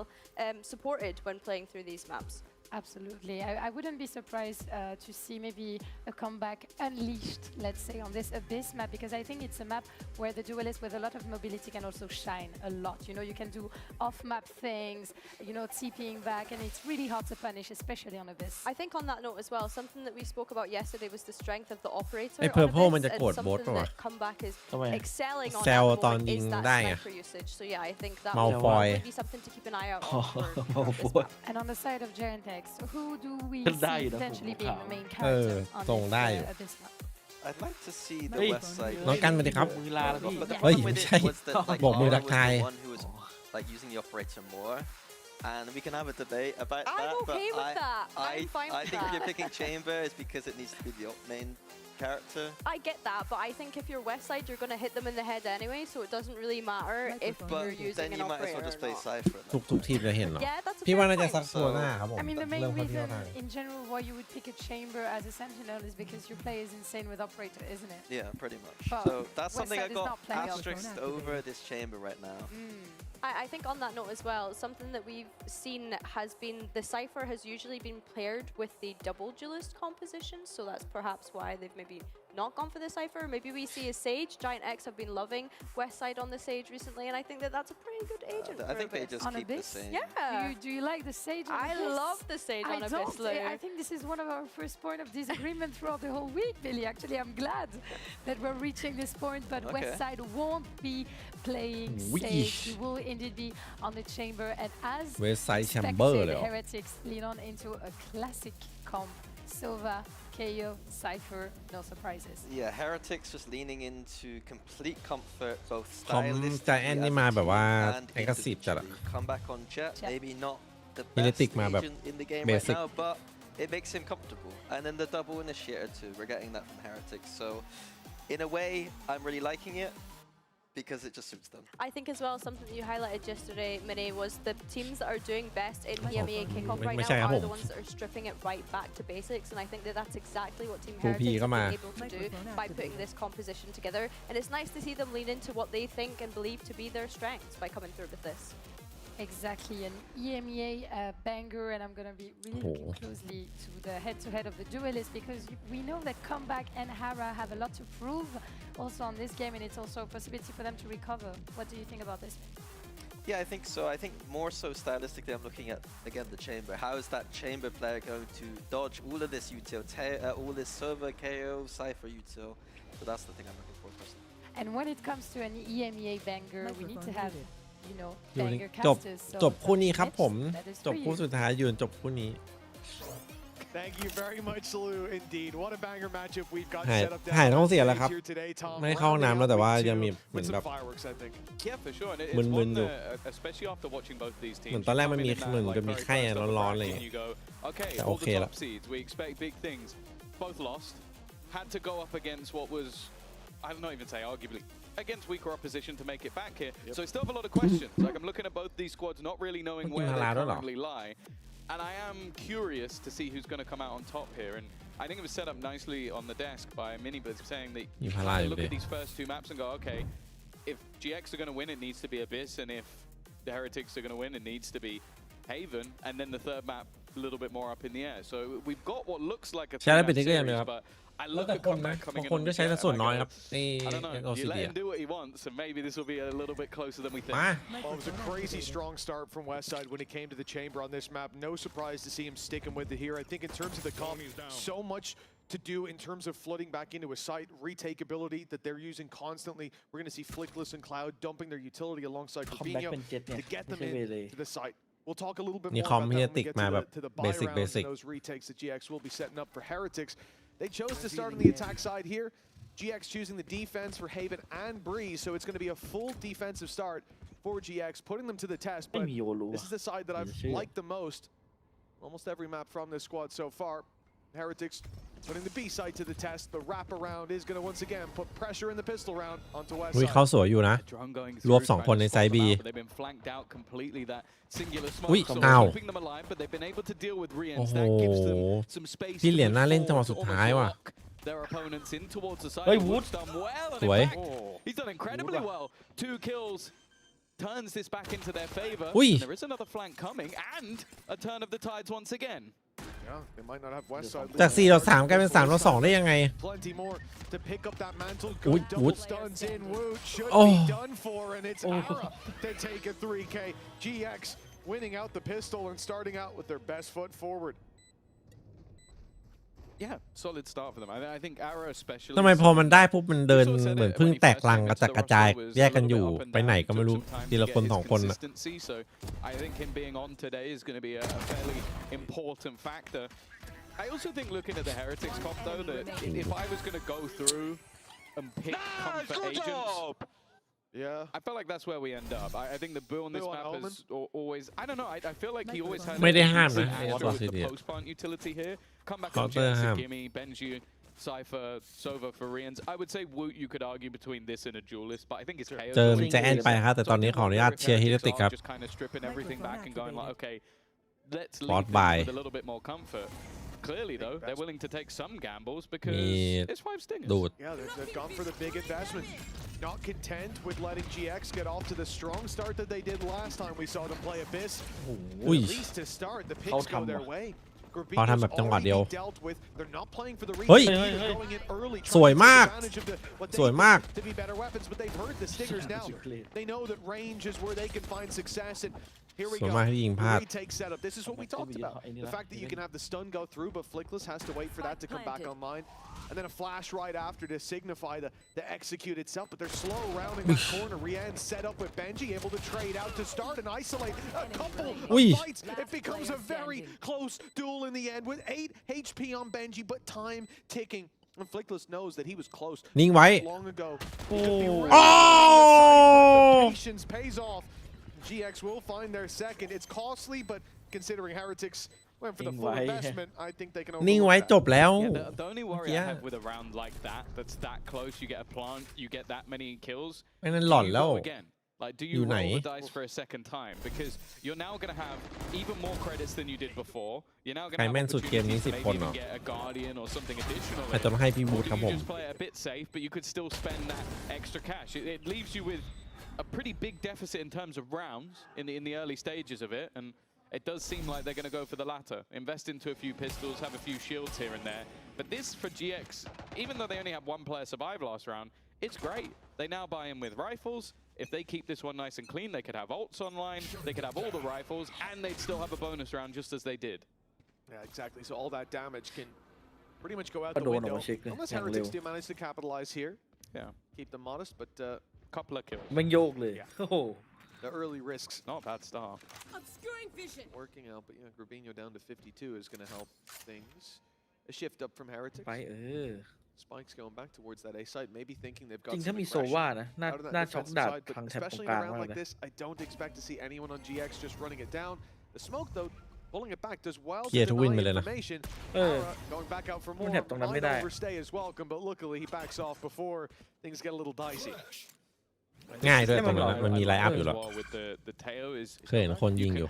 Speaker 4: supported when playing through these maps.
Speaker 5: Absolutely. I wouldn't be surprised to see maybe a comeback unleashed, let's say, on this Abyss map, because I think it's a map where the duelist with a lot of mobility can also shine a lot. You know, you can do off-map things, you know, TPing back, and it's really hard to punish, especially on Abyss.
Speaker 4: I think on that note as well, something that we spoke about yesterday was the strength of the operator
Speaker 1: ไอ้
Speaker 4: on
Speaker 1: Purple
Speaker 4: Abyss,
Speaker 1: มันจะ
Speaker 4: and
Speaker 1: โกรธโบส
Speaker 4: something
Speaker 1: ป่ะวะ
Speaker 4: that comeback is
Speaker 24: ทำไม
Speaker 4: excelling on
Speaker 1: แซว
Speaker 4: that
Speaker 1: ตอน
Speaker 4: mode
Speaker 1: ยิง
Speaker 4: is that
Speaker 1: ได้ไง
Speaker 4: sniper usage. So yeah, I think that
Speaker 1: เมา
Speaker 4: would
Speaker 1: ฟอย
Speaker 4: be something to keep an eye out
Speaker 24: โอ้
Speaker 4: for
Speaker 24: โห
Speaker 4: this map.
Speaker 5: And on the side of Giant X, who do we
Speaker 24: ได้อยู่
Speaker 5: see
Speaker 24: นะ
Speaker 5: potentially
Speaker 24: ผม
Speaker 5: being
Speaker 24: ขาว
Speaker 5: the main
Speaker 1: เออ
Speaker 5: character on
Speaker 1: ส่ง
Speaker 5: this
Speaker 1: ได้อยู่
Speaker 5: Abyss map?
Speaker 6: I'd like to see the
Speaker 24: เฮ้ย
Speaker 6: West side.
Speaker 1: น้องกันมาดิครับ
Speaker 24: มือลาแล้วพี่
Speaker 6: But the
Speaker 1: เฮ้ย
Speaker 6: problem with
Speaker 1: ไม่
Speaker 6: it
Speaker 1: ใช่
Speaker 6: was that like
Speaker 1: บอกมือ
Speaker 6: Ara
Speaker 1: ทัก
Speaker 6: was
Speaker 1: ทาย
Speaker 6: the one who was like using the operator more, and we can have a debate about
Speaker 4: I'm
Speaker 6: that.
Speaker 4: okay
Speaker 6: but
Speaker 4: with that. I'm fine
Speaker 6: I
Speaker 4: with
Speaker 6: think if
Speaker 4: that.
Speaker 6: you're picking Chamber, it's because it needs to be the main character.
Speaker 4: I get that, but I think if you're West side, you're going to hit them in the head anyway, so it doesn't really matter if
Speaker 6: But
Speaker 4: you're using
Speaker 6: then
Speaker 4: an
Speaker 6: you might as
Speaker 4: operator
Speaker 6: well just
Speaker 4: or
Speaker 6: play
Speaker 4: not.
Speaker 6: Cypher.
Speaker 1: ทุกทีมจะเห็นเหรอ
Speaker 4: Yeah, that's a
Speaker 1: พี่
Speaker 4: fair
Speaker 1: ว่าน่าจะ
Speaker 4: point.
Speaker 1: ซักตัวหน้าครับผม
Speaker 5: I mean, the
Speaker 1: เรื่
Speaker 5: main
Speaker 1: องความที่
Speaker 5: reason
Speaker 1: เราทาง
Speaker 5: in general why you would pick a chamber as a sentinel is because your play is insane with operator, isn't it?
Speaker 6: Yeah, pretty much.
Speaker 5: But
Speaker 6: So that's
Speaker 5: West
Speaker 6: something I
Speaker 5: side is
Speaker 6: got
Speaker 5: not playing up.
Speaker 6: asterisked over this chamber right now.
Speaker 4: I think on that note as well, something that we've seen has been the Cypher has usually been paired with the double duelist composition, so that's perhaps why they've maybe not gone for the Cypher. Maybe we see a Sage. Giant X have been loving West Side on the Sage recently, and I think that that's a pretty good agent.
Speaker 6: I think they just
Speaker 5: on
Speaker 6: keep the
Speaker 5: Abyss?
Speaker 6: same.
Speaker 4: Yeah.
Speaker 5: Do you like the Sage on
Speaker 4: I
Speaker 5: Abyss?
Speaker 4: love the Sage on
Speaker 5: I
Speaker 4: Abyss,
Speaker 5: don't.
Speaker 4: Lou.
Speaker 5: I think this is one of our first point of disagreement throughout the whole week, Billy. Actually, I'm glad that we're reaching this point, but
Speaker 6: Okay.
Speaker 5: West Side won't be playing Sage. He will indeed be on the chamber, and as
Speaker 1: West Side Chamber
Speaker 5: expected,
Speaker 1: เลยเหรอ
Speaker 5: Heretics lead on into a classic comp. Sova, KO, Cypher, no surprises.
Speaker 6: Yeah, Heretics just leaning into complete comfort, both
Speaker 1: คอม
Speaker 6: stylistically
Speaker 1: จาแอนนี่มาแบบว่า
Speaker 6: and
Speaker 1: แอคทีฟจัดอะ
Speaker 6: individually. Come back on Jet,
Speaker 5: Jet.
Speaker 6: maybe not the
Speaker 1: Heretic
Speaker 6: best
Speaker 1: มาแบบ
Speaker 6: agent in the game
Speaker 1: basic
Speaker 6: right now, but it makes him comfortable. And then the double initiator too, we're getting that from Heretics. So in a way, I'm really liking it because it just suits them.
Speaker 4: I think as well, something that you highlighted yesterday, Mini, was the teams that are doing best in EMEA kickoff right
Speaker 1: ไม่ใช่ครับ
Speaker 4: now
Speaker 1: ผ
Speaker 4: are
Speaker 1: ม
Speaker 4: the ones that are stripping it right back to basics, and I think that that's exactly what Team
Speaker 1: ครูพี
Speaker 4: Heretics
Speaker 1: ก็
Speaker 4: have
Speaker 1: มา
Speaker 4: been able to do by putting this composition together, and it's nice to see them lean into what they think and believe to be their strengths by coming through with this.
Speaker 5: Exactly, an EMEA banger, and I'm going to be really looking closely to the head-to-head of the duelists, because we know that Comeback and Hara have a lot to prove also on this game, and it's also a possibility for them to recover. What do you think about this?
Speaker 6: Yeah, I think so. I think more so stylistically, I'm looking at, again, the chamber. How is that chamber player going to dodge all of this util, all this server KO, Cypher util? So that's the thing I'm looking for personally.
Speaker 5: And when it comes to an EMEA banger, we need to have, you know,
Speaker 1: อยู่ใน
Speaker 5: banger
Speaker 1: จบ
Speaker 5: casters. So
Speaker 1: จบคู่นี้ครับผม
Speaker 5: that is
Speaker 1: จบ
Speaker 5: for
Speaker 1: คู่
Speaker 5: you.
Speaker 1: สุดท้ายยืนจบคู่นี้
Speaker 3: Thank you very much, Lou. Indeed, what a banger matchup we've got
Speaker 1: หาย
Speaker 3: set up
Speaker 1: หาย
Speaker 3: down
Speaker 1: ท้องเสียแล้ว
Speaker 3: stage
Speaker 1: ครับ
Speaker 3: here today, Tom.
Speaker 1: ไม่เข้าห้องน้ำแล้วแต่ว่ายังมีเหมือน
Speaker 3: With
Speaker 1: แบ
Speaker 3: some
Speaker 1: บ
Speaker 3: fireworks, I think.
Speaker 14: Yeah, for sure. And it's
Speaker 1: มึน
Speaker 14: one
Speaker 1: ๆอยู่
Speaker 14: especially after watching both these
Speaker 1: เหมือน
Speaker 14: teams.
Speaker 1: ตอนแรกมัน
Speaker 14: come
Speaker 1: มี
Speaker 14: in that,
Speaker 1: เหมือน
Speaker 14: like,
Speaker 1: จะมี
Speaker 14: very
Speaker 1: ไข้
Speaker 14: first upper
Speaker 1: ร้อนๆอะไรอ
Speaker 14: bracket
Speaker 1: ย่าง
Speaker 14: and
Speaker 1: เงี้ย
Speaker 14: you go, okay,
Speaker 1: But
Speaker 14: all
Speaker 1: okay
Speaker 14: the
Speaker 1: lah.
Speaker 14: top seeds, we expect big things. Both lost. Had to go up against what was, I'll not even say arguably, against weaker opposition to make it back here. So I still have a lot of questions. Like, I'm looking at both these squads, not really knowing where they currently lie. And I am curious to see who's going to come out on top here. And I think it was set up nicely on the desk by Minibus, saying that you kind of look at these first two maps and go, okay, if GX are going to win, it needs to be Abyss, and if the Heretics are going to win, it needs to be Haven, and then the third map a little bit more up in the air. So we've got what looks like a
Speaker 1: ใช้แล้วเป็น
Speaker 14: three-map
Speaker 1: ที่ก็ยัง
Speaker 14: series,
Speaker 1: ครับ
Speaker 14: but I
Speaker 1: แล้ว
Speaker 14: look
Speaker 1: แต่
Speaker 14: at
Speaker 1: คนนะ
Speaker 14: Comeback
Speaker 1: บาง
Speaker 14: coming
Speaker 1: คน
Speaker 14: in
Speaker 1: ก็
Speaker 14: on
Speaker 1: ใช้
Speaker 14: Jet,
Speaker 1: แต่ส่วน
Speaker 14: and I
Speaker 1: น้อย
Speaker 14: go,
Speaker 1: ครับใน
Speaker 14: I don't know,
Speaker 1: โอ
Speaker 14: you
Speaker 1: ซี
Speaker 14: let
Speaker 1: ดี
Speaker 14: him do what he wants, and maybe this will be a little bit closer than we think.
Speaker 1: มา
Speaker 3: Well, it was a crazy strong start from Westside when he came to the chamber on this map. No surprise to see him sticking with it here. I think in terms of the comp, so much to do in terms of flooding back into a site, retake ability that they're using constantly. We're going to see Flickless and Cloud dumping their utility alongside Rubinho to get them into the site. We'll talk a little bit
Speaker 1: นี่
Speaker 3: more
Speaker 1: คอม
Speaker 3: about
Speaker 1: เฮีย
Speaker 3: that when
Speaker 1: ติ
Speaker 3: we
Speaker 1: ก
Speaker 3: get
Speaker 1: มาแบบ
Speaker 3: to the
Speaker 1: เบ
Speaker 3: buy
Speaker 1: สิก
Speaker 3: rounds
Speaker 1: เบ
Speaker 3: and
Speaker 1: สิก
Speaker 3: those retakes that GX will be setting up for Heretics. They chose to start on the attack side here. GX choosing the defense for Haven and Breeze, so it's going to be a full defensive start for GX, putting them to the test. But this is the side that I've liked the most. Almost every map from this squad so far. Heretics putting the B side to the test. The wraparound is going to once again put pressure in the pistol round onto
Speaker 1: อุ้ย
Speaker 3: Westside.
Speaker 1: เข้าสวยอยู่นะ รวบ2คนในไซบี
Speaker 14: They've been flanked out completely. That singular smoke
Speaker 1: อุ้ย
Speaker 14: sort of
Speaker 1: อ้าว
Speaker 14: keeping them alive, but they've been able to deal with
Speaker 1: โอ้
Speaker 14: re-ents.
Speaker 1: โห
Speaker 14: That gives them some space
Speaker 1: พี่
Speaker 14: to
Speaker 1: เหรียญ
Speaker 14: move
Speaker 1: น่าเล่นจังหวะ
Speaker 14: forward
Speaker 1: สุด
Speaker 14: to
Speaker 1: ท้าย
Speaker 14: almost
Speaker 1: ว่ะ
Speaker 14: lock their opponents in towards the side.
Speaker 1: เฮ้ย
Speaker 14: And
Speaker 1: วูด
Speaker 14: Wood's done well, and
Speaker 1: สวย
Speaker 14: in fact, he's done incredibly well. 2 kills. Turns this back into their favor.
Speaker 1: Ui.
Speaker 14: And there is another flank coming, and a turn of the tides once again.
Speaker 3: Yeah, they might not have Westside.
Speaker 1: จาก4-3กลายเป็น3-2ได้ยังไง
Speaker 3: Plenty more to pick up that mantle.
Speaker 1: Ui,
Speaker 3: Good double
Speaker 1: Wood.
Speaker 3: stuns in. Wood should
Speaker 1: Oh.
Speaker 3: be done for, and it's Ara to take a 3K. GX winning out the pistol and starting out with their best foot forward.
Speaker 14: Yeah, solid start for them. I think Ara especially.
Speaker 1: ทำไมพอมันได้ปุ๊บมันเดินเหมือนพึ่งแตกรังกระจัดกระจายแยกกันอยู่ไปไหนก็ไม่รู้ทีละคน2คนน่ะ
Speaker 14: Consistency, so I think him being on today is going to be a fairly important factor. I also think looking at the Heretics comp though, that if I was going to go through and pick comfort agents,
Speaker 3: yeah,
Speaker 14: I felt like that's where we end up. I think the Boo on this map is always, I don't know, I feel like he always has
Speaker 1: ไม่ได้ห้ามนะ
Speaker 14: the post-plant utility here. Come back on
Speaker 1: Counter
Speaker 14: Jets,
Speaker 1: ham.
Speaker 14: Gimme, Benji, Cypher, Sova for Rians. I would say Woot you could argue between this and a duelist, but I think it's Chaos.
Speaker 1: เจอแจแอนไปครับแต่ตอนนี้ขออนุญาตเชียร์ฮิเลติกครับ
Speaker 14: Just kind of stripping everything back and going like, okay, let's
Speaker 1: Bot
Speaker 14: leave
Speaker 1: buy.
Speaker 14: them with a little bit more comfort. Clearly, though, they're willing to take some gambles because
Speaker 1: Mid.
Speaker 14: it's 5 stingers.
Speaker 1: ดูด
Speaker 3: Yeah, they've gone for the big investment. Not content with letting GX get off to the strong start that they did last time we saw them play Abyss.
Speaker 1: Ui.
Speaker 3: At least to start, the picks go their way.
Speaker 1: พอทำแบบจังหวะเดียว
Speaker 3: dealt with. They're not playing for the
Speaker 1: เฮ้ย
Speaker 3: retake. They're going in early,
Speaker 1: สวย
Speaker 3: trying to
Speaker 1: มาก
Speaker 3: take advantage of what
Speaker 1: สวย
Speaker 3: they
Speaker 1: มาก
Speaker 3: think to be better weapons, but they've heard the stingers now. They know that range is where they can find success, and here we
Speaker 1: สวย
Speaker 3: go.
Speaker 1: มากที่ยิงพลาด
Speaker 3: Retake setup. This is what we talked about. The fact that you can have the stun go through, but Flickless has to wait for that to come back online. And then a flash right after to signify the execute itself, but they're slow rounding that corner. Rian set up with Benji, able to trade out to start and isolate a couple of fights. It becomes a very close duel in the end with 8 HP on Benji, but time ticking. And Flickless knows that he was close
Speaker 1: นิ่งไว้
Speaker 3: long ago.
Speaker 1: โอ้
Speaker 3: Patience pays off. GX will find their second. It's costly, but considering Heretics went for the full investment, I think they can
Speaker 1: นิ่ง
Speaker 3: overlook
Speaker 1: ไว้
Speaker 3: that.
Speaker 1: จบแล้ว
Speaker 21: Yeah, the only worry I have with a round like that, that's that close, you get a plant, you get that many kills.
Speaker 1: ไม่นั้นหล่อน
Speaker 21: Do you
Speaker 1: แล้ว
Speaker 21: go again? Like, do
Speaker 1: อ
Speaker 21: you
Speaker 1: ยู่ไหน
Speaker 21: roll the dice for a second time? Because you're now going to have even more credits than you did before. You're now going
Speaker 1: ใคร
Speaker 21: to have
Speaker 1: แม่นสุดเกมนี้
Speaker 21: opportunities to
Speaker 1: 10 คน
Speaker 21: maybe
Speaker 1: เหรอ
Speaker 21: even get a guardian or something additional.
Speaker 1: อาจจะต้องให้พี่บู
Speaker 21: Or
Speaker 1: ธ
Speaker 21: do
Speaker 1: ครับ
Speaker 21: you
Speaker 1: ผม
Speaker 21: just play it a bit safe, but you could still spend that extra cash? It leaves you with a pretty big deficit in terms of rounds in the early stages of it, and it does seem like they're going to go for the latter. Invest into a few pistols, have a few shields here and there. But this for GX, even though they only have one player survive last round, it's great. They now buy in with rifles. If they keep this one nice and clean, they could have ults online, they could have all the rifles, and they'd still have a bonus round just as they did.
Speaker 3: Yeah, exactly. So all that damage can pretty much go out the window. Unless Heretics do manage to capitalize here.
Speaker 21: Yeah.
Speaker 3: Keep them modest, but
Speaker 21: couple of kills.
Speaker 24: มันโยกเลย โอ้โห
Speaker 3: the early risks.
Speaker 21: Not a bad start.
Speaker 4: Obscuring vision.
Speaker 3: Working out, but yeah, Grabinho down to 52 is going to help things. A shift up from Heretics.
Speaker 24: ไป
Speaker 3: Spike's going back towards that A site, maybe thinking they've
Speaker 24: จ
Speaker 3: got
Speaker 24: ริง
Speaker 3: some
Speaker 24: ถ้ามีโซ
Speaker 3: aggression
Speaker 24: ว่านะ น่า
Speaker 3: out of that
Speaker 24: น่าช็อก
Speaker 3: defensive
Speaker 24: ดาบ
Speaker 3: side, but
Speaker 24: ทางแถบตรง
Speaker 3: especially
Speaker 24: ก
Speaker 3: in
Speaker 24: ลา
Speaker 3: a
Speaker 24: ง
Speaker 3: round
Speaker 24: มาก
Speaker 3: like
Speaker 24: เลย
Speaker 3: this, I don't expect to see anyone on GX just running it down. The smoke, though, pulling it back does well to deny information. Going back out for more. Might overstay is welcome, but luckily he backs off before things get a little dicey.
Speaker 1: ง่ายด้วยตรงนั้นมันมีไลน์อัพอยู่หรอ เคยเห็นคนยิงอยู่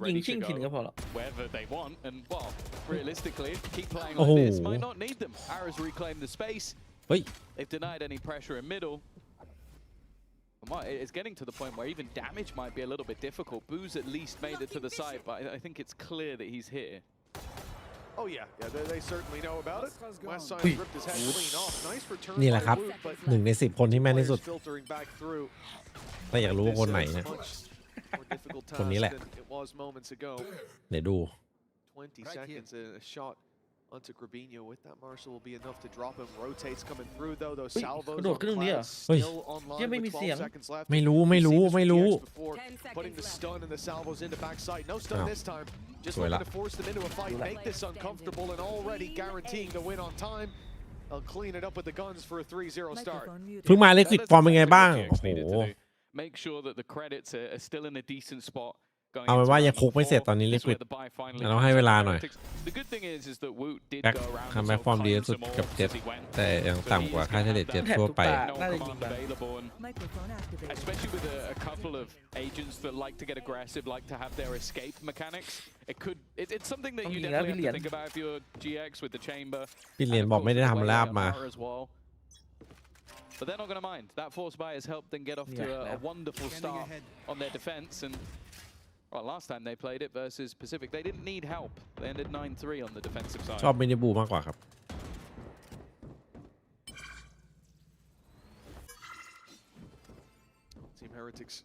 Speaker 24: ยิงชิงถิ่นก็พอหรอก
Speaker 21: wherever they want, and well, realistically, keep playing
Speaker 1: โอ้
Speaker 21: like
Speaker 1: โห
Speaker 21: this. Might not need them. Arrows reclaim the space.
Speaker 1: เฮ้ย
Speaker 21: They've denied any pressure in middle. It's getting to the point where even damage might be a little bit difficult. Boo's at least made it to the side, but I think it's clear that he's here.
Speaker 3: Oh yeah, they certainly know about it. West side ripped his head clean off. Nice return
Speaker 1: นี่แหละครับ
Speaker 3: by Woot, but
Speaker 1: 1 ใน 10 คนที่แม่นที่สุด
Speaker 3: filtering back through.
Speaker 1: ถ้าอยากรู้ว่าคนไหนเนี่ย
Speaker 3: Much more difficult
Speaker 1: คนนี้แหละ
Speaker 3: task than it was moments ago.
Speaker 1: เดี๋ยวดู
Speaker 3: 20 seconds, a shot onto Grabinho with that Marshall will be enough to drop him. Rotates coming through though. Those salvos
Speaker 24: กระโดดขึ้นตรงนี้เหรอ
Speaker 3: still online
Speaker 24: ยังไม่มี
Speaker 3: with
Speaker 24: เสียง
Speaker 3: 12 seconds left.
Speaker 1: ไม่รู้
Speaker 3: Before putting the stun and the salvos into backside. No stun this time. Just
Speaker 1: สวย
Speaker 3: looking
Speaker 1: ละ
Speaker 3: to force them into a fight, make this uncomfortable, and already guaranteeing the win on time. They'll clean it up with the guns for a 3-0 start.
Speaker 1: เพิ่งมาเล็กควิกฟอร์มเป็นไงบ้าง โอ้โห
Speaker 21: Make sure that the credits are still in a decent spot.
Speaker 1: เอาเป็นว่ายังคุกไม่เสร็จตอนนี้ลิควิดเราให้เวลาหน่อย
Speaker 21: The good thing is that Woot did
Speaker 1: แบ็ค
Speaker 21: go around
Speaker 1: คัมแบ็คฟอร์มดีที่สุดกับเจ็ดแต่ยังต่ำกว่าค่าเฉลี่ยเจ็ดทั่วไป
Speaker 21: especially with a couple of agents that like to get aggressive, like to have their escape mechanics. It's something that you definitely have to think about if you're GX with the chamber.
Speaker 1: พี่เรียนบอกไม่ได้ทำลาบมา
Speaker 21: But they're not going to mind. That force buy has helped them get off to a wonderful start on their defense. And well, last time they played it versus Pacific, they didn't need help. They ended 9-3 on the defensive side.
Speaker 1: ชอบมินิบูมากกว่าครับ
Speaker 3: Team Heretics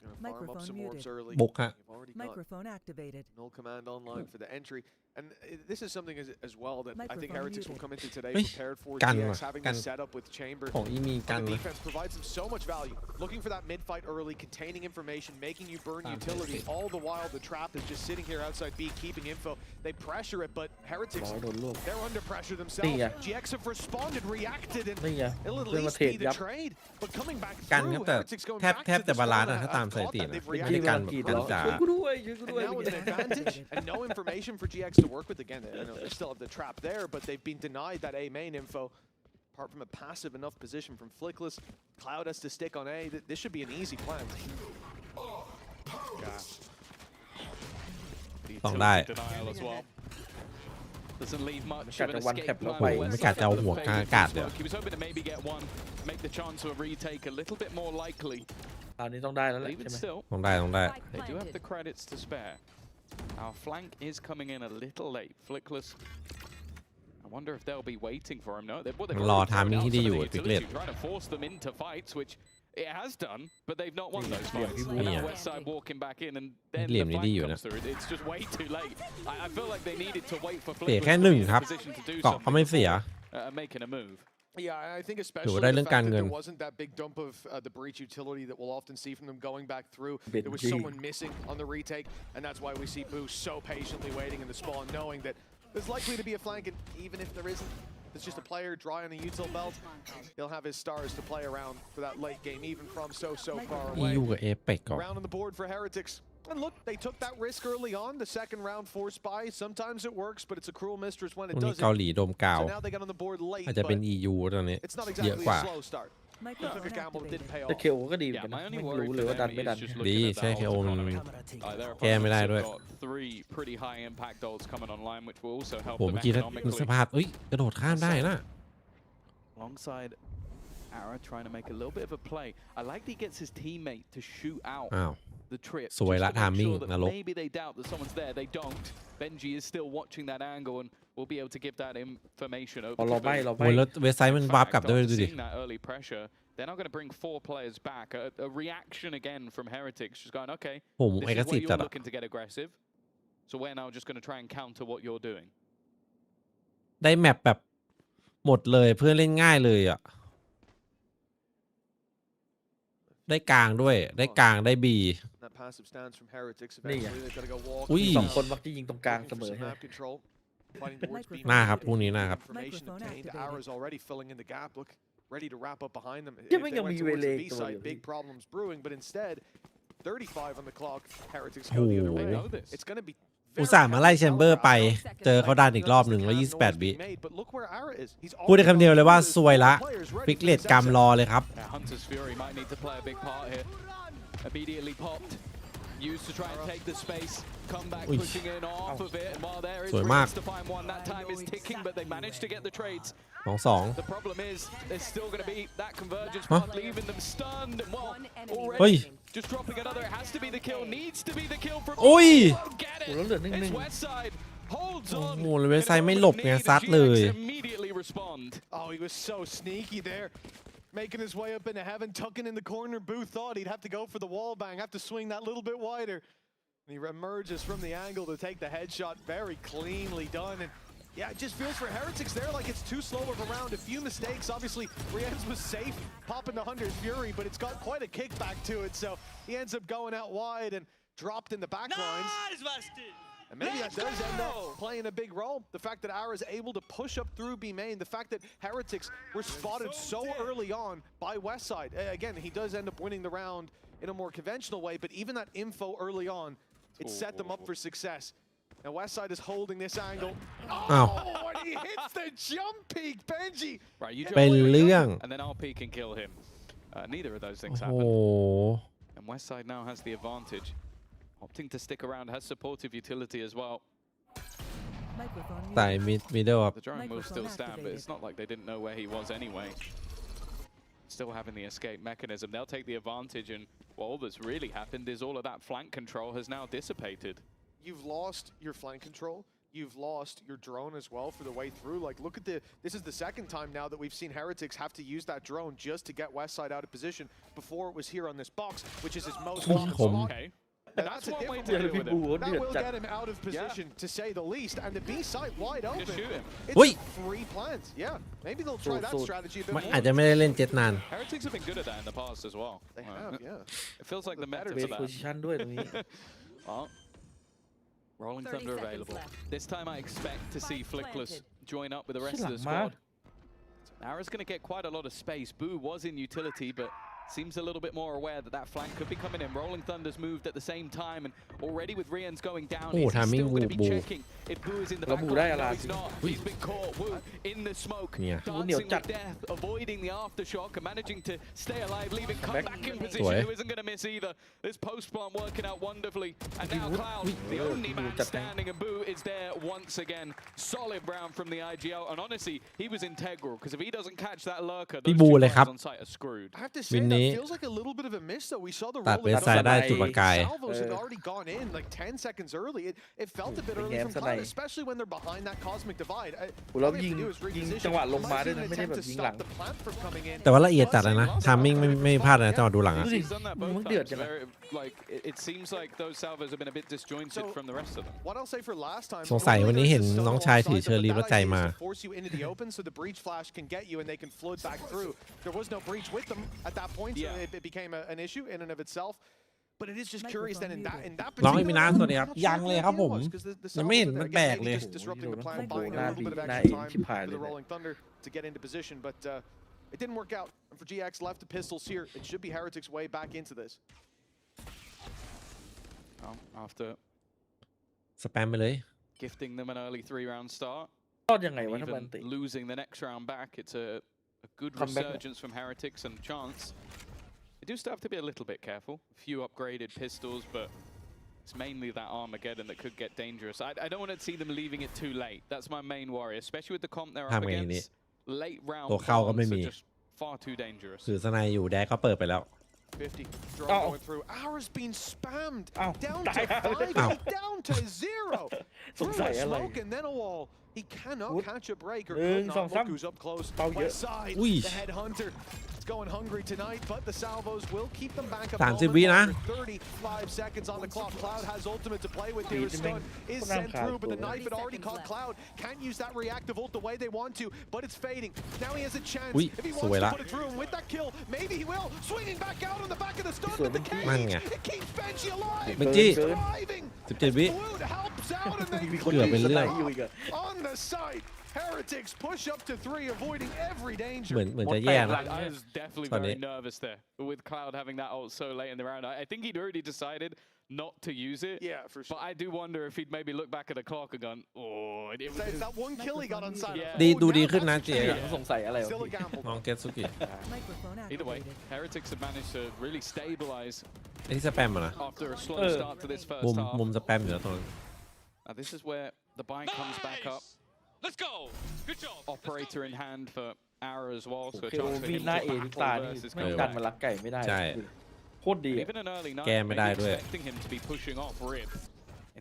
Speaker 3: gonna farm up some orbs early.
Speaker 1: บุกฮะ
Speaker 3: You've already got
Speaker 11: Microphone activated.
Speaker 3: null command online for the entry. And this is something as well that I think Heretics will come into today
Speaker 1: Hey,
Speaker 3: prepared for.
Speaker 1: gun
Speaker 3: GX
Speaker 1: ว่ะ
Speaker 3: having
Speaker 1: กัน
Speaker 3: this setup with Chamber.
Speaker 1: ของอีมีกัน
Speaker 3: The
Speaker 1: นะ
Speaker 3: defense provides them so much value. Looking for that mid-fight early, containing information, making you burn utility. All the while, the trap is just sitting here outside B, keeping info. They pressure it, but Heretics, they're under pressure themselves. GX have responded, reacted, and it'll at least be the trade. But coming back
Speaker 1: กันครับ
Speaker 3: through,
Speaker 1: แต่
Speaker 3: Heretics going
Speaker 1: แทบ
Speaker 3: back
Speaker 1: แทบ
Speaker 3: to
Speaker 1: แต่
Speaker 3: the
Speaker 1: บาลานซ์
Speaker 3: start.
Speaker 1: อะถ้าตามสถิติ
Speaker 3: They've
Speaker 1: นะไม่ได้
Speaker 3: reacted
Speaker 1: กันแบบกันจ๋า
Speaker 3: and now with an advantage and no information for GX to work with again. They still have the trap there, but they've been denied that A main info. Apart from a passive enough position from Flickless, Cloud has to stick on A. This should be an easy plan.
Speaker 1: ต้องได้
Speaker 21: Denial as well. Doesn't leave much
Speaker 24: Got
Speaker 21: of an
Speaker 24: the one
Speaker 21: escape
Speaker 24: cap
Speaker 21: plan.
Speaker 1: โอ้โหไม่กะจะเอาหัวกลางอากาศเลย
Speaker 21: He was hoping to maybe get one, make the chance of a retake a little bit more likely.
Speaker 24: ตอนนี้ต้องได้แล้วแหละ
Speaker 21: Even
Speaker 24: ใช่ไหม
Speaker 21: still,
Speaker 1: ต้องได้
Speaker 21: they do have the credits to spare. Our flank is coming in a little late. Flickless. I wonder if they'll be waiting for him. No, they're
Speaker 1: รอทามิ่งที่ดีอยู่ฟิกเลต
Speaker 21: trying to force them into fights, which it has done, but they've not won those fights. And now Westside walking back in, and then the fight comes through. It's just way too late. I feel like they needed to wait for
Speaker 1: เสีย
Speaker 21: Flickless
Speaker 1: แค่
Speaker 21: to
Speaker 1: หนึ่ง
Speaker 21: be in
Speaker 1: ครับ
Speaker 21: position to do
Speaker 1: เกาะเขาไม่เสีย
Speaker 21: something, making a move.
Speaker 3: Yeah, I think especially
Speaker 1: ได้
Speaker 3: the
Speaker 1: เรื่อง
Speaker 3: fact
Speaker 1: การ
Speaker 3: that
Speaker 1: เงิน
Speaker 3: there wasn't that big dump of the breach utility that we'll often see from them going back through. There was someone missing on the retake, and that's why we see Boo so patiently waiting in the spawn, knowing that there's likely to be a flank, and even if there isn't, it's just a player dry on a util belt. He'll have his stars to play around for that late game, even from so far away.
Speaker 1: EU กับ Apex ก่อน
Speaker 3: Round on the board for Heretics. And look, they took that risk early on. The second round forced by. Sometimes it works, but it's a cruel mistress when
Speaker 1: พ
Speaker 3: it
Speaker 1: รุ่งนี้
Speaker 3: doesn't.
Speaker 1: เกาหลีโดมกาว
Speaker 3: So now they got on the board late,
Speaker 1: อาจจะเป็น
Speaker 3: but
Speaker 1: EU ตอนนี้
Speaker 3: it's not
Speaker 1: เยอะ
Speaker 3: exactly
Speaker 1: กว่า
Speaker 3: a slow start. They took a gamble that didn't pay
Speaker 24: แต่
Speaker 3: off.
Speaker 24: เคโอก็ดีเหมือนกันนะไม่รู้เลยว่าดันไม่ดัน
Speaker 1: ดีใช่ KO มัน
Speaker 21: Their
Speaker 1: แก้ไม่ได้ด้วย
Speaker 21: opponents have got 3 pretty high impact ults coming online, which will also help
Speaker 1: ผม
Speaker 21: them
Speaker 1: เมื่อกี้ถ้า
Speaker 21: economically.
Speaker 1: สภาพกระโดดข้ามได้นะ
Speaker 21: Alongside Ara trying to make a little bit of a play. I like that he gets his teammate to shoot out
Speaker 1: อ้าว
Speaker 21: the trip.
Speaker 1: สวยละ
Speaker 21: just to make
Speaker 1: timing
Speaker 21: sure that
Speaker 1: นรก
Speaker 21: maybe they doubt that someone's there. They don't. Benji is still watching that angle and will be able to give that information over
Speaker 24: รอ
Speaker 21: to
Speaker 24: ใบ
Speaker 21: Boom.
Speaker 24: รอใบ
Speaker 1: โอ้ยแล้วเว็บไซต์มันวาร์ปกลับด้วยดูดิ
Speaker 21: Seeing that early pressure, they're now going to bring 4 players back. A reaction again from Heretics, just going, okay,
Speaker 1: ผม
Speaker 21: this
Speaker 1: เอก
Speaker 21: is
Speaker 1: สิ
Speaker 21: what
Speaker 1: ทธิ์จัด
Speaker 21: you're
Speaker 1: อะ
Speaker 21: looking to get aggressive. So we're now just going to try and counter what you're doing.
Speaker 1: ได้แมปแบบหมดเลยเพื่อเล่นง่ายเลยอ่ะ ได้กลางด้วยได้กลางได้บี
Speaker 3: That passive stance from Heretics.
Speaker 24: นี่ไง
Speaker 3: Eventually they've got to go walk.
Speaker 1: อุ้ย
Speaker 24: สองคนมักจะยิงตรงกลาง
Speaker 3: Looking
Speaker 24: เส
Speaker 3: for
Speaker 24: มอ
Speaker 3: some
Speaker 24: ใช่ไหม
Speaker 3: map control. Fighting towards B.
Speaker 1: หน้าครับพรุ่งนี้หน้าครับ
Speaker 3: Information obtained. Ara's already filling in the gap. Look, ready to wrap up behind them. If
Speaker 24: ยังไม่
Speaker 3: they
Speaker 24: ยัง
Speaker 3: went
Speaker 24: มี
Speaker 3: towards
Speaker 24: เวเล
Speaker 3: the
Speaker 24: ก
Speaker 3: B
Speaker 24: ตัว
Speaker 3: side,
Speaker 24: เดียว
Speaker 3: big problems brewing. But instead, 35 on the clock. Heretics
Speaker 1: โอ้
Speaker 3: go
Speaker 1: โห
Speaker 3: the other way. It's going to be
Speaker 1: อุตส่าห์มาไล่แชมเบอร์ไป เจอเขาดันอีกรอบหนึ่งแล้ว28 วิ
Speaker 3: But look where Ara is. He's
Speaker 1: พูดได้คำเดียวเลยว่าซวยละฟิกเลตกำรอเลยครับ
Speaker 21: Hunter's Fury might need to play a big part here. Immediately popped. Used to try and take the space. Come back,
Speaker 1: Ui.
Speaker 21: pushing in off of it. And while there is
Speaker 1: สวยมาก
Speaker 21: Rios to find one, that time is ticking, but they managed to get the trades.
Speaker 1: 2-2
Speaker 21: The problem is, there's still going to be that convergence
Speaker 1: Huh?
Speaker 21: part, leaving them stunned. And well,
Speaker 1: Oi.
Speaker 21: already just dropping another. It has to be the kill. Needs to be the kill from.
Speaker 1: Oi.
Speaker 21: Won't get it.
Speaker 24: โอ้แล้วเหลือหนึ่ง
Speaker 21: It's Westside. Holds
Speaker 1: โอ้
Speaker 21: on.
Speaker 1: โหเว็บไซต์ไม่หลบไง
Speaker 21: In a
Speaker 1: ซัด
Speaker 21: moment of
Speaker 1: เลย
Speaker 21: need, GX immediately respond.
Speaker 3: Oh, he was so sneaky there. Making his way up into heaven, tucking in the corner. Boo thought he'd have to go for the wall bang, have to swing that little bit wider. And he emerges from the angle to take the headshot. Very cleanly done. And yeah, it just feels for Heretics there like it's too slow of a round. A few mistakes. Obviously, Rienz was safe popping the Hunter's Fury, but it's got quite a kickback to it. So he ends up going out wide and dropped in the back lines. And maybe that does end up playing a big role. The fact that Ara is able to push up through B main, the fact that Heretics were spotted so early on by Westside. Again, he does end up winning the round in a more conventional way, but even that info early on, it set them up for success. Now Westside is holding this angle. Oh, and he hits the jump peak, Benji.
Speaker 21: Right, you
Speaker 1: เป็นเรื่อง
Speaker 21: and then RP can kill him. Neither of those
Speaker 1: โอ้
Speaker 21: things
Speaker 1: โห
Speaker 21: happen. And Westside now has the advantage. Opting to stick around, has supportive utility as well.
Speaker 1: ใส่มิดเดิลครับ
Speaker 21: The drone will still stand, but it's not like they didn't know where he was anyway. Still having the escape mechanism. They'll take the advantage, and well, all that's really happened is all of that flank control has now dissipated.
Speaker 3: You've lost your flank control. You've lost your drone as well for the way through. Like, look at this is the second time now that we've seen Heretics have to use that drone just to get Westside out of position. Before it was here on this box, which is his most common spot.
Speaker 21: Okay.
Speaker 3: And that's a
Speaker 21: one way
Speaker 3: different
Speaker 21: to deal with him.
Speaker 3: That will get him out of position, to say the least. And the B site wide open.
Speaker 21: Just shoot him.
Speaker 3: It's
Speaker 1: Oi.
Speaker 3: free plans. Yeah, maybe they'll try that strategy a bit
Speaker 1: มัน
Speaker 3: more.
Speaker 1: อาจจะไม่ได้เล่นเจ็ตนาน
Speaker 21: Heretics have been good at that in the past as well.
Speaker 3: They have, yeah.
Speaker 21: It feels like the meta
Speaker 24: เว
Speaker 21: for
Speaker 24: ทโพ
Speaker 21: that.
Speaker 24: ซิชันด้วยตรงนี้
Speaker 21: Oh. Rolling Thunder available. This time I expect to see Flickless join up with the rest of the squad. Ara's going to get quite a lot of space. Boo was in utility, but seems a little bit more aware that that flank could be coming in. Rolling Thunder's moved at the same time, and already with Rienz going down,
Speaker 1: Oh,
Speaker 21: is he
Speaker 1: timing
Speaker 21: still going to be
Speaker 1: Boo.
Speaker 21: checking if Boo is in the
Speaker 24: Boo
Speaker 21: backline?
Speaker 24: ได้
Speaker 21: No,
Speaker 24: อะไร
Speaker 21: he's not. He's been caught. Woo in the smoke,
Speaker 1: Yeah.
Speaker 21: dancing with death, avoiding the aftershock, and managing to stay alive, leaving comeback in position, who isn't going to miss either. This post plant working out wonderfully, and now Cloud, the only man standing, and Boo is there once again. Solid round from the IGL, and honestly, he was integral, because if he doesn't catch that lurker, those
Speaker 1: พี่บู
Speaker 21: two
Speaker 1: เลยครับ
Speaker 21: guys on site are screwed.
Speaker 3: I have to
Speaker 1: วิ
Speaker 3: say
Speaker 1: นเน
Speaker 3: that
Speaker 1: นี้
Speaker 3: feels like a little bit of a miss though. We saw the
Speaker 1: ตัด
Speaker 3: rolling
Speaker 1: เวสไซด์ได้จุดประกาย
Speaker 3: salvos had already gone in like 10 seconds early. It felt a bit early from Cloud, especially when they're behind that cosmic divide.
Speaker 24: แล้วยิงจังหวะลงมาด้วยนะไม่ได้แบบยิงหลัง
Speaker 1: แต่ว่าละเอียดจัดเลยนะทามมิ่งไม่พลาดนะจังหวะดูหลังอะ
Speaker 24: มันเดือดจัง
Speaker 21: Like it seems like those salvos have been a bit disjointed from the rest of them.
Speaker 3: What I'll say for last time.
Speaker 1: สงสัยวันนี้เห็นน้องชายถือเชอร์ลีฟแล้วใจมา
Speaker 3: Force you into the open so the breach flash can get you and they can float back through. There was no breach with them at that point, so it became an issue in and of itself. But it is just curious that in that
Speaker 1: น้องมีน้ำตัวนี้ครับยังเลยครับผมยังไม่เห็นมันแบกเลย
Speaker 3: disrupting the plan, buying a little bit of extra time for the Rolling Thunder to get into position, but it didn't work out. And for GX left the pistols here, it should be Heretic's way back into this.
Speaker 21: After
Speaker 1: สแปมไปเลย
Speaker 21: gifting them an early 3-round start,
Speaker 24: รอดยังไงวะถ้ามัน
Speaker 21: even losing the next round back, it's a good
Speaker 24: Comeback.
Speaker 21: resurgence from Heretics and Chance. They do still have to be a little bit careful. A few upgraded pistols, but it's mainly that Armageddon that could get dangerous. I don't want to see them leaving it too late. That's my main worry, especially with the comp they're up against. Late round ones are just far too dangerous.
Speaker 1: คือสไนอยู่แดกก็เปิดไปแล้ว
Speaker 3: 50 drone going through. Hour's been spammed down to 5, down to 0. Through a smoke and then a wall. He cannot catch a break or could not. Look who's up close. West side, the headhunter. It's going hungry tonight, but the salvos will keep them back up.
Speaker 1: 30 วินะ
Speaker 3: 35 seconds on the clock. Cloud has ultimate to play with here. Stun is sent through, but the knife had already caught Cloud. Can't use that reactive ult the way they want to, but it's fading. Now he has a chance. If he wants to put it through, and with that kill, maybe he will. Swinging back out on the back of the stun, but the cage, it keeps Banshee alive.
Speaker 1: เบนจี้
Speaker 3: Driving.
Speaker 1: 17 วิ
Speaker 3: Blue helps out, and they
Speaker 1: เกือบเป็นเรื่อง
Speaker 3: on the site. Heretics push up to 3, avoiding every danger.
Speaker 1: เหมือนจะแย่นะ
Speaker 21: I was definitely very nervous there with Cloud having that ult so late in the round. I think he'd already decided not to use it.
Speaker 3: Yeah, for sure.
Speaker 21: But I do wonder if he'd maybe look back at the clock and gone, oh.
Speaker 3: It's that one kill he got on side.
Speaker 1: ดูดีขึ้นนะเจ๊
Speaker 24: สงสัยอะไรวะ
Speaker 3: Still a gamble.
Speaker 1: น้องเกตสุกิ
Speaker 21: Either way, Heretics have managed to really stabilize
Speaker 1: ไอ้ที่สแปมอะนะ
Speaker 21: after a slow start to this first
Speaker 1: มุม
Speaker 21: half.
Speaker 1: สแปมอยู่แล้วตอนนั้น
Speaker 21: Now this is where the buy comes back up.
Speaker 13: Let's go. Good job.
Speaker 21: Operator in hand for Arrow as well. So a
Speaker 24: เคโอ
Speaker 21: chance for
Speaker 24: วี
Speaker 21: him
Speaker 24: หน้า
Speaker 21: to
Speaker 24: เอทุก
Speaker 21: battle
Speaker 24: ตานี่
Speaker 21: versus
Speaker 24: ไม่
Speaker 21: Cloud.
Speaker 24: ดันมาลักไก่ไม่ได้
Speaker 1: ใช่
Speaker 24: โคตรดีอะ
Speaker 21: Even an early night,
Speaker 1: แก้ไม่ได้ด้วย
Speaker 21: expecting him to be pushing off Rib.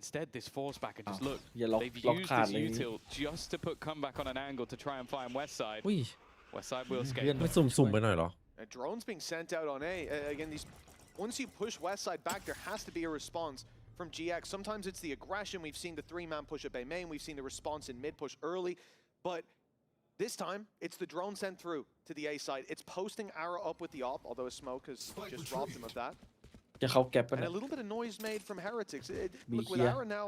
Speaker 21: Instead, this force back and just look.
Speaker 24: อย่าล็อก
Speaker 21: They've
Speaker 24: ล็อก
Speaker 21: used
Speaker 24: ขาด
Speaker 21: this
Speaker 24: เลย
Speaker 21: util just to put comeback on an angle to try and find Westside.
Speaker 1: อุ้ย
Speaker 21: Westside will escape.
Speaker 1: ไม่สุ่มๆไปหน่อยเหรอ
Speaker 3: Drones being sent out on A. Again, once you push Westside back, there has to be a response from GX. Sometimes it's the aggression. We've seen the 3-man push at A main. We've seen the response in mid push early. But this time, it's the drone sent through to the A side. It's posting Arrow up with the op, although a smoke has just robbed him of that.
Speaker 24: จะเข้าแก็ปปะ
Speaker 3: And
Speaker 24: เนี่
Speaker 3: a
Speaker 24: ย
Speaker 3: little bit of noise made from Heretics.
Speaker 24: Be
Speaker 3: Look, with
Speaker 24: here.
Speaker 3: Arrow now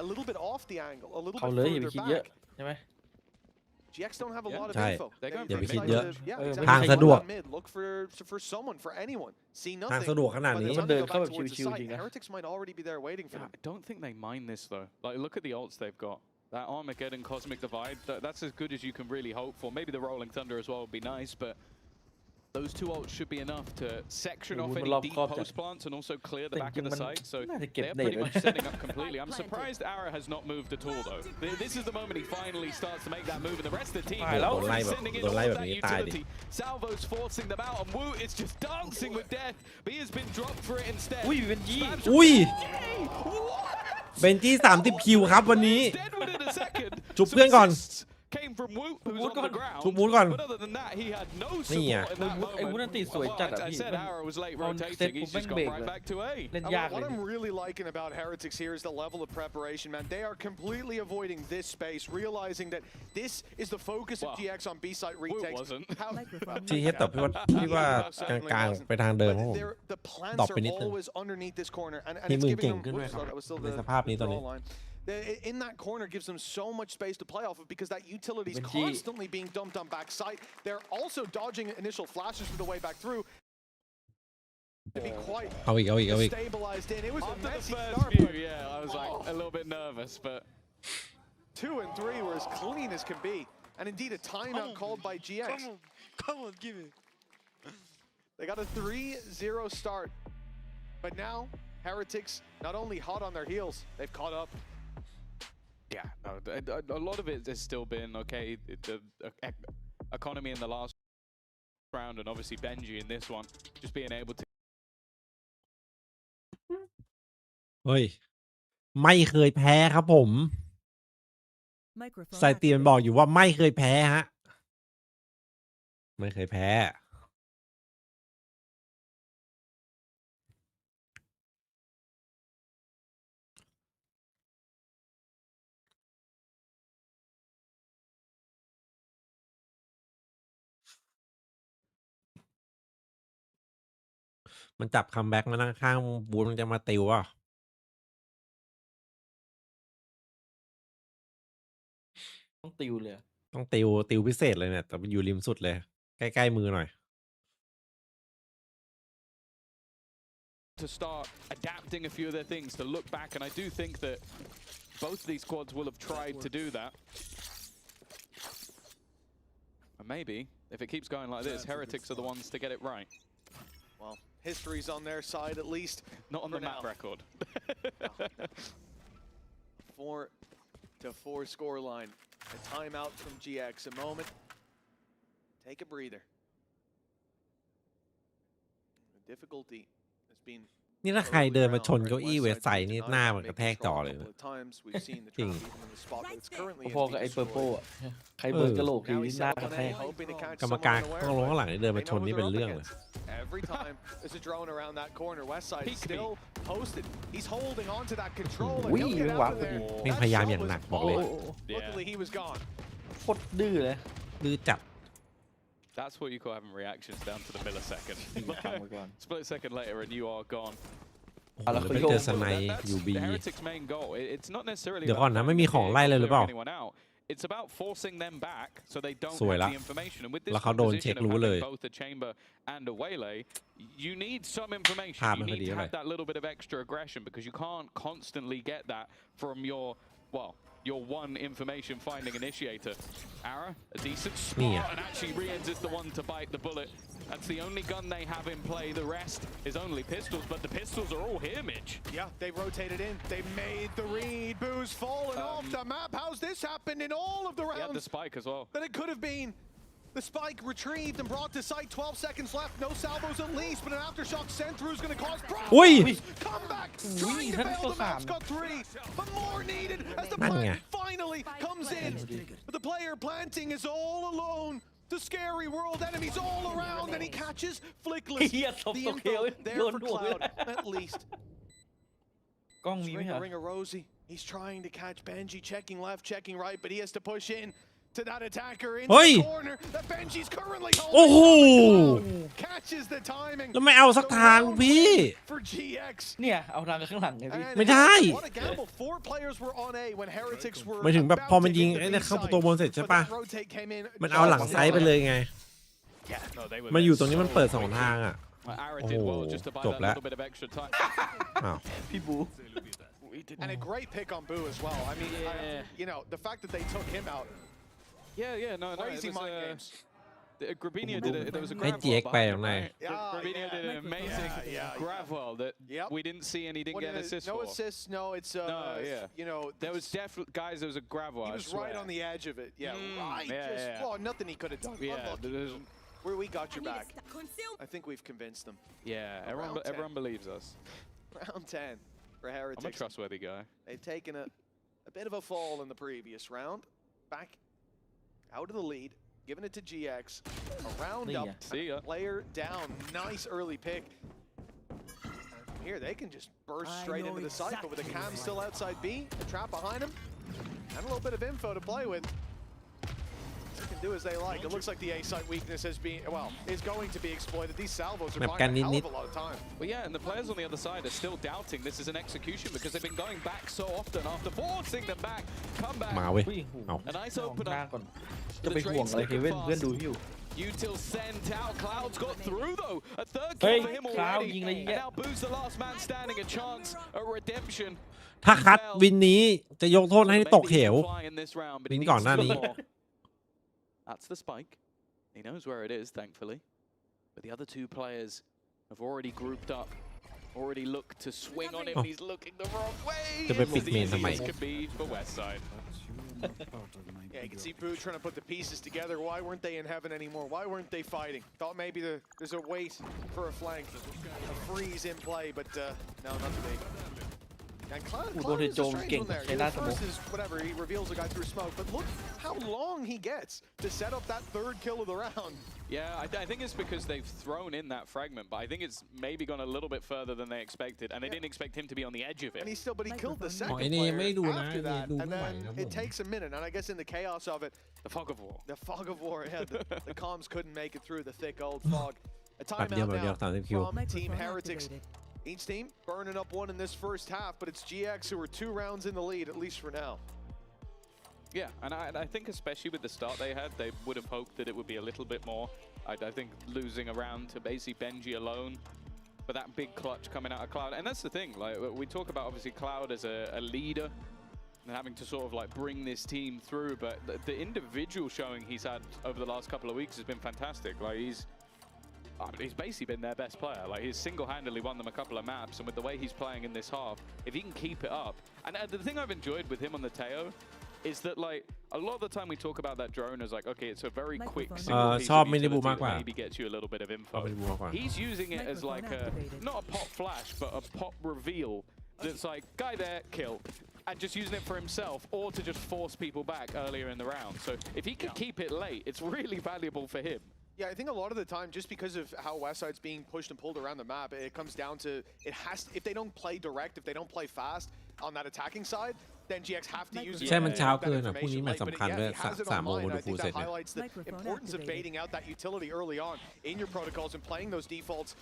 Speaker 3: a little bit off the angle, a little
Speaker 24: เขา
Speaker 3: bit
Speaker 24: เลยอย่าไป
Speaker 3: further
Speaker 24: คิดเยอะ
Speaker 3: back.
Speaker 24: ใช่ไหม
Speaker 3: GX don't have a lot of
Speaker 1: ใช่
Speaker 3: info.
Speaker 1: อย่าไปคิด
Speaker 3: Decide
Speaker 1: เยอะ
Speaker 3: to- yeah, exactly.
Speaker 1: ทางสะดวก
Speaker 3: Mid, look for someone, for anyone. See
Speaker 1: ทาง
Speaker 3: nothing.
Speaker 1: สะดวกขนาด
Speaker 3: By the
Speaker 1: นี้
Speaker 3: time
Speaker 24: เดิ
Speaker 3: they
Speaker 24: น
Speaker 3: go
Speaker 24: เข้า
Speaker 3: back
Speaker 24: แบบ
Speaker 3: towards the
Speaker 24: ชิวๆ
Speaker 3: site,
Speaker 24: จริงนะ
Speaker 3: Heretics might already be there waiting for them.
Speaker 21: I don't think they mind this though. Like, look at the ults they've got. That Armageddon Cosmic Divide, that's as good as you can really hope for. Maybe the Rolling Thunder as well would be nice, but those 2 ults should be enough to section off any deep post plants and also clear the back of the site. So they're pretty much setting up completely. I'm surprised Arrow has not moved at all though. This is the moment he finally starts to make that move, and the rest of the team are already sending in all of that utility. Salvo's forcing them out, and Wu is just dancing with death, but he has been dropped for it instead.
Speaker 24: อุ้ยเป็นยี่
Speaker 1: อุ้ย เบนจี้30 คิวครับวันนี้
Speaker 21: Dead within a second.
Speaker 1: จุบเพื่อนก่อน
Speaker 21: Came from Woot, who's on the ground.
Speaker 1: จุบมูดก่อน
Speaker 21: But other than that, he had no
Speaker 1: นี่
Speaker 21: support
Speaker 1: ไง
Speaker 21: in that
Speaker 24: ไอ้วุ้น
Speaker 21: moment.
Speaker 24: นันตีสวยจัด
Speaker 21: Well,
Speaker 24: อะ
Speaker 21: I
Speaker 24: พี่
Speaker 21: said Arrow was late
Speaker 24: ตอนเซต
Speaker 21: rotating.
Speaker 24: ปุ๊บ
Speaker 21: He's
Speaker 24: แม่ง
Speaker 21: just
Speaker 24: เบร
Speaker 21: gone
Speaker 24: ก
Speaker 21: right
Speaker 24: เลย
Speaker 21: back to A.
Speaker 24: เล่นยากเล
Speaker 3: What
Speaker 24: ย
Speaker 3: I'm really liking about Heretics here is the level of preparation, man. They are completely avoiding this space, realizing that this is the focus of GX on B site retakes.
Speaker 21: wasn't.
Speaker 1: ที่เฮดแต่พี่ว่ากลางๆไปทางเดิมของผม
Speaker 3: The plants
Speaker 1: ตอบไป
Speaker 3: are
Speaker 1: นิดนึง
Speaker 3: always underneath this corner, and
Speaker 1: ที่
Speaker 3: it's
Speaker 1: มือ
Speaker 3: giving
Speaker 1: เก่ง
Speaker 3: them.
Speaker 1: ขึ้นด้วย
Speaker 3: Oops,
Speaker 1: ครับ
Speaker 3: that was still
Speaker 1: ใน
Speaker 3: the
Speaker 1: สภาพนี้ตอนนี้
Speaker 3: draw line. In that corner gives them so much space to play off of because that utility is
Speaker 24: Benji.
Speaker 3: constantly being dumped on backside. They're also dodging initial flashes for the way back through. To be quite
Speaker 1: เอาอีก
Speaker 3: stabilized in. It was a
Speaker 21: After the
Speaker 3: messy
Speaker 21: first
Speaker 3: start,
Speaker 21: few,
Speaker 3: but
Speaker 21: yeah, I was like a little bit nervous, but
Speaker 3: 2 and 3 were as clean as can be. And indeed a timeout called by GX.
Speaker 13: Come on, give it.
Speaker 3: They got a 3-0 start. But now, Heretics not only hot on their heels, they've caught up.
Speaker 21: yeah, no, a lot of it has still been okay. The economy in the last round, and obviously Benji in this one, just being able to.
Speaker 1: เฮ้ยไม่เคยแพ้ครับผมสายเตียนบอกอยู่ว่าไม่เคยแพ้ฮะไม่เคยแพ้มันจับคัมแบ็กมานั่งข้างบูธมันจะมาติวอ่ะ
Speaker 24: ต้องติวเลย
Speaker 1: ต้องติวพิเศษเลยเนี่ยแต่มันอยู่ริมสุดเลยใกล้ๆมือหน่อย
Speaker 21: to start adapting a few of their things to look back, and I do think that both of these squads will have tried to do that. And maybe if it keeps going like this, Heretics are the ones to get it right.
Speaker 3: Well, history's on their side at least.
Speaker 21: Not on the map record.
Speaker 3: 4-4 scoreline. A timeout from GX. A moment. Take a breather. The difficulty has been.
Speaker 1: นี่ถ้าใครเดินมาชนเก้าอี้เวสไซด์นี่หน้ามันกระแทกจอเลยนะจริง
Speaker 24: พอกับไอ้เปอร์โป้อะใครเบิร์กระโหลกทีหน้ากระแทก
Speaker 1: กรรมการต้องลงข้างหลังนี่เดินมาชนนี่เป็นเรื่องเลย
Speaker 3: Every time there's a drone around that corner, Westside is still posted. He's holding on to that control.
Speaker 24: วิ่งยังหวังพอดี
Speaker 1: แม่งพยายามอย่างหนักบอกเลย
Speaker 3: Luckily he was gone.
Speaker 24: โคตรดื้อเลย
Speaker 1: ดื้อจัด
Speaker 21: That's what you call having reactions down to the millisecond. Split second later and you are gone.
Speaker 1: แล้วไปเจอสไนด์ยูบี
Speaker 21: Heretics' main goal. It's not necessarily
Speaker 1: เดี๋ยวก่อนนะไม่มีของไล่เลยหรือเปล่า
Speaker 21: It's about forcing them back so they don't
Speaker 1: สวย
Speaker 21: have
Speaker 1: ละ
Speaker 21: the information. And with this
Speaker 1: แล้วเขาโดนเช็ค
Speaker 21: composition of
Speaker 1: รู้เลย
Speaker 21: having both a chamber and a waylay, you need some information.
Speaker 1: ภาพ
Speaker 21: You
Speaker 1: มันพอ
Speaker 21: need
Speaker 1: ดี
Speaker 21: to
Speaker 1: เลย
Speaker 21: have that little bit of extra aggression because you can't constantly get that from your, well, your one information finding initiator. Ara, a decent spot, and actually Rienz is the one to bite the bullet. That's the only gun they have in play. The rest is only pistols, but the pistols are all here, Mitch.
Speaker 3: Yeah, they rotated in. They made the read. Boo's fallen off the map. How's this happened in all of the rounds?
Speaker 21: He had the spike as well.
Speaker 3: That it could have been. The spike retrieved and brought to site. 12 seconds left. No salvos at least, but an aftershock sent through is going to cause problems. Come back. Trying to bail the map's got 3, but more needed as the plant finally comes in. But the player planting is all alone. The scary world enemies all around, and he catches Flickless. The info there for Cloud, at least.
Speaker 24: กล้องมีไหมครับ
Speaker 3: Ringer Rosie. He's trying to catch Benji, checking left, checking right, but he has to push in to that attacker in the corner that Benji's currently holding.
Speaker 1: โอ้โห
Speaker 3: Catches the timing.
Speaker 1: แล้วไม่เอาสักทางพี่
Speaker 3: For GX.
Speaker 24: เนี่ยเอาทางข้างหลังไงพี่
Speaker 1: ไม่ได้
Speaker 3: What a gamble. 4 players were on A when Heretics were
Speaker 1: หมายถึงแบบพอมันยิงไอ้เนี่ยเข้าตัวบนเสร็จใช่ปะมันเอาหลังไซด์ไปเลยไงมันอยู่ตรงนี้มันเปิด2ทางอ่ะโอ้โหจบแล้วอ้าว
Speaker 24: พี่บู
Speaker 3: And a great pick on Boo as well. I mean, you know, the fact that they took him out.
Speaker 21: No.
Speaker 3: Crazy mind games.
Speaker 21: Grabinia did it. There was a
Speaker 1: ให้
Speaker 21: grab
Speaker 1: เจ๊ก
Speaker 21: wall
Speaker 1: ไป
Speaker 21: behind
Speaker 1: ตรงไหน
Speaker 21: him, right? Grabinia did an amazing grab wall that we didn't see and he didn't get an assist
Speaker 3: no
Speaker 21: for.
Speaker 3: assists, no. It's you know,
Speaker 21: there was definitely guys. There was a grab wall.
Speaker 3: He was right on the edge of it. Well, nothing he could have done. Where we got your back. I think we've convinced them.
Speaker 21: Yeah, everyone believes us.
Speaker 3: Round 10 for Heretics.
Speaker 21: I'm a trustworthy guy.
Speaker 3: They've taken a bit of a fall in the previous round. Back out of the lead, giving it to GX. A round up, player down. Nice early pick. And here they can just burst straight into the site, but with the cam still outside B, the trap behind him, and a little bit of info to play with. They can do as they like. It looks like the A site weakness is going to be exploited. These salvos are buying a hell of a lot of time.
Speaker 21: Well, yeah, and the players on the other side are still doubting this is an execution because they've been going back so often after forcing them back. Come back.
Speaker 1: มาเว้ยเอา
Speaker 21: A nice opener.
Speaker 24: จะไปห่วงอะไรเฮเว่นเพื่อนดูอยู่
Speaker 21: Util sent out. Cloud's got through though. A third
Speaker 24: Hey,
Speaker 21: kill for him
Speaker 24: Cloud
Speaker 21: already.
Speaker 24: ยิงอะไรอย่าง
Speaker 21: And
Speaker 24: เงี้ย
Speaker 21: now Boo's the last man standing. A chance, a redemption.
Speaker 1: ถ้าคัดวินนี้จะยกโทษให้ตกเหว
Speaker 21: Fly in this round, but
Speaker 1: วิ
Speaker 21: he
Speaker 1: น
Speaker 21: needs
Speaker 1: ก่อนหน้า
Speaker 21: some
Speaker 1: นี้
Speaker 21: more. That's the spike. He knows where it is, thankfully. But the other 2 players have already grouped up, already looked to swing on him, and he's looking the wrong way.
Speaker 1: จะไปปิดเมนทำไม
Speaker 21: This could be for Westside.
Speaker 3: Yeah, you can see Boo trying to put the pieces together. Why weren't they in heaven anymore? Why weren't they fighting? Thought maybe there's a wait for a flank, a freeze in play, but no, not today. And Cloud is a strange one there. First is whatever, he reveals a guy through smoke, but look how long he gets to set up that third kill of the round.
Speaker 21: Yeah, I think it's because they've thrown in that fragment, but I think it's maybe gone a little bit further than they expected, and they didn't expect him to be on the edge of it.
Speaker 3: And but he killed the second player after that, and then it takes a minute, and I guess in the chaos of it,
Speaker 21: the fog of war.
Speaker 3: The fog of war, yeah, the comms couldn't make it through the thick old fog. A timeout now from Team Heretics. Each team burning up one in this first half, but it's GX who are 2 rounds in the lead, at least for now.
Speaker 21: Yeah, and I think especially with the start they had, they would have hoped that it would be a little bit more. I think losing around to basically Benji alone, but that big clutch coming out of Cloud. And that's the thing, like we talk about obviously Cloud as a leader and having to sort of like bring this team through, but the individual showing he's had over the last couple of weeks has been fantastic. Like he's basically been their best player. Like he's single-handedly won them a couple of maps, and with the way he's playing in this half, if he can keep it up. And the thing I've enjoyed with him on the Teo is that like a lot of the time we talk about that drone as like, okay, it's a very quick single piece of utility that maybe gets you a little bit of info. He's using it as like not a pop flash, but a pop reveal that's like, guy there, kill. And just using it for himself or to just force people back earlier in the round. So if he can keep it late, it's really valuable for him.
Speaker 3: Yeah, I think a lot of the time, just because of how Westside's being pushed and pulled around the map, it comes down to, if they don't play direct, if they don't play fast on that attacking side, then GX have to use
Speaker 1: ใช่มันเช้าเกินอ่ะพรุ่งนี้แมตช์สำคัญด้วย3 โมงดูฟูลเสร็จ
Speaker 3: that highlights the importance of baiting out that utility early on in your protocols and playing those defaults.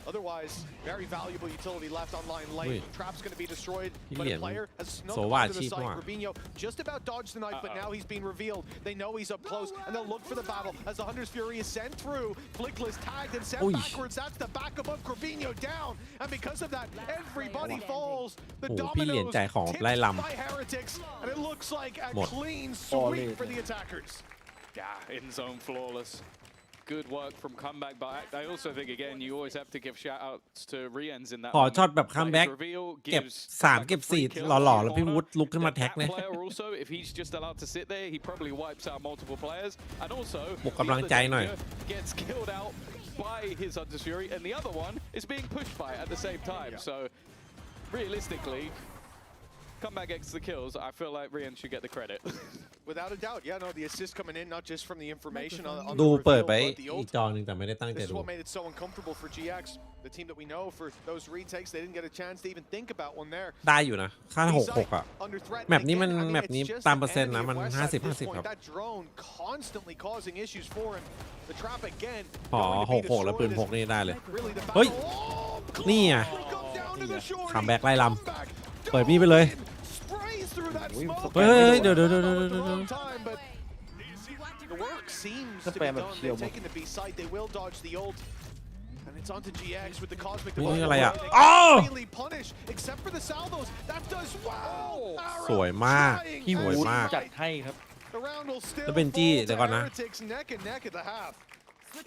Speaker 3: Otherwise, very valuable utility left online late. Trap's going to be destroyed, but a player has snuck onto the site. Rubinho just about dodged the knife, but now he's being revealed. They know he's up close, and they'll look for the battle as the Hunter's Fury is sent through. Flickless tagged and sent backwards. That's the backup of Rubinho down, and because of that, everybody falls. The dominoes tipped by Heretics, and it looks like a clean sweep for the attackers.
Speaker 21: Yeah, in zone flawless. Good work from comeback, but I also think again you always have to give shout outs to Riens in that.
Speaker 1: ขอช็อตแบบคัมแบ็กเก็บ3เก็บ4หล่อๆแล้วพี่วุฒิลุกขึ้นมาแท็กเนี่ย
Speaker 21: Also, if he's just allowed to sit there, he probably wipes out multiple players, and also
Speaker 1: ปลุกกำลังใจหน่อย
Speaker 21: gets killed out by his Hunter's Fury, and the other one is being pushed by at the same time. So realistically, comeback gets the kills. I feel like Rian should get the credit.
Speaker 3: Without a doubt, yeah, no, the assist coming in not just from the information on
Speaker 1: ดู
Speaker 3: the
Speaker 1: เปิด
Speaker 3: reveal,
Speaker 1: ไป
Speaker 3: but the
Speaker 1: อีก
Speaker 3: ult.
Speaker 1: จอนึงแต่ไม่ได้ตั้งใจ
Speaker 3: This is
Speaker 1: ดู
Speaker 3: what made it so uncomfortable for GX, the team that we know for those retakes. They didn't get a chance to even think about one there.
Speaker 1: ได้อยู่นะค่า6-6อ่ะ
Speaker 3: Under threat.
Speaker 1: แมปนี้มัน
Speaker 3: Again, I mean,
Speaker 1: แมปนี้
Speaker 3: it's just
Speaker 1: ตามเปอร์
Speaker 3: the
Speaker 1: เซ็นต์นะ
Speaker 3: enemy
Speaker 1: มัน
Speaker 3: of Westside at this
Speaker 1: 50-50
Speaker 3: point.
Speaker 1: ครับ
Speaker 3: That drone constantly causing issues for him. The trap again.
Speaker 1: พอ
Speaker 3: going to be
Speaker 1: 6-6 แล้วปืน
Speaker 3: destroyed
Speaker 1: พกนี่ได้เลย
Speaker 3: Really, the
Speaker 1: เฮ้ย
Speaker 3: battle.
Speaker 1: นี่อ่ะ
Speaker 3: Down to the shore.
Speaker 1: คัมแบ็กไล่ลำเปิดมีดไปเลย
Speaker 3: Sprays through that smoke.
Speaker 1: เฮ้ยเดี๋ยว
Speaker 3: Time, but the work seems to be done. They've taken the B site. They will dodge the ult. And it's onto GX with the cosmic
Speaker 1: Ui,
Speaker 3: device.
Speaker 1: อะไรอ่ะ
Speaker 3: They
Speaker 1: อ้าว
Speaker 3: can't really punish except for the salvos. That does well.
Speaker 1: สวยมาก
Speaker 3: Trying
Speaker 1: สวยมาก
Speaker 24: จัดให้ครับ
Speaker 3: The round will still
Speaker 1: แล้วเบนจี้
Speaker 3: fall
Speaker 1: เดี๋ยว
Speaker 3: to
Speaker 1: ก่อนนะ
Speaker 3: Heretics neck and neck at the half.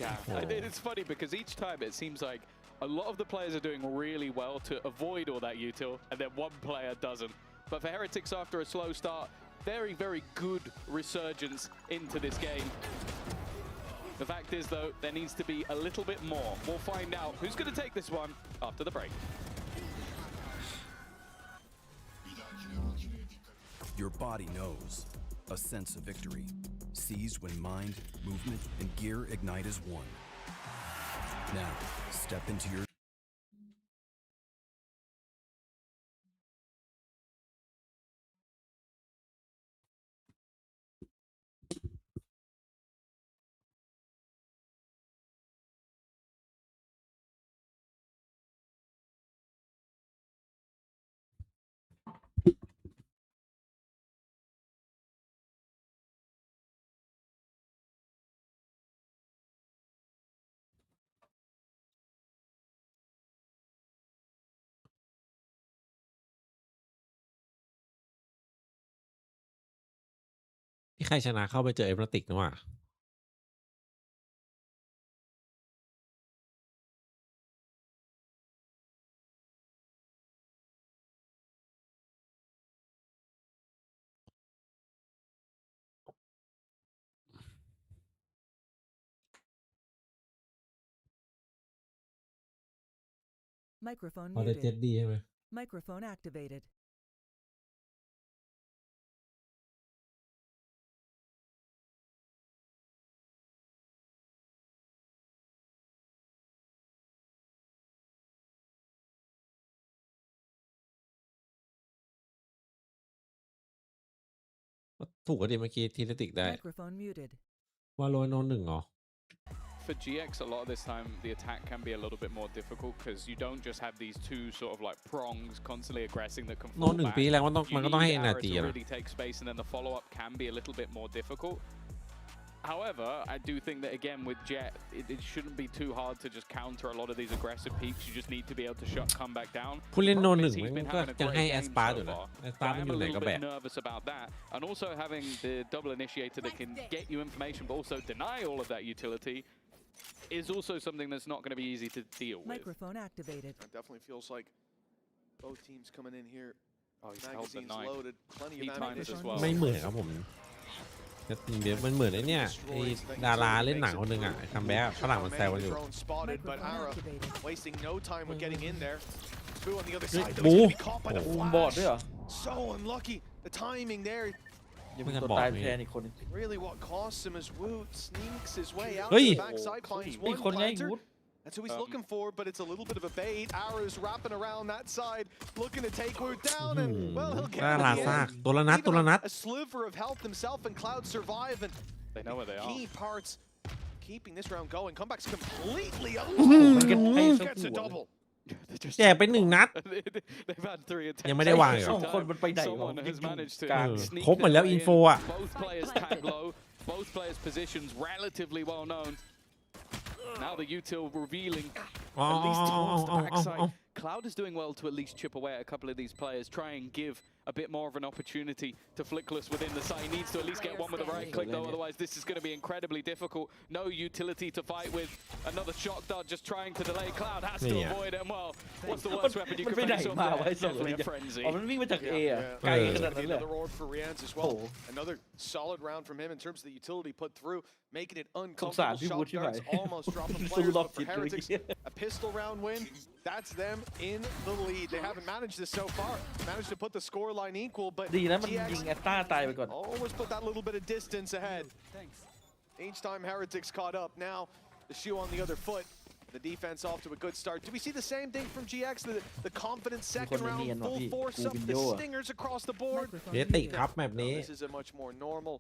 Speaker 21: Yeah, it's funny because each time it seems like a lot of the players are doing really well to avoid all that util, and then one player doesn't. But for Heretics, after a slow start, very, very good resurgence into this game. The fact is, though, there needs to be a little bit more. We'll find out who's going to take this one after the break.
Speaker 8: Your body knows. A sense of victory. Seized when mind, movement, and gear ignite as one. Now, step into your
Speaker 1: ที่ใครชนะเข้าไปเจอเอฟนาติกนะว่ะ
Speaker 11: Microphone
Speaker 1: พอได้เจ็ด
Speaker 11: muted.
Speaker 1: ดีใช่ไหม
Speaker 11: Microphone activated.
Speaker 1: ถูกกว่าดิเมื่อกี้ทีละติกได้
Speaker 11: Microphone muted.
Speaker 1: วาโลโนหนึ่งเหรอ
Speaker 21: For GX, a lot of this time, the attack can be a little bit more difficult because you don't just have these two sort of like prongs constantly aggressing that can
Speaker 1: โน
Speaker 21: fall
Speaker 1: หนึ่ง
Speaker 21: back.
Speaker 1: ปีแล้วมัน
Speaker 21: You
Speaker 1: ก็ต้องให้
Speaker 21: need Ara
Speaker 1: NRT
Speaker 21: to
Speaker 1: อะนะ
Speaker 21: really take space, and then the follow-up can be a little bit more difficult. However, I do think that again with Jet, it shouldn't be too hard to just counter a lot of these aggressive peaks. You just need to be able to come back down.
Speaker 1: ผู้เล่นโน
Speaker 21: Problem
Speaker 1: ห
Speaker 21: is
Speaker 1: นึ่ง
Speaker 21: he's
Speaker 1: มัน
Speaker 21: been
Speaker 1: ก็
Speaker 21: having a
Speaker 1: ยัง
Speaker 21: great
Speaker 1: ให้
Speaker 21: game
Speaker 1: แอสปาร์
Speaker 21: so
Speaker 1: อยู่นะ
Speaker 21: far.
Speaker 1: แอส
Speaker 21: So
Speaker 1: ปาร์
Speaker 21: I
Speaker 1: มัน
Speaker 21: am
Speaker 1: อ
Speaker 21: a
Speaker 1: ยู่ไหน
Speaker 21: little
Speaker 1: ก็แบ
Speaker 21: bit
Speaker 1: ก
Speaker 21: nervous about that, and also having the double initiator that can get you information but also deny all of that utility is also something that's not going to be easy to deal with.
Speaker 11: Microphone activated.
Speaker 3: It definitely feels like both teams coming in here.
Speaker 21: Oh, he's held the
Speaker 3: Magazines
Speaker 21: knife.
Speaker 3: loaded, plenty
Speaker 21: He
Speaker 3: of
Speaker 21: timed it
Speaker 3: ammunition.
Speaker 21: as well.
Speaker 1: ไม่เหมือนครับผมเดี๋ยวมันเหมือนไอ้เนี่ยไอ้ดาราเล่นหนังคนหนึ่งอ่ะคัมแบ็กฝรั่งมันแซวกันอยู่
Speaker 3: Drone spotted, but Ara wasting no time with getting in there. Boo on the other
Speaker 1: เฮ้ย
Speaker 3: side,
Speaker 1: บู
Speaker 3: though, he's gonna be caught by the
Speaker 24: บูมบอดด้วยเหรอ
Speaker 3: flash. So unlucky. The timing there,
Speaker 24: ยังมีตัวตายแทนอีกคนนึง
Speaker 3: really what costs him is Woot sneaks his way out
Speaker 1: เฮ้ย
Speaker 3: to the backside, finds
Speaker 24: อีก
Speaker 3: one
Speaker 24: คนไง
Speaker 3: planter.
Speaker 24: วูด
Speaker 3: That's who he's looking for, but it's a little bit of a bait. Ara's wrapping around that side, looking to take Woot down, and well, he'll get
Speaker 1: น่า
Speaker 3: it
Speaker 1: ลา
Speaker 3: at the
Speaker 1: ซาก
Speaker 3: end.
Speaker 1: ตัวละนัด
Speaker 3: Even
Speaker 1: ตัวละนัด
Speaker 3: a sliver of health himself, and Cloud survive, and
Speaker 21: They know where they are.
Speaker 3: key parts keeping this round going. Comeback's completely
Speaker 24: มันกันให้
Speaker 3: alone.
Speaker 24: สัก
Speaker 3: Gets a
Speaker 24: หัว
Speaker 3: double.
Speaker 1: แจกไปหนึ่งนัด
Speaker 21: They've had 3 attempts.
Speaker 1: ยังไม่ได้วางเหรอ
Speaker 24: สองคนมันไปไหนวะ
Speaker 21: Someone has managed to
Speaker 1: เออ
Speaker 21: sneak
Speaker 1: ครบหมดแล้ว
Speaker 21: their way
Speaker 1: อิน
Speaker 21: in.
Speaker 1: โฟอ่ะ
Speaker 21: Both players tag low. Both players' positions relatively well known. Now the util revealing at least towards the backside. Cloud is doing well to at least chip away at a couple of these players, try and give a bit more of an opportunity to Flickless within the site. He needs to at least get one with the right click though, otherwise this is going to be incredibly difficult. No utility to fight with. Another shock dart just trying to delay. Cloud has to avoid it, and well, what's the worst weapon you
Speaker 24: มัน
Speaker 21: can
Speaker 24: ไปไหน
Speaker 21: face off
Speaker 24: มาวะ
Speaker 21: there?
Speaker 24: ไอ้สองคน
Speaker 21: Definitely
Speaker 24: นี้
Speaker 21: a frenzy.
Speaker 24: อ๋อมันวิ่งมาจาก A อ่ะ
Speaker 3: Yeah,
Speaker 24: ไกล
Speaker 3: yeah.
Speaker 24: ข
Speaker 3: It's
Speaker 24: นาด
Speaker 3: gonna
Speaker 24: นั้
Speaker 3: be
Speaker 24: นเลย
Speaker 3: another orb for Rians as well.
Speaker 24: Oh.
Speaker 3: Another solid round from him in terms of the utility put through, making it
Speaker 24: สงสาร
Speaker 3: uncomfortable.
Speaker 24: พี่วูด
Speaker 3: Shock
Speaker 24: ใช่ไหม
Speaker 3: darts almost dropping
Speaker 24: สู้
Speaker 3: players,
Speaker 24: รอบ
Speaker 3: but
Speaker 24: จิ
Speaker 3: for
Speaker 24: ตเลย
Speaker 3: Heretics, a pistol round win, that's them in the lead. They haven't managed this so far. Managed to put the scoreline equal, but
Speaker 24: ดีนะมัน
Speaker 3: GX
Speaker 24: ยิงแอตตาตายไปก่อน
Speaker 3: always put that little bit of distance ahead. Each time Heretics caught up. Now the shoe on the other foot. The defense off to a good start. Do we see the same thing from GX? The confident second round, full force up, the stingers across the board.
Speaker 1: เดติครับแบบนี้
Speaker 3: This is a much more normal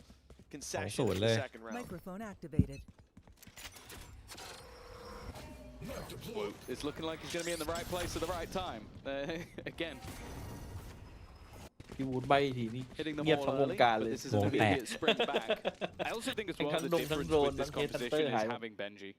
Speaker 3: concession
Speaker 1: 2-0
Speaker 3: in
Speaker 1: เล
Speaker 3: the
Speaker 1: ย
Speaker 3: second round.
Speaker 11: Microphone activated.
Speaker 21: It's looking like he's going to be in the right place at the right time. Again,
Speaker 24: พี่วูดใบทีนี่
Speaker 21: hitting them
Speaker 24: เงียบ
Speaker 21: all
Speaker 24: ทั้งวง
Speaker 21: early,
Speaker 24: การ
Speaker 21: but
Speaker 24: เลย
Speaker 21: this is an immediate sprint back. I also think as well the difference with this composition is having Benji.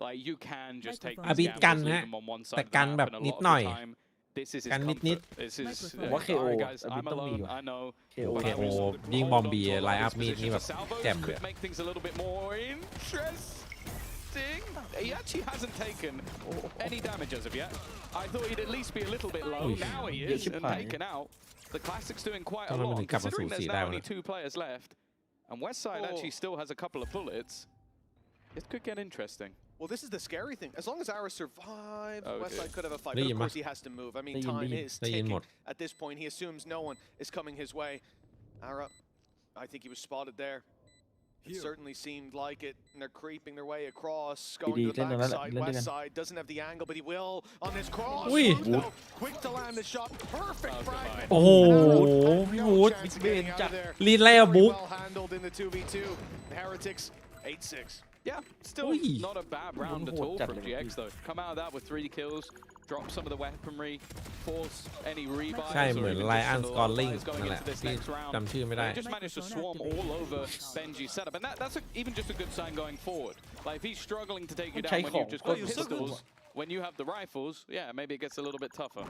Speaker 21: Like you can just take
Speaker 1: อาบิด
Speaker 21: these
Speaker 1: กัน
Speaker 21: gambles,
Speaker 1: ฮะ
Speaker 21: leave them on one
Speaker 1: แต่
Speaker 21: side of the
Speaker 1: กัน
Speaker 21: map,
Speaker 1: แบบ
Speaker 21: and a
Speaker 1: นิด
Speaker 21: lot of
Speaker 1: หน่อย
Speaker 21: the time this is his
Speaker 1: กัน
Speaker 21: comfort.
Speaker 1: นิด
Speaker 21: This is
Speaker 24: ผมว่า KO
Speaker 21: sorry guys,
Speaker 24: อาบิ
Speaker 21: I'm
Speaker 24: ดต้องมี
Speaker 21: alone.
Speaker 24: ว่ะ
Speaker 21: I know.
Speaker 24: KO
Speaker 21: but I
Speaker 1: KO
Speaker 21: was
Speaker 1: ยิ่ง
Speaker 21: hold
Speaker 1: บอ
Speaker 21: on
Speaker 1: ม
Speaker 21: to
Speaker 1: บี
Speaker 21: a lot of
Speaker 1: ไลน์อัพ
Speaker 21: these
Speaker 1: มีดนี่แบบ
Speaker 21: positions. Salvos
Speaker 1: แจ่มเลย
Speaker 21: could make things a little bit more interesting. He actually hasn't taken any damage as of yet. I thought he'd at least be a little bit low.
Speaker 1: Ui.
Speaker 21: Now he
Speaker 24: Dễ
Speaker 21: is
Speaker 24: chịu
Speaker 21: and
Speaker 24: phải.
Speaker 21: taken out. The Classic's doing quite a
Speaker 1: Tao
Speaker 21: lot,
Speaker 1: mình cặp vào
Speaker 21: considering
Speaker 1: sủ
Speaker 21: there's
Speaker 1: xỉ
Speaker 21: now
Speaker 1: đào
Speaker 21: only
Speaker 1: nữa.
Speaker 21: 2 players left. And Westside actually still has a couple of bullets. It could get interesting.
Speaker 3: Well, this is the scary thing. As long as Ara survives,
Speaker 21: Oh,
Speaker 3: Westside
Speaker 21: dear.
Speaker 3: could have a fight.
Speaker 1: Đây
Speaker 3: But
Speaker 1: gì
Speaker 3: of
Speaker 1: mà?
Speaker 3: course, he has to move. I mean,
Speaker 24: Đây nhìn
Speaker 3: time
Speaker 24: đi.
Speaker 3: is
Speaker 1: Đây nhìn
Speaker 3: ticking.
Speaker 1: một.
Speaker 3: At this point, he assumes no one is coming his way. Ara, I think he was spotted there. It certainly seemed like it, and they're creeping their way across, going to the
Speaker 24: Đi, lên rồi,
Speaker 3: backside.
Speaker 24: lên đi, lên.
Speaker 3: Westside doesn't have the angle, but he will on this cross.
Speaker 1: Ui.
Speaker 3: Wood, though, quick to land the shot. Perfect fragment.
Speaker 1: โอ้โห
Speaker 3: And
Speaker 1: พี่
Speaker 3: no
Speaker 1: วูด
Speaker 3: chance of getting out of there.
Speaker 1: ลีดไล่เอา
Speaker 3: Very
Speaker 1: บุ๊ก
Speaker 3: well handled in the 2v2. The Heretics 8-6.
Speaker 21: Yeah, still
Speaker 1: Ui.
Speaker 21: not a bad round at all from GX though. Come out of that with 3 kills, drop some of the weaponry, force any rebuys
Speaker 1: ใช่เห
Speaker 21: or
Speaker 1: มือน
Speaker 21: even
Speaker 1: ไล
Speaker 21: just
Speaker 1: อัน
Speaker 21: some
Speaker 1: ส
Speaker 21: of
Speaker 1: กอ
Speaker 21: the
Speaker 1: ร์ลิง
Speaker 21: lies going
Speaker 1: นั่นแหละ
Speaker 21: into this
Speaker 1: ที่
Speaker 21: next round.
Speaker 1: จำชื่อไม่ได้
Speaker 21: They just managed to swarm all over Benji's setup, and that's even just a good sign going forward. Like if he's struggling to take you down when you've just got pistols, when you have the rifles, yeah, maybe it gets a little bit tougher.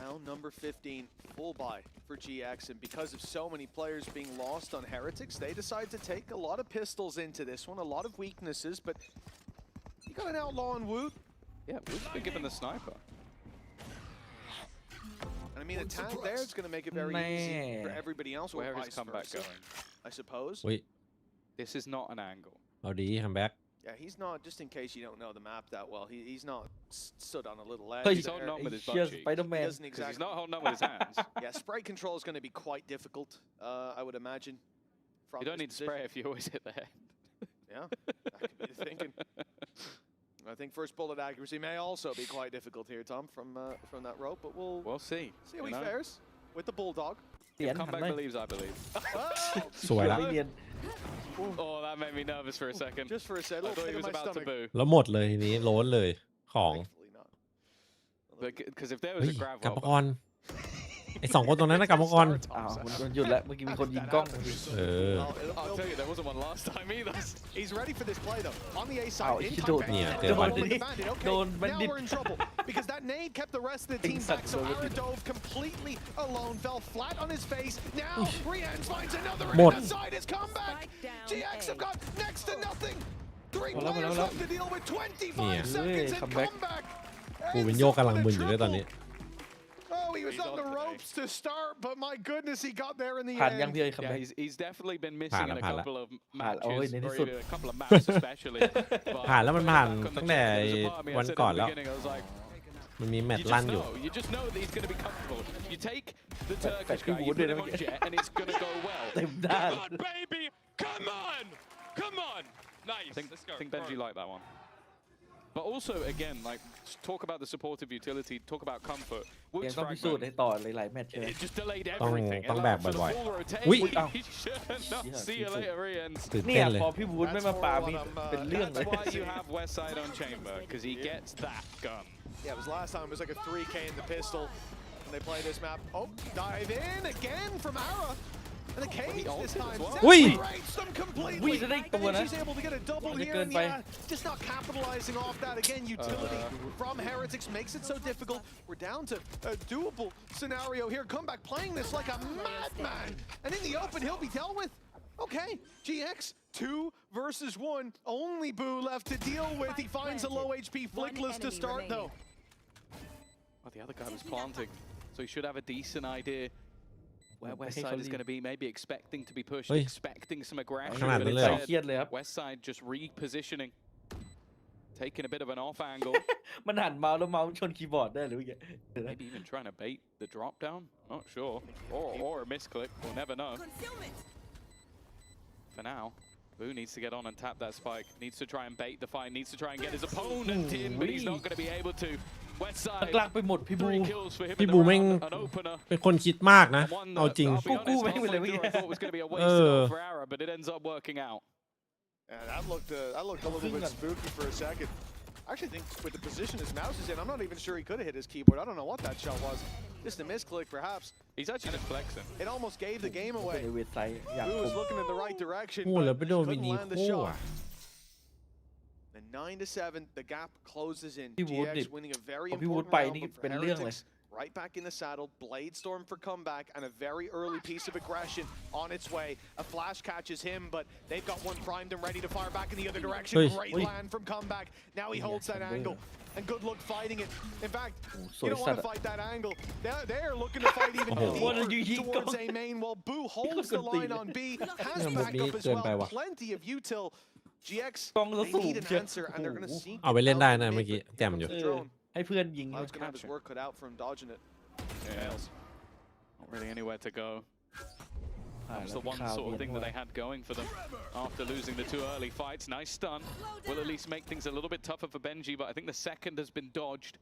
Speaker 3: Round number 15, full buy for GX, and because of so many players being lost on Heretics, they decide to take a lot of pistols into this one, a lot of weaknesses, but you got an outlaw on Woot.
Speaker 21: Yeah, Woot's been given the sniper.
Speaker 3: And I mean, a tag there is going to make it very easy for everybody else.
Speaker 21: Where
Speaker 3: or
Speaker 21: is
Speaker 3: vice
Speaker 21: comeback
Speaker 3: versa,
Speaker 21: going?
Speaker 3: I suppose.
Speaker 1: Wait.
Speaker 21: This is not an angle.
Speaker 1: เอาดีคัมแบ็ก
Speaker 3: Yeah, he's not, just in case you don't know the map that well, he's not stood on a little ledge.
Speaker 10: Hey,
Speaker 3: He's
Speaker 10: holding
Speaker 3: there.
Speaker 10: on with his butt cheeks. Spider-Man.
Speaker 3: He doesn't exactly.
Speaker 21: He's not holding on with his hands.
Speaker 3: Yeah, spray control is going to be quite difficult, I would imagine.
Speaker 21: You don't need to spray if you always hit the head.
Speaker 3: Yeah, that could be the thinking. I think first bullet accuracy may also be quite difficult here, Tom, from that rope, but we'll
Speaker 21: see.
Speaker 3: See how he fares with the bulldog.
Speaker 21: Comeback believes, I believe.
Speaker 1: สวยละ
Speaker 21: Oh, that made me nervous for a second.
Speaker 3: Just for a second.
Speaker 21: I thought he was about to boo.
Speaker 1: แล้วหมดเลยทีนี้โล้นเลยของ
Speaker 21: Because if there
Speaker 1: เฮ้
Speaker 21: was
Speaker 1: ย
Speaker 21: a grab
Speaker 1: กลับ
Speaker 21: rope,
Speaker 1: มาก่อนไอ้2คนตรงนั้นนะกลับมาก่อน
Speaker 10: อ้าวมันหยุดแล้วเมื่อกี้มีคนยิงกล้อง
Speaker 21: I'll tell you, there wasn't one last time either.
Speaker 3: He's ready for this play though. On the A
Speaker 10: อ้าว
Speaker 3: side,
Speaker 10: ไอ้
Speaker 3: in
Speaker 10: ที่
Speaker 3: time
Speaker 10: โดน
Speaker 3: back.
Speaker 1: เนี่ยเจอ
Speaker 10: โด
Speaker 1: บั
Speaker 10: น
Speaker 1: น
Speaker 10: โดนบัณ
Speaker 3: Now
Speaker 10: ฑิต
Speaker 3: we're in trouble because that nade kept the rest of the team back. So Ara dove completely alone, fell flat on his face. Now Brienne finds another
Speaker 1: Hmod.
Speaker 3: and the side is come back. GX have got next to nothing. 3 players left to deal with 25 seconds and comeback.
Speaker 1: กูเป็นโยกกำลังมึนอยู่ด้วยตอนนี้
Speaker 3: Oh, he was on the ropes to start, but my goodness, he got there in the
Speaker 10: ผ่านยัง
Speaker 3: end.
Speaker 10: พี่เอ้ยคัม
Speaker 21: yeah,
Speaker 10: แบ็ก
Speaker 21: he's definitely been missing in a couple of
Speaker 10: ผ่านแล้ว
Speaker 21: matches,
Speaker 10: โอ้ยในที่
Speaker 21: or
Speaker 10: สุด
Speaker 21: even a couple of maps especially.
Speaker 1: ผ่านแล้วมันผ่านตั้งแต่วันก่อนแล้ว มันมีแมตช์ลั่นอยู่
Speaker 21: You just know that he's going to be comfortable. You take the Turkish guy, you put him on jet, and it's going to go well.
Speaker 10: เต็มด้าน
Speaker 12: Come on, baby! Come on! Come on! Nice. Let's go.
Speaker 21: I think Benji liked that one. But also, again, like, talk about the supportive utility, talk about comfort.
Speaker 10: ยัง
Speaker 21: Woods
Speaker 10: ต้องพิสูจน์ให้
Speaker 21: fragment,
Speaker 10: ต่อหลายๆแมตช์ใช่ไหม
Speaker 21: it just delayed
Speaker 1: ต้อง
Speaker 21: everything.
Speaker 1: ต้อง
Speaker 21: It
Speaker 1: แบก
Speaker 21: allowed for the
Speaker 1: บ่อย
Speaker 21: full
Speaker 1: ๆอุ้ย
Speaker 21: rotation. See you later, Ian.
Speaker 1: ตื่น
Speaker 10: เนี่
Speaker 1: เต้
Speaker 10: ย
Speaker 1: นเลย
Speaker 10: พอพี่วูดไม่มาปามีเป็นเรื่องเลย
Speaker 21: That's why you have Westside on chamber, because he gets that gun.
Speaker 3: Yeah, it was last time. It was like a 3K in the pistol. When they play this map. Oh, dive in again from Ara. And the cage this time separates them completely. And then she's able to get a double here in the air. Just not capitalizing off that. Again, utility from Heretics makes it so difficult. We're down to a doable scenario here. Comeback playing this like a madman. And in the open, he'll be dealt with. Okay, GX 2 versus 1. Only Boo left to deal with. He finds a low HP Flickless to start though.
Speaker 21: Oh, the other guy was planting, so he should have a decent idea where Westside is going to be, maybe expecting to be pushed, expecting some aggression. But instead, Westside just repositioning, taking a bit of an off angle.
Speaker 10: มันหันเมาส์แล้วเมาส์ชนคีย์บอร์ดได้หรือไง
Speaker 21: Maybe even trying to bait the drop down. Not sure. Or a misclick. We'll never know. For now, Boo needs to get on and tap that spike. Needs to try and bait the fight. Needs to try and get his opponent in, but he's not going to be able to. Westside.
Speaker 10: กลางไปหมดพี่บู
Speaker 21: 3 kills for him
Speaker 1: พี่
Speaker 21: in
Speaker 1: บู
Speaker 21: the
Speaker 1: แม่ง
Speaker 21: round. An opener.
Speaker 1: เป็นคนคิดมากนะ เอาจริง
Speaker 21: I'll be honest, halfway through, I thought it was going to be a wasted ult for Ara, but it ends up working out.
Speaker 3: Yeah, that looked a little bit spooky for a second. I actually think with the position his mouse is in, I'm not even sure he could have hit his keyboard. I don't know what that shot was. Just a misclick, perhaps.
Speaker 21: He's actually just flexing.
Speaker 3: It almost gave the game
Speaker 10: เป็น
Speaker 3: away.
Speaker 10: เวทไซด์อยาก
Speaker 3: Boo
Speaker 10: ผม
Speaker 3: was looking in the right direction,
Speaker 1: โอ้แล้วไป
Speaker 3: but
Speaker 1: โดนวิ
Speaker 3: couldn't
Speaker 1: นี
Speaker 3: land the
Speaker 1: โค้
Speaker 3: shot. And 9-7, the gap closes in.
Speaker 10: พี่วูด
Speaker 3: GX
Speaker 10: ดิ
Speaker 3: winning a very
Speaker 10: พอพี่วูด
Speaker 3: important
Speaker 10: ไป
Speaker 3: round,
Speaker 10: นี่
Speaker 3: but for
Speaker 10: เป็นเรื่องเลย
Speaker 3: Heretics, right back in the saddle, Blade Storm for comeback, and a very early piece of aggression on its way. A flash catches him, but they've got one primed and ready to fire back in the other direction. Great land from comeback. Now he holds that angle, and good luck fighting it. In fact, you don't want to fight that angle. They're looking to fight even deeper towards A main, while Boo holds the line on B, has backup as well, plenty of util. GX, they need an answer, and they're going to seek
Speaker 1: เอาไปเล่นได้นะเมื่อกี้แจ่มอยู่
Speaker 10: ให้เพื่อนยิง
Speaker 3: Cloud's going to have his work cut out from dodging it.
Speaker 21: Yeah. Not really anywhere to go. That's the one sort of thing that they had going for them after losing the 2 early fights. Nice stun. Will at least make things a little bit tougher for Benji, but I think the second has been dodged.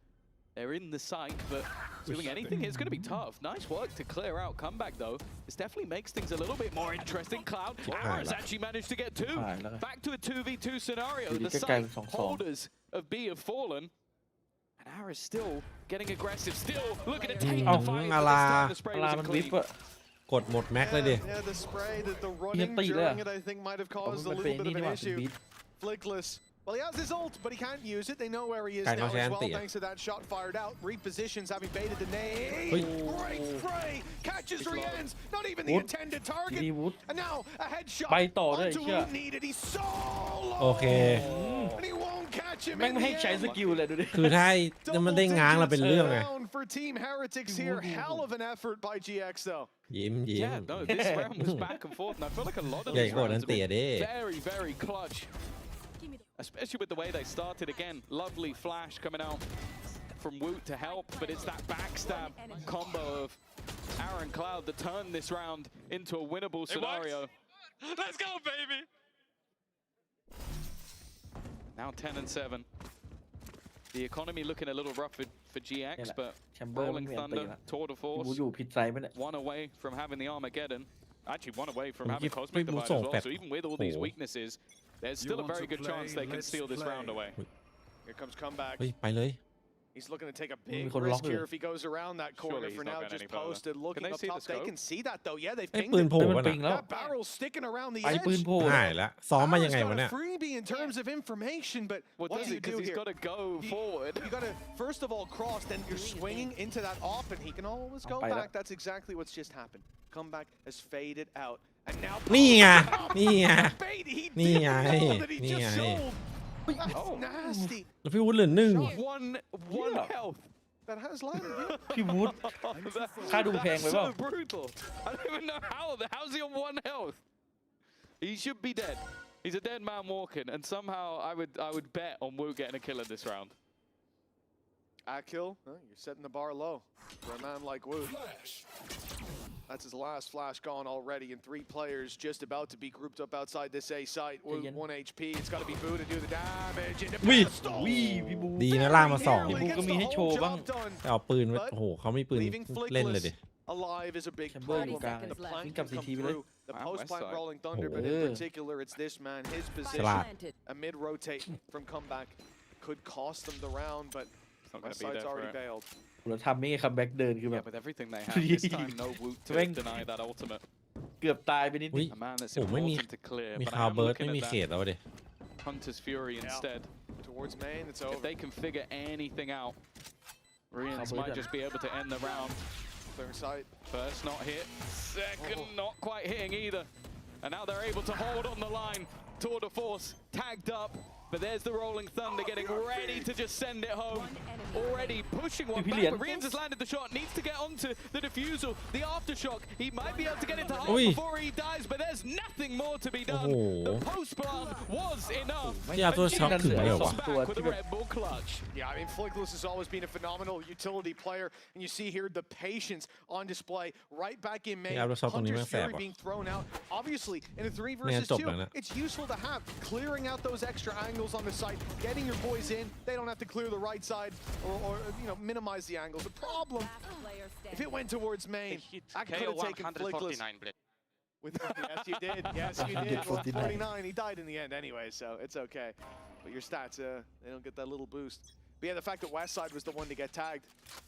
Speaker 21: They're in the site, but doing anything here is going to be tough. Nice work to clear out comeback, though. This definitely makes things a little bit more interesting. Cloud has actually managed to get 2. Back to a 2v2 scenario. The site holders of B have fallen. And Ara's still getting aggressive, still looking to take the fight. But this time the spray wasn't clean.
Speaker 1: กดหมดแม็กเลยดิ
Speaker 3: Yeah, the spray, the running during it, I think might have caused a little bit of an issue. Flickless. Well, he has his ult, but he can't use it. They know where he is now as well, thanks to that shot fired out. Repositions, having baited the nade. Great spray! Catches Rien's, not even the intended target. And now a headshot onto who needed. He's so low.
Speaker 1: Okay.
Speaker 3: And he won't catch him
Speaker 24: แม่ง
Speaker 3: in
Speaker 24: ไม่ให้
Speaker 3: the
Speaker 24: ใช้ส
Speaker 3: end.
Speaker 24: กิลเลยดูดิ
Speaker 1: คือถ้ามันได้ง้างเราเป็นเรื่องไง
Speaker 3: Down for Team Heretics here. Hell of an effort by GX though.
Speaker 1: ยิ้ม
Speaker 21: Yeah, no, this round was back and forth, and I feel like a lot of
Speaker 1: ใหญ่
Speaker 21: these
Speaker 1: กว่านั้
Speaker 21: rounds
Speaker 1: น
Speaker 21: have
Speaker 1: เตี๋ย
Speaker 21: been
Speaker 1: เด้
Speaker 21: very, very clutch. Especially with the way they started again. Lovely flash coming out from Woot to help, but it's that backstab combo of Aaron Cloud that turned this round into a winnable scenario.
Speaker 12: Let's go, baby.
Speaker 21: Now 10 and 7. The economy looking a little rough for GX, but Rolling Thunder, Tour de
Speaker 24: กู
Speaker 21: Force,
Speaker 24: อยู่ผิดไซส์ปะเนี่ย
Speaker 21: one away from having the Armageddon. Actually, one away from
Speaker 1: Well,
Speaker 21: having
Speaker 1: if
Speaker 21: Cosmic
Speaker 1: we
Speaker 21: Divide as
Speaker 1: saw
Speaker 21: well.
Speaker 1: Pep
Speaker 21: So even with all these
Speaker 1: 4.
Speaker 21: weaknesses, there's still a very good chance they can steal this round away.
Speaker 3: Here comes comeback.
Speaker 1: เฮ้ยไปเลย
Speaker 3: He's looking to take a
Speaker 24: Maybe
Speaker 3: big
Speaker 24: could
Speaker 3: risk
Speaker 24: lock it.
Speaker 3: here if he goes around that corner.
Speaker 21: Surely
Speaker 3: For
Speaker 21: he's not
Speaker 3: now,
Speaker 21: going
Speaker 3: just
Speaker 21: any further.
Speaker 3: posted, looking
Speaker 21: they
Speaker 3: up
Speaker 21: see the
Speaker 3: top. They
Speaker 21: scope?
Speaker 3: can see that though. Yeah, they've
Speaker 1: ไอ้
Speaker 3: pinged
Speaker 1: ปืน
Speaker 3: it.
Speaker 1: โผล่
Speaker 24: มัน
Speaker 1: วะ
Speaker 24: ปิ
Speaker 1: น่ะ
Speaker 24: งแล้ว
Speaker 3: That barrel's sticking around the
Speaker 24: ไอ้
Speaker 3: edge.
Speaker 24: ปืนโผล่
Speaker 1: หายละซ้อมมายังไง
Speaker 3: Power's
Speaker 1: วะ
Speaker 3: got
Speaker 1: เนี่ย
Speaker 3: a freebie in terms of information, but
Speaker 21: Well,
Speaker 3: what
Speaker 21: does
Speaker 3: do
Speaker 21: he?
Speaker 3: you do
Speaker 21: Because he's
Speaker 3: here?
Speaker 21: got to go forward.
Speaker 3: You got to first of all cross, then you're swinging into that off, and he can always go
Speaker 24: I'll
Speaker 3: back. That's exactly what's just happened. Comeback has faded out, and now
Speaker 1: นี่ไง นี่ไง
Speaker 3: bait. He
Speaker 1: นี่
Speaker 3: didn't
Speaker 1: ไง
Speaker 3: know that he
Speaker 1: นี่
Speaker 3: just
Speaker 1: ไง
Speaker 3: sold. That's nasty.
Speaker 1: แล้วพี่วุฒิเหลือหนึ่ง
Speaker 21: One health.
Speaker 3: That has landed. Yeah.
Speaker 24: พี่วูด ค่าดูแพงไปเปล่า
Speaker 21: So brutal. I don't even know how's he on one health? He should be dead. He's a dead man walking, and somehow I would bet on Wu getting a kill in this round.
Speaker 3: Kill. You're setting the bar low for a man like Wu. That's his last flash gone already, and 3 players just about to be grouped up outside this A site. Wu, 1 HP. It's got to be Wu to do the damage. And the
Speaker 1: วิ
Speaker 3: pistol.
Speaker 24: พี่บู
Speaker 1: ดีนะล่างมาสอง
Speaker 24: พี่บูก็มีให้โชว์บ้าง
Speaker 1: แต่เอาปืนไว้โอ้โหเขามีปืน
Speaker 3: Leaving
Speaker 1: เล่นเลยดิ
Speaker 3: Flickless alive is a big
Speaker 24: Chamber
Speaker 3: problem.
Speaker 24: อยู่กลาง
Speaker 3: The plank
Speaker 24: วิ่งกลับ
Speaker 3: can come
Speaker 24: CT ไปเลย
Speaker 3: through. The
Speaker 21: Wow,
Speaker 3: post plant
Speaker 21: Westside.
Speaker 3: rolling thunder, but in
Speaker 24: Oh.
Speaker 3: particular, it's this man. His
Speaker 1: ฉ
Speaker 3: position,
Speaker 1: ลาด
Speaker 3: a mid rotate from comeback, could cost them the round, but
Speaker 21: It's not going to be
Speaker 3: Westside's
Speaker 21: there for
Speaker 3: already
Speaker 21: it.
Speaker 3: bailed.
Speaker 24: แล้วทำนี่คัมแบ็กเดินคือแบ
Speaker 21: Yeah,
Speaker 24: บ
Speaker 21: with everything they have, this time no Wu to
Speaker 24: Swing.
Speaker 21: deny that ultimate.
Speaker 24: เกือบตายไปนิด
Speaker 1: อุ้
Speaker 24: นึ
Speaker 1: ย
Speaker 21: A man that's
Speaker 1: โอ้ไม่มี
Speaker 21: important to clear.
Speaker 1: มี
Speaker 21: But
Speaker 1: คา
Speaker 21: I
Speaker 1: ว
Speaker 21: am
Speaker 1: เบิร์ด
Speaker 21: looking
Speaker 1: ไม่มี
Speaker 21: at
Speaker 1: เขต
Speaker 21: that
Speaker 1: แล้วดิ
Speaker 21: Hunter's Fury instead.
Speaker 3: Towards main, it's
Speaker 21: If
Speaker 3: over.
Speaker 21: they can figure anything out, Rians might just be able to end the round.
Speaker 3: Clearing sight.
Speaker 21: First not hit, second not quite hitting either. And now they're able to hold on the line. Tour de Force tagged up, but there's the Rolling Thunder getting ready to just send it home. Already pushing one back, but Rians has landed the shot, needs to get onto the defusal, the aftershock. He might be able to get into half before he dies, but there's nothing more to be done. The post plant was enough.
Speaker 1: ที่เอาตัวช็อตถึงเลยเหรอวะ
Speaker 21: Back with a Red Bull clutch.
Speaker 3: Yeah, I mean, Flickless has always been a phenomenal utility player, and you see here the patience on display right back in main.
Speaker 1: Yeah, I was hoping he
Speaker 3: Hunter's
Speaker 1: went
Speaker 3: Fury
Speaker 1: fab.
Speaker 3: being thrown out. Obviously, in a 3
Speaker 1: Man,
Speaker 3: versus
Speaker 1: stop
Speaker 3: 2,
Speaker 1: that.
Speaker 3: it's useful to have. Clearing out those extra angles on the site, getting your boys in. They don't have to clear the right side or minimize the angles. The problem, if it went towards main, I could have taken Flickless. With, yes, you did. Yes, you did. 49. He died in the end anyway, so it's okay. But your stats, they don't get that little boost. But yeah, the fact that Westside was the one to get tagged,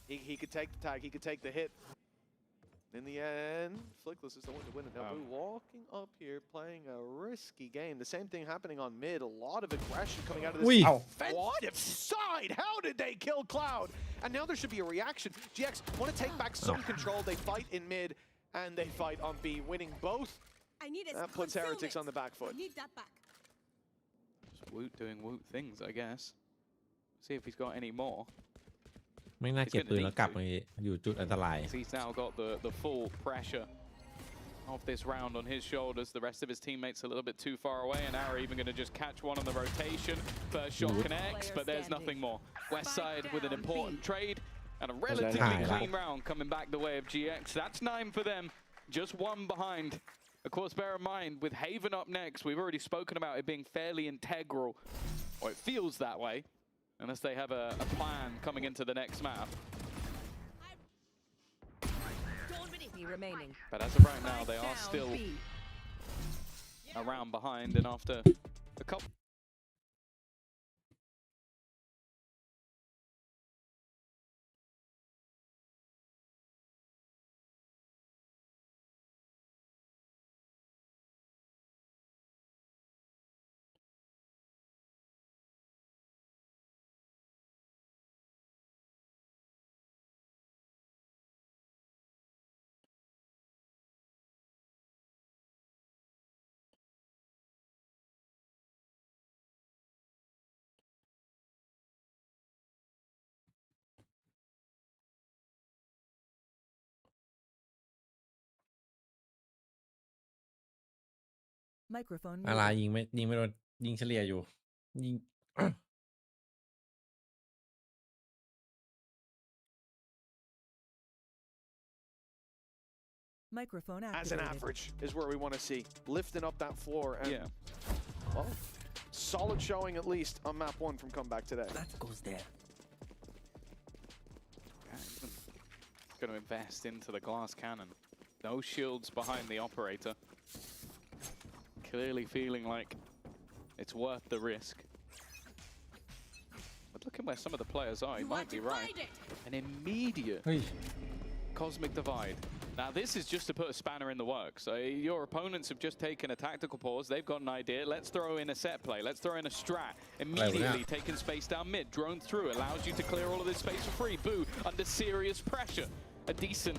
Speaker 3: he could take the tag, he could take the hit. In the end, Flickless is the one to win it. Now, Blue walking up here, playing a risky game. The same thing happening on mid. A lot of aggression coming out of this defensive side. How did they kill Cloud? And now there should be a reaction. GX want to take back some control. They fight in mid, and they fight on B, winning both. That puts Heretics on the back foot.
Speaker 21: Just Woot doing Woot things, I guess. See if he's got any more.
Speaker 1: ไม่น่าเก็บปืนแล้วกลับมาอยู่จุดอันตราย
Speaker 21: He's now got the full pressure of this round on his shoulders. The rest of his teammates a little bit too far away, and now are even going to just catch one on the rotation. First shot connects, but there's nothing more. Westside with an important trade and a relatively clean round coming back the way of GX. That's 9 for them, just 1 behind. Of course, bear in mind, with Haven up next, we've already spoken about it being fairly integral, or it feels that way, unless they have a plan coming into the next map. But as of right now, they are still a round behind, and after a couple
Speaker 11: Microphone
Speaker 1: อารา
Speaker 11: muted.
Speaker 1: ยิงไม่โดนยิงเฉลี่ยอยู่ยิง
Speaker 9: As
Speaker 11: Microphone
Speaker 9: an
Speaker 11: activated.
Speaker 9: average is where we want to see. Lifting up that floor. And, well, solid showing at least on map 1 from Comeback today.
Speaker 10: That goes there.
Speaker 21: Going to invest into the glass cannon. No shields behind the operator. Clearly feeling like it's worth the risk. But looking where some of the players are, he might be right. An immediate cosmic divide. Now this is just to put a spanner in the works. So your opponents have just taken a tactical pause. They've got an idea. Let's throw in a set play. Let's throw in a strat. Immediately taking space down mid. Drone through. Allows you to clear all of this space for free. Boo under serious pressure. A decent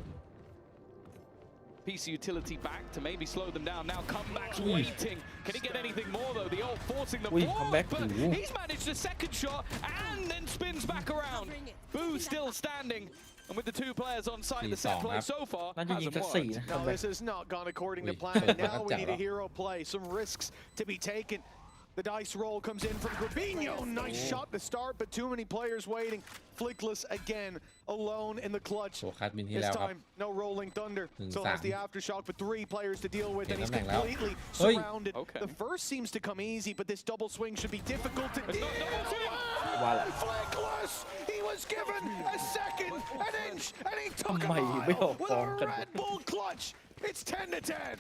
Speaker 21: piece of utility back to maybe slow them down. Now Comeback's waiting. Can he get anything more though? The ult forcing the forward, but he's managed a second shot and then spins back around. Boo still standing. And with the two players on site, the set play so far hasn't worked.
Speaker 9: No, this has not gone according to plan. Now we need a hero play, some risks to be taken. The dice roll comes in from Grabinho. Nice shot to start, but too many players waiting. Flickless again, alone in the clutch. This time, no rolling thunder. Still has the aftershock, but 3 players to deal with, and he's completely surrounded. The first seems to come easy, but this double swing should be difficult to deal. Flickless! He was given a second, an inch, and he took a mile with a Red Bull clutch. It's 10-10.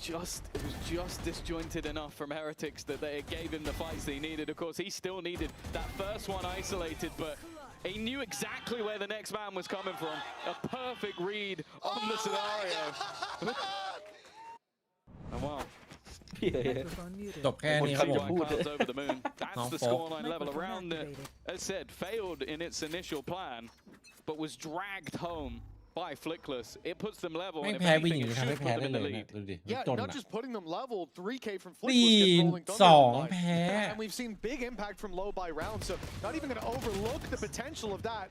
Speaker 21: It was just disjointed enough from Heretics that they gave him the fights that he needed. Of course, he still needed that first one isolated, but he knew exactly where the next man was coming from. A perfect read on the scenario. And wow.
Speaker 1: Jb แค่นี้ครับผม
Speaker 21: over the moon. That's the scoreline level around it. As said, failed in its initial plan, but was dragged home by Flickless. It puts them level.
Speaker 1: ไม่แพ้วิ่งอยู่ทำให้แพ้ได้เลยนะดูดิ
Speaker 9: Yeah, not just putting them level, 3K from Flickless gets rolling thunder.
Speaker 1: แพ้
Speaker 9: And we've seen big impact from low by round, so not even going to overlook the potential of that.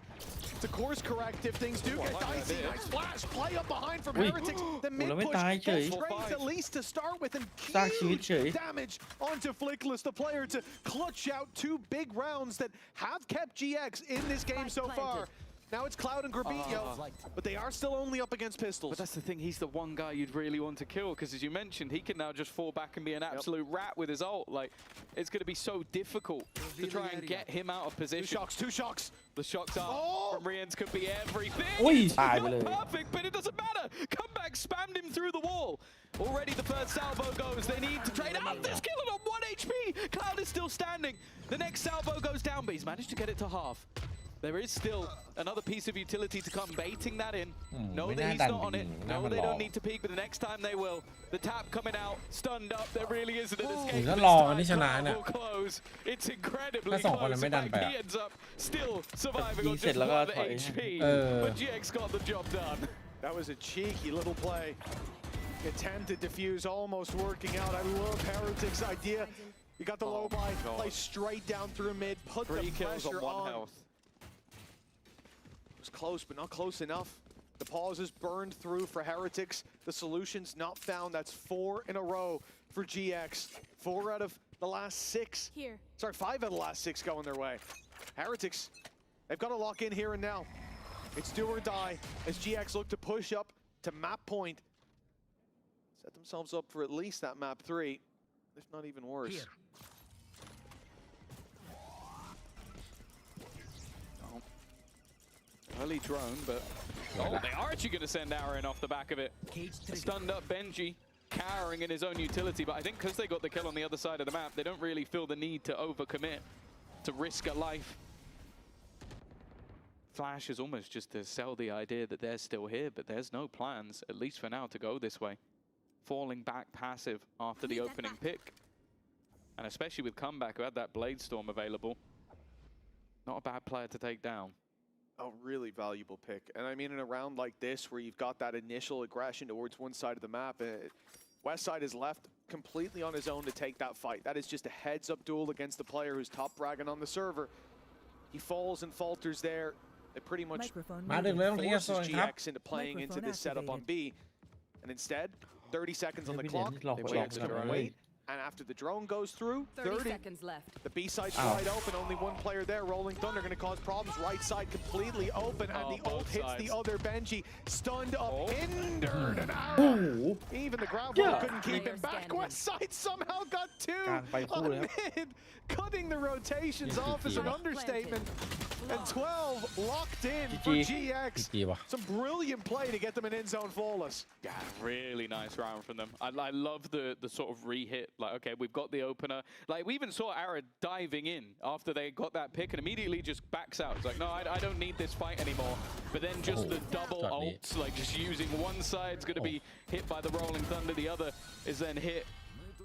Speaker 9: To course correct if things do get dicey. Nice flash, play up behind from Heretics. The mid push gets raised at least to start with, and huge damage onto Flickless, the player to clutch out 2 big rounds that have kept GX in this game so far. Now it's Cloud and Grabinho, but they are still only up against pistols.
Speaker 21: But that's the thing, he's the one guy you'd really want to kill, because as you mentioned, he can now just fall back and be an absolute rat with his ult. Like, it's going to be so difficult to try and get him out of position.
Speaker 9: 2 shocks.
Speaker 21: The shocks are from Rians could be everything. It's not perfect, but it doesn't matter. Comeback spammed him through the wall. Already the first salvo goes. They need to trade out. This killer on 1 HP. Cloud is still standing. The next salvo goes down, but he's managed to get it to half. There is still another piece of utility to come, baiting that in. No, that he's not on it. No, they don't need to peek, but the next time they will. The tap coming out, stunned up. There really isn't an escape. This time, will close. It's incredibly close. He ends up still surviving on just 1 HP. But GX got the job done.
Speaker 9: That was a cheeky little play. Attempted defuse, almost working out. I love Heretics' idea. You got the low buy, play straight down through mid, put the pressure on. It was close, but not close enough. The pause is burned through for Heretics. The solution's not found. That's 4 in a row for GX. 4 out of the last 6. Sorry, 5 out of the last 6 going their way. Heretics, they've got to lock in here and now. It's do or die as GX look to push up to map point. Set themselves up for at least that map 3, if not even worse.
Speaker 21: Early drone, but they are actually going to send Aaron off the back of it. Stunned up Benji, cowering in his own utility, but I think because they got the kill on the other side of the map, they don't really feel the need to overcommit, to risk a life. Flash is almost just to sell the idea that they're still here, but there's no plans, at least for now, to go this way. Falling back passive after the opening pick. And especially with Comeback, who had that Blade Storm available, not a bad player to take down.
Speaker 9: A really valuable pick. And I mean, in a round like this, where you've got that initial aggression towards one side of the map, Westside is left completely on his own to take that fight. That is just a heads-up duel against the player who's top bragging on the server. He falls and falters there. It pretty much forces GX into playing into this setup on B. And instead,
Speaker 3: 30 seconds on the
Speaker 24: พี่เหรียญ
Speaker 3: clock.
Speaker 24: หลอก
Speaker 3: They
Speaker 24: หล
Speaker 3: will
Speaker 24: อก
Speaker 3: extra
Speaker 24: หลอกเว้ย
Speaker 3: wait. And after the drone goes through,
Speaker 11: 30 seconds left.
Speaker 3: the B side's
Speaker 24: Ow.
Speaker 3: wide open. Only one player there. Rolling Thunder going to cause problems. Right side completely open, and the ult hits the other Benji. Stunned up, hindered, and out. Even the ground ball couldn't keep him back. West side somehow got two.
Speaker 24: กลางไปคู่เลยครับ
Speaker 3: Mid, cutting the rotations off is an understatement. And 12 locked in for GX.
Speaker 1: ดีว่ะ
Speaker 3: Some brilliant play to get them an end zone flawless.
Speaker 21: Yeah, really nice round from them. I love the sort of re-hit. Like, okay, we've got the opener. Like, we even saw Ara diving in after they got that pick and immediately just backs out. It's like, no, I don't need this fight anymore. But then just the double ults, like just using one side's going to be hit by the Rolling Thunder, the other is then hit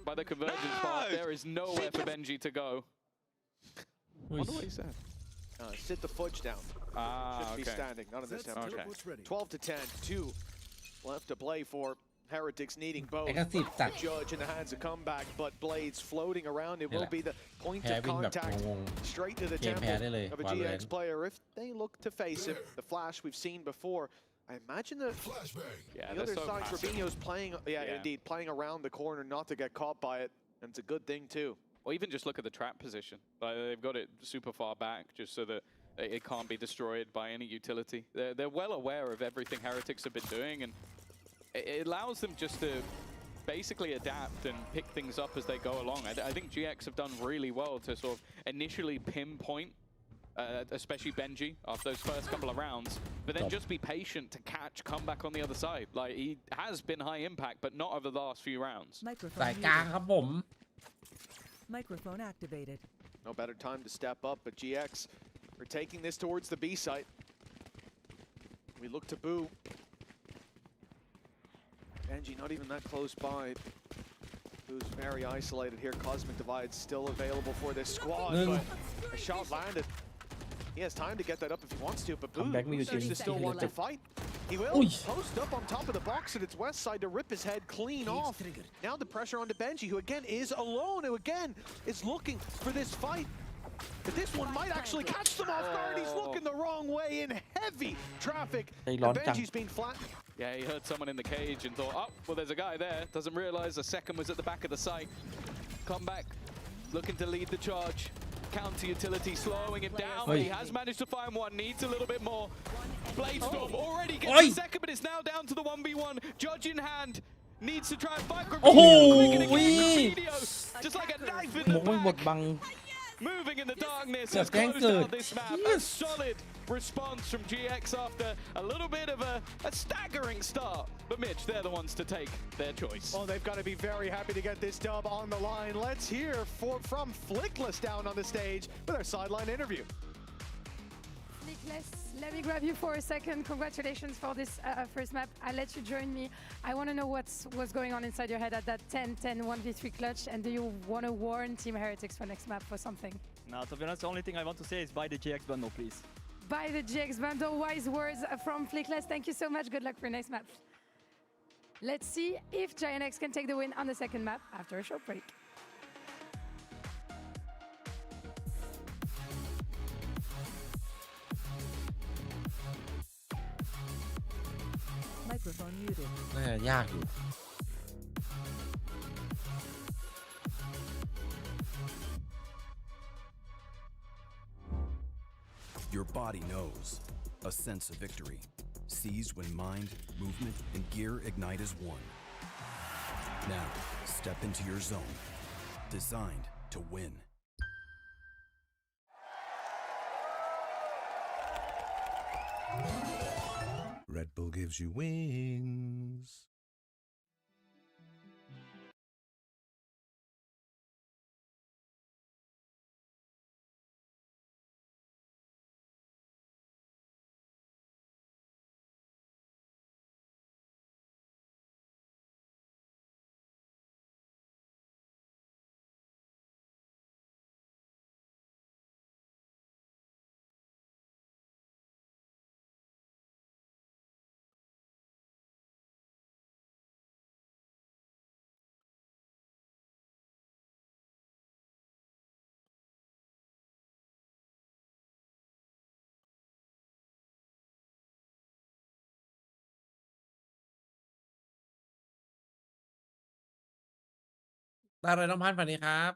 Speaker 21: by the convergence path. There is nowhere for Benji to go. I wonder what he said.
Speaker 3: Sit the fudge down. Should be
Speaker 21: Okay.
Speaker 3: standing, not in this temperature.
Speaker 21: Okay.
Speaker 3: 12 to 10, 2 left to play for Heretics needing both.
Speaker 1: เอกสิทธิ์จัด
Speaker 3: Judge in the hands of comeback, but Blades floating around. It will be the point
Speaker 1: แพ้
Speaker 3: of
Speaker 1: วิ่งแบบ
Speaker 3: contact
Speaker 1: งง
Speaker 3: straight to the
Speaker 1: เกมแพ้ได้เลย
Speaker 3: temple of a
Speaker 1: วาโลแรน
Speaker 3: GX
Speaker 1: ต์
Speaker 3: player if they look to face him. The flash we've seen before. I imagine that
Speaker 21: Yeah,
Speaker 3: the
Speaker 21: they're
Speaker 3: other
Speaker 21: so
Speaker 3: side,
Speaker 21: passive.
Speaker 3: Robinho's playing,
Speaker 21: Yeah.
Speaker 3: indeed, playing around the corner not to get caught by it. And it's a good thing too.
Speaker 21: Or even just look at the trap position. Like, they've got it super far back just so that it can't be destroyed by any utility. They're well aware of everything Heretics have been doing, and it allows them just to basically adapt and pick things up as they go along. I think GX have done really well to sort of initially pinpoint, especially Benji, after those first couple of rounds, but then just be patient to catch comeback on the other side. Like, he has been high impact, but not over the last few rounds.
Speaker 1: สายกลางครับผม
Speaker 11: Microphone activated.
Speaker 3: No better time to step up, but GX are taking this towards the B site. We look to Boo. Benji not even that close by. Boo's very isolated here. Cosmic Divide's still available for this squad, but a shot landed. He has time to get that up if he wants to, but Boo
Speaker 24: Comeback me
Speaker 3: seems to
Speaker 24: again.
Speaker 3: still want to fight. He will post up on top of the box at its west side to rip his head clean off. Now the pressure onto Benji, who again is alone, who again is looking for this fight. But this one might actually catch them off guard. He's looking the wrong way in heavy traffic. And Benji's being flattened.
Speaker 21: Yeah, he heard someone in the cage and thought, oh, well, there's a guy there. Doesn't realize a second was at the back of the site. Come back, looking to lead the charge. Counter utility slowing him down, but he has managed to find one. Needs a little bit more. Bladestorm already gets a second, but it's now down to the 1v1. Judge in hand. Needs to try and fight. Just like a knife in the back. Moving in the darkness has closed out this map. A solid response from GX after a little bit of a staggering start. But Mitch, they're the ones to take their choice.
Speaker 3: Oh, they've got to be very happy to get this dub on the line. Let's hear from Flickless down on the stage with our sideline interview.
Speaker 5: Flickless, let me grab you for a second. Congratulations for this first map. I'll let you join me. I want to know what's going on inside your head at that 10-10 1v3 clutch, and do you want to warn Team Heretics for next map for something?
Speaker 15: Now, to be honest, the only thing I want to say is buy the GX bundle, please.
Speaker 5: Buy the GX bundle. Wise words from Flickless. Thank you so much. Good luck for next map. Let's see if Giant X can take the win on the second map after a short break.
Speaker 11: Microphone muted.
Speaker 1: น่าจะยากอยู่
Speaker 8: Your body knows. A sense of victory. Seized when mind, movement, and gear ignite as one. Now, step into your zone. Designed to win.
Speaker 16: Red Bull gives you wings.
Speaker 1: ได้เลยน้องพันธุ์สวัสดีครับ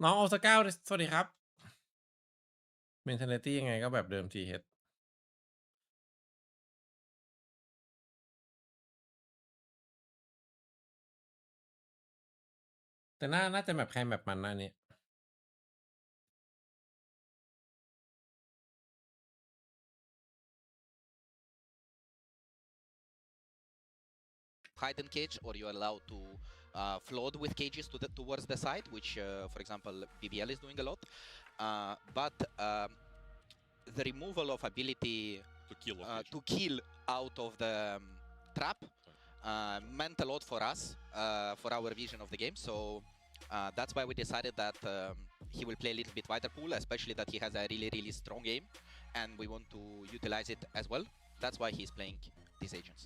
Speaker 1: น้องโอซาก้าสวัสดีครับ mentality ยังไงก็แบบเดิม TH แต่น่าจะแบบใครแบบมันนะอันนี้
Speaker 17: hide in cage, or you are allowed to float with cages towards the side, which, for example, BBL is doing a lot. But the removal of ability to kill out of the trap meant a lot for us, for our vision of the game. So that's why we decided that he will play a little bit wider pool, especially that he has a really strong game, and we want to utilize it as well. That's why he's playing these agents.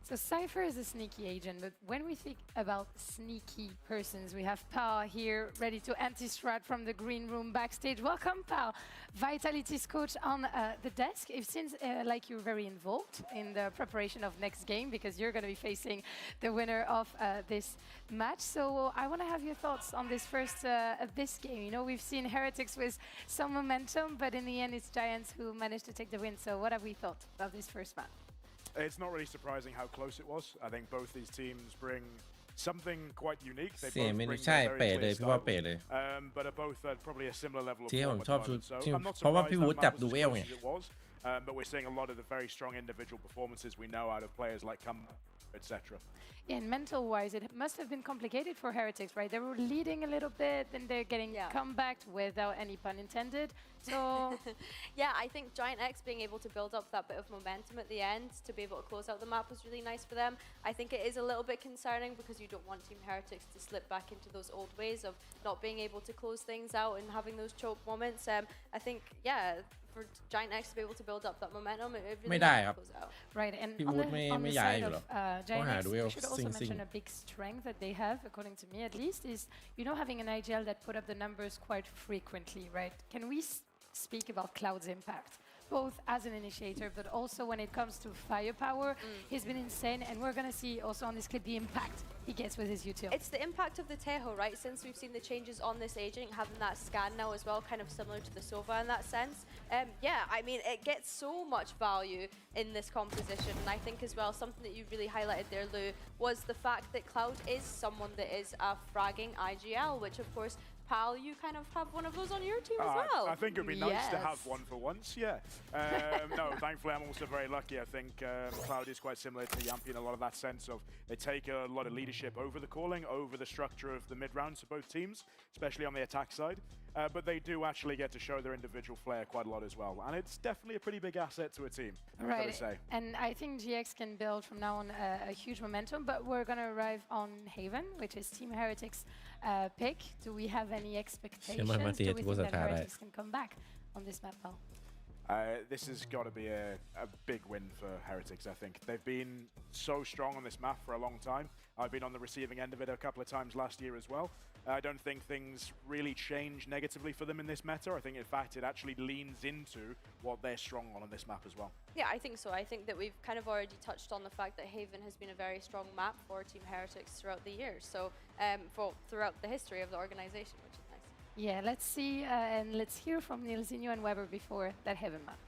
Speaker 5: So Cypher is a sneaky agent, but when we think about sneaky persons, we have Pal here ready to anti-strat from the green room backstage. Welcome, Pal, Vitality's coach on the desk. It seems like you're very involved in the preparation of next game because you're going to be facing the winner of this match. So I want to have your thoughts on this first this game. You know, we've seen Heretics with some momentum, but in the end, it's Giants who managed to take the win. So what have we thought of this first match?
Speaker 18: It's not really surprising how close it was. I think both these teams bring something quite unique. They both bring a very clear style, but are both at probably a similar level of form at the moment. So I'm not surprised that map was as close as it was, but we're seeing a lot of the very strong individual performances we know out of players like Cum, etc.
Speaker 5: And mental-wise, it must have been complicated for Heretics, right? They were leading a little bit, then they're getting comebacked without any pun intended. So
Speaker 4: yeah, I think Giant X being able to build up that bit of momentum at the end to be able to close out the map was really nice for them. I think it is a little bit concerning because you don't want Team Heretics to slip back into those old ways of not being able to close things out and having those choke moments. I think, yeah, for Giant X to be able to build up that momentum, it really close out.
Speaker 5: Right, and on the side of Giant X, we should also mention a big strength that they have, according to me at least, is, you know, having an IGL that put up the numbers quite frequently, right? Can we speak about Cloud's impact, both as an initiator, but also when it comes to firepower? He's been insane, and we're going to see also on this clip the impact he gets with his util.
Speaker 4: It's the impact of the Tejo, right? Since we've seen the changes on this agent, having that scan now as well, kind of similar to the Sova in that sense. Yeah, I mean, it gets so much value in this composition, and I think as well, something that you really highlighted there, Lou, was the fact that Cloud is someone that is a fragging IGL, which of course, Pal, you kind of have one of those on your team as well.
Speaker 18: I think it would be nice to have one for once, yeah. No, thankfully I'm also very lucky. I think Cloud is quite similar to Yampi in a lot of that sense of they take a lot of leadership over the calling, over the structure of the mid-rounds for both teams, especially on the attack side. But they do actually get to show their individual flair quite a lot as well. And it's definitely a pretty big asset to a team, I've got to say.
Speaker 5: And I think GX can build from now on a huge momentum, but we're going to arrive on Haven, which is Team Heretics' pick. Do we have any expectations? Do we think that Heretics can come back on this map, Paul?
Speaker 18: This has got to be a big win for Heretics, I think. They've been so strong on this map for a long time. I've been on the receiving end of it a couple of times last year as well. I don't think things really change negatively for them in this meta. I think, in fact, it actually leans into what they're strong on this map as well.
Speaker 4: Yeah, I think so. I think that we've kind of already touched on the fact that Haven has been a very strong map for Team Heretics throughout the years, so throughout the history of the organization, which is nice.
Speaker 5: Yeah, let's see and let's hear from Nilsinho and Weber before that Haven map.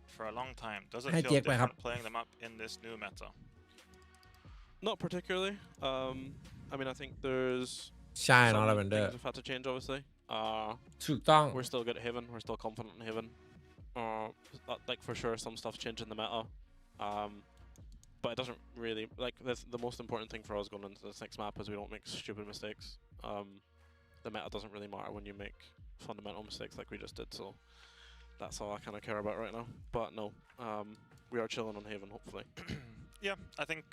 Speaker 2: For a long time, does it feel different playing them up in this new meta?
Speaker 19: Not particularly. I mean, I think there's
Speaker 1: some
Speaker 19: things have had to change, obviously.
Speaker 1: ถูกต้อง
Speaker 19: We're still good at Haven. We're still confident in Haven. Like for sure, some stuff changed in the meta. But it doesn't really like the most important thing for us going into this next map is we don't make stupid mistakes. The meta doesn't really matter when you make fundamental mistakes like we just did. So that's all I kind of care about right now. But no, we are chilling on Haven, hopefully.
Speaker 2: Yeah, I think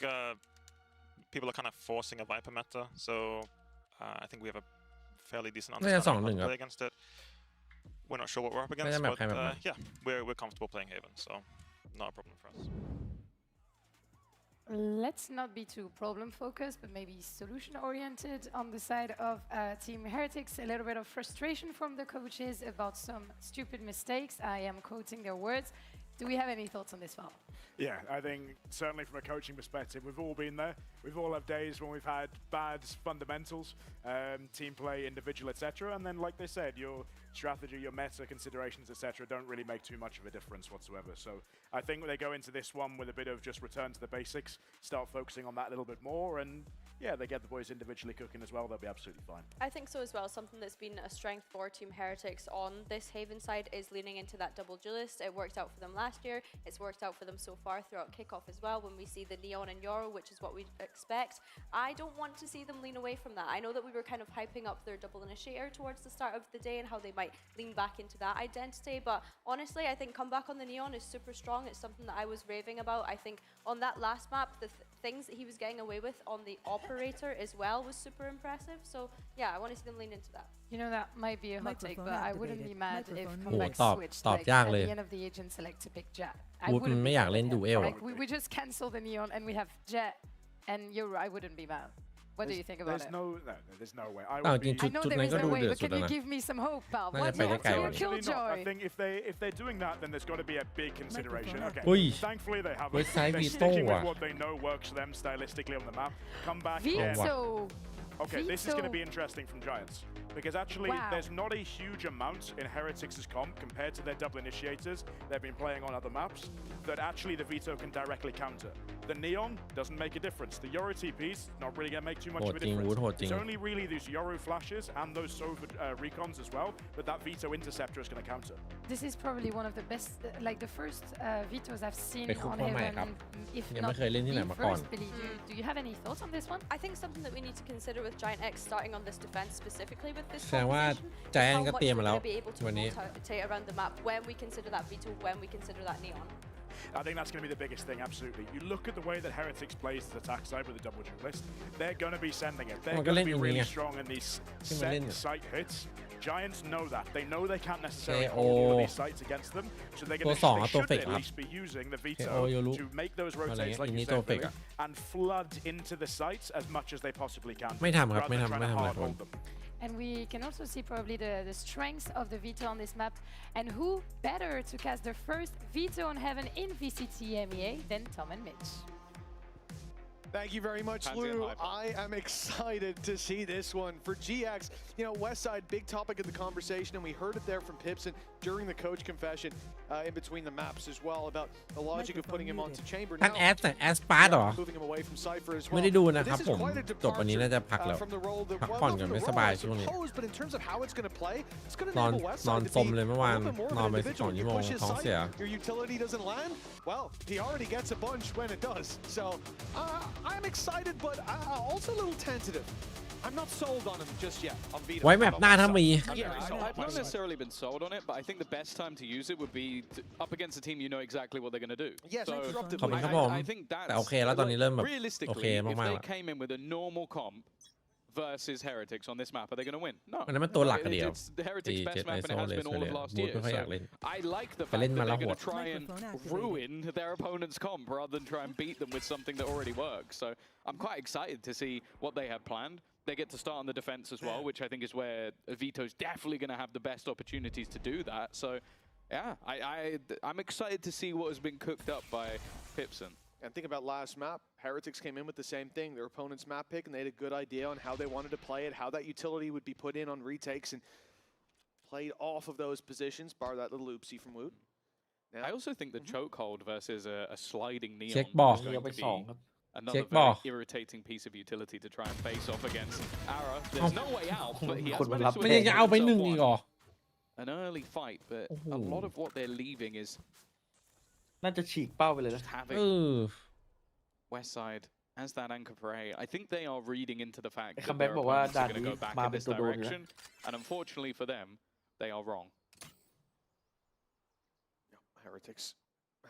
Speaker 2: people are kind of forcing a Viper meta, so I think we have a fairly decent understanding of how to play against it. We're not sure what we're up against, but yeah, we're comfortable playing Haven, so not a problem for us.
Speaker 5: Let's not be too problem-focused, but maybe solution-oriented on the side of Team Heretics. A little bit of frustration from the coaches about some stupid mistakes. I am quoting their words. Do we have any thoughts on this, Val?
Speaker 18: Yeah, I think certainly from a coaching perspective, we've all been there. We've all had days when we've had bad fundamentals, team play, individual, etc. And then, like they said, your strategy, your meta considerations, etc. don't really make too much of a difference whatsoever. So I think they go into this one with a bit of just return to the basics, start focusing on that a little bit more, and yeah, they get the boys individually cooking as well. They'll be absolutely fine.
Speaker 4: I think so as well. Something that's been a strength for Team Heretics on this Haven side is leaning into that double duelist. It worked out for them last year. It's worked out for them so far throughout kickoff as well when we see the Neon and Yoro, which is what we expect. I don't want to see them lean away from that. I know that we were kind of hyping up their double initiator towards the start of the day and how they might lean back into that identity, but honestly, I think comeback on the Neon is super strong. It's something that I was raving about. I think on that last map, the things that he was getting away with on the operator as well was super impressive. So yeah, I want to see them lean into that.
Speaker 5: You know, that might be a hot take, but I wouldn't be mad if comeback switched like at the end of the agent select to pick Jet. I wouldn't be mad. Like we just cancel the Neon and we have Jet and Yoro. I wouldn't be mad. What do you think about it?
Speaker 18: There's no way. I
Speaker 5: know there is no way, but can you give me some hope, pal? What's your killjoy?
Speaker 18: I think if they're doing that, then there's got to be a big consideration. Okay. Thankfully, they have. They're sticking with what they know works for them stylistically on the map. Come back.
Speaker 5: Vito.
Speaker 18: Okay, this is going to be interesting from Giants. Because actually, there's not a huge amount in Heretics' comp compared to their double initiators they've been playing on other maps that actually the Vito can directly counter. The Neon doesn't make a difference. The Yoro TP's not really going to make too much of a difference. It's only really these Yoro flashes and those Sova recons as well that Vito interceptor is going to counter.
Speaker 5: This is probably one of the best, like the first Vitos I've seen on Heaven, if not the first, Billy. Do you have any thoughts on this one?
Speaker 4: I think something that we need to consider with Giant X starting on this defense specifically with this
Speaker 1: แสดงว่า Giant ก็เตรียมมาแล้ว
Speaker 4: be able to rotate around the map when we consider that Vito, when we consider that Neon.
Speaker 18: I think that's going to be the biggest thing, absolutely. You look at the way that Heretics plays the attack side with the double duelist, they're going to be sending it. They're going to be really strong in these set site hits. Giants know that. They know they can't necessarily hold all of these sites against them, so they should at least be using the Vito to make those rotates like you said, Billy, and flood into the sites as much as they possibly can.
Speaker 1: ไม่ทำครับไม่ทำอะไร
Speaker 5: And we can also see probably the strengths of the Vito on this map. And who better to cast their first Vito on Heaven in VCT EMEA than Tom and Mitch?
Speaker 3: Thank you very much, Lou. I am excited to see this one. For GX, you know, Westside, big topic of the conversation, and we heard it there from Pipson during the coach confession in between the maps as well about the logic of putting him onto Chamber.
Speaker 1: ท่านแอสปาร์เหรอ
Speaker 3: moving him away from Cypher as well.
Speaker 1: ไม่ได้ดูนะครับผมจบวันนี้น่าจะพักแล้วพักผ่อนกันไม่สบายช่วงนี้
Speaker 3: But in terms of how it's going to play, it's going to
Speaker 1: นอน
Speaker 3: enable Westside
Speaker 1: สมเลยเมื่อวานนอนไป12 ชั่วโมงท้องเสีย
Speaker 3: Your utility doesn't land? Well, he already gets a bunch when it does. So I'm excited, but also a little tentative. I'm not sold on him just yet. On Vito.
Speaker 1: ไว้แมปหน้าถ้ามี
Speaker 21: I've not necessarily been sold on it, but I think the best time to use it would be up against a team you know exactly what they're going to do.
Speaker 3: Yes,
Speaker 21: so
Speaker 1: I think that's
Speaker 21: แต่โอเคแล้วตอนนี้เริ่มแบบโอเค realistically,
Speaker 1: มาก
Speaker 21: if
Speaker 1: ๆ
Speaker 21: they came in with a normal comp versus Heretics on this map, are they going to win? No.
Speaker 1: อันนั้นมันตัวหลักกันเดียว
Speaker 21: It's the Heretics' best map and it has been all of last year.
Speaker 1: ไม่ค่อยอยากเล่น
Speaker 21: So I like the fact that they're going to try and ruin their opponent's comp rather than try and beat them with something that already works. So I'm quite excited to see what they have planned. They get to start on the defense as well, which I think is where Vito's definitely going to have the best opportunities to do that. So yeah, I'm excited to see what has been cooked up by Pipson.
Speaker 3: And think about last map. Heretics came in with the same thing, their opponent's map pick, and they had a good idea on how they wanted to play it, how that utility would be put in on retakes, and played off of those positions, bar that little oopsie from Woot.
Speaker 21: Now, I also think the chokehold versus a sliding neon is
Speaker 1: ball.
Speaker 21: going to be another very
Speaker 1: ball.
Speaker 21: irritating piece of utility to try and face off against Ara. There's no way out, but he has
Speaker 1: มัน
Speaker 21: managed to
Speaker 1: ยังจะเอาไปหนึ่งอีกเหรอ
Speaker 21: an early fight, but a lot of what they're leaving is
Speaker 24: น่าจะฉีกเป้าไปเลยนะ
Speaker 21: having West Side as that anchor for A. I think they are reading into the fact that their opponents are going to go back in this direction, and unfortunately for them, they are wrong.
Speaker 3: Heretics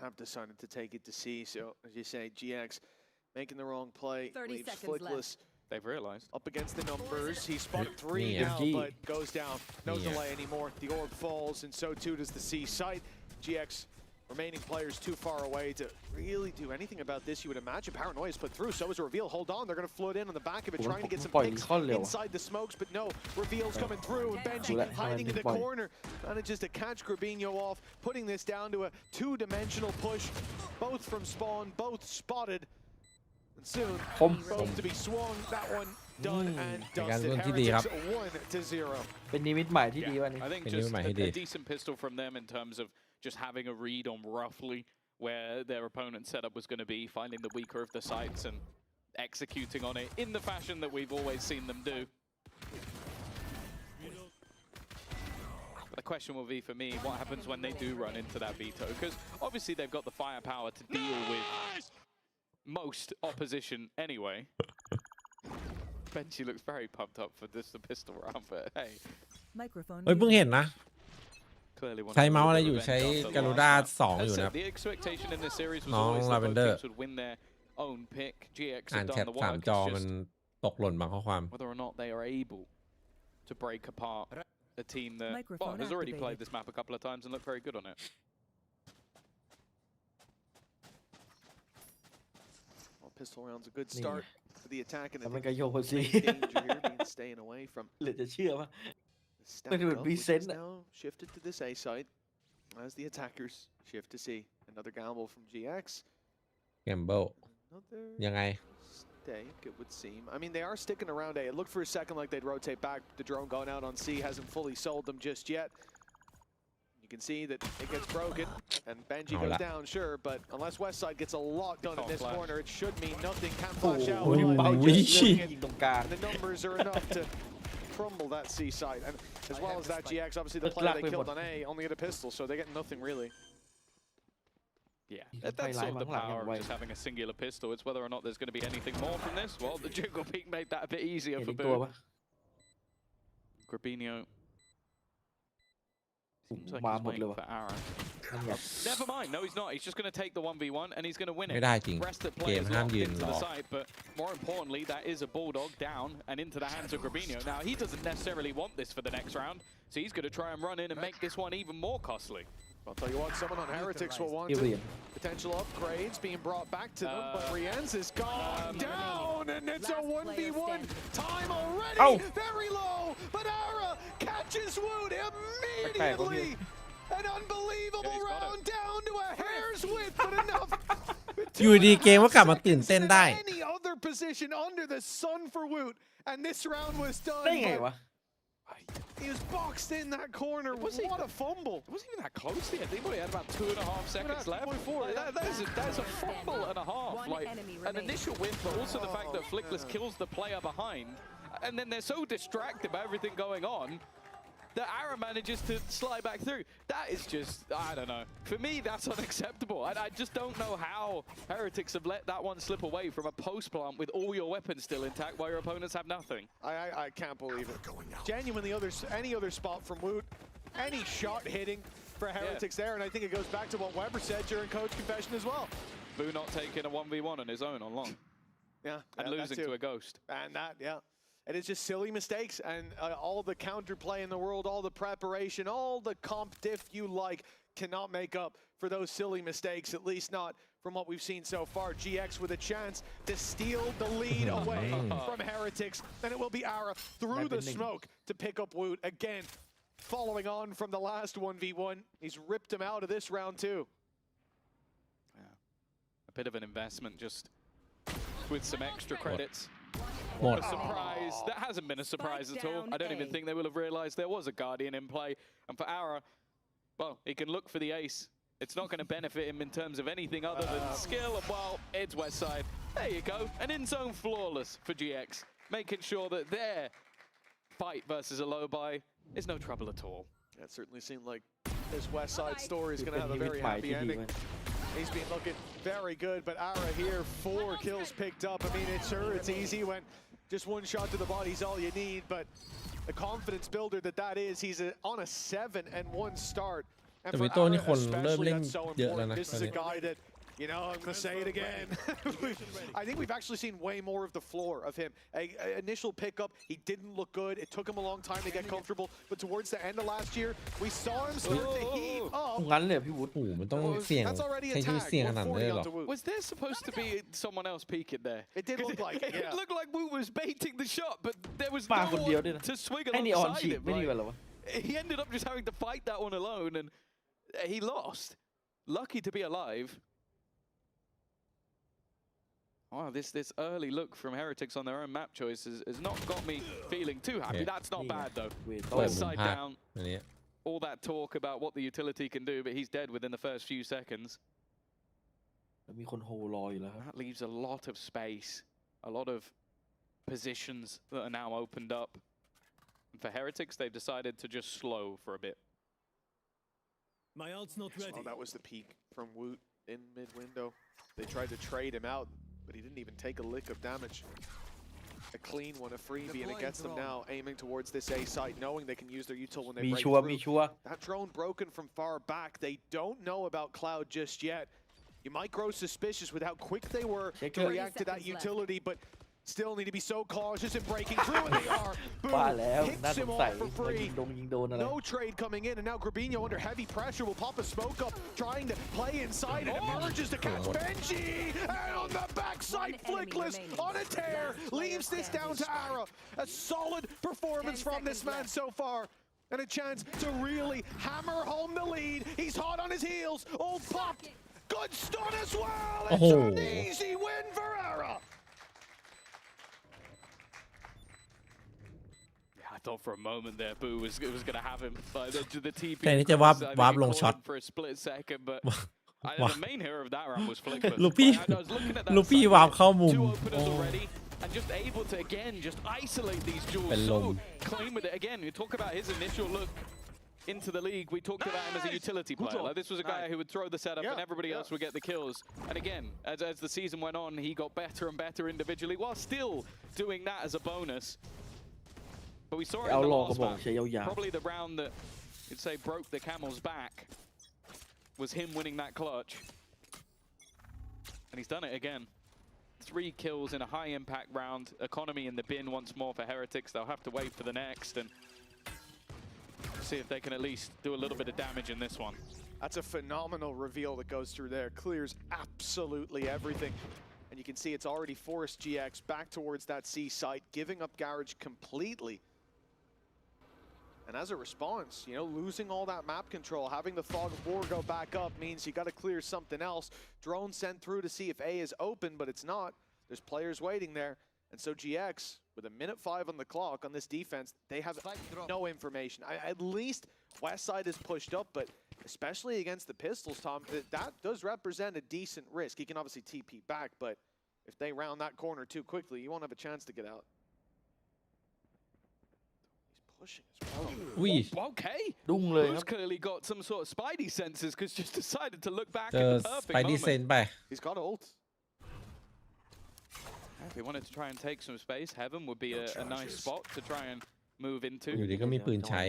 Speaker 3: have decided to take it to C, so as you say, GX making the wrong play,
Speaker 11: 30
Speaker 3: leaves
Speaker 11: seconds
Speaker 3: Flickless
Speaker 11: left.
Speaker 21: They've realized.
Speaker 3: Up against the numbers. He spotted 3 now, but goes down. No delay anymore. The orb falls, and so too does the C site. GX remaining players too far away to really do anything about this, you would imagine. Paranoia is put through, so is a reveal. Hold on, they're going to float in on the back of it, trying to get some picks inside the smokes, but no, reveal's coming through, and Benji hiding in the corner manages to catch Grabinho off, putting this down to a two-dimensional push, both from spawn, both spotted, and soon, both to be swung, that one done and dusted. Heretics 1-0.
Speaker 24: เป็นนิมิตใหม่ที่ดีวันนี้
Speaker 21: I think just a decent pistol from them in terms of just having a read on roughly where their opponent's setup was going to be, finding the weaker of the sites and executing on it in the fashion that we've always seen them do. But the question will be for me, what happens when they do run into that Vito? Because obviously they've got the firepower to deal with most opposition anyway. Benji looks very pumped up for this the pistol round, but hey.
Speaker 1: เฮ้ยเพิ่งเห็นนะ ใช้เมาส์อะไรอยู่ใช้การูด้า2อยู่นะครับน้องลาเวนเดอร์อ่านแชท3 จอมันตกหล่นบางข้อความ
Speaker 21: Whether or not they are able to break apart a team that has already played this map a couple of times and looked very good on it.
Speaker 3: Well, pistol round's a good start for the attack, and I think
Speaker 24: มันก็โยนสิ
Speaker 3: danger here being staying away from
Speaker 24: เหลือจะเชื่อป่ะ
Speaker 3: Stack up, which is now shifted to this A site as the attackers shift to C. Another gamble from GX.
Speaker 1: Gamble. ยังไง
Speaker 3: Stake, it would seem. I mean, they are sticking around A. It looked for a second like they'd rotate back. The drone going out on C hasn't fully sold them just yet. You can see that it gets broken, and Benji goes down, sure, but unless Westside gets a lot done in this corner, it should mean nothing can flash out. And the numbers are enough to crumble that C side, and as well as that GX, obviously the player they killed on A only had a pistol, so they get nothing really.
Speaker 21: Yeah, that's sort of the power of just having a singular pistol. It's whether or not there's going to be anything more from this. Well, the Jungle Peak made that a bit easier for Boom. Grabinho. Seems like he's waiting for Aaron. Never mind, no he's not. He's just going to take the 1v1 and he's going to win it. Rest the players locked into the side, but more importantly, that is a Bulldog down and into the hands of Grabinho. Now, he doesn't necessarily want this for the next round, so he's going to try and run in and make this one even more costly.
Speaker 3: I'll tell you what, someone on Heretics will want potential upgrades being brought back to them, but Rienz is gone down, and it's a 1v1 time already, very low, but Ara catches Wood immediately. An unbelievable round down to a hair's width, but enough.
Speaker 1: อยู่ดีเกมก็กลับมาตื่นเต้นได้
Speaker 3: Any other position under the sun for Woot, and this round was done.
Speaker 24: ได้ไงวะ
Speaker 3: He was boxed in that corner. What a fumble.
Speaker 21: It wasn't even that close there. They only had about 2.5 seconds left. That is a fumble and a half. Like an initial win, but also the fact that Flickless kills the player behind. And then they're so distracted by everything going on that Aaron manages to slide back through. That is just, I don't know. For me, that's unacceptable. I just don't know how Heretics have let that one slip away from a post plant with all your weapons still intact while your opponents have nothing.
Speaker 3: I can't believe it. Genuinely, any other spot from Woot, any shot hitting for Heretics there, and I think it goes back to what Weber said during coach confession as well.
Speaker 21: Boo not taking a 1v1 on his own on long.
Speaker 3: Yeah.
Speaker 21: And losing to a ghost.
Speaker 3: And that, yeah. And it's just silly mistakes, and all the counterplay in the world, all the preparation, all the comp diff you like cannot make up for those silly mistakes, at least not from what we've seen so far. GX with a chance to steal the lead away from Heretics, and it will be Ara through the smoke to pick up Woot. Again, following on from the last 1v1, he's ripped him out of this round too.
Speaker 21: Yeah. A bit of an investment just with some extra credits.
Speaker 1: What
Speaker 21: A surprise. That hasn't been a surprise at all. I don't even think they will have realized there was a Guardian in play. And for Ara, well, he can look for the ace. It's not going to benefit him in terms of anything other than skill. And well, it's West Side. There you go. An in-zone flawless for GX. Making sure that their fight versus a low buy is no trouble at all.
Speaker 3: That certainly seemed like this West Side story is going to have a very happy ending. He's been looking very good, but Ara here, 4 kills picked up. I mean, it's easy when just one shot to the body is all you need, but the confidence builder that is, he's on a 7-1 start. And for Ara especially, that's so important. This is a guy that, you know, I'm going to say it again. I think we've actually seen way more of the floor of him. Initial pickup, he didn't look good. It took him a long time to get comfortable. But towards the end of last year, we saw him start to heat up.
Speaker 1: งั้นเลยพี่วุฒิโอ้โหมันต้องเสี่ยง
Speaker 3: That's already
Speaker 1: ใช้ชีวิต
Speaker 3: attack.
Speaker 1: เสี่ยงขนาดนั้นเลยเหรอ
Speaker 21: Was there supposed to be someone else peeking there?
Speaker 3: It did look like it, yeah.
Speaker 21: It looked like Wu was baiting the shot, but there was
Speaker 24: ปา
Speaker 21: no
Speaker 24: คนเดียวด้วย
Speaker 21: one
Speaker 24: นะ
Speaker 21: to swing
Speaker 24: ให้นีออน
Speaker 21: alongside
Speaker 24: ฉีก
Speaker 21: him.
Speaker 24: ไม่ดีกว่าเหรอวะ
Speaker 21: He ended up just having to fight that one alone, and he lost. Lucky to be alive. Wow, this early look from Heretics on their own map choice has not got me feeling too happy.
Speaker 1: Yeah.
Speaker 21: That's not bad though.
Speaker 1: เปิด
Speaker 21: West
Speaker 1: มุม
Speaker 21: side
Speaker 1: ภาค
Speaker 21: down.
Speaker 1: อันนี้
Speaker 21: All that talk about what the utility can do, but he's dead within the first few seconds.
Speaker 24: มีคนโฮรออยู่แล้วครับ
Speaker 21: That leaves a lot of space, a lot of positions that are now opened up. And for Heretics, they've decided to just slow for a bit.
Speaker 7: My ult's not ready.
Speaker 3: Oh, that was the peak from Woot in mid-window. They tried to trade him out, but he didn't even take a lick of damage. A clean one, a freebie, and it gets them now aiming towards this A site, knowing they can use their util when they break through. That drone broken from far back. They don't know about Cloud just yet. You might grow suspicious with how quick they were to react to that utility, but still need to be so cautious in breaking through, and they are. Boom! Hits him off for free. No trade coming in, and now Grabinho under heavy pressure will pop a smoke up, trying to play inside, and emerges to catch Benji! And on the backside, Flickless on a tear, leaves this down to Ara. A solid performance from this man so far. And a chance to really hammer home the lead. He's hot on his heels. Oh, pop! Good stun as well! It's an easy win for Ara!
Speaker 21: I thought for a moment there, Boo was going to have him. But the TP
Speaker 1: แต่นี่จะวาร์ปลงช็อต
Speaker 21: for a split second, but the main hero of that round was Flickless.
Speaker 1: ลูกพี่ ลูกพี่วาร์ปเข้ามุม
Speaker 21: Two openers already, and just able to again just isolate these jewels
Speaker 1: เป็นลม
Speaker 21: so clean with it. Again, we talk about his initial look into the league. We talked about him as a utility player. Like, this was a guy who would throw the setup and everybody else would get the kills. And again, as the season went on, he got better and better individually while still doing that as a bonus. But we saw it in the last map. Probably the round that you'd say broke the camel's back was him winning that clutch. And he's done it again. 3 kills in a high impact round. Economy in the bin once more for Heretics. They'll have to wait for the next and see if they can at least do a little bit of damage in this one.
Speaker 3: That's a phenomenal reveal that goes through there. Clears absolutely everything. And you can see it's already forced GX back towards that C site, giving up Garage completely. And as a response, you know, losing all that map control, having the fog of war go back up means you got to clear something else. Drone sent through to see if A is open, but it's not. There's players waiting there. And so GX, with a minute 5 on the clock on this defense, they have no information. At least Westside is pushed up, but especially against the pistols, Tom, that does represent a decent risk. He can obviously TP back, but if they round that corner too quickly, you won't have a chance to get out. Pushing as well.
Speaker 21: Oh, okay. Who's clearly got some sort of Spidey senses because just decided to look back at the perfect moment.
Speaker 3: He's got ult.
Speaker 21: If he wanted to try and take some space, Heaven would be a nice spot to try and move into.
Speaker 1: อยู่ดีก็มีปืนใช้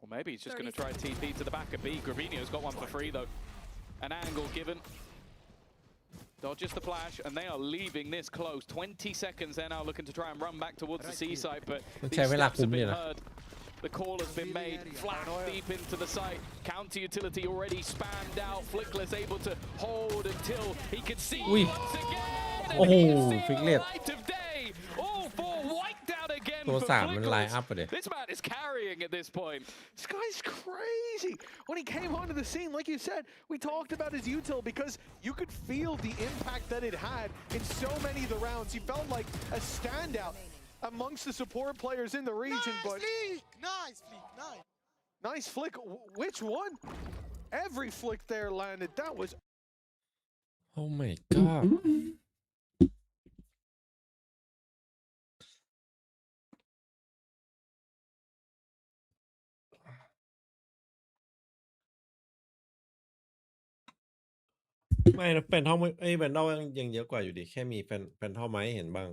Speaker 21: Or maybe he's just going to try TP to the back of B. Gravino's got one for free though. An angle given. Dodges the flash, and they are leaving this close. 20 seconds, they're now looking to try and run back towards the C site, but these steps have been heard. The call has been made, flash deep into the site. Counter utility already spammed out. Flickless able to hold until he can see once again. And he can see the light of day. All four wiped out again for Flickless. This man is carrying at this point.
Speaker 3: This guy's crazy. When he came onto the scene, like you said, we talked about his util because you could feel the impact that it had in so many of the rounds. He felt like a standout amongst the support players in the region. Nice flick. Which one? Every flick there landed. That was.
Speaker 1: Oh my god. ไม่นะแฟนทอมไอ้แฟนทอมยังเยอะกว่าอยู่ดิแค่มีแฟนทอมไหมเห็นบ้าง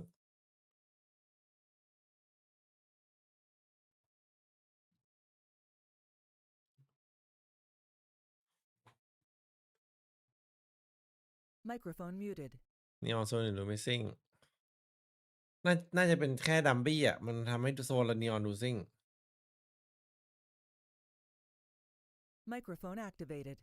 Speaker 11: Microphone muted.
Speaker 1: นีออนโซนดูไม่ซิ่งน่าจะเป็นแค่ดัมบี้อ่ะมันทำให้โซนและนีออนดูซิ่ง
Speaker 11: Microphone activated.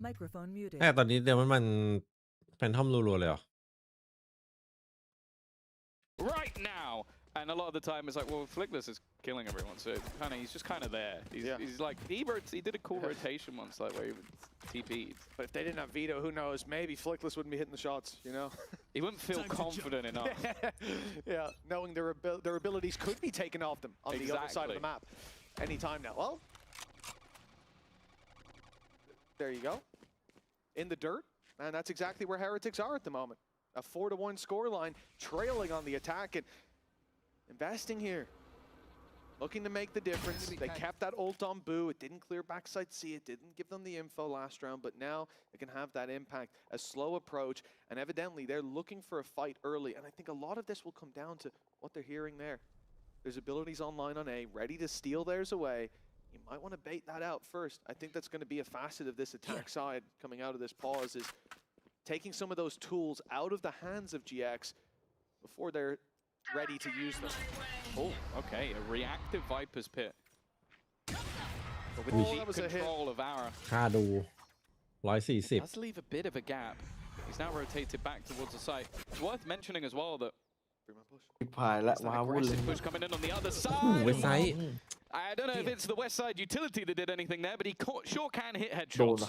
Speaker 11: Microphone muted.
Speaker 1: ตอนนี้เดี๋ยวมันแฟนทอมรัวๆเลยเหรอ
Speaker 21: Right now, and a lot of the time it's like, well, Flickless is killing everyone, so he's just kind of there. He's like he did a cool rotation once, like where he TP'd.
Speaker 3: But if they didn't have Vito, who knows? Maybe Flickless wouldn't be hitting the shots. You know,
Speaker 21: he wouldn't feel confident enough.
Speaker 3: Yeah, knowing their abilities could be taken off them on the other side of the map anytime now. Well, there you go. In the dirt, and that's exactly where Heretics are at the moment. A 4-1 scoreline, trailing on the attack and investing here. Looking to make the difference. They kept that ult on Boo. It didn't clear backside C. It didn't give them the info last round, but now it can have that impact. A slow approach, and evidently they're looking for a fight early. And I think a lot of this will come down to what they're hearing there. There's abilities online on A, ready to steal theirs away. You might want to bait that out first. I think that's going to be a facet of this attack side coming out of this pause is taking some of those tools out of the hands of GX before they're ready to use them.
Speaker 21: Oh, okay, a reactive Viper's Pit. But with deep control of Ara.
Speaker 1: ค่าดู140
Speaker 21: Does leave a bit of a gap. He's now rotated back towards the site. It's worth mentioning as well that aggressive push coming in on the other side.
Speaker 1: West side.
Speaker 21: I don't know if it's the West Side utility that did anything there, but he sure can hit headshots.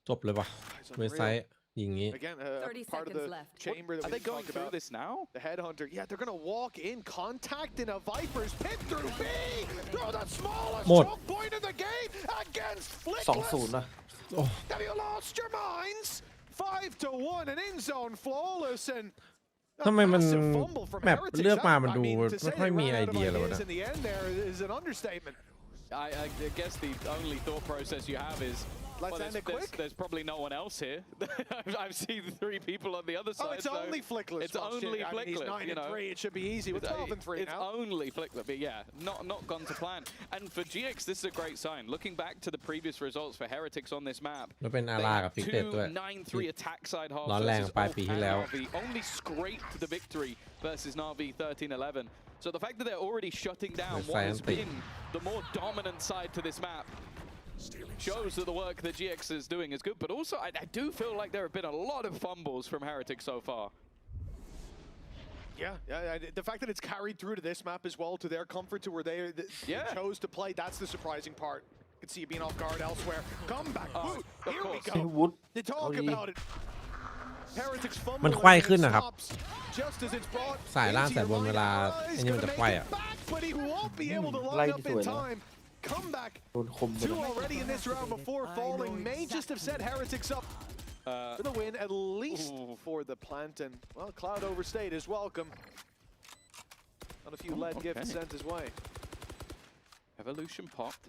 Speaker 1: จบเลยป่ะเวสไซด์ยิงงี้
Speaker 3: Again, part of the chamber that
Speaker 21: are they going through this now?
Speaker 3: The headhunter, yeah, they're gonna walk in, contact in a Viper's Pit through B. Throw the smallest choke point in the game against Flickless. Have you lost your minds? 5-1 and in zone flawless and
Speaker 1: ทำไมมันแบบเลือกมามันดูไม่ค่อยมีไอเดียเลยวะ
Speaker 3: in the end there is an understatement.
Speaker 21: I guess the only thought process you have is
Speaker 3: let's end it quick.
Speaker 21: There's probably no one else here. I've seen 3 people on the other side.
Speaker 3: Oh, it's only Flickless.
Speaker 21: It's only Flickless.
Speaker 3: He's 9-3. It should be easy with 12-3
Speaker 21: It's only Flickless, but yeah, not gone to plan. And for GX, this is a great sign. Looking back to the previous results for Heretics on this map,
Speaker 1: แล้วเป็นอารากับฟิกเต็ดด้วย
Speaker 21: 9-3 attack side half
Speaker 1: ร้อนแรงปลายปีที่แล้ว
Speaker 21: only scraped the victory versus Na'Vi 13-11. So the fact that they're already shutting down what has been the more dominant side to this map shows that the work that GX is doing is good, but also I do feel like there have been a lot of fumbles from Heretics so far.
Speaker 3: Yeah, the fact that it's carried through to this map as well, to their comfort, to where they chose to play, that's the surprising part. You can see you being off guard elsewhere. Come back, here we go. You talk about it. Heretics fumble
Speaker 1: มันไขว้ขึ้นนะครับ
Speaker 3: just as it's brought
Speaker 1: สายล่างสายบนเวลาไอ้นี่มันจะไขว้อะ
Speaker 3: but he won't be able to line up in time. Comeback 2 already in this round before falling. May just have set Heretics up for the win, at least for the plant. And, well, Cloud overstayed his welcome. Not a few lead gifts sent his way.
Speaker 21: Evolution popped.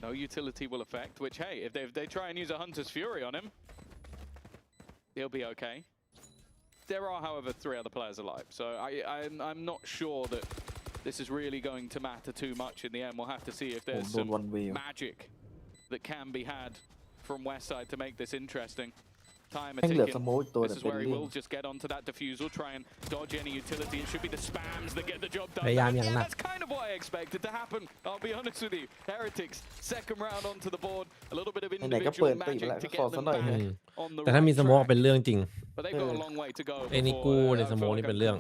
Speaker 21: No utility will affect, which, hey, if they try and use a Hunter's Fury on him, he'll be okay. There are, however, 3 other players alive, so I'm not sure that this is really going to matter too much in the end. We'll have to see if there's some magic that can be had from Westside to make this interesting. Time ticking. This is where he will just get onto that defusal, try and dodge any utility. It should be the spams that get the job done. Yeah, that's kind of what I expected to happen. I'll be honest with you. Heretics, second round onto the board. A little bit of individual magic to get them back on the
Speaker 1: แต่ถ้ามีสโมกเป็นเรื่องจริง
Speaker 21: But they've got a long way to go.
Speaker 1: ไอ้นี่กู้ในสโมกนี่เป็นเรื่อง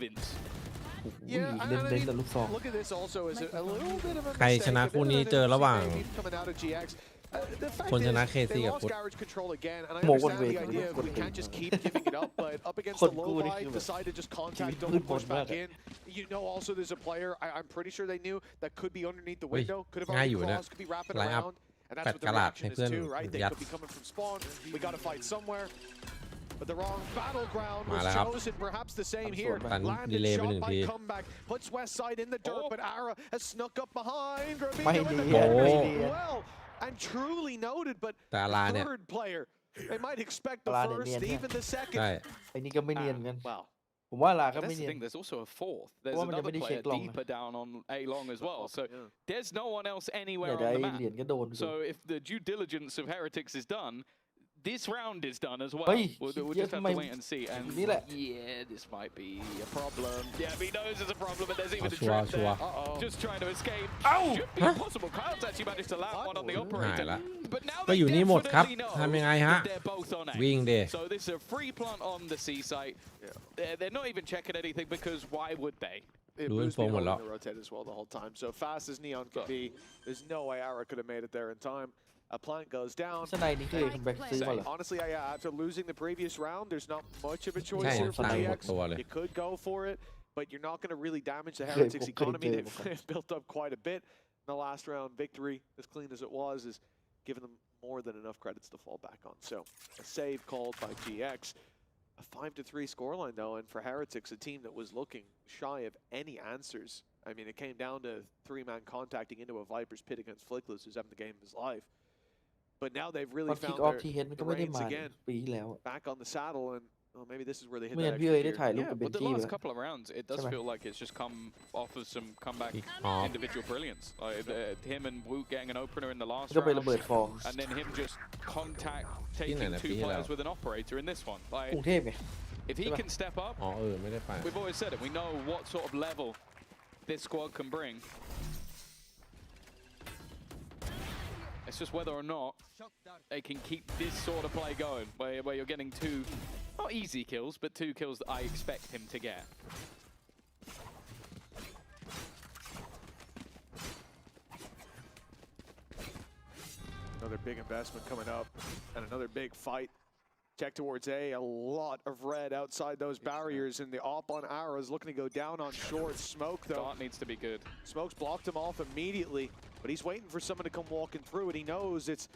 Speaker 3: Yeah, look at this also as a little bit of a
Speaker 1: ใครชนะคู่นี้เจอระหว่าง
Speaker 3: coming out of GX. The fact
Speaker 1: คนชนะ
Speaker 3: is,
Speaker 1: KC
Speaker 3: they
Speaker 1: กับ
Speaker 3: lost
Speaker 1: พุทธ
Speaker 3: garage control again, and I understand the idea of we can't just keep giving it up, but up against the low light, decide to just contact, don't push back in. You know, also there's a player, I'm pretty sure they knew that could be underneath the window, could have already crossed, could be wrapping around, and that's what the reaction is too, right? They could be coming from spawn, we gotta fight somewhere. But the wrong battleground was chosen, perhaps the same here. Landed shot by comeback, puts Westside in the dirt, but Ara has snuck up behind. Well, and truly noted, but the third player, they might expect the first, even the second.
Speaker 24: ไอ้นี่ก็ไม่เนียนกัน
Speaker 21: Well,
Speaker 24: ผมว่าลาก็
Speaker 21: that's
Speaker 24: ไม่
Speaker 21: the
Speaker 24: เนียน
Speaker 21: thing. There's also a fourth. There's another player deeper down on A long as well. So there's no one else anywhere on the map. So if the due diligence of Heretics is done, this round is done as well. We'll just have to wait and see. And yeah, this might be a problem. Yeah, he knows there's a problem, but there's even a trap there. Just trying to escape. Should be possible. Kyle's actually managed to land one on the operator. But now
Speaker 1: ก็อยู่นี่หมดครับทำยังไงฮะ
Speaker 21: they're both on A.
Speaker 1: วิ่งเด
Speaker 21: So this is a free plant on the C site. They're not even checking anything because why would they?
Speaker 3: Boo's been holding the rotate as well the whole time. So fast as Neon could be, there's no way Ara could have made it there in time. A plant goes down. Honestly, after losing the previous round, there's not much of a choice here for GX. You could go for it, but you're not going to really damage the Heretics economy. They've built up quite a bit. In the last round victory, as clean as it was, is giving them more than enough credits to fall back on. So a save called by GX. A 5-3 scoreline, though, and for Heretics, a team that was looking shy of any answers. I mean, it came down to 3-man contacting into a Viper's pit against Flickless, who's having the game of his life. But now they've really found their reins again, back on the saddle, and well, maybe this is where they hit that extra gear.
Speaker 21: Yeah, but the last couple of rounds, it does feel like it's just come off of some comeback individual brilliance. Like him and Woot getting an opener in the last round, and then him just taking 2 players with an operator in this one. Like, if he can step up, we've always said it, we know what sort of level this squad can bring. It's just whether or not they can keep this sort of play going, where you're getting 2, not easy kills, but 2 kills that I expect him to get.
Speaker 3: Another big investment coming up, and another big fight. Check towards A lot of red outside those barriers, and the op on Ara is looking to go down on short. Smoke, though.
Speaker 21: Dart needs to be good.
Speaker 3: Smoke's blocked him off immediately, but he's waiting for someone to come walking through it. He knows it's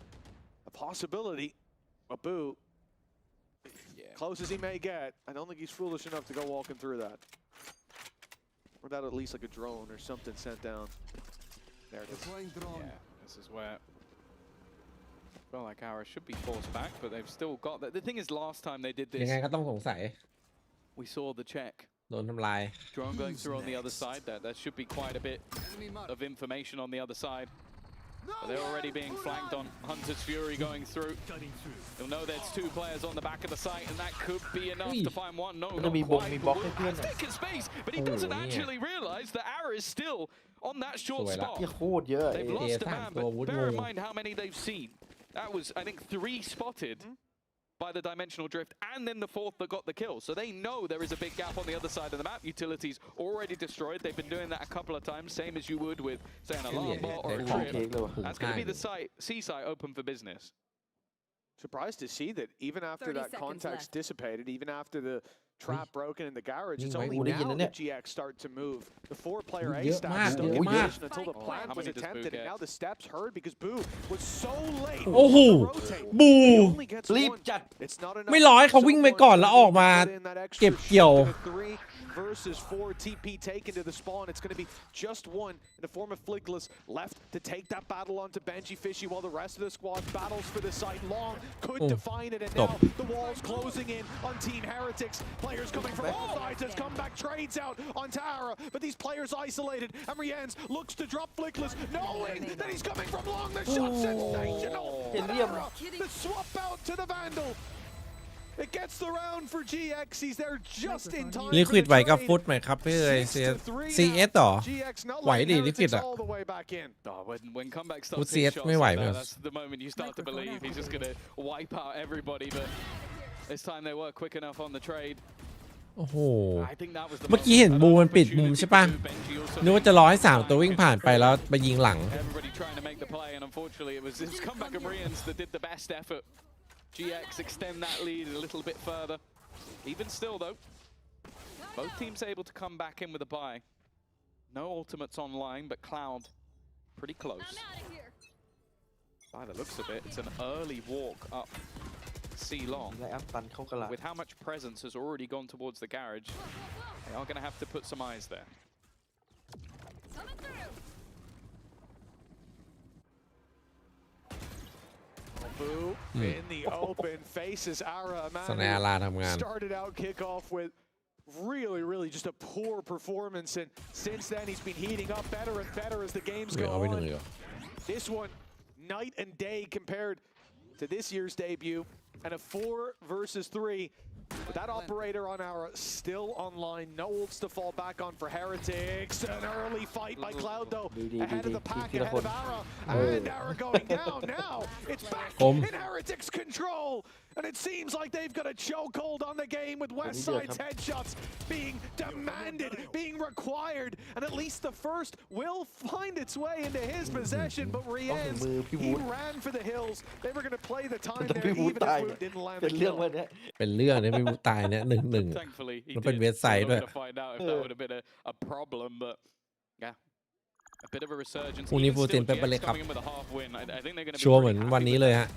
Speaker 3: a possibility. Abu, close as he may get, I don't think he's foolish enough to go walking through that. Without at least like a drone or something sent down. There it is.
Speaker 21: Yeah, this is where... Well, like Ara should be forced back, but they've still got that. The thing is, last time they did this,
Speaker 1: ยังไงก็ต้องสงสัย
Speaker 21: we saw the check.
Speaker 1: โดนทำลาย
Speaker 21: Drone going through on the other side. That should be quite a bit of information on the other side. But they're already being flanked on Hunter's Fury going through. You'll know there's 2 players on the back of the site, and that could be enough to find one. No, not quite. Has taken space, but he doesn't actually realize that Ara is still on that short spot. They've lost a man, but bear in mind how many they've seen. That was, I think, 3 spotted by the dimensional drift, and then the 4th that got the kill. So they know there is a big gap on the other side of the map. Utilities already destroyed. They've been doing that a couple of times, same as you would with, say, an alarm bot or a trip. That's going to be the C site open for business.
Speaker 3: Surprised to see that even after that contact's dissipated, even after the trap broken in the garage, it's only now that GX start to move. The 4-player A stack stuck in position until the plant was attempted, and now the steps heard because Boo was so late.
Speaker 1: โอ้โหบูรีบจัดไม่รอให้เขาวิ่งไปก่อนแล้วออกมาเก็บเกี่ยว
Speaker 3: versus 4. TP taken to the spawn. It's going to be just one in the form of Fligless left to take that battle onto Benji Fishy while the rest of the squad battles for the site. Long could define it, and now the wall's closing in on Team Heretics. Players coming from all sides as comeback trades out on Tara, but these players isolated. And Rienz looks to drop Fligless, knowing that he's coming from long. The shot sensational. Tara, the swap out to the Vandal. It gets the round for GX. He's there just in time.
Speaker 1: Liquid ไหวกับฟุตไหมครับพี่เอ๋ย CS ต่อไหวดิ Liquid อ่ะ
Speaker 21: When comeback
Speaker 1: ฟุต
Speaker 21: starts
Speaker 1: CS ไม่ไหวไหม
Speaker 21: that's the moment you start to believe he's just going to wipe out everybody, but this time they were quick enough on the trade.
Speaker 1: โอ้โหเมื่อกี้เห็นบูมันปิดมุมใช่ปะนึกว่าจะรอให้3ตัววิ่งผ่านไปแล้วไปยิงหลัง
Speaker 21: Everybody trying to make the play, and unfortunately it was this comeback of Rienz that did the best effort. GX extend that lead a little bit further. Even still though, both teams able to come back in with a buy. No ultimates online, but Cloud pretty close. By the looks of it, it's an early walk up C long. With how much presence has already gone towards the garage, they are going to have to put some eyes there.
Speaker 3: Boo in the open faces Ara. Started out kickoff with really just a poor performance, and since then he's been heating up better and better as the games go on. This one night and day compared to this year's debut, and a 4 versus 3. But that operator on Ara still online. No ults to fall back on for Heretics. An early fight by Cloud though, ahead of the pack, ahead of Ara. And Ara going down now. It's back in Heretics' control. And it seems like they've got a chokehold on the game with Westside's headshots being demanded, being required. And at least the first will find its way into his possession. But Rienz, he ran for the hills. They were going to play the time there even if Wu didn't land the kill.
Speaker 1: เป็นเรื่องเนี่ยพี่บูตายเนี่ย1-1 มันเป็นเวสไซด์ด้วย
Speaker 21: find out if that would have been a problem, but yeah, a bit of a resurgence.
Speaker 1: พรุ่งนี้ฟูตินเป็นไปเลยครับ
Speaker 21: coming in with a half win. I think they're going to be
Speaker 1: ชัวร์เหมือนวันนี้เลยฮะ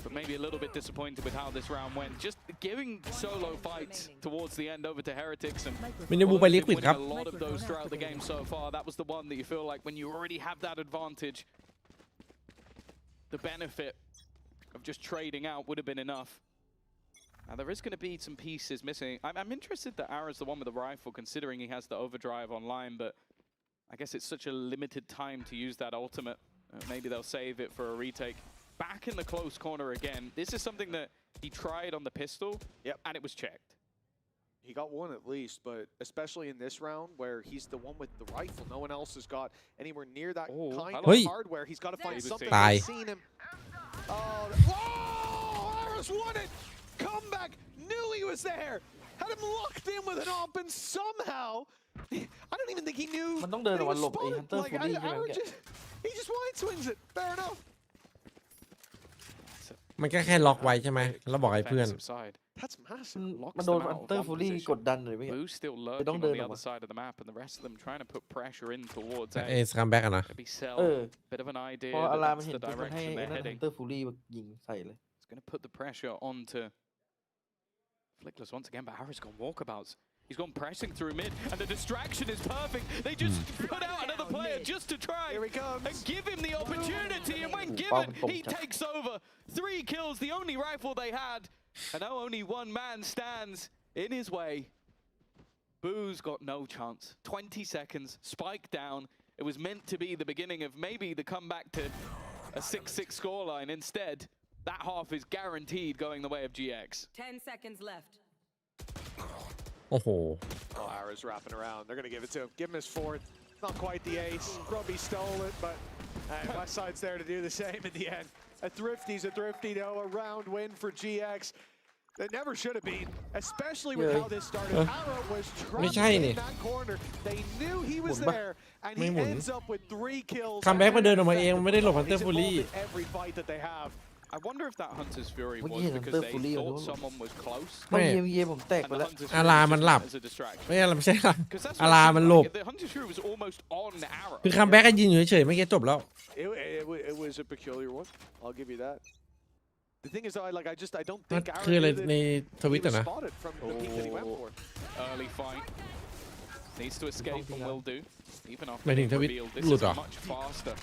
Speaker 21: but maybe a little bit disappointed with how this round went. Just giving solo fights towards the end over to Heretics, and winning a lot of those throughout the game so far. That was the one that you feel like when you already have that advantage, the benefit of just trading out would have been enough. Now there is going to be some pieces missing. I'm interested that Ara's the one with the rifle, considering he has the overdrive online, but I guess it's such a limited time to use that ultimate. Maybe they'll save it for a retake. Back in the close corner again. This is something that he tried on the pistol, and it was checked.
Speaker 3: He got one at least, but especially in this round where he's the one with the rifle, no one else has got anywhere near that kind of hardware. He's got to find something. I've seen him. Oh, Ara's won it! Comeback, knew he was there, had him locked in with an op, and somehow, I don't even think he knew. Like, he just wide swings it. Fair enough.
Speaker 1: มันก็แค่ล็อกไว้ใช่ไหมแล้วบอกให้เพื่อน
Speaker 3: That's massive.
Speaker 24: มันโดนอันเตอร์ฟูรี่กดดันเลยพี่
Speaker 21: Boo still lurking on the other side of the map, and the rest of them trying to put pressure in towards A.
Speaker 1: เอสคัมแบ็กอะนะ
Speaker 21: Maybe sell bit of an idea
Speaker 24: พออารา
Speaker 21: that
Speaker 24: มัน
Speaker 21: that's
Speaker 24: เห็น
Speaker 21: the
Speaker 24: มันให้
Speaker 21: direction
Speaker 24: ไอ้
Speaker 21: they're
Speaker 24: นั่น
Speaker 21: heading.
Speaker 24: อันเตอร์ฟูรี่ยิงใส่เลย
Speaker 21: It's going to put the pressure onto Fligless once again, but Ara's gone walkabouts. He's gone pressing through mid, and the distraction is perfect. They just put out another player just to try and give him the opportunity, and when given, he takes over. 3 kills, the only rifle they had, and now only one man stands in his way. Boo's got no chance. 20 seconds, spike down. It was meant to be the beginning of maybe the comeback to a 6-6 scoreline. Instead, that half is guaranteed going the way of GX.
Speaker 11: 10 seconds left.
Speaker 1: Oh,
Speaker 3: Ara's wrapping around. They're going to give it to him. Give him his 4th. Not quite the ace. Grubby stole it, but Westside's there to do the same at the end. A thrifty's a thrifty, though. A round win for GX. That never should have been, especially with how this started. Ara was trapped in that corner. They knew he was there, and he ends up with 3 kills.
Speaker 1: คัมแบ็กมาเดินออกมาเองไม่ได้หลบอันเตอร์ฟูรี่
Speaker 3: Every fight that they have.
Speaker 21: I wonder if that Hunter's Fury was because they thought someone was close.
Speaker 1: ไม่
Speaker 24: ผมแตกไปแล้ว
Speaker 1: อารามันหลับไม่ใช่หลับอารามันหลบ
Speaker 21: The Hunter's Fury was almost on Ara.
Speaker 1: คือคัมแบ็กก็ยิงอยู่เฉยๆไม่แค่จบแล้ว
Speaker 3: It was a peculiar one. I'll give you that. The thing is, I don't think
Speaker 1: คืออะไรในทวิต
Speaker 3: he was
Speaker 1: นะ
Speaker 3: spotted from the peak that he went for.
Speaker 21: Early fight. Needs to escape and will do. Even after
Speaker 1: หมายถึง
Speaker 21: being
Speaker 1: ทวิต
Speaker 21: revealed, this
Speaker 1: หลุด
Speaker 21: is
Speaker 1: เหรอ
Speaker 21: much faster.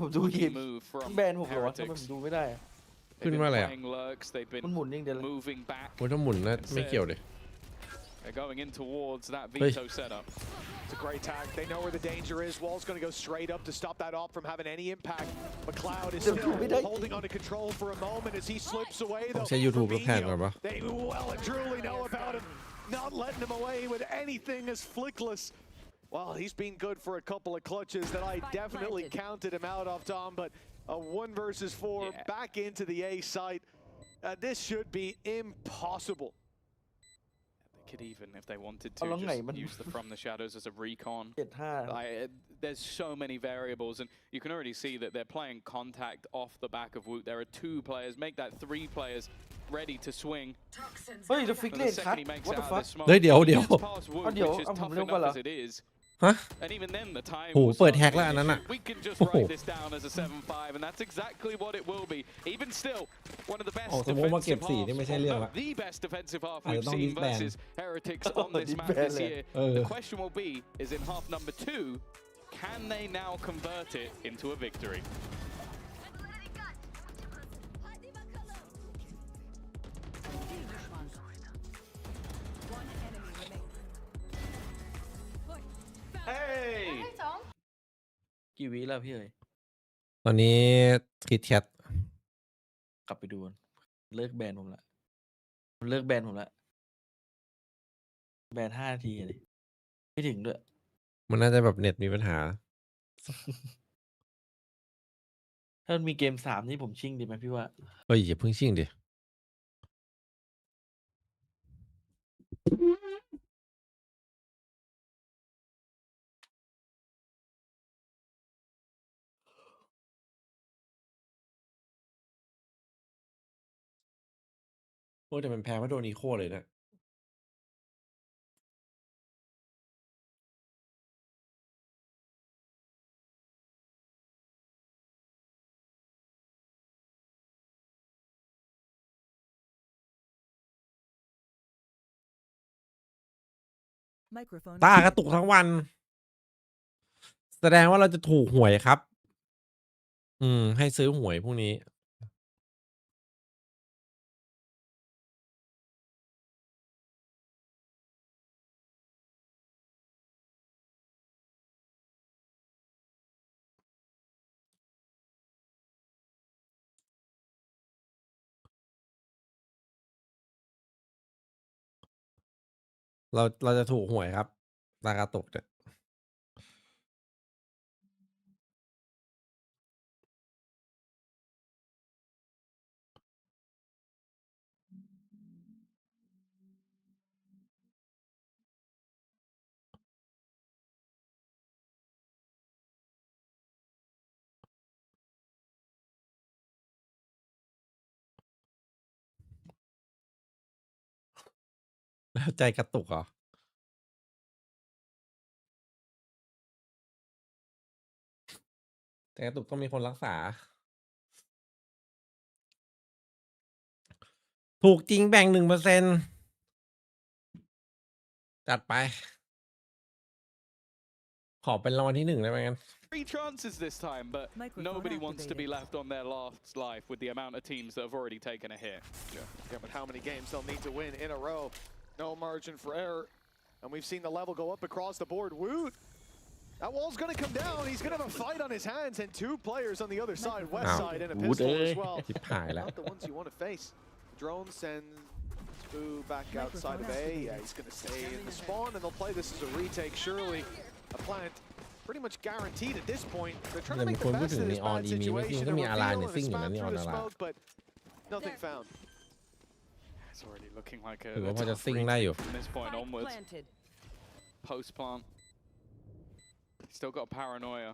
Speaker 24: ผมดูคลิป
Speaker 21: Move from
Speaker 24: แบนผมเหรอวะทำไมผม
Speaker 21: Heretics.
Speaker 24: ดูไม่ได้อะ
Speaker 1: ขึ้นว่าอะไรอ่ะ
Speaker 21: Playing lurks, they've been
Speaker 24: มันหมุนอย่างเดียวเลย
Speaker 21: moving back.
Speaker 1: โอ้ยถ้าหมุนนะไม่เกี่ยวเลย
Speaker 21: They're going in towards that
Speaker 1: Hey.
Speaker 21: veto setup.
Speaker 3: It's a great tag. They know where the danger is. Wall's going to go straight up to stop that off from having any impact. McLeod is still holding onto control for a moment as he slips away, though.
Speaker 1: ใช้ YouTube แล้วแพงกว่าปะ
Speaker 3: They well and truly know about him. Not letting him away with anything as flickless. Well, he's been good for a couple of clutches that I definitely counted him out of, Tom, but a 1 versus 4 back into the A site. This should be impossible.
Speaker 21: They could even, if they wanted to,
Speaker 24: เอาแล้วไงมัน
Speaker 21: just use the From the Shadows as a recon.
Speaker 24: 7-5
Speaker 21: There's so many variables, and you can already see that they're playing contact off the back of Woot. There are 2 players, make that 3 players ready to swing.
Speaker 24: เฮ้ยจะฟิก
Speaker 21: And
Speaker 24: เล
Speaker 21: the
Speaker 24: นคั
Speaker 21: second
Speaker 24: ท
Speaker 21: he makes
Speaker 24: What the
Speaker 21: out of
Speaker 24: fuck
Speaker 21: this smoke,
Speaker 1: เฮ้ยเดี๋ยว
Speaker 21: he
Speaker 1: เดี๋ยว
Speaker 21: gets past Woot,
Speaker 24: เดี๋ยว
Speaker 21: which is
Speaker 24: เอาผม
Speaker 21: tough
Speaker 24: เร็วกว่า
Speaker 21: enough
Speaker 24: เหรอ
Speaker 21: as it is.
Speaker 1: ฮะ
Speaker 21: And even then, the time
Speaker 1: โอ้
Speaker 21: will
Speaker 1: เปิด
Speaker 21: start
Speaker 1: แฮก
Speaker 21: to
Speaker 1: แล้ว
Speaker 21: be
Speaker 1: อัน
Speaker 21: an
Speaker 1: นั้น
Speaker 21: issue.
Speaker 1: อ่ะ
Speaker 21: We can just
Speaker 1: โอ้โห
Speaker 21: write this down as a 7-5, and that's exactly what it will be. Even still, one of the best
Speaker 1: โอ้สมมติว่าเก็บ
Speaker 21: defensive
Speaker 1: 4 นี่ไม่
Speaker 21: halves,
Speaker 1: ใช่เรื่องละ
Speaker 21: the best defensive half
Speaker 1: อาจ
Speaker 21: we've
Speaker 1: จะต้อง
Speaker 21: seen
Speaker 1: disband
Speaker 21: versus Heretics on this map this year. The question will be, is in half number 2, can they now convert it into a victory? Hey!
Speaker 24: กี่วิแล้วพี่เอ๋ย
Speaker 1: ตอนนี้คิดแชท
Speaker 24: กลับไปดูกันเลิกแบนผมละมันเลิกแบนผมละแบน5 นาทีเลยไม่ถึงด้วย
Speaker 1: มันน่าจะแบบเน็ตมีปัญหา
Speaker 24: ถ้ามันมีเกม 3 นี่ผมชิ่งดีไหมพี่ว่า
Speaker 1: เฮ้ยอย่าเพิ่งชิ่งดิ โอ้ยแต่มันแพ้เพราะโดนอีโคเลยนะ
Speaker 11: Microphone
Speaker 1: ตากระตุกทั้งวัน แสดงว่าเราจะถูกหวยครับ ให้ซื้อหวยพวกนี้ เราจะถูกหวยครับตากระตุกเนี่ย แล้วใจกระตุกเหรอ ใจกระตุกต้องมีคนรักษา ถูกจริงแบ่ง 1% จัดไป ขอเป็นรางวัลที่ 1 ได้ไหมงั้น
Speaker 21: 3 chances this time, but nobody wants to be left on their last life with the amount of teams that have already taken a hit.
Speaker 3: Yeah, but how many games they'll need to win in a row? No margin for error. And we've seen the level go up across the board. Woot! That wall's going to come down. He's going to have a fight on his hands, and 2 players on the other side, west side, and a pistol as well. Not the ones you want to face. Drone sends Spoo back outside of A. Yeah, he's going to stay in the spawn, and they'll play this as a retake. Surely a plant pretty much guaranteed at this point. They're trying to make the best of this bad situation. A reveal and a spam through the smoke, but nothing found.
Speaker 21: It's already looking like a
Speaker 1: ถือว่าพอจะ
Speaker 21: tough
Speaker 1: ซิ่งได้อยู่
Speaker 21: retake from this point onwards. Post plant. Still got paranoia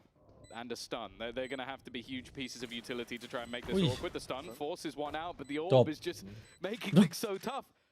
Speaker 21: and a stun. They're going to have to be huge pieces of utility to try and make this work with the stun. Forces one out, but the orb is just making things so tough.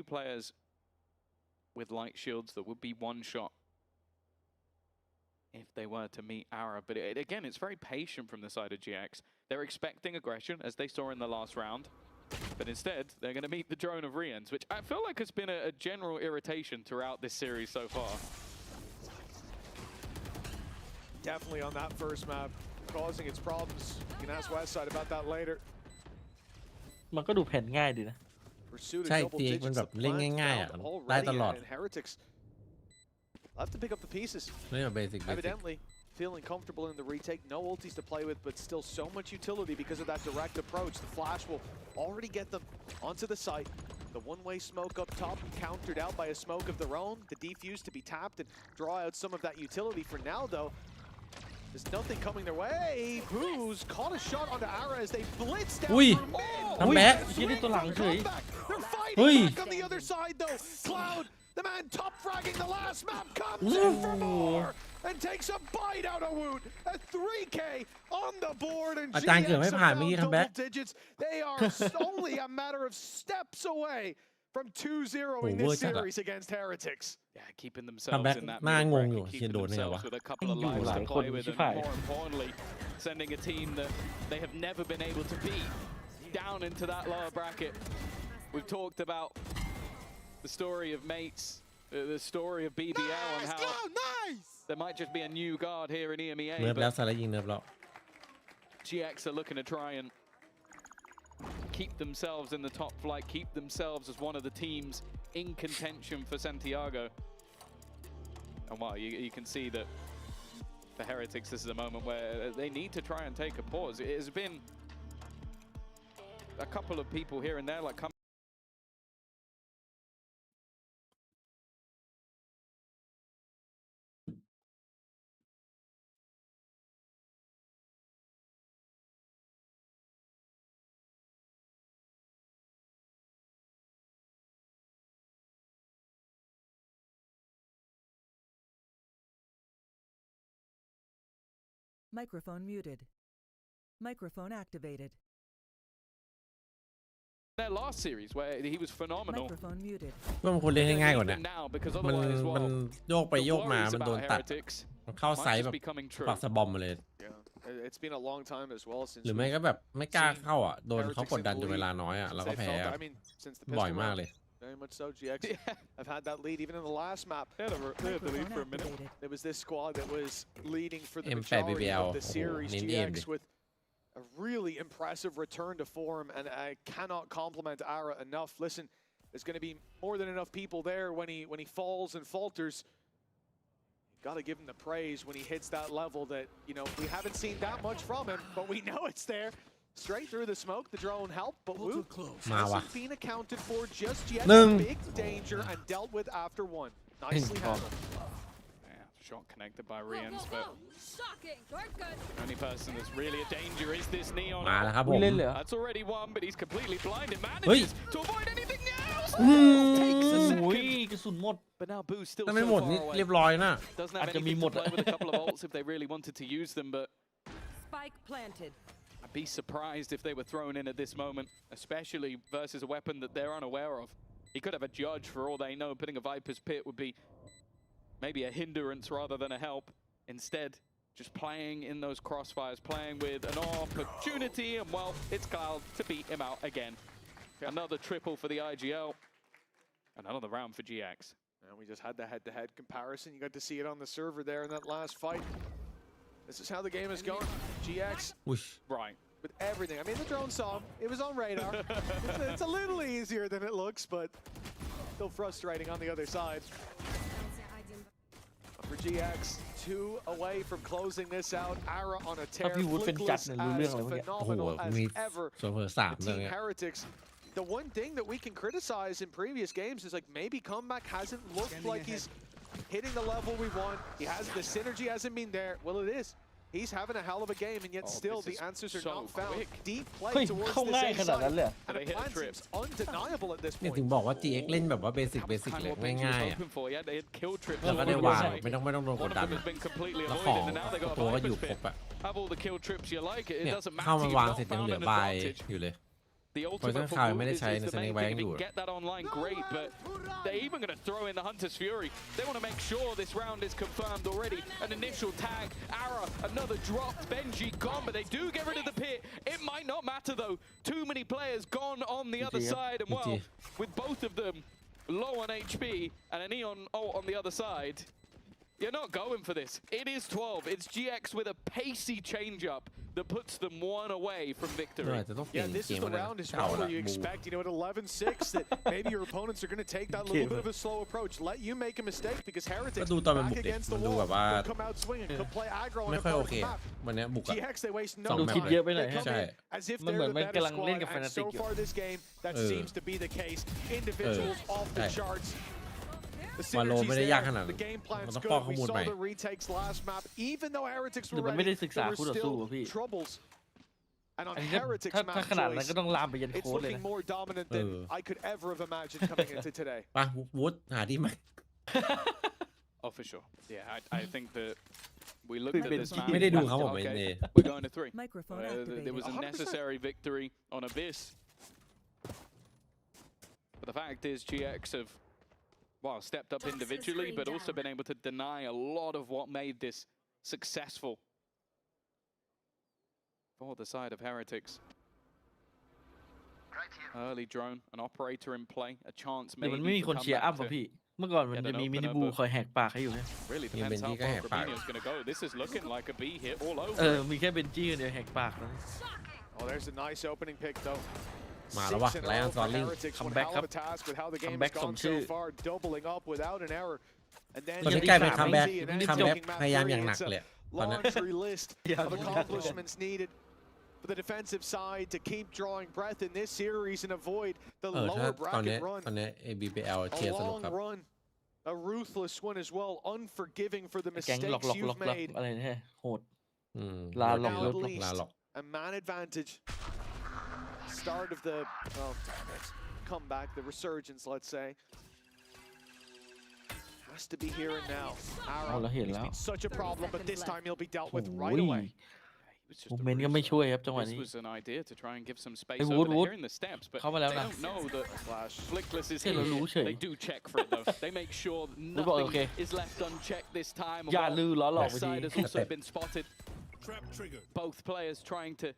Speaker 21: few players with light shields that would be one shot if they were to meet Ara. But again, it's very patient from the side of GX. They're expecting aggression, as they saw in the last round. But instead, they're going to meet the drone of Rians, which I feel like has been a general irritation throughout this series so far.
Speaker 3: Definitely on that first map, causing its problems. You can ask Westside about that later.
Speaker 24: มันก็ดูแผนง่ายดีนะ
Speaker 3: Pursuit of
Speaker 1: ใช่
Speaker 3: double
Speaker 1: ทีเอ็ก
Speaker 3: digits
Speaker 1: มันแบบ
Speaker 3: of
Speaker 1: เล่น
Speaker 3: plant
Speaker 1: ง่ายๆ
Speaker 3: found
Speaker 1: ได้
Speaker 3: already,
Speaker 1: ตลอด
Speaker 3: and Heretics have to pick up the pieces.
Speaker 1: เล่นแบบเบสิก
Speaker 3: Evidently feeling comfortable in the retake, no ultis to play with, but still so much utility because of that direct approach. The flash will already get them onto the site. The one-way smoke up top countered out by a smoke of their own. The defuse to be tapped and draw out some of that utility. For now, though, there's nothing coming their way. Booze caught a shot onto Ara as they blitz down through mid.
Speaker 1: ทำแบ็ค
Speaker 3: They're fighting back on the other side, though. Cloud, the man top fragging the last map, comes in for more and takes a bite out of Woot. A 3K on the board, and GX are down double digits. They are only a matter of steps away from 2-0ing this series against Heretics.
Speaker 21: Yeah, keeping themselves in that middle bracket, keeping themselves with a couple of lives to play with, and more importantly, sending a team that they have never been able to beat down into that lower bracket. We've talked about the story of Mates, the story of BBL, and how there might just be a new guard here in EMEA.
Speaker 1: เนิร์ฟแล้วสไลด์ยิงเนิร์ฟแล้ว
Speaker 21: GX are looking to try and keep themselves in the top flight, keep themselves as one of the teams in contention for Santiago. And wow, you can see that for Heretics, this is a moment where they need to try and take a pause. It has been a couple of people here and there, like coming.
Speaker 11: Microphone muted. Microphone activated.
Speaker 21: Their last series where he was phenomenal.
Speaker 11: Microphone muted.
Speaker 1: ว่ามันควรเล่นให้ง่ายกว่านี้มันโยกไปโยกมามันโดนตัดมันเข้าไซส์แบบปักสะบอมมาเลย
Speaker 3: It's been a long time as well since
Speaker 1: หรือไม่ก็แบบไม่กล้าเข้าอ่ะโดนเขากดดันจนเวลาน้อยอ่ะแล้วก็แพ้บ่อยมากเลย
Speaker 3: Very much so. GX have had that lead even in the last map. They had the lead for a minute. It was this squad that was leading for the majority of the series. GX with a really impressive return to form, and I cannot compliment Ara enough. Listen, there's going to be more than enough people there when he falls and falters. Got to give him the praise when he hits that level that, you know, we haven't seen that much from him, but we know it's there. Straight through the smoke, the drone helped, but Woot hasn't been accounted for just yet. Big danger and dealt with after one. Nicely handled.
Speaker 21: Yeah, shot connected by Rians, but the only person that's really a danger is this Neon. That's already one, but he's completely blinded. Manages to avoid anything else. Takes a second. But now Boo's still so far away. Doesn't have anything to play with a couple of ults if they really wanted to use them, but
Speaker 6: Spike planted.
Speaker 21: I'd be surprised if they were thrown in at this moment, especially versus a weapon that they're unaware of. He could have a judge for all they know. Putting a Viper's Pit would be maybe a hindrance rather than a help. Instead, just playing in those crossfires, playing with an opportunity, and well, it's Cloud to beat him out again. Another triple for the IGL, and another round for GX.
Speaker 3: And we just had the head-to-head comparison. You got to see it on the server there in that last fight. This is how the game is going. GX,
Speaker 21: right,
Speaker 3: with everything. I mean, the drone saw him. It was on radar. It's a little easier than it looks, but still frustrating on the other side. For GX, 2 away from closing this out. Ara on a tear. Flickless as phenomenal as ever. Team Heretics. The one thing that we can criticize in previous games is like maybe Comeback hasn't looked like he's hitting the level we want. The synergy hasn't been there. Well, it is. He's having a hell of a game, and yet still the answers are not found. Deep play towards this A side, and the plan seems undeniable at this
Speaker 1: เนี่ย
Speaker 3: point.
Speaker 1: ถึงบอกว่า GX เล่นแบบว่าเบสิกเลยง่ายๆอ่ะแล้วก็ได้วางไม่ต้องโดนกดดันแล้วของตัวก็อยู่ครบอ่ะเข้ามาวางเสร็จยังเหลือบายอยู่เลย
Speaker 21: The ultimate for
Speaker 1: Poison
Speaker 21: Wu is
Speaker 1: Cloud
Speaker 21: the main
Speaker 1: ไม่ได้ใช้ใน
Speaker 21: thing. If you
Speaker 1: อยู่
Speaker 21: can get that online, great, but they're even going to throw in the Hunter's Fury. They want to make sure this round is confirmed already. An initial tag, Ara, another drop, Benji gone, but they do get rid of the pit. It might not matter though. Too many players gone on the other side, and well, with both of them low on HP and an Eon ult on the other side, you're not going for this. It is 12. It's GX with a pacey change-up that puts them one away from victory.
Speaker 3: Yeah, this is the round as well where you expect, at 11-6, that maybe your opponents are going to take that little bit of a slow approach, let you make a mistake, because Heretics back against the wall will come out swinging, could play aggro on a part of the map. GX, they waste no time. They come in as if they're the better squad, and so far this game, that seems to be the case. Individuals off the charts. The synergy's there. The game plan's good. We saw the retakes last map. Even though Heretics were ready, there were still troubles. And on Heretics map choice, it's looking more dominant than I could ever have imagined coming into today.
Speaker 1: ป่ะวูดหาที่ไหม
Speaker 21: Oh, for sure. Yeah, I think that we looked at this map.
Speaker 1: ไม่ได้ดูเขาผมเอง
Speaker 21: We're going to 3.
Speaker 11: Microphone
Speaker 21: There was a necessary victory on Abyss. But the fact is, GX have stepped up individually, but also been able to deny a lot of what made this successful for the side of Heretics. Early drone, an operator in play, a chance maybe
Speaker 24: มันไม่มีคนเชียร์อัพป่ะพี่เมื่อก่อนมันจะมีมินิบูคอยแหกปากให้อยู่เนี่ย
Speaker 21: Really depends how far Grabinho's going to go. This is looking like a B hit all over.
Speaker 24: มีแค่เบนจี้คนเดียวแหกปากนะ
Speaker 3: Oh, there's a nice opening pick though.
Speaker 1: มาแล้ววะไลออนซอลลิง
Speaker 24: คัมแบ็กครับคัมแบ็กสมชื่อ
Speaker 3: doubling up without an error. And then
Speaker 1: ตอนนี้กลายเป็นคัมแบ็กพยายามอย่างหนักเลยตอนนี้
Speaker 3: laundry list of accomplishments needed for the defensive side to keep drawing breath in this series and avoid the lower bracket run.
Speaker 1: ตอนนี้ ABBL เชียร์สนุกครับ
Speaker 3: A long run, a ruthless one as well, unforgiving for the mistakes you've made.
Speaker 24: อะไรเนี่ยโหดลาล็อก
Speaker 3: a man advantage. Start of the comeback, the resurgence, let's say. Has to be here and now. Ara, he's been such a problem, but this time he'll be dealt with right away.
Speaker 24: โมเมนต์ก็ไม่ช่วยครับจังหวะนี้
Speaker 21: This was an idea to try and give some space over here in the steps, but they don't know that Flickless is here. They do check for it though. They make sure nothing is left unchecked this time. Left side has also been spotted. Both players trying to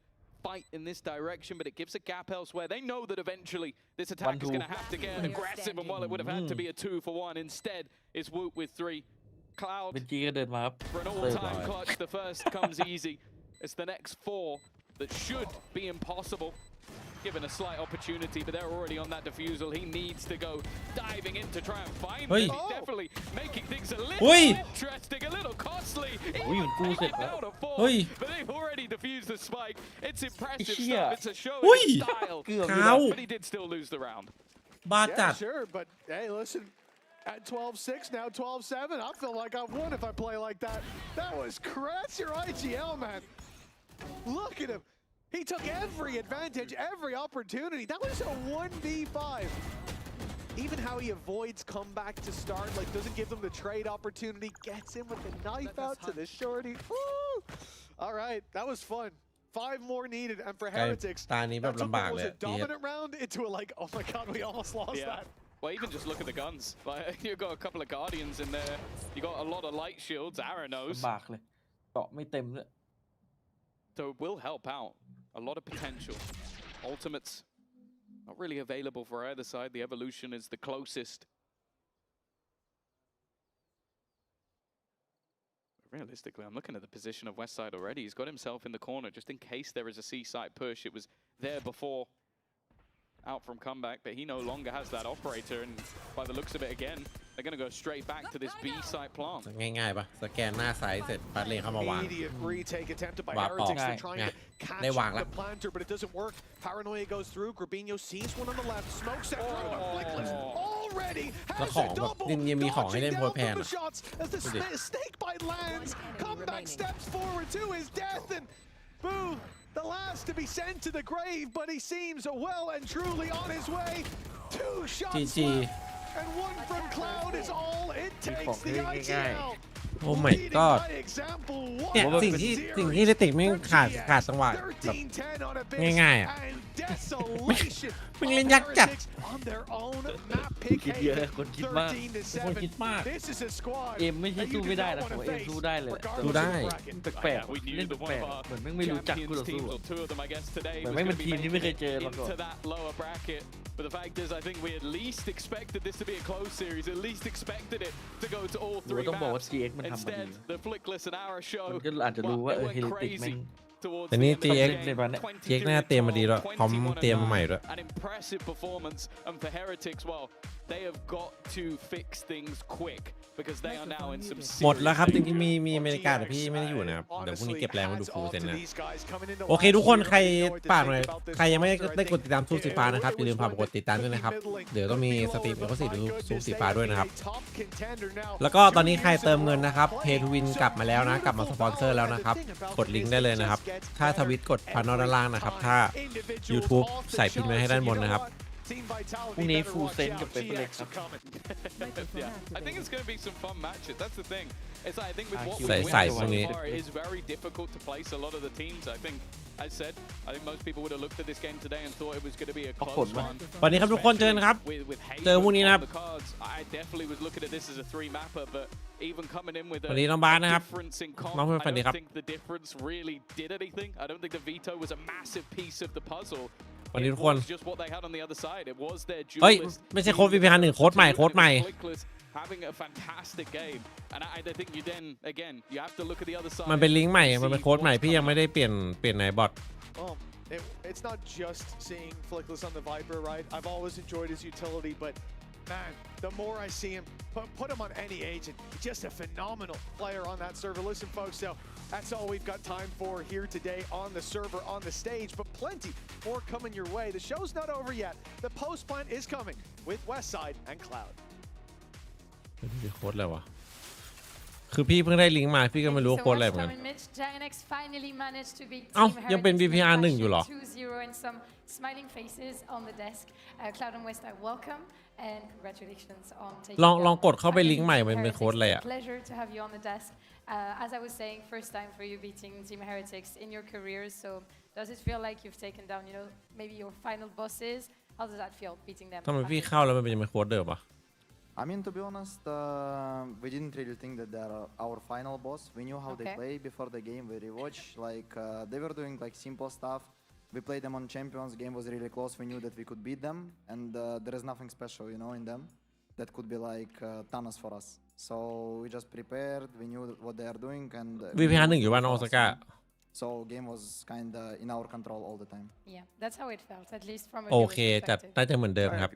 Speaker 21: fight in this direction, but it gives a gap elsewhere. They know that eventually this attack is going to have to get aggressive, and while it would have had to be a 2-for-1, instead it's Woot with 3. Cloud for an all-time clutch. The first comes easy. It's the next 4 that should be impossible, given a slight opportunity, but they're already on that defusal. He needs to go diving in to try and find it. He's definitely making things a little interesting, a little costly. Out of 4, but they've already defused the spike. It's impressive stuff. It's a show of style, but he did still lose the round.
Speaker 3: Yeah, sure, but hey, listen. At 12-6, now 12-7. I feel like I've won if I play like that. That was that's your IGL, man. Look at him. He took every advantage, every opportunity. That was a 1v5. Even how he avoids comeback to start, like doesn't give them the trade opportunity, gets him with the knife out to the shorty. Woo! All right, that was fun. 5 more needed, and for Heretics, that took what was a dominant round into a like, oh my god, we almost lost that.
Speaker 21: Well, even just look at the guns. Like, you've got a couple of Guardians in there. You got a lot of light shields, arrows. So it will help out. A lot of potential. Ultimates not really available for either side. The evolution is the closest. Realistically, I'm looking at the position of Westside already. He's got himself in the corner just in case there is a C-side push. It was there before. Out from comeback, but he no longer has that operator, and by the looks of it again, they're going to go straight back to this B site plant.
Speaker 1: ง่ายๆป่ะสแกนหน้าไซส์เสร็จปัดเลนเข้ามาวาง
Speaker 3: Immediate retake attempted by Heretics. They're trying to catch the planter, but it doesn't work. Paranoia goes through. Grabinho sees one on the left, smokes it through. Flickless already has a double. Dodging down from the shots as the snake bite lands. Comeback steps forward to his death, and boo. The last to be sent to the grave, but he seems well and truly on his way. 2 shots left, and 1 from Cloud is all it takes. The IGL
Speaker 1: โอ้ my god เนี่ยสิ่งที่ลิติกไม่ขาดจังหวะแบบง่ายๆอ่ะมึงเล่นยักษ์จัด
Speaker 24: คิดเยอะคนคิดมากเอ็มไม่ใช่สู้ไม่ได้นะผมเอ็มสู้ได้เลย
Speaker 1: สู้ได้
Speaker 24: แปลกๆเล่นแปลกๆเหมือนไม่รู้จักคู่ต่อสู้เหมือนไม่เป็นทีมที่ไม่เคยเจอมาก่อน
Speaker 21: But the fact is, I think we at least expected this to be a close series. At least expected it to go to all three maps. Instead, the Flickless and Ara show
Speaker 24: มันก็อาจจะรู้ว่าเฮลิติกแม่ง
Speaker 1: แต่นี่ GX น่าเตรียมมาดีแล้วพร้อมเตรียมมาใหม่ด้วย
Speaker 21: An impressive performance, and for Heretics, well, they have got to fix things quick because they are now in some
Speaker 1: หมดแล้วครับจริงๆมีอเมริกาแต่พี่ไม่ได้อยู่นะครับเดี๋ยวพรุ่งนี้เก็บแรงมาดูฟูลเซนนะโอเคทุกคนใครฝากหน่อยใครยังไม่ได้กดติดตามซูสีฟ้านะครับอย่าลืมฝากกดติดตามด้วยนะครับเดี๋ยวต้องมีสตรีมเขาสีดูซูสีฟ้าด้วยนะครับแล้วก็ตอนนี้ใครเติมเงินนะครับเพย์ทูวินกลับมาแล้วนะกลับมาสปอนเซอร์แล้วนะครับกดลิงก์ได้เลยนะครับถ้าทวิตกดพานอลด้านล่างนะครับถ้า YouTube ใส่พิมพ์ไว้ให้ด้านบนนะครับ
Speaker 24: พรุ่งนี้ฟูลเซนกับเป็นเล็กครับ
Speaker 21: I think it's going to be some fun matches. That's the thing. It's like, I think with what
Speaker 1: we've witnessed so far,
Speaker 21: it is very difficult to place a lot of the teams. I think, as said, I think most people would have looked at this game today and thought it was going to be a close one.
Speaker 1: วันนี้ครับทุกคนเจอกันครับเจอพรุ่งนี้นะครับ
Speaker 21: I definitely was looking at this as a 3-mapper, but even coming in with a
Speaker 1: วันนี้น้องบาสนะครับ
Speaker 21: difference in
Speaker 1: น้อง
Speaker 21: comp,
Speaker 1: เพื่อนฝันดี
Speaker 21: I
Speaker 1: ครับ
Speaker 21: don't think the difference really did anything. I don't think the veto was a massive piece of the puzzle.
Speaker 1: วันนี้ทุกคน
Speaker 21: Just what they had on the other side. It was their
Speaker 1: เฮ้ย
Speaker 21: duelist.
Speaker 1: ไม่ใช่โค้ด VPN 1โค้ดใหม่
Speaker 21: Having a fantastic game, and I think you then again you have to look at the other side.
Speaker 1: มันเป็นลิงก์ใหม่มันเป็นโค้ดใหม่พี่ยังไม่ได้เปลี่ยนไหนบอท
Speaker 3: It's not just seeing Flickless on the Viper, right? I've always enjoyed his utility, but man, the more I see him, put him on any agent, just a phenomenal player on that server. Listen, folks, so that's all we've got time for here today on the server, on the stage, but plenty more coming your way. The show's not over yet. The post plant is coming with Westside and Cloud.
Speaker 1: โค้ดอะไรวะคือพี่เพิ่งได้ลิงก์มาพี่ก็ไม่รู้โค้ดอะไรเหมือนกันเอ้ายังเป็น VPR 1อยู่เหรอ ลองกดเข้าไปลิงก์ใหม่มันเป็นโค้ดอะไรอ่ะ
Speaker 5: As I was saying, first time for you beating Team Heretics in your careers. So does it feel like you've taken down, you know, maybe your final bosses? How does that feel beating them?
Speaker 1: ทำไมพี่เข้าแล้วมันเป็นโค้ดเดิมอ่ะ
Speaker 13: I mean, to be honest, we didn't really think that they are our final boss. We knew how they play before the game. We rewatched, like they were doing like simple stuff. We played them on Champions. Game was really close. We knew that we could beat them, and there is nothing special, you know, in them that could be like Thanos for us. So we just prepared. We knew what they are doing, and
Speaker 1: VPR 1อยู่บ้านโอซาก้า
Speaker 13: So game was kind of in our control all the time.
Speaker 5: Yeah, that's how it felt, at least from a
Speaker 1: โอเคจัดน่าจะเหมือนเดิมครับ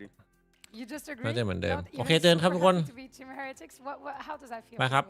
Speaker 5: You just agree?
Speaker 1: น่าจะเหมือนเดิมโอเคเจอกันครับทุกคน
Speaker 5: How does that feel?
Speaker 1: ไปครับ